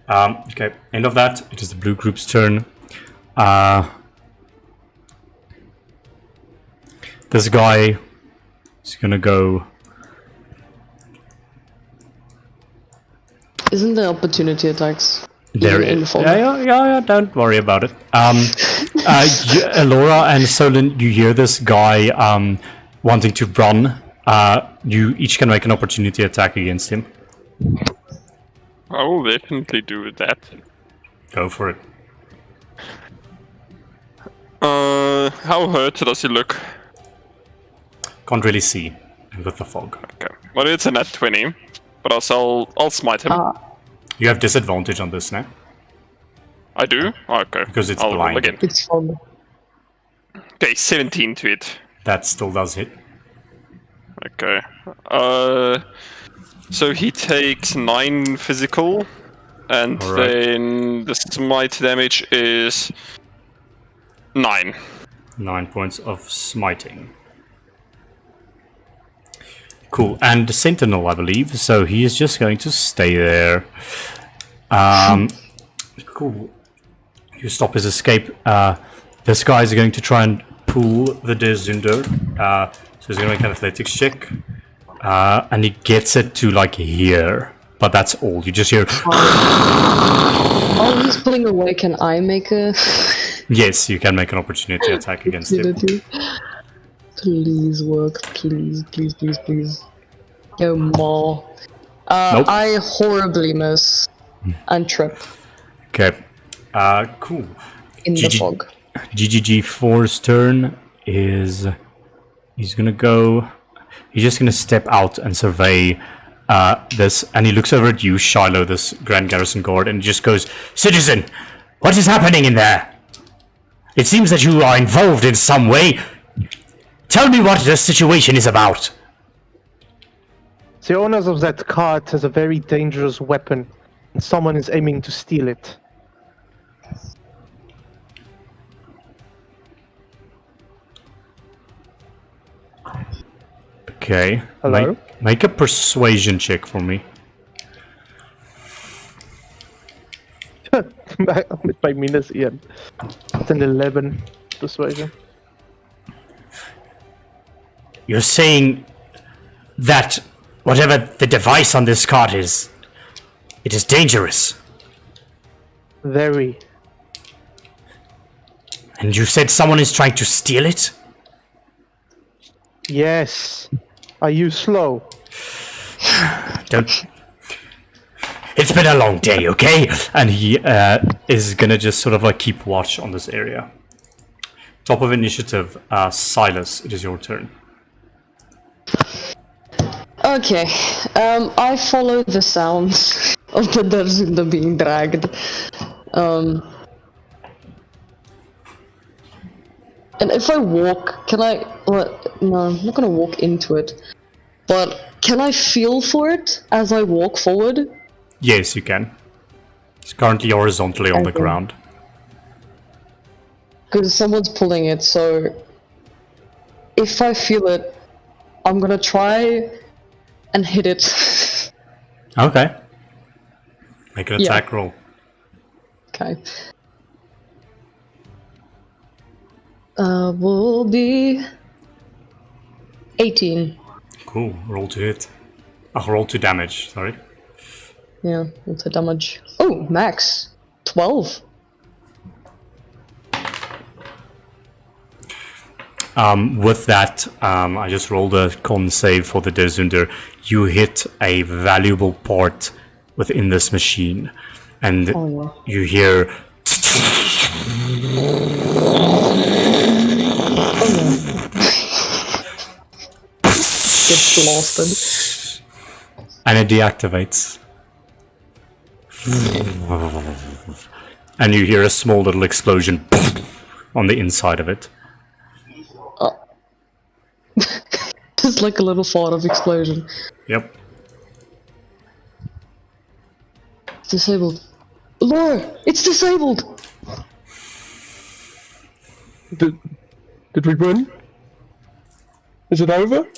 Okay, end of that. It is the blue group's turn. This guy is gonna go. Isn't there opportunity attacks? There in is. fog? Yeah, don't worry about it. Elora and Solon, you hear this guy wanting to run. You each can make an opportunity attack against him. I will definitely do that. Go for it. How hurt does he look? Can't really see with the fog. Okay. Well, it's a nat 20, but I'll smite him. You have disadvantage on this now I do? Okay. because it's I'll roll blind. again. It's fog. Okay, 17 to it. That still does hit. Okay. So he takes 9 physical, and Alright. then the smite damage is 9. 9 points of smiting. Cool. And the Sentinel, I believe. So he is just going to stay there. Cool. You stop his escape. This guy is going to try and pull the Dezunder. So he's going to make an athletics check. And he gets it to like here. But that's all. You just hear. Oh, he's pulling away. Can I make a Yes, you can make an opportunity attack against him. opportunity? Please work. Please. Go more. Nope. I horribly miss and trip Okay. Cool. in the GG. fog. GGG4's turn is he's just gonna step out and survey this, and he looks over at you, Shiloh, this Grand Garrison Guard, and just goes, "Citizen, what is happening in there? It seems that you are involved in some way. Tell me what the situation is about." The owners of that cart has a very dangerous weapon, and someone is aiming to steal it. Okay. Hello? Make a persuasion check for me. With my minus Ian. It's an 11 persuasion. You're saying that whatever the device on this card is, it is dangerous. Very. And you said someone is trying to steal it? Yes. Are you slow? Don't. It's been a long day, okay? And he is gonna just sort of like keep watch on this area. Top of initiative, Silas, it is your turn. Okay, I follow the sounds of the Derzunda being dragged. And if I walk, can I... What? No, I'm not gonna walk into it. But can I feel for it as I walk forward? Yes, you can. It's currently horizontally on the Okay. ground. Because someone's pulling it, so... If I feel it, I'm gonna try and hit it. Okay. Make an Yeah. attack roll. Okay. Will be 18. Cool. Roll to hit. Roll to damage, sorry. Yeah, what's the damage? Oh, max 12. With that, I just rolled a con save for the Dezunder. You hit a valuable part within this machine, and Oh, yeah. you hear. gets blasted. And it deactivates. And you hear a small little explosion on the inside of it. Just like a little fart of explosion. Yep. It's disabled. Laura, it's disabled! Did we win? Is it over?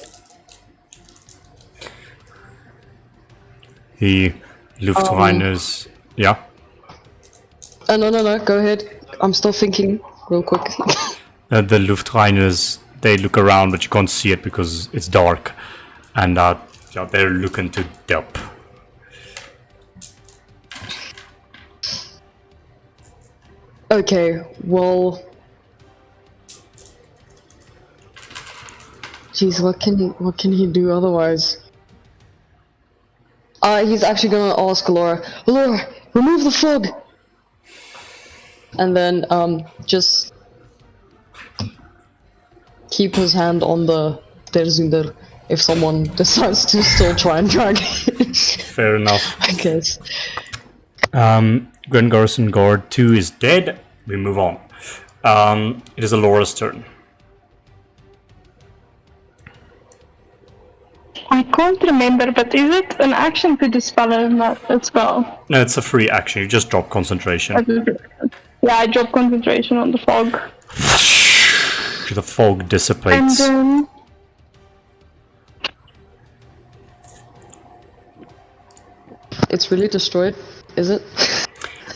The Luftreiners... yeah? No, go ahead. I'm still thinking real quick. The Luftreiners, they look around, but you can't see it because it's dark. And yeah, they're looking to dump. Okay, well... Jeez, what can he do otherwise? He's actually gonna ask Laura, remove the fog! And then, just keep his hand on the Terzunder if someone decides to still try and drag it. Fair enough. I guess. Grand Garrison Guard 2 is dead. We move on. It is Alora's turn. I can't remember, but is it an action to dispel it as well? No, it's a free action. You just drop concentration. Yeah, I drop concentration on the fog. The fog dissipates. And It's really destroyed, is it?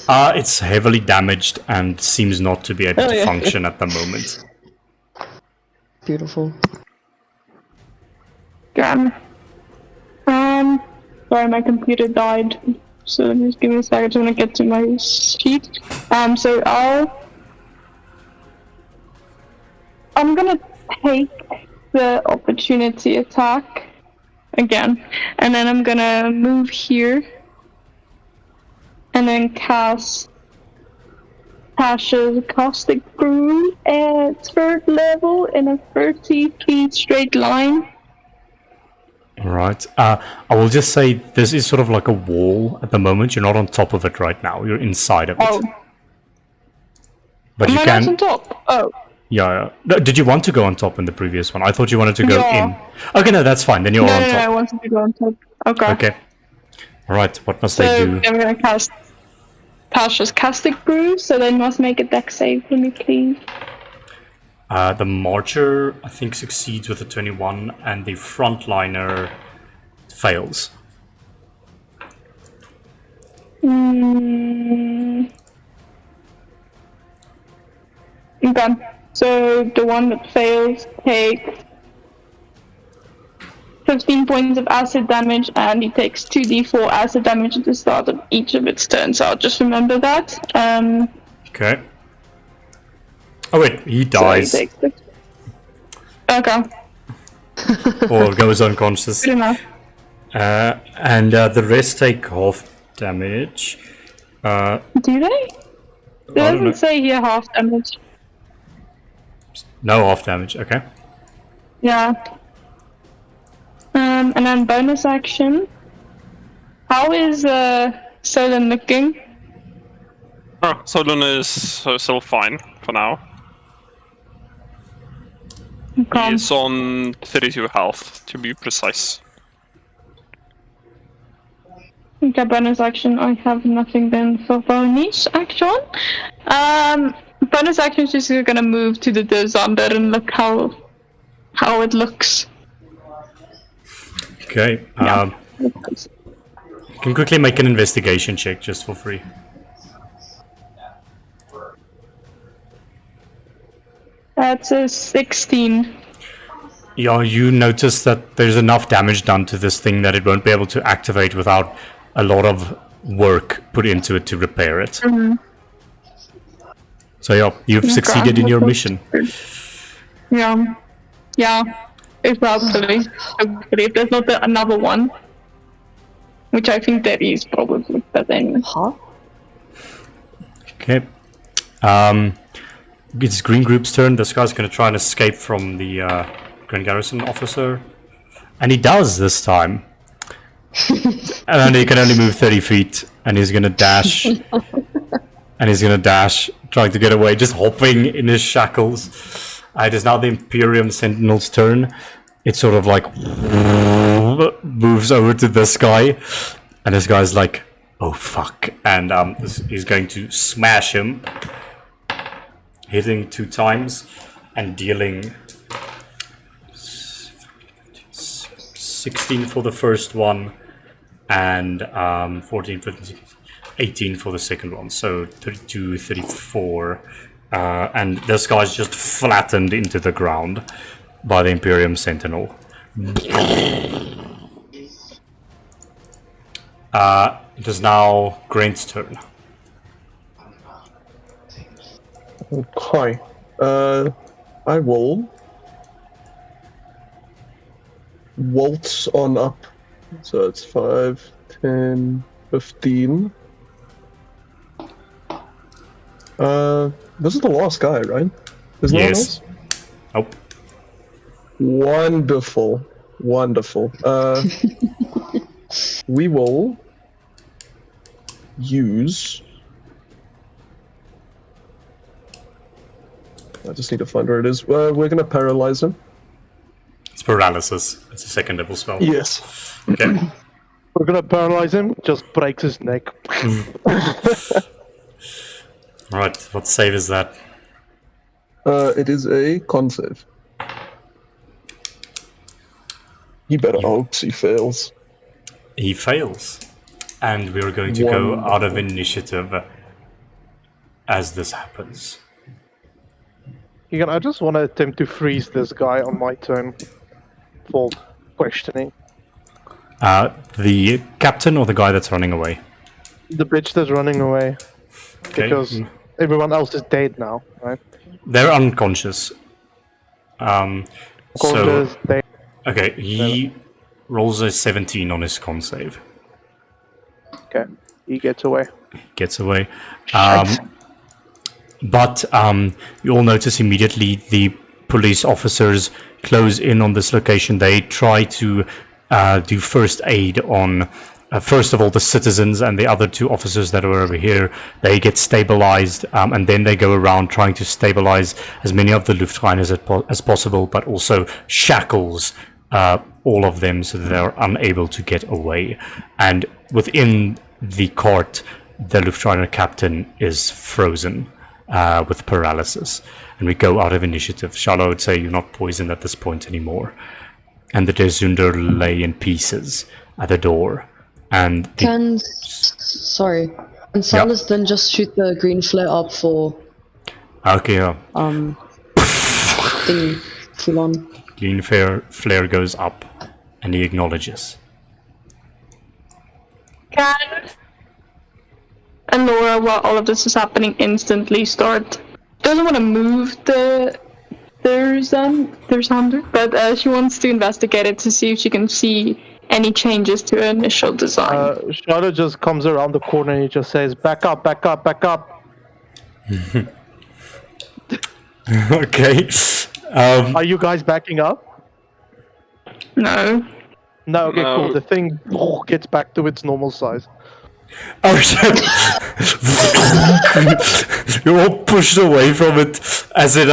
It's heavily damaged and seems not to be able to yeah. function at the moment. Beautiful. Damn. Sorry, my computer died. So just give me a second. I just want to get to my sheet. So I'm gonna take the opportunity attack again, and then I'm gonna move here, and then cast Tasha's Caustic Brew at 3rd level in a 30 feet straight line. Alright. I will just say this is sort of like a wall at the moment. You're not on top of it right now. You're inside of it. Oh. But Am you I can. not on top? Oh. Yeah. No, did you want to go on top in the previous one? I thought you wanted to go Yeah. in. Okay, no, that's fine. Then you're on No, top. I wanted to go on top. Okay. Okay. Alright, what must So they do? I'm gonna cast Tasha's Caustic Brew, so they must make a deck save for me, please. The Marcher, I think, succeeds with a 21, and the Frontliner fails. Okay, so the one that fails takes 15 points of acid damage, and he takes 2d4 acid damage at the start of each of its turns, so I'll just remember that. Okay. Oh wait, he So dies. he takes okay, Or goes unconscious. good enough. And the rest take half damage. Do they? It don't know. doesn't say here half damage. No half damage, okay. Yeah. And then bonus action. How is Solon looking? Oh, Solon is still fine for now. Okay. He's on 32 health, to be precise. Okay, bonus action. I have nothing then for bonus action. Bonus action is just gonna move to the Desander and look how it looks. Okay. Yeah. You can quickly make an investigation check just for free. That's a 16. Yeah, you notice that there's enough damage done to this thing that it won't be able to activate without a lot of work put into it to repair it. So yeah, you've succeeded in your mission. Yeah. Yeah. If hopefully if there's not another one. Which I think there is probably, but then Okay. It's Green Group's turn. This guy's gonna try and escape from the Grand Garrison officer. And he does this time. And he can only move 30 feet, and he's gonna dash. And he's gonna dash, trying to get away, just hopping in his shackles. It is now the Imperium Sentinel's turn. It sort of like moves over to this guy, and this guy's like, "Oh fuck!" And he's going to smash him, hitting 2 times and dealing 16 for the first one, and 14, 15, 16, 18 for the second one. So 32, 34. And this guy's just flattened into the ground by the Imperium Sentinel. It is now Grant's turn. Okay. I will waltz on up. So it's 5, 10, 15. This is the last guy, right? There's no one else? Nope. Wonderful. Wonderful. We will use... I just need to find where it is. We're going to paralyze him. It's paralysis. It's a second level spell. Yes. Okay. We're gonna paralyze him, just breaks his neck. Alright, what save is that? It is a con save. He better hopes he fails. He fails. And we're going to go out of initiative as this happens. Egan, I just want to attempt to freeze this guy on my turn for questioning. The captain or the guy that's running away? The bitch that's running away. Okay. Because everyone else is dead now, right? They're unconscious. So, Corvus, they... okay, he rolls a 17 on his con save. Okay, he gets away. Gets away. But you all notice immediately the police officers close in on this location. They try to do first aid on, first of all, the citizens, and the other 2 officers that are over here. They get stabilized, and then they go around trying to stabilize as many of the Luftreine as possible, but also shackles all of them so that they're unable to get away. And within the cart, the Luftreiner captain is frozen with paralysis. And we go out of initiative. Charlotte would say you're not poisoned at this point anymore. And the Desunder lay in pieces at the door. And Can Silas then just shoot the green flare up for okay, thingy full on? green flare goes up, and he acknowledges. Can and Laura, while all of this is happening, instantly start. Doesn't want to move the Thunder, but she wants to investigate it to see if she can see any changes to her initial design. Shadow just comes around the corner and he just says, "Back up, back up, back up." Okay. Are you guys backing up? No. No, okay, No. cool. The thing gets back to its normal size. Oh shit! You're all pushed away from it as it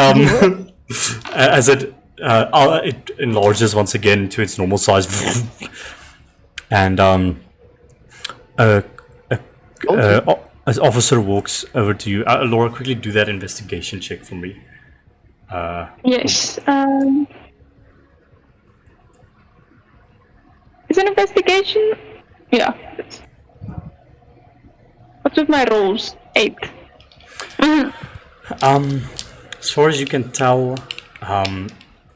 it enlarges once again to its normal size, and an officer walks over to you. Laura, quickly do that investigation check for me. Yes. Is it investigation? Yeah. What's with my rolls? 8. As far as you can tell,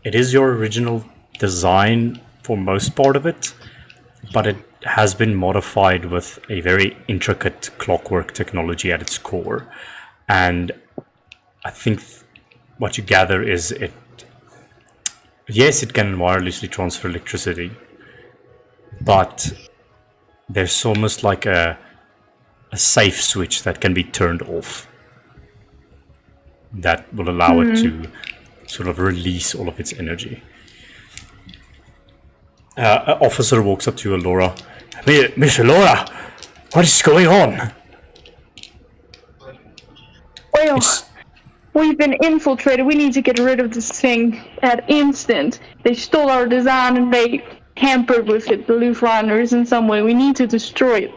it is your original design for most part of it, but it has been modified with a very intricate clockwork technology at its core. And I think what you gather is it can wirelessly transfer electricity, but there's almost like a safe switch that can be turned off that will allow it to sort of release all of its energy. Officer walks up to Alora. Miss Alora, what is going on? Well, we've been infiltrated. We need to get rid of this thing at instant. They stole our design and they tampered with it, the Luftrunners, in some way. We need to destroy it.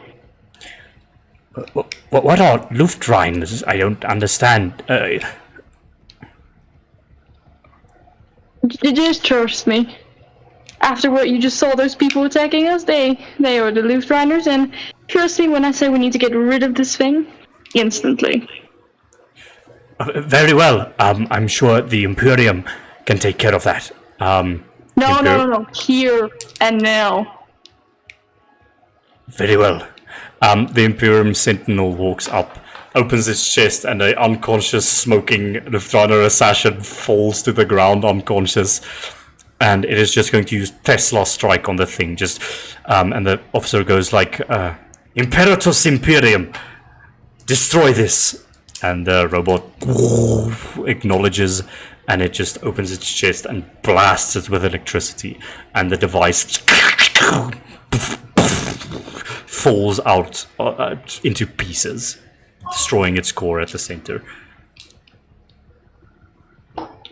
What are Luftrunners? I don't understand. Just trust me. After what you just saw, those people attacking us, they are the Luftrunners, and trust me when I say we need to get rid of this thing instantly. Very well. I'm sure the Imperium can take care of that. No. Here and now. Very well. The Imperium Sentinel walks up, opens its chest, and an unconscious smoking Luftrunner assassin falls to the ground unconscious. And it is just going to use Tesla strike on the thing. And the officer goes like, Imperatus Imperium, destroy this. And the robot acknowledges, and it just opens its chest and blasts it with electricity. And the device falls out into pieces, destroying its core at the center.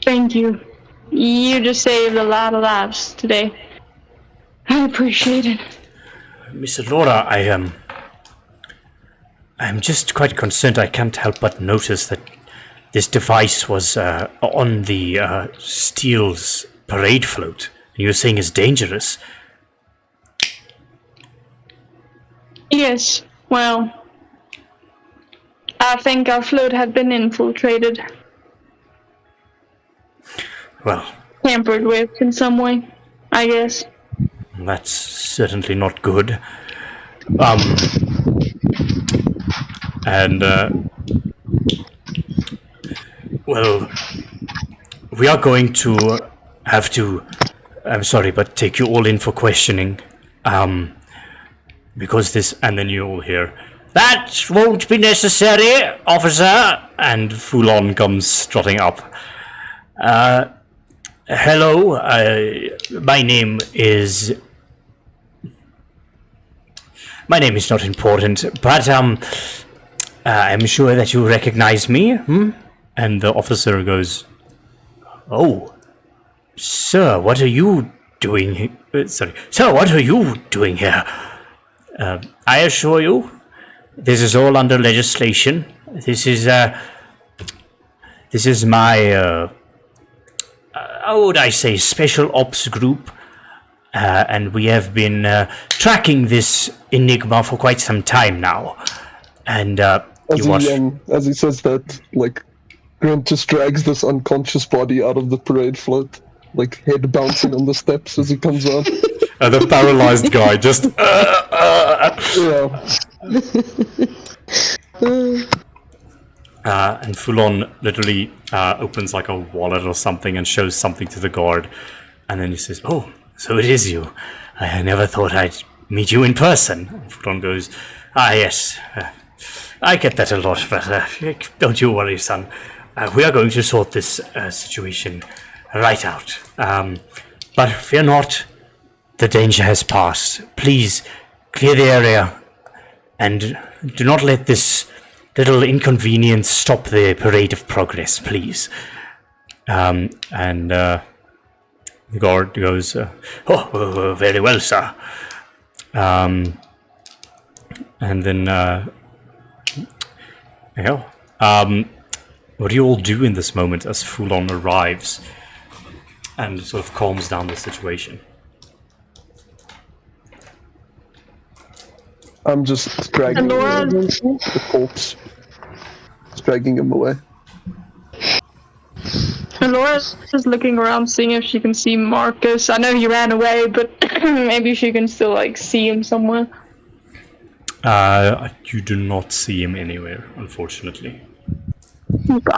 Thank you. You just saved a lot of lives today. I appreciate it. Miss Laura, I'm just quite concerned. I can't help but notice that this device was on the Steel's parade float, and you're saying it's dangerous. Yes, well, I think our float had been infiltrated. Well, tampered with in some way, I guess. That's certainly not good. Well, we are going to have to, I'm sorry, but take you all in for questioning. Because this, and then you all hear, that won't be necessary, officer. And Foulon comes strutting up. Hello, my name is not important, but I'm sure that you recognize me, And the officer goes, oh, sir, what are you doing here? Sir, what are you doing here? I assure you, this is all under legislation. This is my how would I say, special ops group, and we have been tracking this enigma for quite some time now. And as he says that, like, Grant just drags this unconscious body out of the parade float, like head bouncing on the steps as he comes out. The paralyzed guy just. And Foulon literally opens like a wallet or something and shows something to the guard. And then he says, oh, so it is you. I never thought I'd meet you in person. And Foulon goes, yes, I get that a lot, but don't you worry, son. We are going to sort this situation right out. But fear not, the danger has passed. Please clear the area and do not let this little inconvenience stop the parade of progress, please. The guard goes, oh, very well, sir. And then, what do you all do in this moment as Foulon arrives and sort of calms down the situation? I'm just dragging the corpse. Just dragging him away. And Laura's just looking around, seeing if she can see Marcus. I know he ran away, but maybe she can still, like, see him somewhere. You do not see him anywhere, unfortunately. Okay.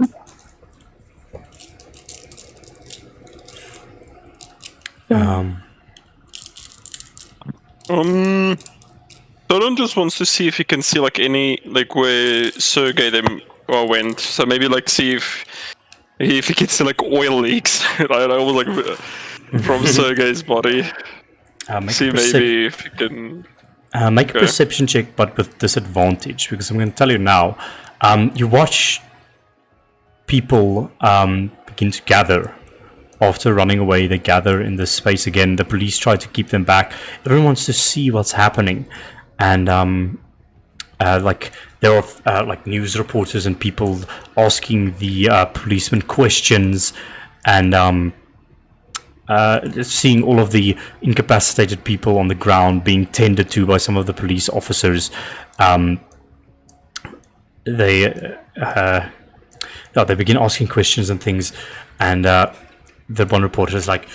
Solon just wants to see if he can see like any like where Sergei them went. So maybe like see if he can see like oil leaks. I don't know, like from Sergei's body. Make See a maybe if you can. make a Okay. perception check, but with disadvantage, because I'm going to tell you now. You watch people begin to gather. After running away, they gather in this space again. The police try to keep them back. Everyone wants to see what's happening, and like there are like news reporters and people asking the policemen questions, and seeing all of the incapacitated people on the ground being tended to by some of the police officers. They begin asking questions and things, and the one reporter is like,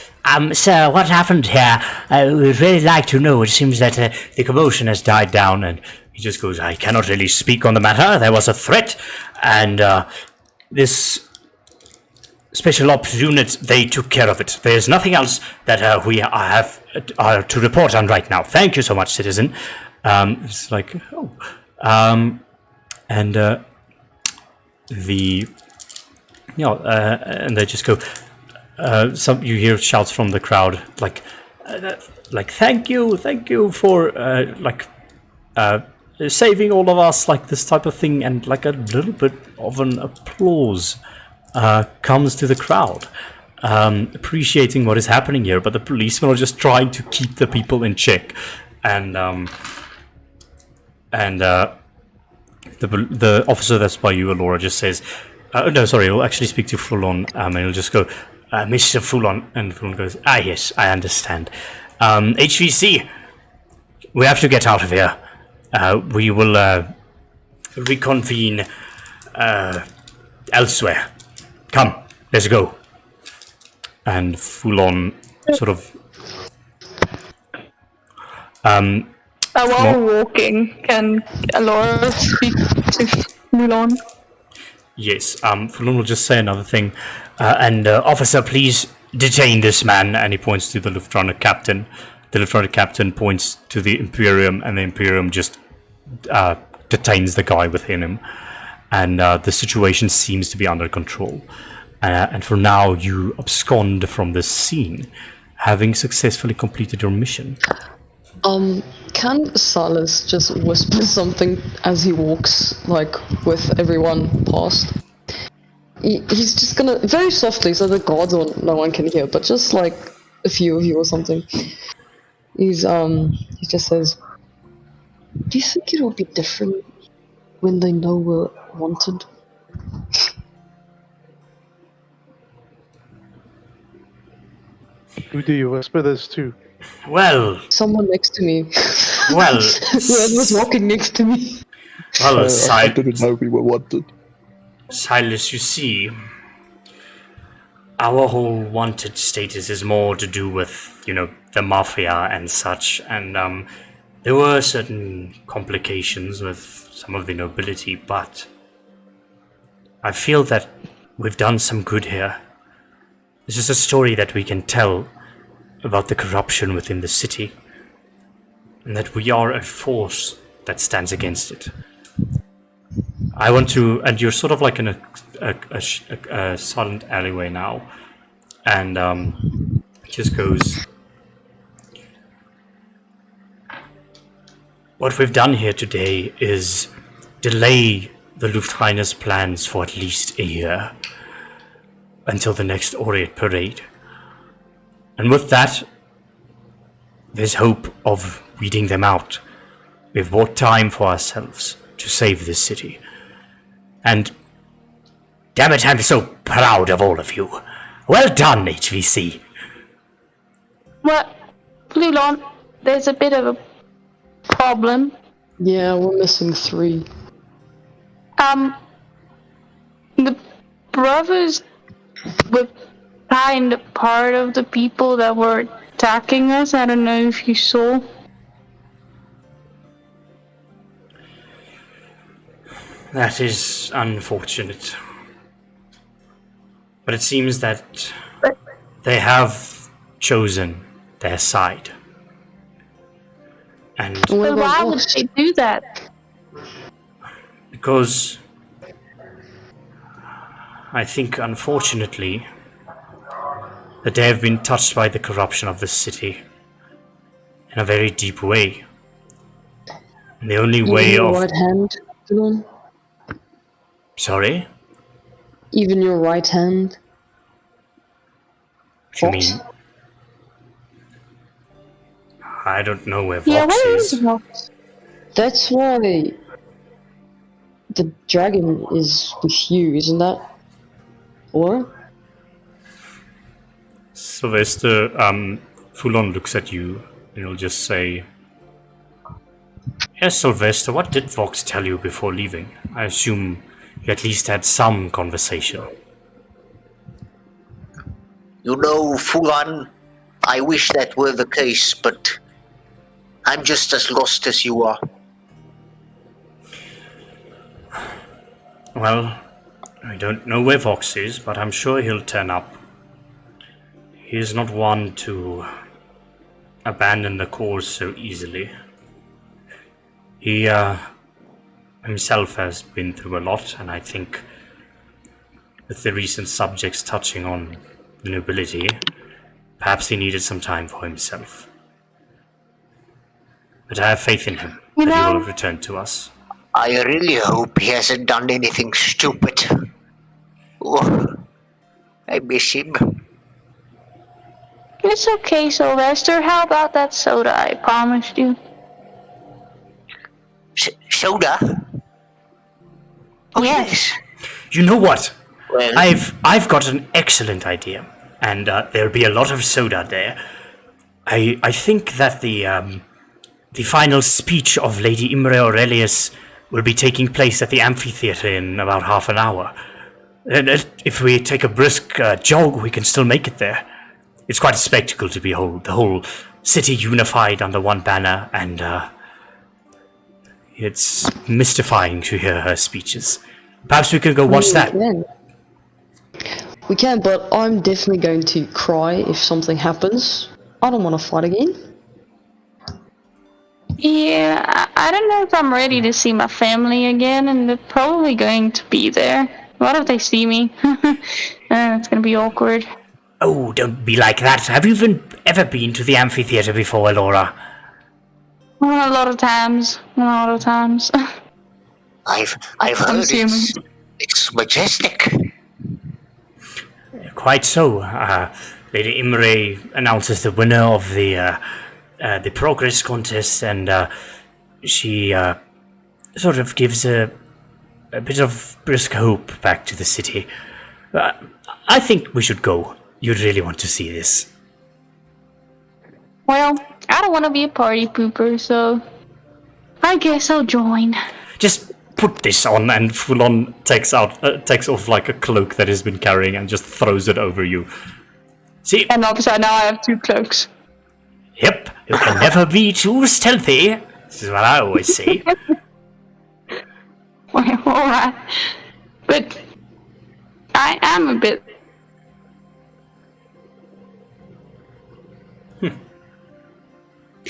Sir, what happened here? We'd really like to know. It seems that the commotion has died down, and he just goes, I cannot really speak on the matter. There was a threat, and this special ops unit, they took care of it. There's nothing else that we have to report on right now. Thank you so much, citizen. It's like, oh. And and they just go. Some you hear shouts from the crowd, like thank you for saving all of us, like this type of thing, and like a little bit of an applause comes to the crowd, appreciating what is happening here. But the policemen are just trying to keep the people in check, and the officer that's by you, Alora, just says, no, sorry, he'll actually speak to Fulon, and he'll just go, Mr. Fulon, and Fulon goes, yes, I understand. HVC, we have to get out of here. We will reconvene elsewhere. Come, let's go. And Fulon sort of... while we're walking, can Alora speak to Mulan? Yes, Fulon will just say another thing. Officer, please detain this man. And he points to the Lufthansa captain. The Lufthansa captain points to the Imperium, and the Imperium just detains the guy within him. And the situation seems to be under control. And for now, you abscond from this scene, having successfully completed your mission. Can Silas just whisper something as he walks, like, with everyone past? He's just gonna, very softly, so the guards or no one can hear, but just, like, a few of you or something. He just says, do you think it will be different when they know we're wanted? Who do you whisper this to? Well, someone next to me. Well, whoever was walking next to me. Well, I didn't know we were wanted. Silas, you see, our whole wanted status is more to do with, the mafia and such, and there were certain complications with some of the nobility, but I feel that we've done some good here. This is a story that we can tell about the corruption within the city, and that we are a force that stands against it. I want to, and you're sort of like in a silent alleyway now, and it just goes, what we've done here today is delay the Lufthansa's plans for at least a year, until the next Aureate Parade. And with that, there's hope of weeding them out. We've bought time for ourselves to save this city. And damn it, I'm so proud of all of you. Well done, HVC. Well, Lulon, there's a bit of a problem. Yeah, we're missing 3. The brothers were kind of part of the people that were attacking us. I don't know if you saw. That is unfortunate. But it seems that they have chosen their side. And But why would they do that? because I think, unfortunately, that they have been touched by the corruption of this city. in a very deep way. And the only Even way your of... right hand, Dylan? Sorry? Even your right hand? What do you Vox? mean? I don't know where Yeah, Vox where is is. Vox? That's why the dragon is with you, isn't that? Or? Sylvester, Fulon looks at you and he'll just say, Yes, Sylvester, what did Vox tell you before leaving? I assume you at least had some conversation. You know, Fulan, I wish that were the case, but I'm just as lost as you are. Well, I don't know where Vox is, but I'm sure he'll turn up. He is not one to abandon the cause so easily. He himself has been through a lot, and I think with the recent subjects touching on the nobility, perhaps he needed some time for himself. But I have faith in him that he will return to us. I really hope he hasn't done anything stupid. Oh, I miss him. It's okay, Sylvester. How about that soda I promised you? Soda? Oh, Yes. You know what? Well, I've got an excellent idea, and there'll be a lot of soda there. I think that the final speech of Lady Imre Aurelius will be taking place at the amphitheater in about half an hour. And if we take a brisk jog, we can still make it there. It's quite a spectacle to behold, the whole city unified under one banner, and it's mystifying to hear her speeches. Perhaps we could go watch that. We can, but I'm definitely going to cry if something happens. I don't want to fight again. Yeah, I don't know if I'm ready to see my family again, and they're probably going to be there. What if they see me? It's gonna be awkward. Oh, don't be like that. Have you even ever been to the amphitheater before, Elora? A lot of times. I've heard it's majestic. Quite so. Lady Imre announces the winner of the progress contest, and she sort of gives a bit of brisk hope back to the city. I think we should go. You'd really want to see this. Well, I don't want to be a party pooper, so I guess I'll join. Just put this on, and Fulon takes off like a cloak that he's been carrying and just throws it over you. See? And obviously now I have 2 cloaks. Yep, you can never be too stealthy. This is what I always say. Well, alright. But I am a bit...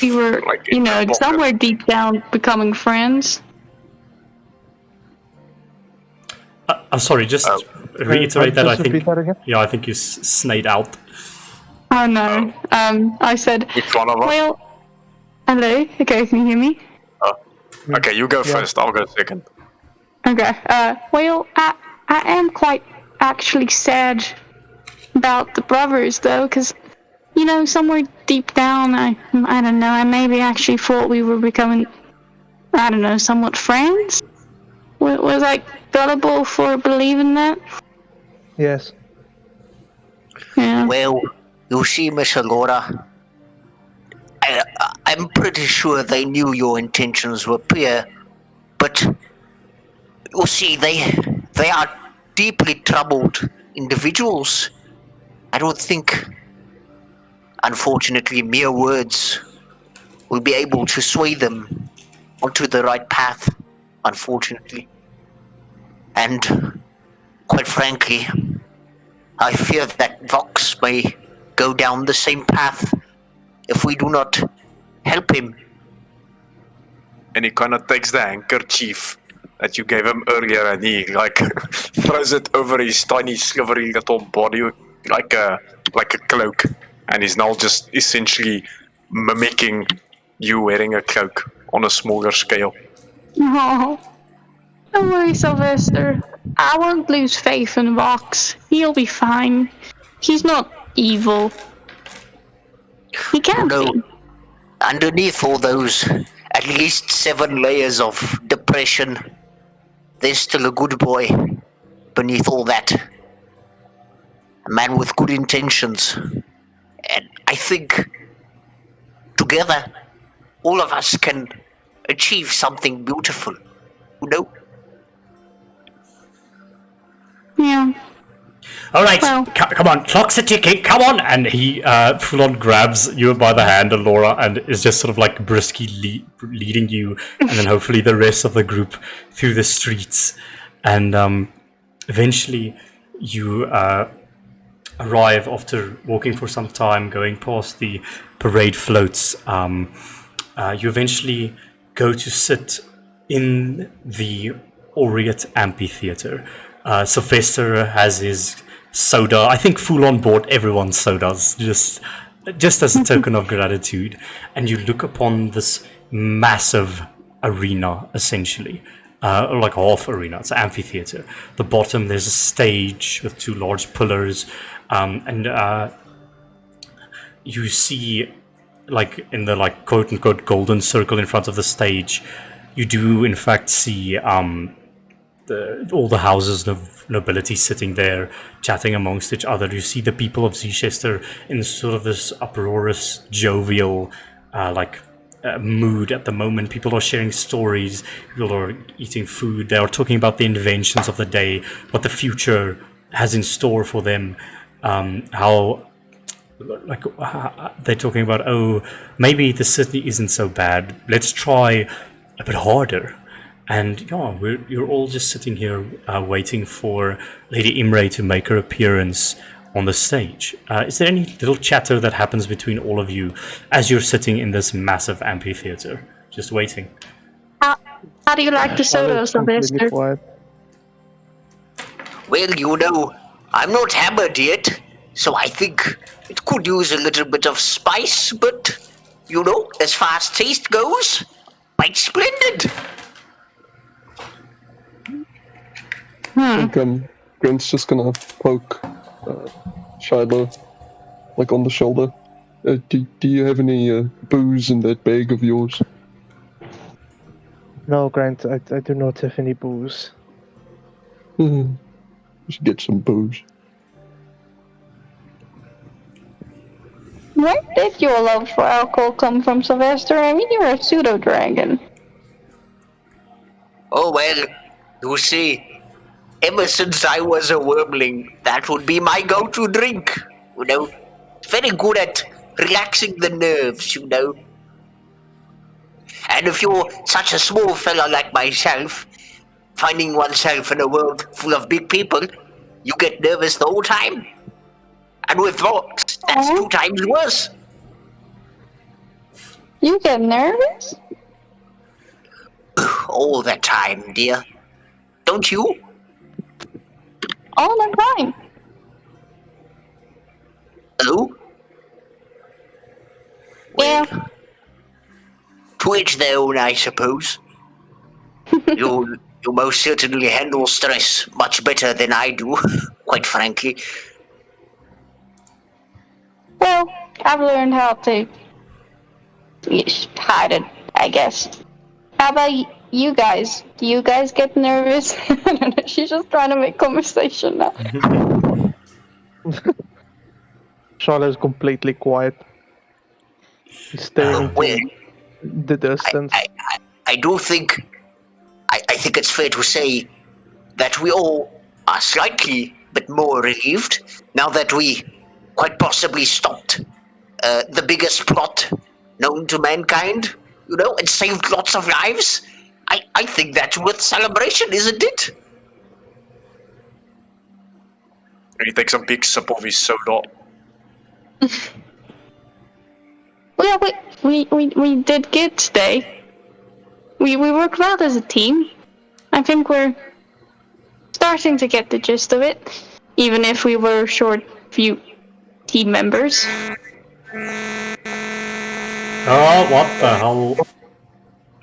We were, somewhere deep down becoming friends. Sorry, just reiterate that. Just repeat that again? I think you snayed out. Oh no. I said... Which one of us? Well... Hello? Okay, can you hear me? Okay, you go first, I'll go second. Okay, well, I am quite actually sad about the brothers, though, because, somewhere deep down, I don't know, I maybe actually thought we were becoming, I don't know, somewhat friends? Was I gullible for believing that? Yes. Yeah. Well, you see, Miss Alora, I'm pretty sure they knew your intentions were pure, but you see, they are deeply troubled individuals. I don't think, unfortunately, mere words will be able to sway them onto the right path, unfortunately. And, quite frankly, I fear that Vox may go down the same path if we do not help him. And he kind of takes the handkerchief that you gave him earlier and he throws it over his tiny slivery little body like a cloak, and he's now just essentially mimicking you wearing a cloak on a smaller scale. No. Don't worry, Sylvester. I won't lose faith in Vox. He'll be fine. He's not evil. He can't No. be. Underneath all those at least 7 layers of depression, there's still a good boy beneath all that. A man with good intentions. And I think together, all of us can achieve something beautiful. You know? Yeah. All right, Well- come on, clock's a ticking, come on! And he full on grabs you by the hand, Laura, and is just sort of like briskly leading you, and then hopefully the rest of the group through the streets. And eventually you arrive after walking for some time, going past the parade floats. You eventually go to sit in the Aureate Amphitheater. Sylvester has his soda. I think full on bought everyone's sodas, just as a token of gratitude. And you look upon this massive arena, essentially. Or like half arena. It's an amphitheater. The bottom, there's a stage with 2 large pillars. And you see, like, in the, like, quote-unquote golden circle in front of the stage, you do, in fact, see all the houses of nobility sitting there, chatting amongst each other. You see the people of Zichester in sort of this uproarious, jovial, mood at the moment. People are sharing stories. People are eating food. They are talking about the inventions of the day, what the future has in store for them. They're talking about, oh, maybe the city isn't so bad. Let's try a bit harder. And yeah, you're all just sitting here waiting for Lady Imre to make her appearance on the stage. Is there any little chatter that happens between all of you as you're sitting in this massive amphitheater, just waiting? How do you like the soda, Sylvester? Quiet. Well, you know, I'm not hammered yet, so I think it could use a little bit of spice, but, you know, as far as taste goes, quite splendid. I think Grant's just gonna poke Shiloh, like, on the shoulder. Do you have any booze in that bag of yours? No, Grant, I do not have any booze. We should get some booze. Where did your love for alcohol come from, Sylvester? I mean, you're a pseudo-dragon. Oh, well, you see, ever since I was a wormling, that would be my go-to drink, you know. It's very good at relaxing the nerves, you know. And if you're such a small fella like myself, finding oneself in a world full of big people, you get nervous the whole time. And with Vox, that's 2 times worse. You get nervous? All the time, dear. Don't you? All the time. Oh? Yeah. To each their own, I suppose. You most certainly handle stress much better than I do, quite frankly. Well, I've learned how to hide it, I guess. How about you guys? Do you guys get nervous? I don't know. She's just trying to make conversation now. Charlotte's completely quiet. She's staring Well, into the distance. I do think... I think it's fair to say that we all are slightly but more relieved now that we quite possibly stopped the biggest plot known to mankind, you know, and saved lots of lives. I think that's worth celebration, isn't it? He takes a big sip of his soda. Well, we did good today. We worked well as a team. I think we're starting to get the gist of it, even if we were short few team members. Oh, what the hell?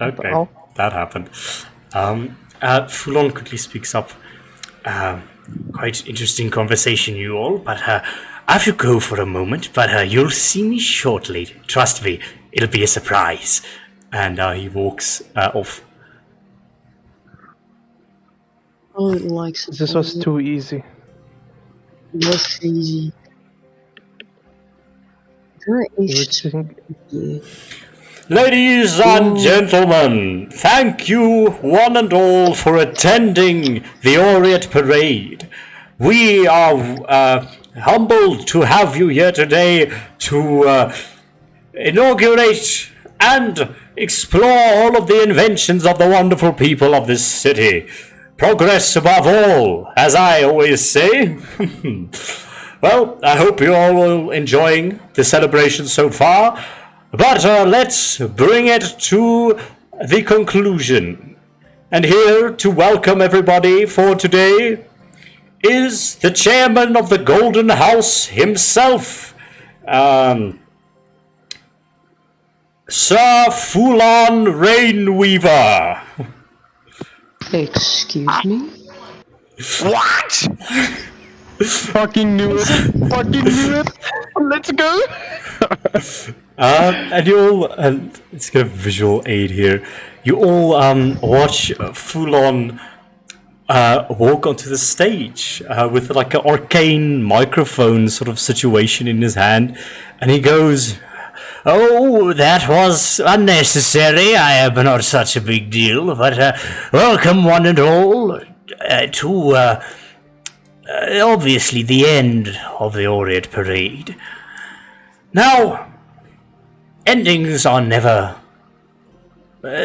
Okay, hell? that happened. Fulon quickly speaks up. Quite interesting conversation, you all, but I have to go for a moment, but you'll see me shortly. Trust me, it'll be a surprise. And he walks off. I don't like This was too easy. It was easy. Very You would interesting. think Ladies and gentlemen, thank you one and all for attending the Aureate Parade. We are humbled to have you here today to inaugurate and explore all of the inventions of the wonderful people of this city. Progress above all, as I always say. Well, I hope you're all enjoying the celebration so far. But let's bring it to the conclusion. And here to welcome everybody for today is the chairman of the Golden House himself, Sir Fulon Rainweaver. Excuse me? What? Fucking knew it! Fucking knew it! Let's go! And you all, let's get a visual aid here. You all watch Fulon walk onto the stage with like an arcane microphone sort of situation in his hand, and he goes, "Oh, that was unnecessary. I am not such a big deal, but welcome one and all to obviously the end of the Aureate Parade. Now, endings are never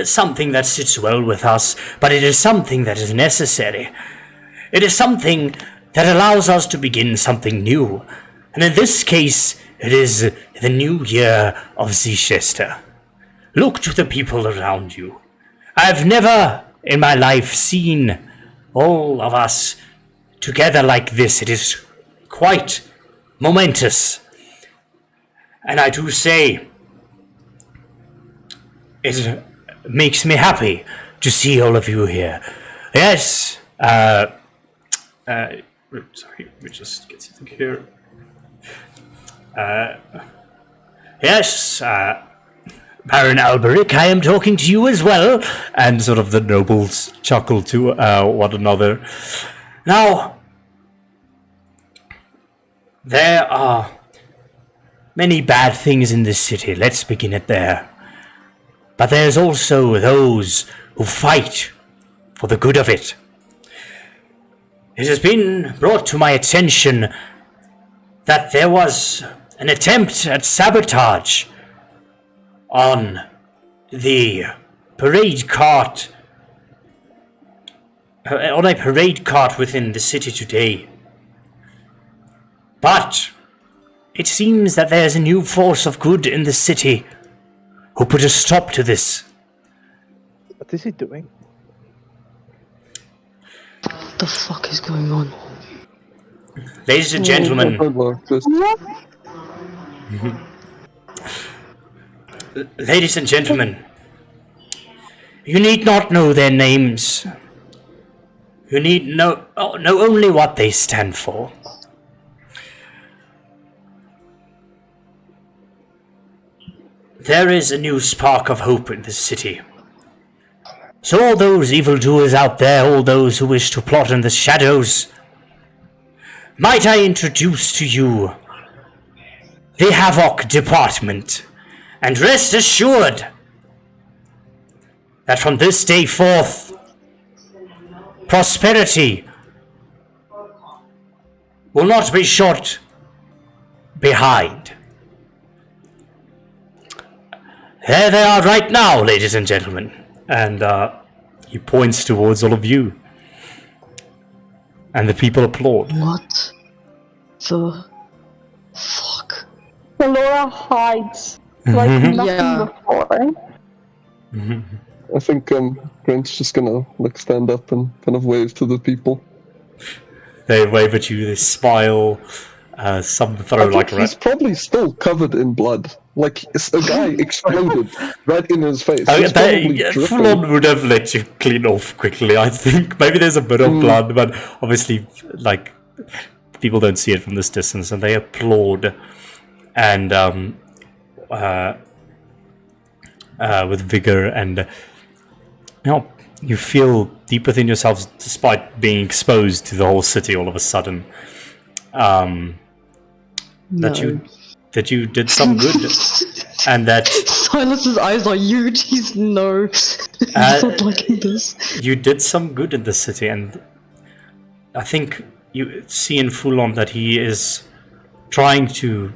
something that sits well with us, but it is something that is necessary. It is something that allows us to begin something new, and in this case, it is the new year of Zechester. Look to the people around you. I've never in my life seen all of us together like this. It is quite momentous. And I do say, it makes me happy to see all of you here. Yes, sorry, let me just get something here. Yes, Baron Alberic, I am talking to you as well. And sort of the nobles chuckle to one another. Now, there are many bad things in this city. Let's begin it there. But there's also those who fight for the good of it. It has been brought to my attention that there was an attempt at sabotage on the parade cart, on a parade cart within the city today. But it seems that there's a new force of good in the city who put a stop to this. what is he doing? What the fuck is going on? Ladies and gentlemen, ladies and gentlemen, you need not know their names. You need know only what they stand for. There is a new spark of hope in this city. So all those evildoers out there, all those who wish to plot in the shadows, might I introduce to you the Havoc Department, and rest assured that from this day forth, prosperity will not be short behind. There they are right now, ladies and gentlemen. And he points towards all of you. And the people applaud. What the fuck? Laura hides like nothing Yeah. before. I think Grant's just gonna stand up and kind of wave to the people. They wave at you, they smile. Some throw I think like he's probably still covered in blood. Like, a guy exploded right in his face. I He's probably dripping. Full-on would have let you clean off quickly, I think. Maybe there's a bit of blood, but obviously, like, people don't see it from this distance, and they applaud. And with vigor, and you feel deep within yourselves, despite being exposed to the whole city all of a sudden, that you did some good, and that Silas's eyes are huge. He's not liking this. you did some good in the city, and I think you see in Foulon that he is trying to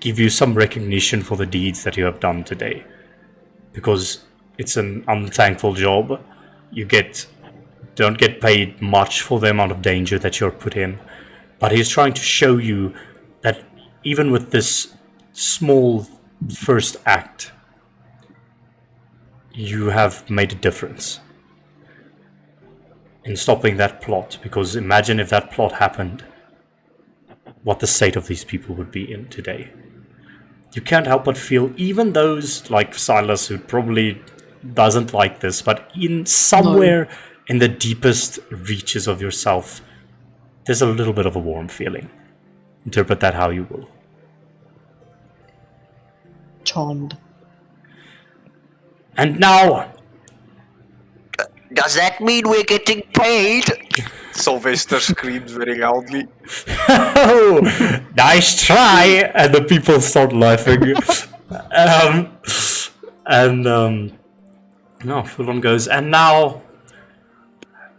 give you some recognition for the deeds that you have done today, because it's an unthankful job. You don't get paid much for the amount of danger that you're put in, but he's trying to show you that even with this small first act, you have made a difference in stopping that plot. Because imagine if that plot happened, what the state of these people would be in today. You can't help but feel, even those like Silas, who probably doesn't like this, but in somewhere in the deepest reaches of yourself, there's a little bit of a warm feeling. Interpret that how you will. Charmed. And now, Does that mean we're getting paid? Sylvester screams very loudly. oh, nice try! And the people start laughing. Fulon goes, and now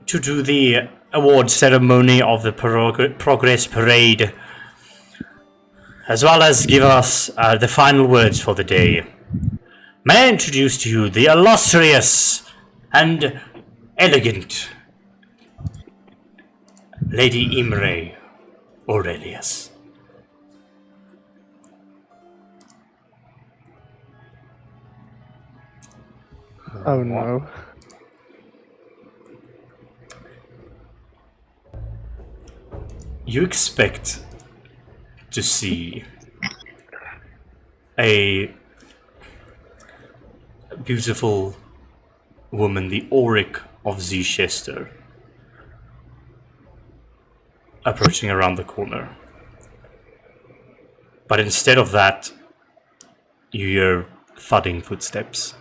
to do the award ceremony of the Progress Parade, as well as give us the final words for the day. May I introduce to you the illustrious and elegant Lady Imre Aurelius. Oh no. You expect to see a beautiful woman, the Auric of Zchester, approaching around the corner. But instead of that, you hear thudding footsteps,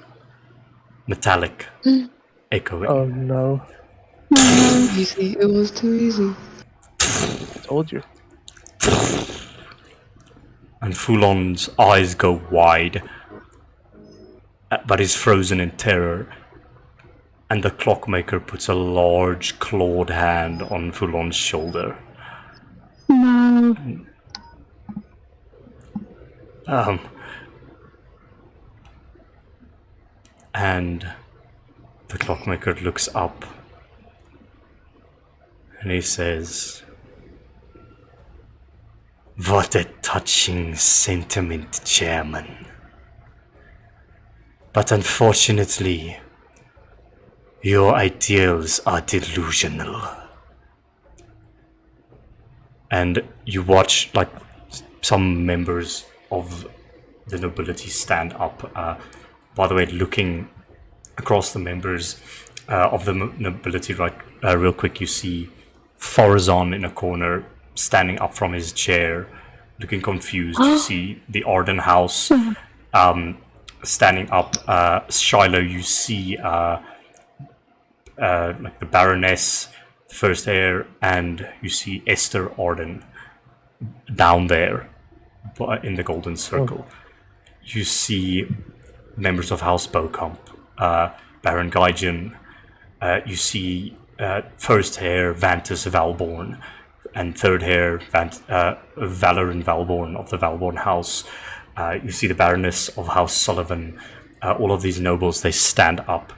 metallic, echoing. Oh no. Easy. It was too easy. Told you. And Foulon's eyes go wide, but is frozen in terror. And the clockmaker puts a large clawed hand on Foulon's shoulder. No. And the clockmaker looks up and he says, "What a touching sentiment, Chairman. But unfortunately, your ideals are delusional." And you watch like some members of the nobility stand up. By the way, looking across the members of the nobility, right, real quick, you see Forzon in a corner standing up from his chair, looking confused. You see the Arden house standing up. Shiloh, you see like the Baroness, first heir, and you see Esther Arden down there in the Golden Circle. You see members of House Beaucamp, Baron Gygen. You see first heir Vantus Valborn and third heir Valoran Valborn of the Valborn House. You see the Baroness of House Sullivan. All of these nobles, they stand up,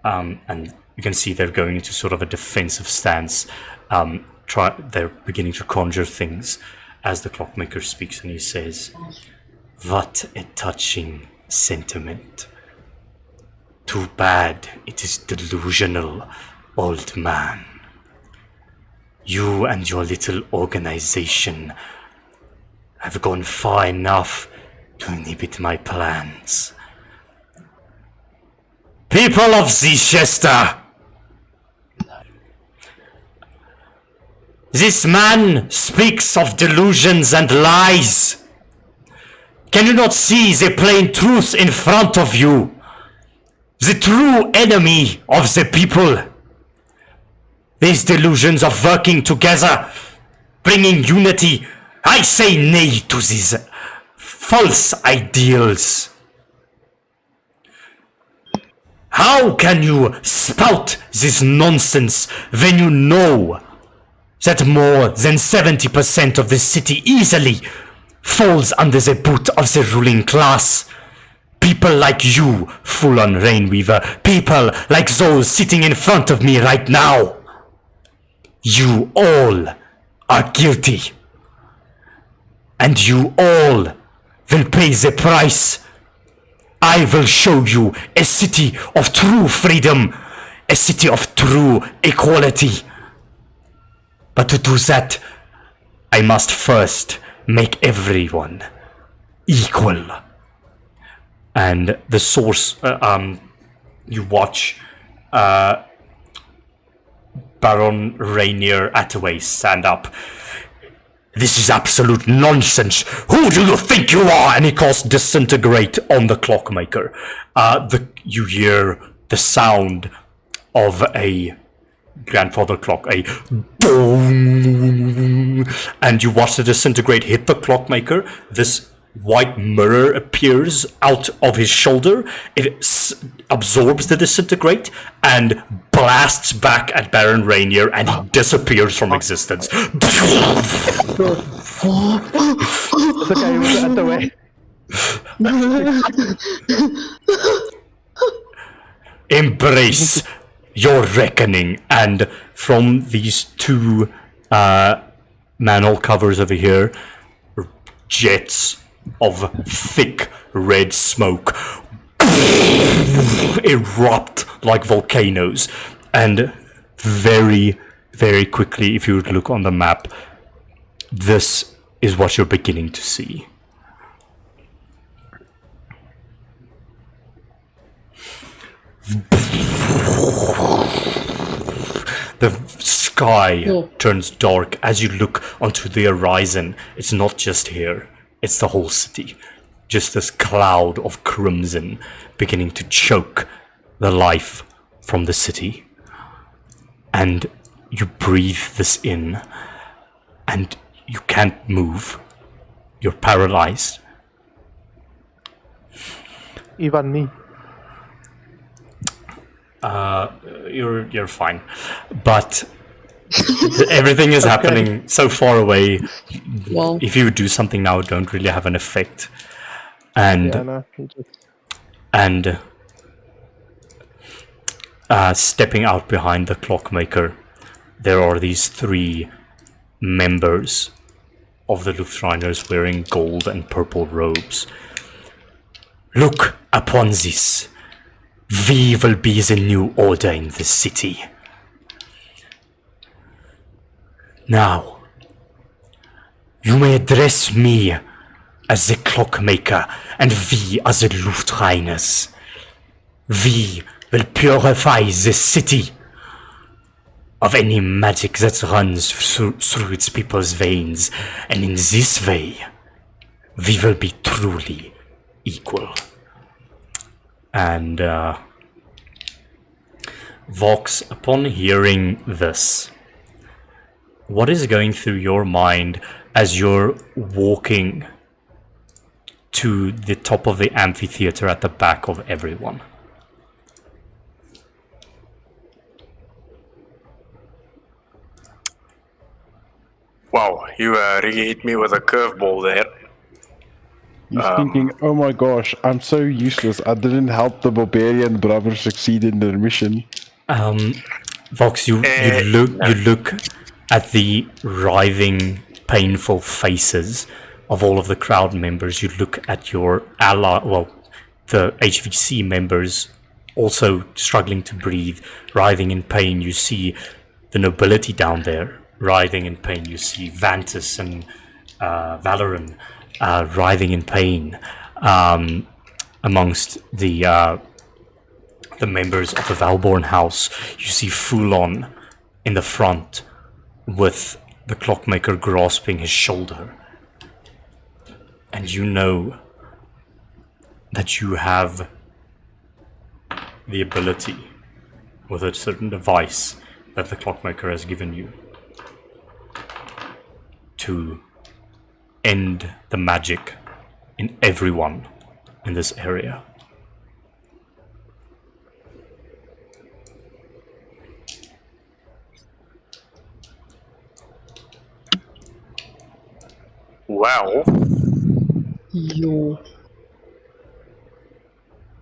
and you can see they're going into sort of a defensive stance. They're beginning to conjure things as the clockmaker speaks, and he says, "What a touching sentiment. Too bad it is delusional, old man. You and your little organization have gone far enough to inhibit my plans. People of Zichester, this man speaks of delusions and lies. Can you not see the plain truth in front of you? The true enemy of the people. These delusions of working together, bringing unity. I say nay to these false ideals. How can you spout this nonsense when you know that more than 70% of the city easily falls under the boot of the ruling class? People like you, full-on Rainweaver, people like those sitting in front of me right now. You all are guilty. And you all will pay the price. I will show you a city of true freedom, a city of true equality. But to do that, I must first make everyone equal. And the source, you watch Baron Rainier Attaway stand up. This is absolute nonsense. Who do you think you are? And he casts Disintegrate on the clockmaker. You hear the sound of a grandfather clock, a boom, and you watch the Disintegrate hit the clockmaker. This white mirror appears out of his shoulder. It absorbs the Disintegrate and blasts back at Baron Rainier, and he disappears from existence. It's okay, he was at the way. Embrace your reckoning. And from these two manhole covers over here, jets of thick red smoke erupt like volcanoes, and very, very quickly, if you would look on the map, this is what you're beginning to see. The sky turns dark as you look onto the horizon. It's not just here, it's the whole city. Just this cloud of crimson beginning to choke the life from the city. And you breathe this in, and you can't move. You're paralyzed. Even me. You're fine, but everything is happening so far away. Well, if you do something now, it don't really have an effect. And stepping out behind the clockmaker, there are these three members of the Luftreiners wearing gold and purple robes. Look upon this. We will be the new order in this city. Now, you may address me as the clockmaker, and we as the Luftreiners. We will purify this city of any magic that runs through its people's veins, and in this way, we will be truly equal. And Vox, upon hearing this, what is going through your mind as you're walking to the top of the amphitheater at the back of everyone? Wow, you really hit me with a curveball there. He's thinking, oh my gosh, I'm so useless. I didn't help the barbarian brothers succeed in their mission. Vox, you look at the writhing, painful faces of all of the crowd members. You look at your the HVC members also struggling to breathe, writhing in pain. You see the nobility down there writhing in pain. You see Vantus and Valoran writhing in pain. amongst the members of the Valborn house. You see Foulon in the front with the clockmaker grasping his shoulder. And you know that you have the ability with a certain device that the clockmaker has given you to end the magic in everyone in this area. Well, Yo.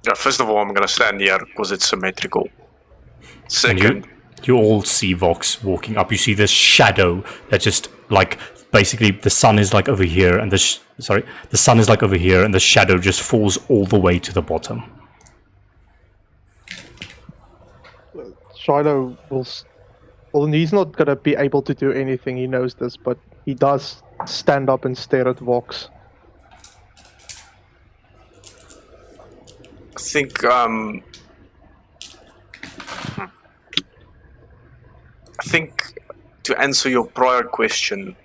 yeah, first of all, I'm gonna stand here because it's symmetrical. And Second, you all see Vox walking up. You see this shadow that just like basically the sun is like over here, and the sun is like over here, and the shadow just falls all the way to the bottom. Shiloh will. Well, he's not gonna be able to do anything. He knows this, but he does stand up and stare at Vox. I think to answer your prior question,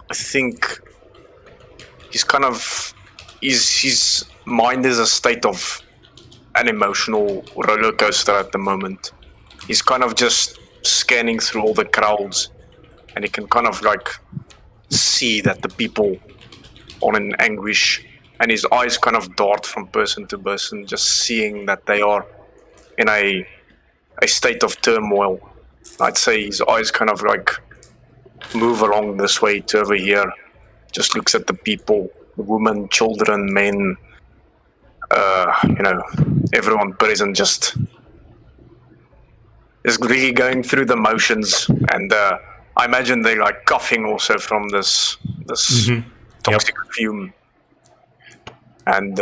I think he's kind of his mind is a state of an emotional roller coaster at the moment. He's kind of just scanning through all the crowds, and he can kind of like see that the people are in anguish, and his eyes kind of dart from person to person, just seeing that they are in a state of turmoil. I'd say his eyes kind of like move along this way to over here, just looks at the people, women, children, men, everyone present, just is really going through the motions, and I imagine they're like coughing also from this toxic fume. And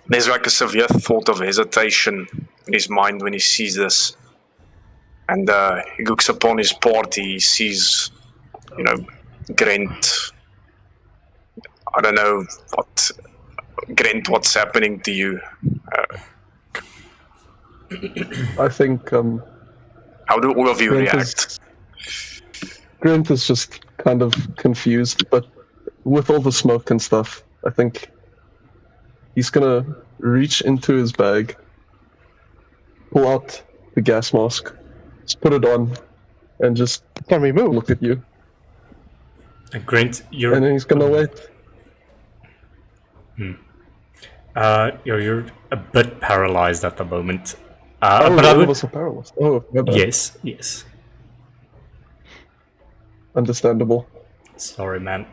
there's like a severe thought of hesitation in his mind when he sees this. And he looks upon his party, he sees, Grant. I don't know what's happening to you? I think how do all of you react? Grant is just kind of confused, but with all the smoke and stuff, I think he's gonna reach into his bag, pull out the gas mask, just put it on, and just Can we move? look at you. Grant, you're And then he's gonna wait. you're a bit paralyzed at the moment. Oh, but I all of would, us are paralyzed. Oh, my bad. yes. Understandable. Sorry, man.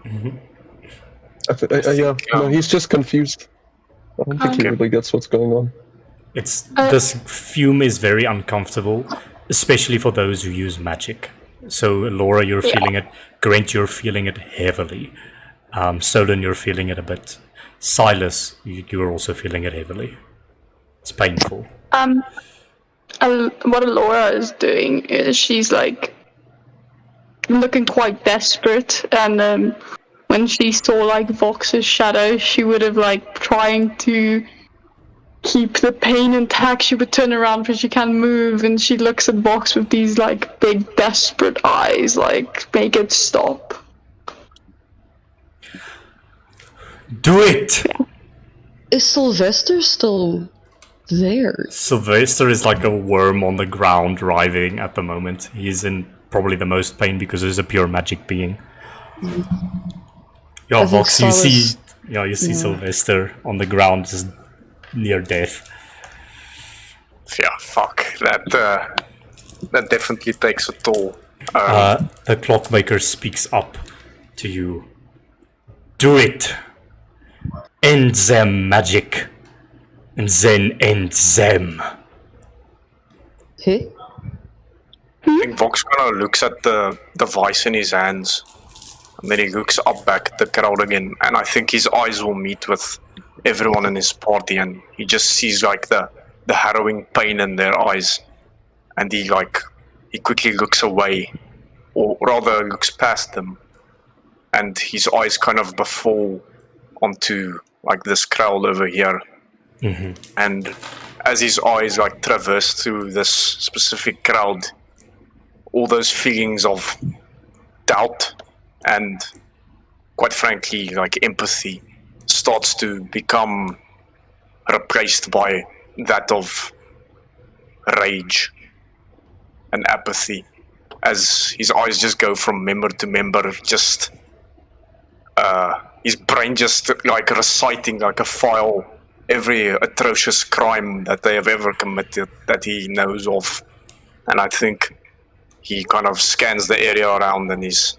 No, he's just confused. I don't think he really gets what's going on. This fume is very uncomfortable, especially for those who use magic. So, Laura, you're feeling it. Grant, you're feeling it heavily. Solon, you're feeling it a bit. Silas, you're also feeling it heavily. It's painful. What Laura is doing is she's like looking quite desperate, and when she saw like Vox's shadow, she would have like trying to keep the pain intact. She would turn around but she can't move, and she looks at Vox with these like big desperate eyes, like make it stop. Do it! Is Sylvester still there? Sylvester is like a worm on the ground writhing at the moment. He's in probably the most pain because he's a pure magic being. Yeah, Vox, you see Sylvester on the ground just near death. Yeah, fuck. That definitely takes a toll. The clockmaker speaks up to you. Do it! End them magic, and then end them. Hey? I think Vox kind of looks at the device in his hands, and then he looks up back at the crowd again, and I think his eyes will meet with everyone in his party, and he just sees like the harrowing pain in their eyes, and he quickly looks away, or rather looks past them, and his eyes kind of befall onto like this crowd over here. And as his eyes like traverse through this specific crowd, all those feelings of doubt and, quite frankly, like empathy starts to become replaced by that of rage and apathy, as his eyes just go from member to member, just his brain just like reciting like a file every atrocious crime that they have ever committed that he knows of. And I think he kind of scans the area around, and his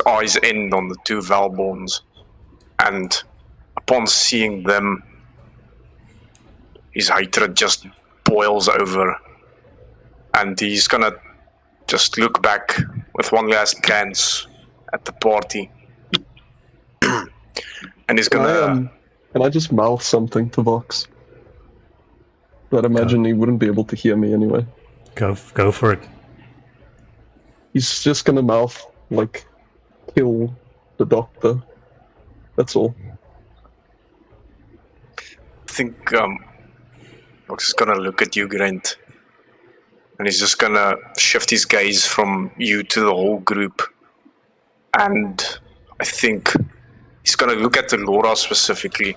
eyes end on the two Valborns, and upon seeing them, his hatred just boils over, and he's gonna just look back with one last glance at the party, and he's gonna... Can I just mouth something to Vox? But I imagine he wouldn't be able to hear me anyway. Go for it. He's just gonna mouth, like, kill the doctor. That's all. I think Vox is gonna look at you, Grant, and he's just gonna shift his gaze from you to the whole group, and I think he's gonna look at the Laura specifically,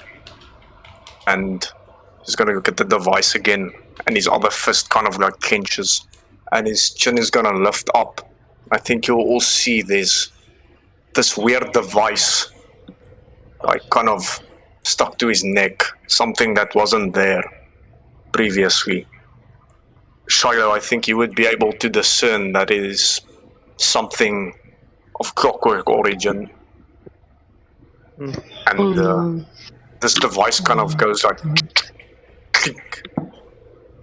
and he's gonna look at the device again, and his other fist kind of like clenches, and his chin is gonna lift up. I think you'll all see this weird device, like kind of stuck to his neck, something that wasn't there previously. Shiloh, I think you would be able to discern that it is something of clockwork origin. And this device kind of goes like click,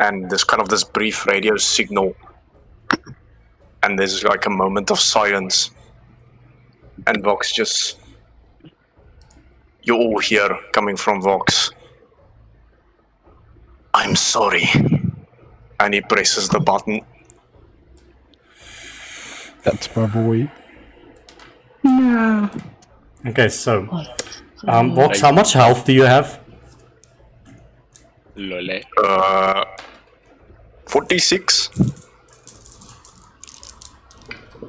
and there's kind of this brief radio signal, and there's like a moment of silence, and Vox just... You all hear coming from Vox, "I'm sorry," and he presses the button. That's my boy. No. Okay, so Vox, how much health do you have? Lole. 46.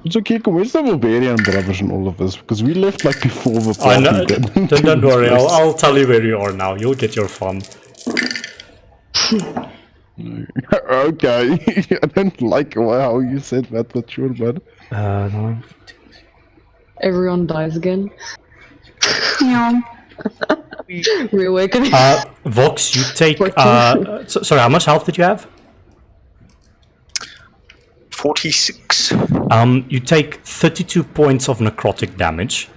It's okay, where's the Barbarian brothers and all of this? Because we left like before the I party. know. Don't worry, I'll tell you where you are now. You'll get your fun. Okay, I don't like how you said that, but sure, bud. No. Everyone dies again. Yeah. Reawakening. Vox, you take... sorry, how much health did you have? 46. You take 32 points of necrotic damage.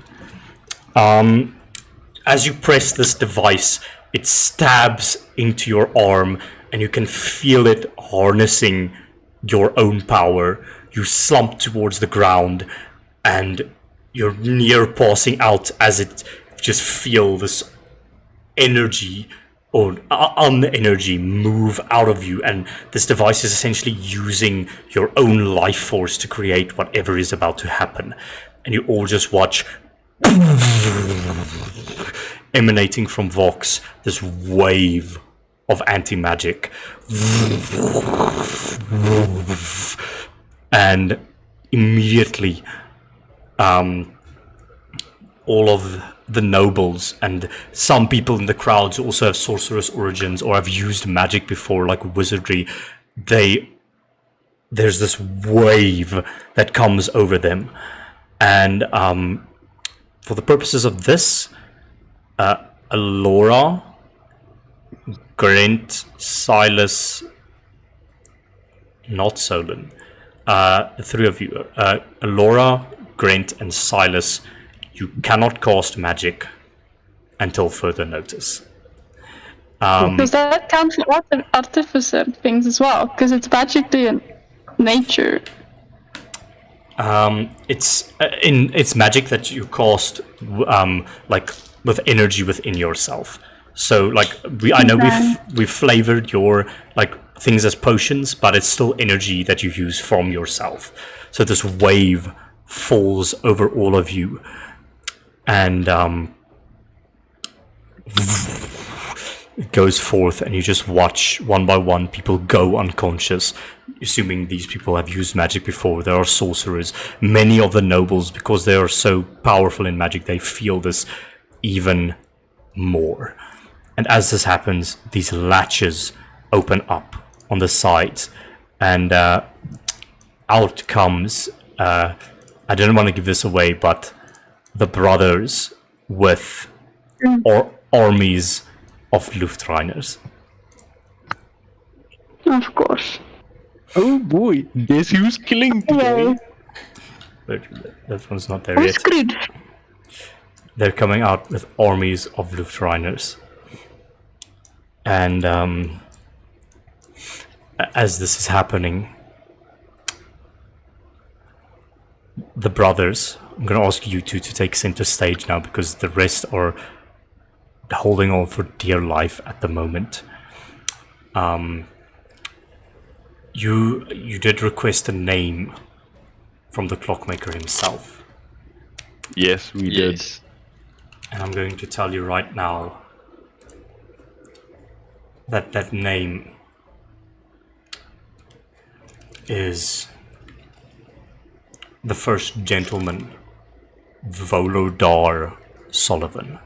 As you press this device, it stabs into your arm, and you can feel it harnessing your own power. You slump towards the ground, and you're near passing out as it just feel this energy or unenergy move out of you, and this device is essentially using your own life force to create whatever is about to happen. And you all just watch emanating from Vox this wave of anti-magic, and immediately all of the nobles and some people in the crowds who also have sorcerous origins or have used magic before, like wizardry, there's this wave that comes over them. And for the purposes of this, Alora, Grant, Silas, not Solon, the three of you, Alora, Grant, and Silas, you cannot cast magic until further notice. Does that count for artificer things as well? Because it's magically in nature. It's magic that you cast like with energy within yourself. So like I know we've flavored your like things as potions, but it's still energy that you use from yourself. So this wave falls over all of you, and it goes forth, and you just watch one by one people go unconscious. Assuming these people have used magic before, there are sorcerers. Many of the nobles, because they are so powerful in magic, they feel this even more. And as this happens, these latches open up on the sides, and out comes, I didn't want to give this away, but the brothers with armies of Luftreiners. Of course. Oh boy, guess who's killing today? That one's not there I'm yet. screwed. They're coming out with armies of Luftreiners. And as this is happening, the brothers, I'm going to ask you two to take center stage now, because the rest are holding on for dear life at the moment. You did request a name from the clockmaker himself. Yes, we did. And I'm going to tell you right now that that name is the first gentleman, Volodar Sullivan.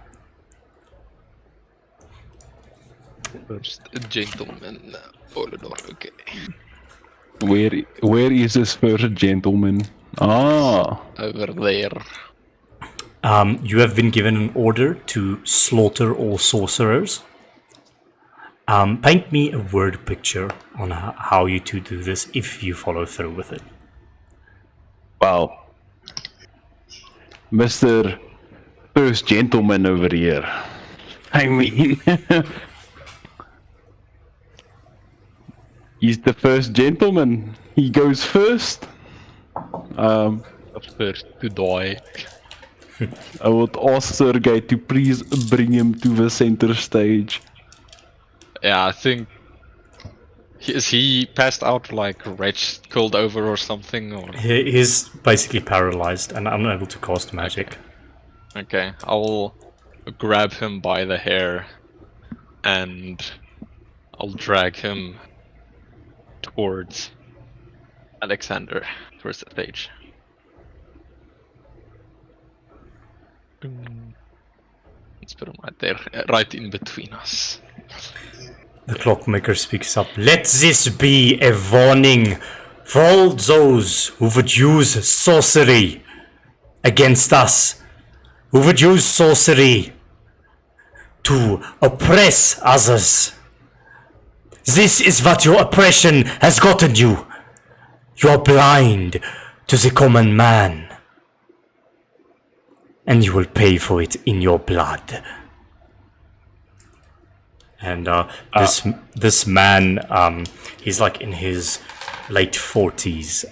First gentleman, Volodar, okay. Where is this first gentleman? Ah, Over there. You have been given an order to slaughter all sorcerers. Paint me a word picture on how you two do this, if you follow through with it. wow. Mr. First Gentleman over here. I mean, he's the first gentleman. He goes first. First to die. I would ask Sergei to please bring him to the center stage. Yeah, I think... Is he passed out like wretched, cold over or something? Or... He's basically paralyzed and unable to cast magic. Okay, I'll grab him by the hair and I'll drag him towards Alexander, towards the stage. Let's put him right there, right in between us. The clockmaker speaks up. Let this be a warning for all those who would use sorcery against us, who would use sorcery to oppress others. This is what your oppression has gotten you. You are blind to the common man, and you will pay for it in your blood. And this man, he's like in his late 40s.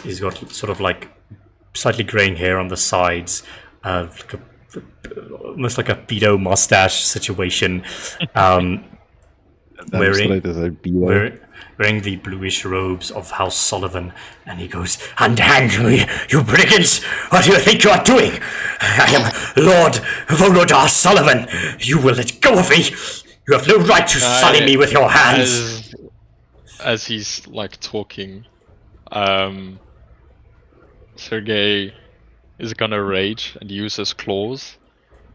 He's got sort of like slightly graying hair on the sides, like almost like a pedo mustache situation. Wearing the bluish robes of House Sullivan, and he goes, "Unhand me, you brigands! What do you think you are doing? I am Lord Volodar Sullivan. You will let go of me. You have no right to sully me with your hands." As he's like talking, Sergei is gonna rage and use his claws,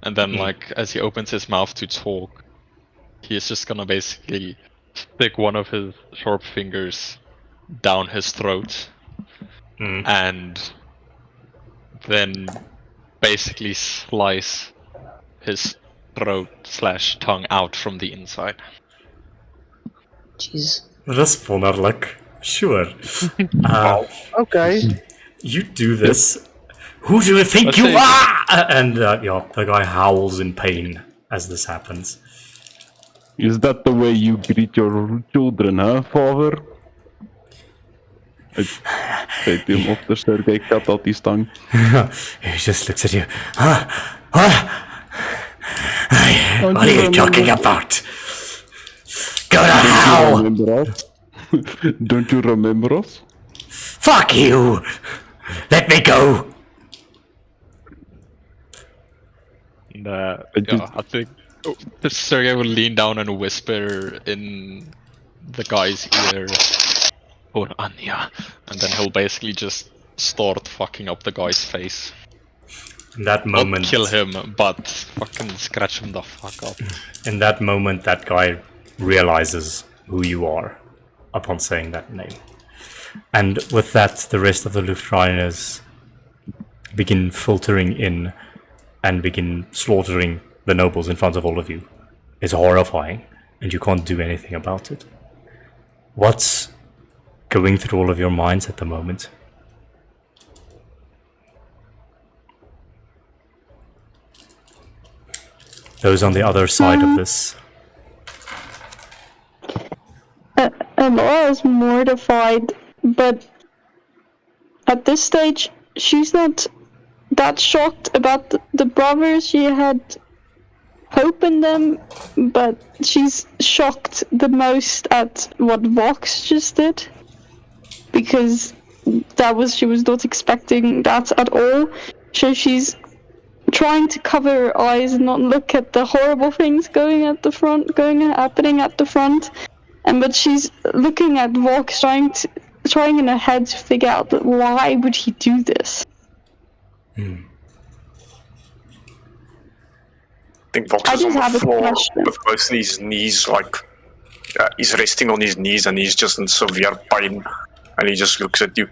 and then like as he opens his mouth to talk, he's just gonna basically stick one of his sharp fingers down his throat and then basically slice his throat / tongue out from the inside. Jeez. That's wonderlijk. Sure. Okay. You do this. Who do you think you are? And the guy howls in pain as this happens. Is that the way you greet your children, huh, father? I say to him off the Sergei cut out his tongue. He just looks at you. Huh? What? What are you talking about? Go to hell! Remember us? Don't you remember us? Fuck you! Let me go! And It yeah, just- I think Sergey will lean down and whisper in the guy's ear, "For Anya," and then he'll basically just start fucking up the guy's face. In that Not moment, kill him, but fucking scratch him the fuck up. in that moment, that guy realizes who you are upon saying that name. And with that, the rest of the Luftrainers begin filtering in and begin slaughtering the nobles in front of all of you. It's horrifying, and you can't do anything about it. What's going through all of your minds at the moment? Those on the other side of this. Laura is mortified, but at this stage, she's not that shocked about the brothers. She had hope in them, but she's shocked the most at what Vox just did, because she was not expecting that at all. So she's trying to cover her eyes and not look at the horrible things happening at the front. But she's looking at Vox, trying in her head to figure out that why would he do this. I think Vox I is on just have the a floor question. with both his knees, he's resting on his knees and he's just in severe pain, and he just looks at you.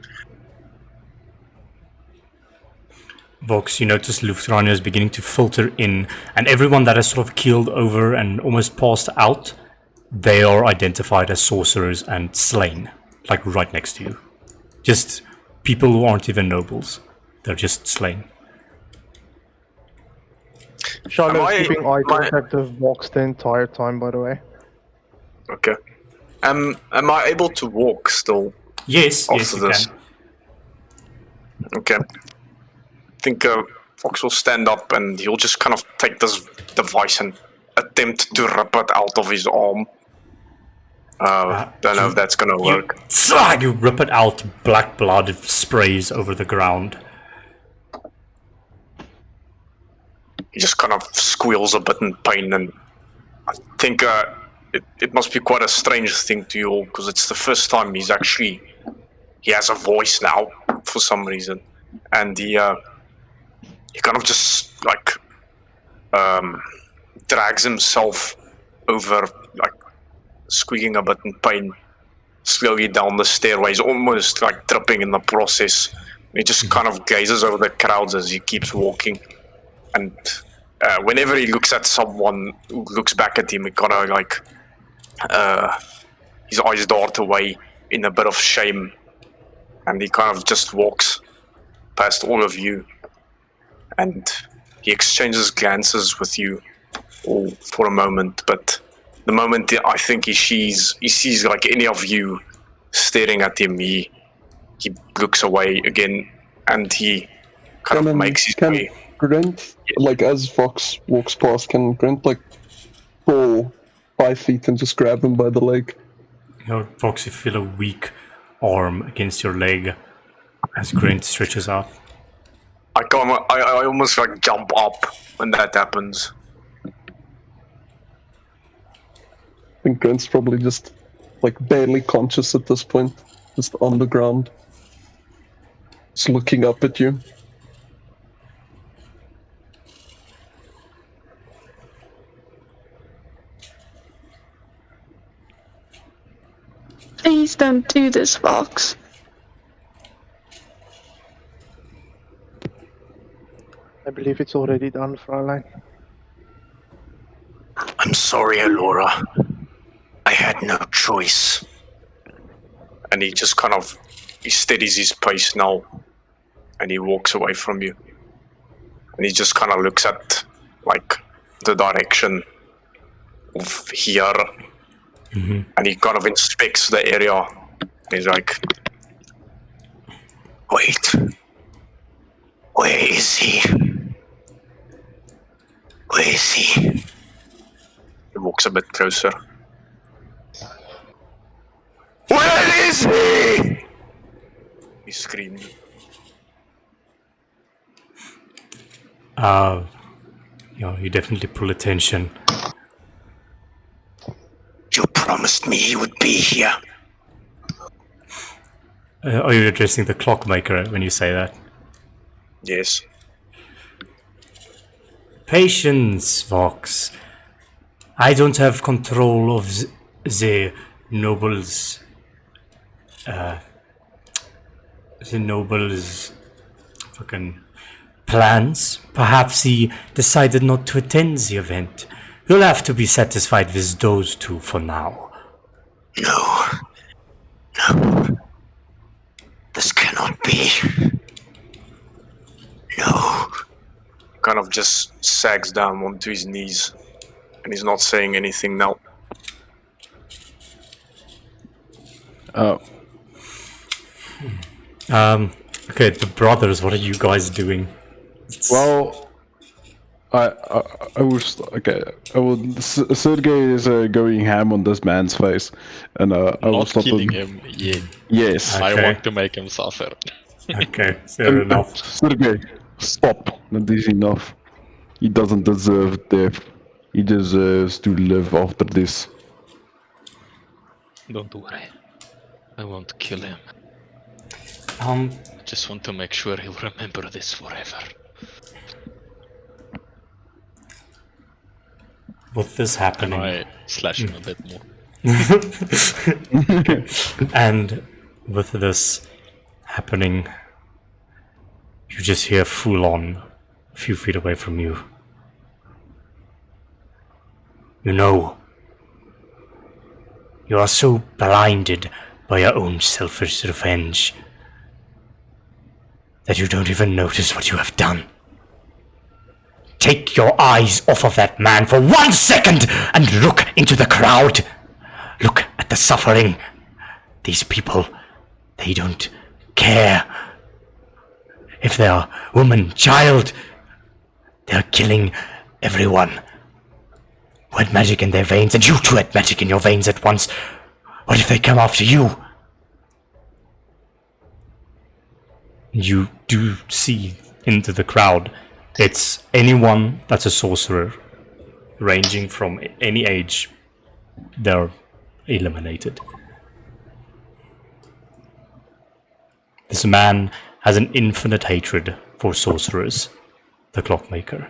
Vox, you notice Luftrainer is beginning to filter in, and everyone that has sort of keeled over and almost passed out, they are identified as sorcerers and slain, like right next to you. Just people who aren't even nobles. They're just slain. Charlotte's Am I- keeping eye am I- contact with Vox the entire time, by the way. Okay. Am I able to walk still Yes, yes, after you this? can. Okay. I think Fox will stand up and he'll just kind of take this device and attempt to rip it out of his arm. Don't know if that's gonna work. You rip it out, black blood sprays over the ground. He just kind of squeals a bit in pain, and I think it must be quite a strange thing to you all, because it's the first time he has a voice now for some reason, and he kind of just drags himself over, like squeaking a bit in pain, slowly down the stairways, almost like tripping in the process. He just kind of gazes over the crowds as he keeps walking. And whenever he looks at someone who looks back at him, he kind of his eyes dart away in a bit of shame, and he kind of just walks past all of you, and he exchanges glances with you all for a moment. But the moment I think he sees like any of you staring at him, he looks away again, and he kind of makes his way. Grant, like as Fox walks past, can Grant like fall 5 feet and just grab him by the leg? Vox, you feel a weak arm against your leg as Grant stretches out. I almost like jump up when that happens. I think Grant's probably just like barely conscious at this point, just on the ground, just looking up at you. Please don't do this, Vox. I believe it's already done, Fraulein. I'm sorry, Alora. I had no choice. And he just kind of he steadies his pace now, and he walks away from you. And he just kind of looks at like the direction of here, and he kind of inspects the area. He's like, Wait. Where is he? Where is he? he walks a bit closer. Where is he? He screams. you definitely pull attention. You promised me he would be here. Are you addressing the clockmaker when you say that? Yes. Patience, Vox. I don't have control of the noble's fucking plans. Perhaps he decided not to attend the event. You'll have to be satisfied with those two for now. No. No. This cannot be. No. Kind of just sags down onto his knees, and he's not saying anything now. Okay, the brothers, what are you guys doing? Well, I was okay. Sergey is going ham on this man's face, and I will Not stop killing him yet. Yes. Okay. I want to make him suffer. Okay, fair enough. Sergey, stop. That is enough. He doesn't deserve death. He deserves to live after this. Don't worry. I won't kill him. Um, I just want to make sure he'll remember this forever. with this And happening, I slash him a bit more. and with this happening, you just hear full on a few feet away from you. You know, you are so blinded by your own selfish revenge that you don't even notice what you have done. Take your eyes off of that man for 1 second and look into the crowd. Look at the suffering. These people, they don't care if they are woman, child. They're killing everyone who had magic in their veins, and you too had magic in your veins at once. What if they come after you? You do see into the crowd. It's anyone that's a sorcerer, ranging from any age. They're eliminated. This man has an infinite hatred for sorcerers, the clockmaker.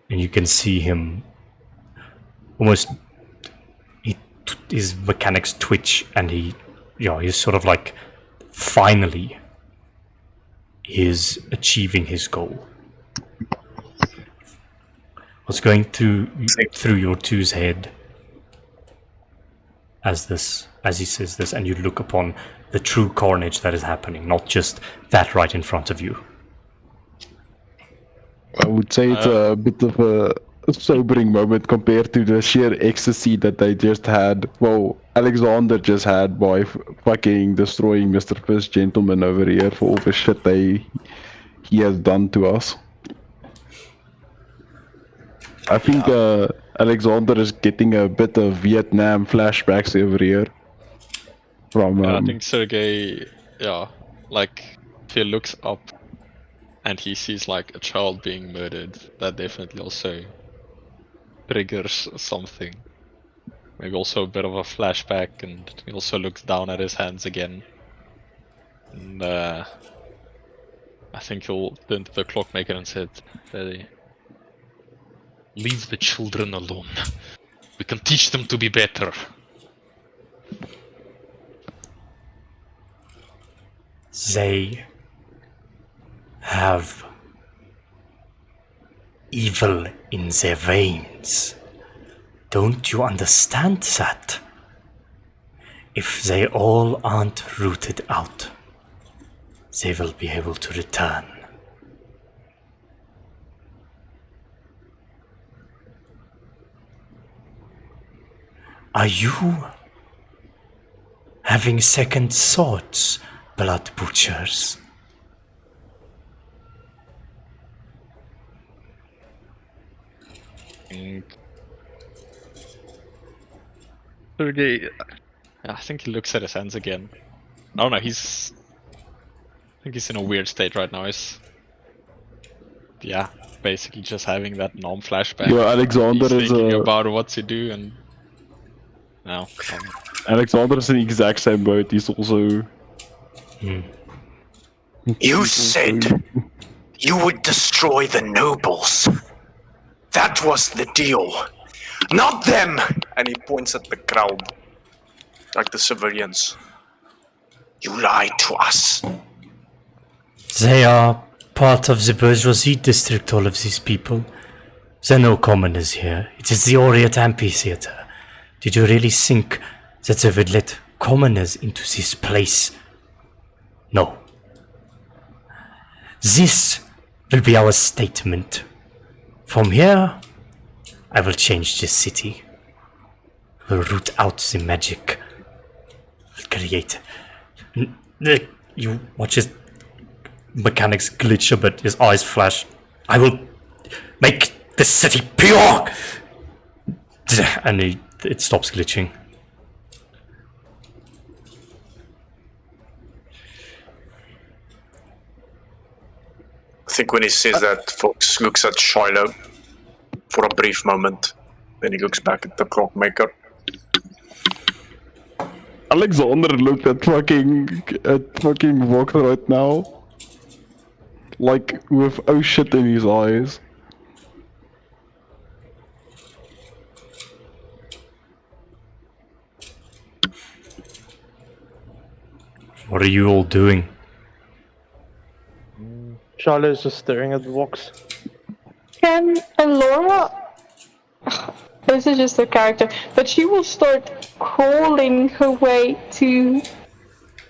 And you can see him almost, his mechanics twitch, and he's sort of like, finally, is achieving his goal. What's going through your two's head as he says this, and you look upon the true carnage that is happening, not just that right in front of you? I would say it's a bit of a sobering moment compared to the sheer ecstasy that they just had. Well, Alexander just had by fucking destroying Mr. First Gentleman over here for all the shit he has done to us. I think Alexander is getting a bit of Vietnam flashbacks over here. From I think Sergey, like, if he looks up and he sees like a child being murdered, that definitely also triggers something. Maybe also a bit of a flashback, and he also looks down at his hands again. And I think he'll turn to the clockmaker and said, "Leave the children alone. We can teach them to be better." They have evil in their veins. Don't you understand that? If they all aren't rooted out, they will be able to return. Are you having second thoughts, blood butchers? Sergey, I think he looks at his hands again. I don't know, I think he's in a weird state right now. yeah, basically just having that Nom flashback. Yeah, Alexander He's is thinking a about what to do, and now Alexander is in the exact same boat. He's also. You said you would destroy the nobles. That was the deal. Not them! And he points at the crowd, like the civilians. You lied to us. They are part of the bourgeoisie district, all of these people. There are no commoners here. It is the Aureate Amphitheater. Did you really think that they would let commoners into this place? No. This will be our statement. From here, I will change this city. Will root out the magic. Will create. You watch his mechanics glitch a bit, his eyes flash. I will make this city pure! And it stops glitching. I think when he says that, Fox looks at Shiloh for a brief moment. Then he looks back at the clockmaker. Alexander looked at fucking Vox right now. Like, with oh shit in his eyes. What are you all doing? Charlotte is just staring at Vox. Can Laura? This is just a character, but she will start crawling her way to.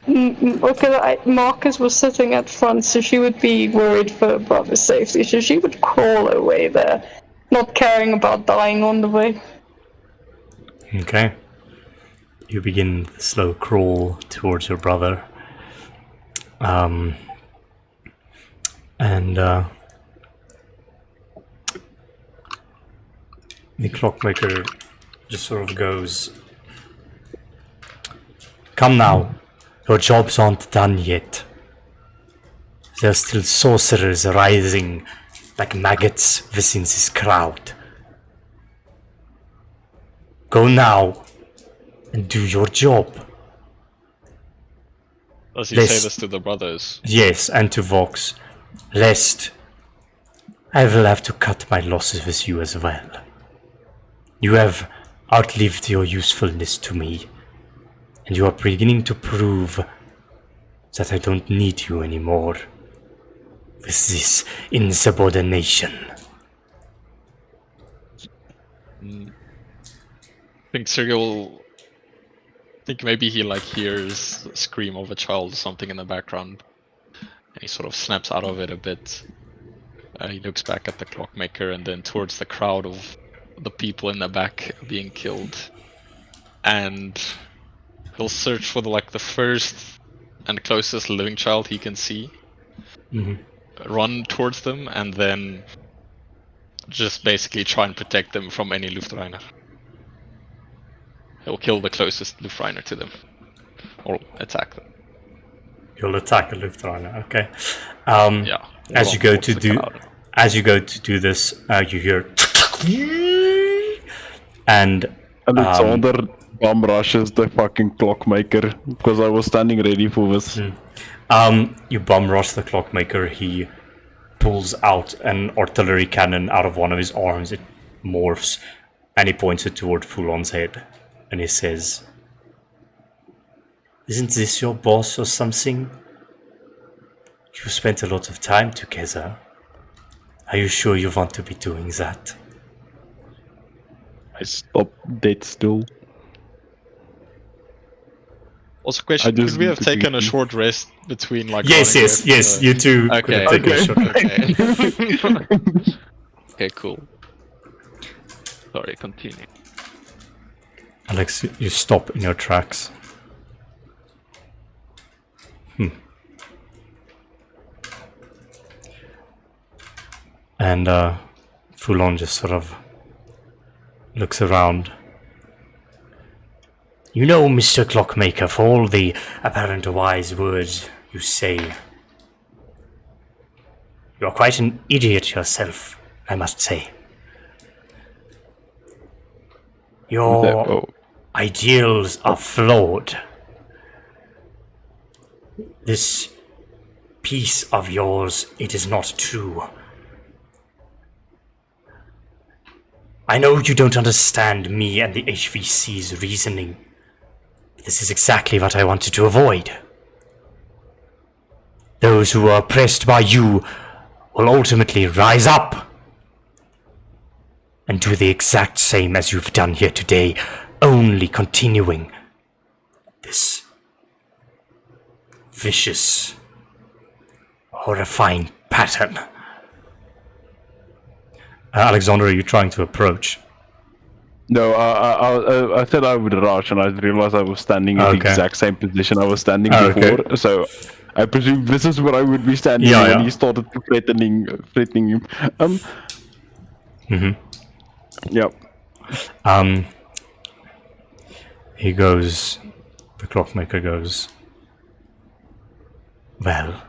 Because Marcus was sitting at front, so she would be worried for her brother's safety. So she would crawl her way there, not caring about dying on the way. Okay. You begin the slow crawl towards your brother. The clockmaker just sort of goes, "Come now, your jobs aren't done yet. There's still sorcerers rising like maggots within this crowd. Go now and do your job." does he This- say this to the brothers? Yes, and to Vox. Lest I will have to cut my losses with you as well. You have outlived your usefulness to me, and you are beginning to prove that I don't need you anymore with this insubordination. I think Sergio think maybe he like hears the scream of a child or something in the background, and he sort of snaps out of it a bit. He looks back at the clockmaker and then towards the crowd of the people in the back being killed, and he'll search for the first and closest living child he can see, run towards them, and then just basically try and protect them from any Luftrainer. He'll kill the closest Luftrainer to them, or attack them. You'll attack a Luftrainer, okay. Yeah. As you go towards to the do, crowd. as you go to do this, you hear, and Alexander bomb rushes the fucking clockmaker because I was standing ready for this. you bum rush the clockmaker. He pulls out an artillery cannon out of one of his arms. It morphs, and he points it toward Fulon's head, and he says, "Isn't this your boss or something? You spent a lot of time together. Are you sure you want to be doing that?" I stop dead still. Also, question: I just could we have need to taken a be- short rest between like? Yes, running yes, with, yes. You two could Okay. have taken a short break. Okay. Okay, cool. Sorry, continue. Alex, you stop in your tracks. And Foulon just sort of looks around. "You know, Mr. Clockmaker, for all the apparent wise words you say, You're quite an idiot yourself, I must say. Your ideals are flawed. This piece of yours, it is not true. I know you don't understand me and the HVC's reasoning. This is exactly what I wanted to avoid. Those who are oppressed by you will ultimately rise up and do the exact same as you've done here today, only continuing this vicious, horrifying pattern. Alexander, are you trying to approach? No, I said I would rush, and I realized I was standing in the exact same position I was standing before. So I presume this is where I would be standing when he started threatening him. Yep. He goes. The clockmaker goes. Well,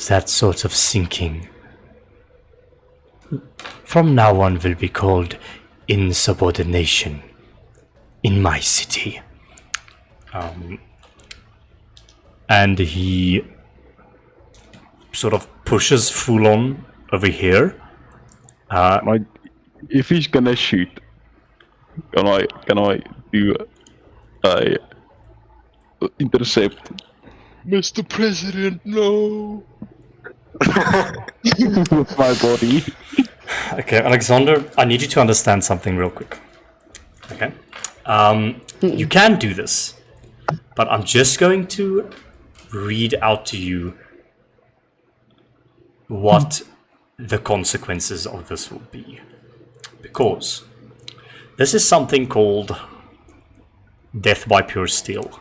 that sort of thinking from now on will be called insubordination in my city. And he sort of pushes Foulon over here. If he's gonna shoot, can I do a intercept? Mr. President, no! With my body. Okay, Alexander, I need you to understand something real quick. Okay? You can do this, but I'm just going to read out to you what the consequences of this will be. Because this is something called death by pure steel.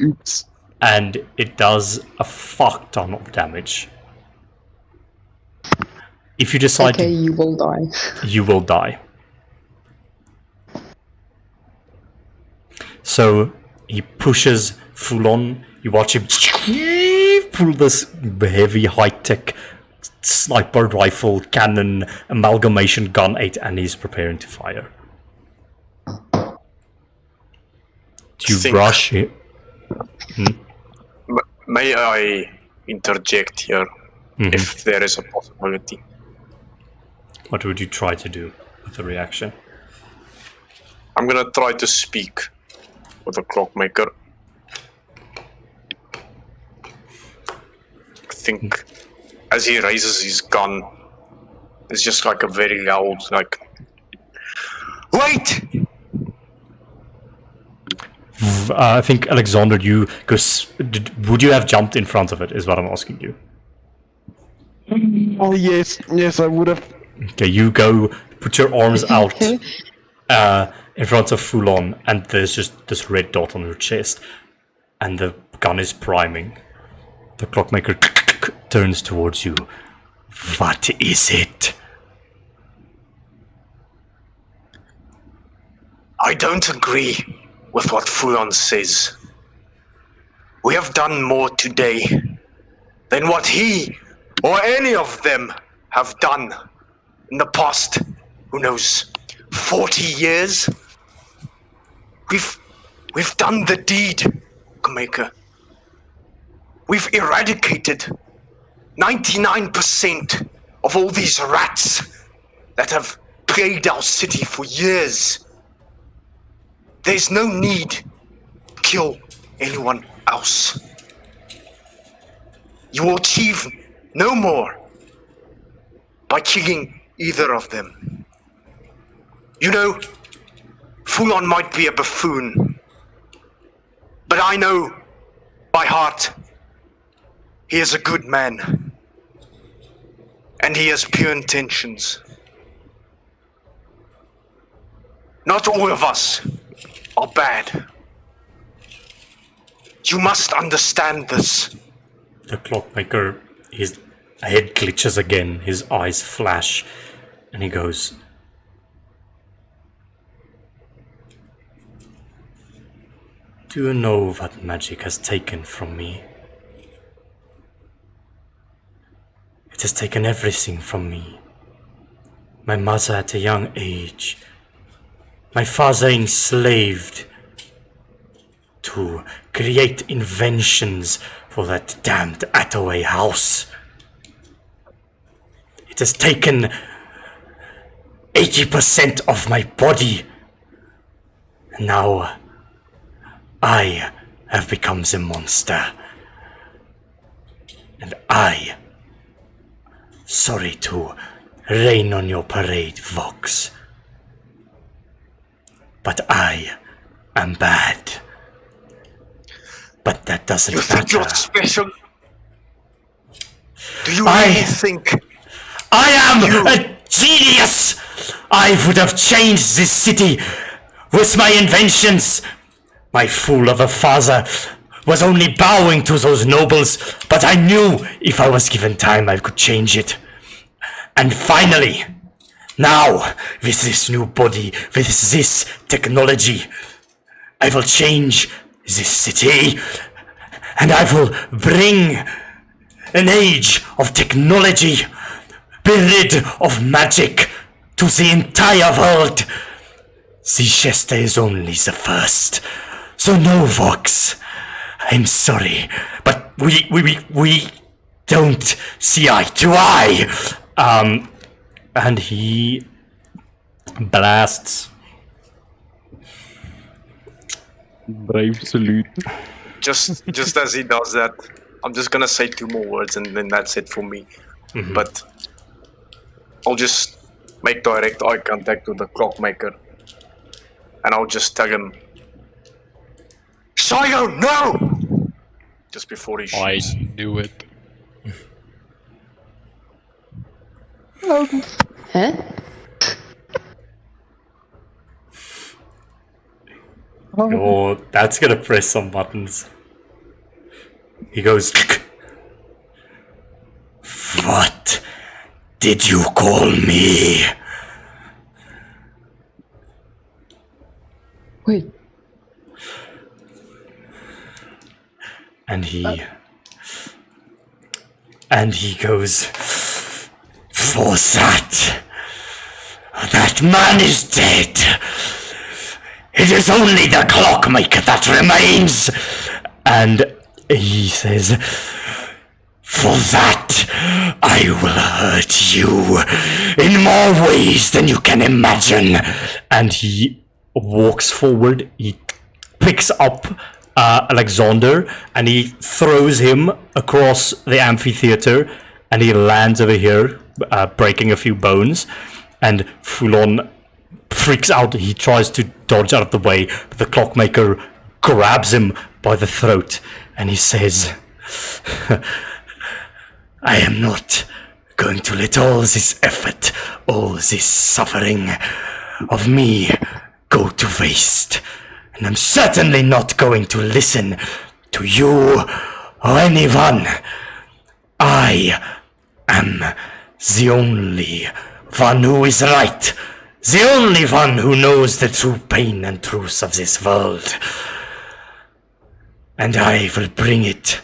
Oops. And it does a fuck ton of damage. If you decide Okay, you will die. you will die. So he pushes Foulon. You watch him pull this heavy high-tech sniper rifle cannon amalgamation gun out, and he's preparing to fire. Do you rush it? May I interject here, if there is a possibility? What would you try to do with the reaction? I'm gonna try to speak with the clockmaker. I think as he raises his gun, it's just like a very loud, like, wait! I think, Alexander, would you have jumped in front of it, is what I'm asking you. Oh, yes, I would have. Okay, you go, put your arms out in front of Foulon, and there's just this red dot on your chest, and the gun is priming. The clockmaker turns towards you. What is it? I don't agree with what Foulon says. We have done more today than what he or any of them have done in the past, who knows, 40 years? We've done the deed, Clockmaker. We've eradicated 99% of all these rats that have plagued our city for years. There's no need to kill anyone else. You will achieve no more by killing either of them. You know, Foulon might be a buffoon, but I know by heart he is a good man, and he has pure intentions. Not all of us are bad. You must understand this. The clockmaker, his head glitches again, his eyes flash, and he goes, "Do you know what magic has taken from me? has taken everything from me. My mother at a young age. My father enslaved to create inventions for that damned Attaway house. It has taken 80% of my body. And now I have become the monster. And I, sorry to rain on your parade, Vox, but I am bad. But that doesn't You think matter. you're special? Do you really think? I am a genius! I would have changed this city with my inventions. My fool of a father was only bowing to those nobles, but I knew if I was given time I could change it. And finally, now, with this new body, with this technology, I will change this city, and I will bring an age of technology, be rid of magic to the entire world. The Chester is only the first, so no, Vox. I'm sorry, but we don't see eye to eye. And he blasts. Brave salute. Just as he does that, I'm just gonna say 2 more words and then that's it for me. But I'll just make direct eye contact with the clockmaker, and I'll just tell him, "Sire, no!" Just before he shoots. I knew it. Huh? Oh, that's gonna press some buttons. He goes, "What did you call me?" Wait. And he goes, "For that man is dead. It is only the clockmaker that remains." And he says, "For that, I will hurt you in more ways than you can imagine." And he walks forward. He picks up Alexander and he throws him across the amphitheater, and he lands over here, breaking a few bones. And Foulon freaks out. He tries to dodge out of the way, but the clockmaker grabs him by the throat and he says, "I am not going to let all this effort, all this suffering of me go to waste. And I'm certainly not going to listen to you or anyone. I am the only one who is right, the only one who knows the true pain and truth of this world. And I will bring it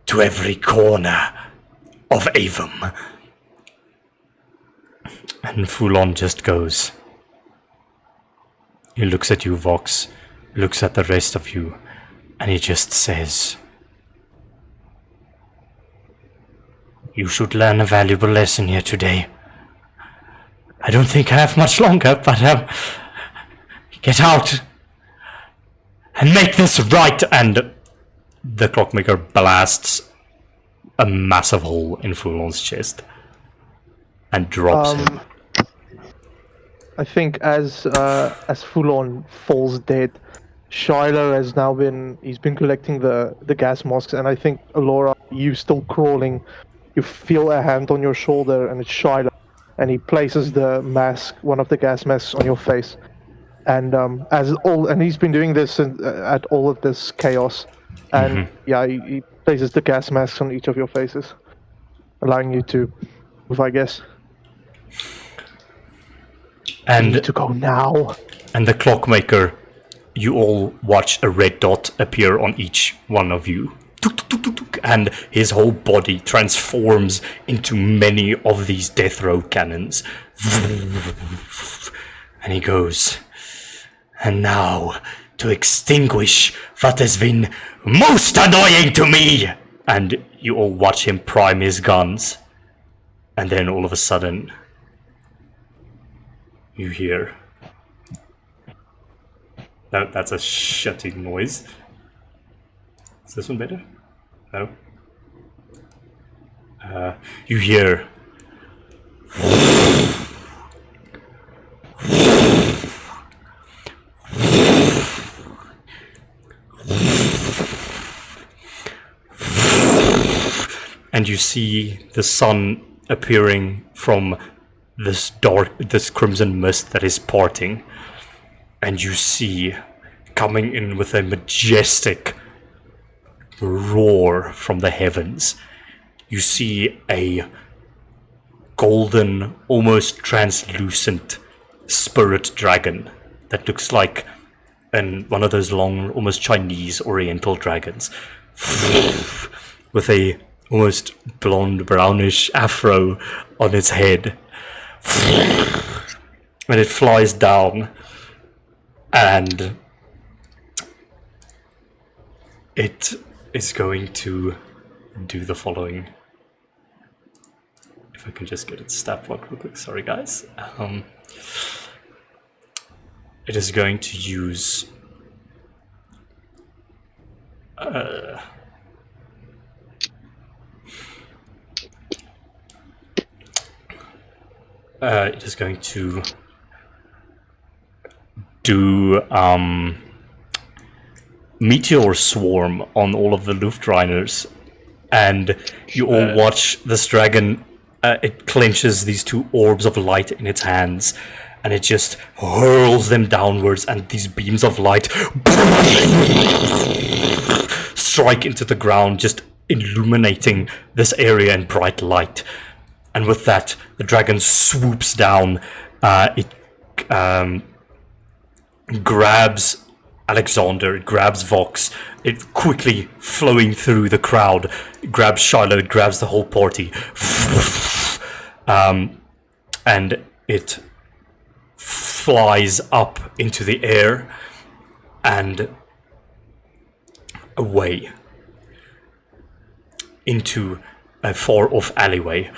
to every corner of Avon." And Foulon just goes. He looks at you, Vox, looks at the rest of you, and he just says, "You should learn a valuable lesson here today. I don't think I have much longer, but get out and make this right." And the clockmaker blasts a massive hole in Foulon's chest and drops him. I think as Foulon falls dead, Shiloh has now he's been collecting the gas masks, and I think, Alora, you still crawling, you feel a hand on your shoulder, and it's Shiloh, and he places the mask, one of the gas masks, on your face. And and he's been doing this at all of this chaos, and he places the gas masks on each of your faces, allowing you to move, I guess. And you need to go now. And the clockmaker, you all watch a red dot appear on each one of you tuk, tuk, tuk, tuk, tuk, and his whole body transforms into many of these death row cannons. And he goes, and now to extinguish what has been most annoying to me. And you all watch him prime his guns. And then all of a sudden, you hear... That's a shutting noise. Is this one better? No. You hear... And you see the sun appearing from this crimson mist that is parting. And you see, coming in with a majestic roar from the heavens, you see a golden, almost translucent spirit dragon that looks like one of those long, almost Chinese oriental dragons, with a almost blonde, brownish afro on its head. And it flies down, and it is going to do the following. If I can just get its stat block real quick, sorry guys. It is going to use it is going to do Meteor Swarm on all of the Luftreiners, and you all watch this dragon. It clenches these two orbs of light in its hands, and it just hurls them downwards, and these beams of light strike into the ground, just illuminating this area in bright light. And with that, the dragon swoops down. It grabs Alexander, it grabs Vox, it quickly flowing through the crowd, it grabs Shiloh, it grabs the whole party. And it flies up into the air and away into a far-off alleyway.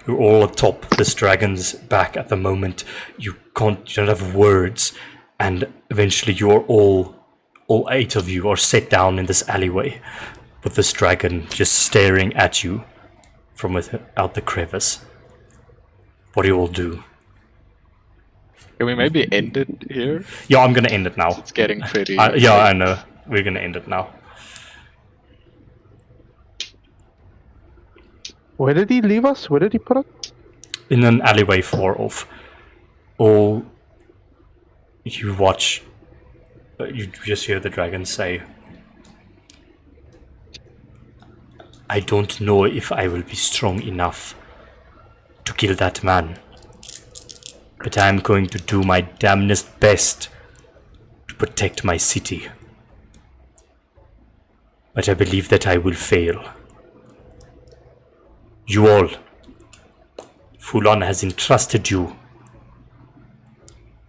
You're all atop this dragon's back at the moment. You don't have words, and eventually you're all 8 of you are set down in this alleyway, with this dragon just staring at you from out the crevice. What do you all do? Can we maybe end it here? Yeah, I'm gonna end it now. It's getting pretty... yeah, I know. We're gonna end it now. Where did he leave us? Where did he put us? In an alleyway far off. All you watch, you just hear the dragon say, I don't know if I will be strong enough to kill that man, but I am going to do my damnedest best to protect my city. But I believe that I will fail. You all, Fulon has entrusted you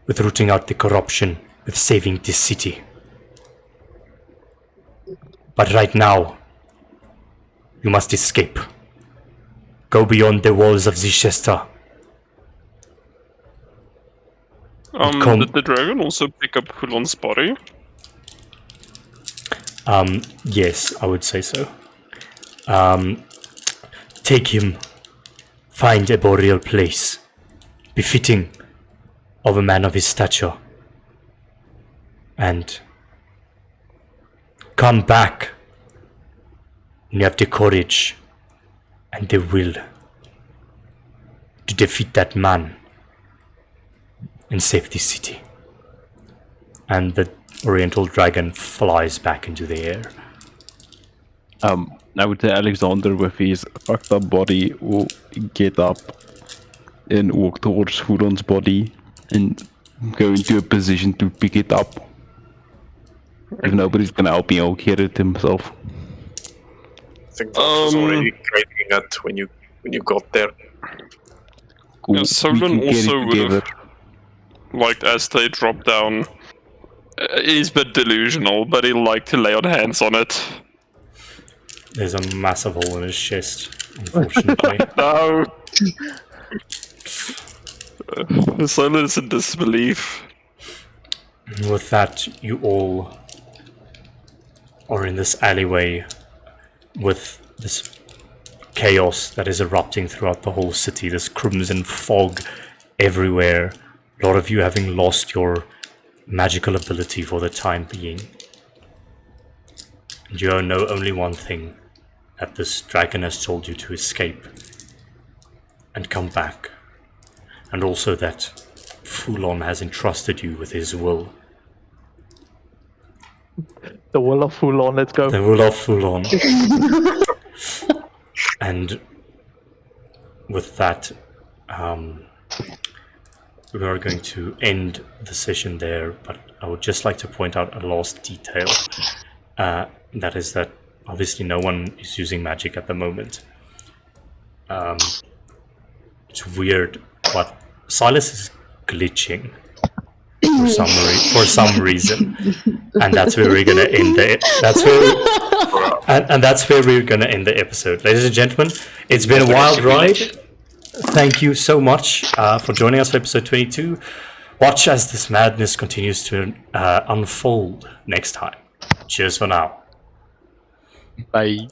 with rooting out the corruption, with saving this city. But right now, you must escape. Go beyond the walls of Zishesta. Did the dragon also pick up Hulon's body? Yes, I would say so. Take him, find a burial place, befitting of a man of his stature, and come back when you have the courage and the will to defeat that man and save this city. And the Oriental dragon flies back into the air. I would say Alexander, with his fucked up body, will get up and walk towards Huron's body and go into a position to pick it up If nobody's gonna help me, I'll get it himself. I think Vox was already creating it when you got there. Cool. Yeah, We Solon can get also it would have together. liked as they drop down. He's a bit delusional, but he'll like to lay on hands on it. There's a massive hole in his chest, unfortunately. No! Solon is in disbelief. With that, you all are in this alleyway with this chaos that is erupting throughout the whole city, this crimson fog everywhere, a lot of you having lost your magical ability for the time being. And you know only one thing, that this dragon has told you to escape and come back, and also that Fulon has entrusted you with his will. The will of Fulon, let's go. The will of Fulon. And with that, we are going to end the session there, but I would just like to point out a last detail. That is that obviously no one is using magic at the moment. It's weird, but Silas is glitching for some reason, and that's where we're gonna end it. That's where we're gonna end the episode, ladies and gentlemen. It's been a wild ride. Thank you so much for joining us for episode 22. Watch as this madness continues to unfold next time. Cheers for now. Bye.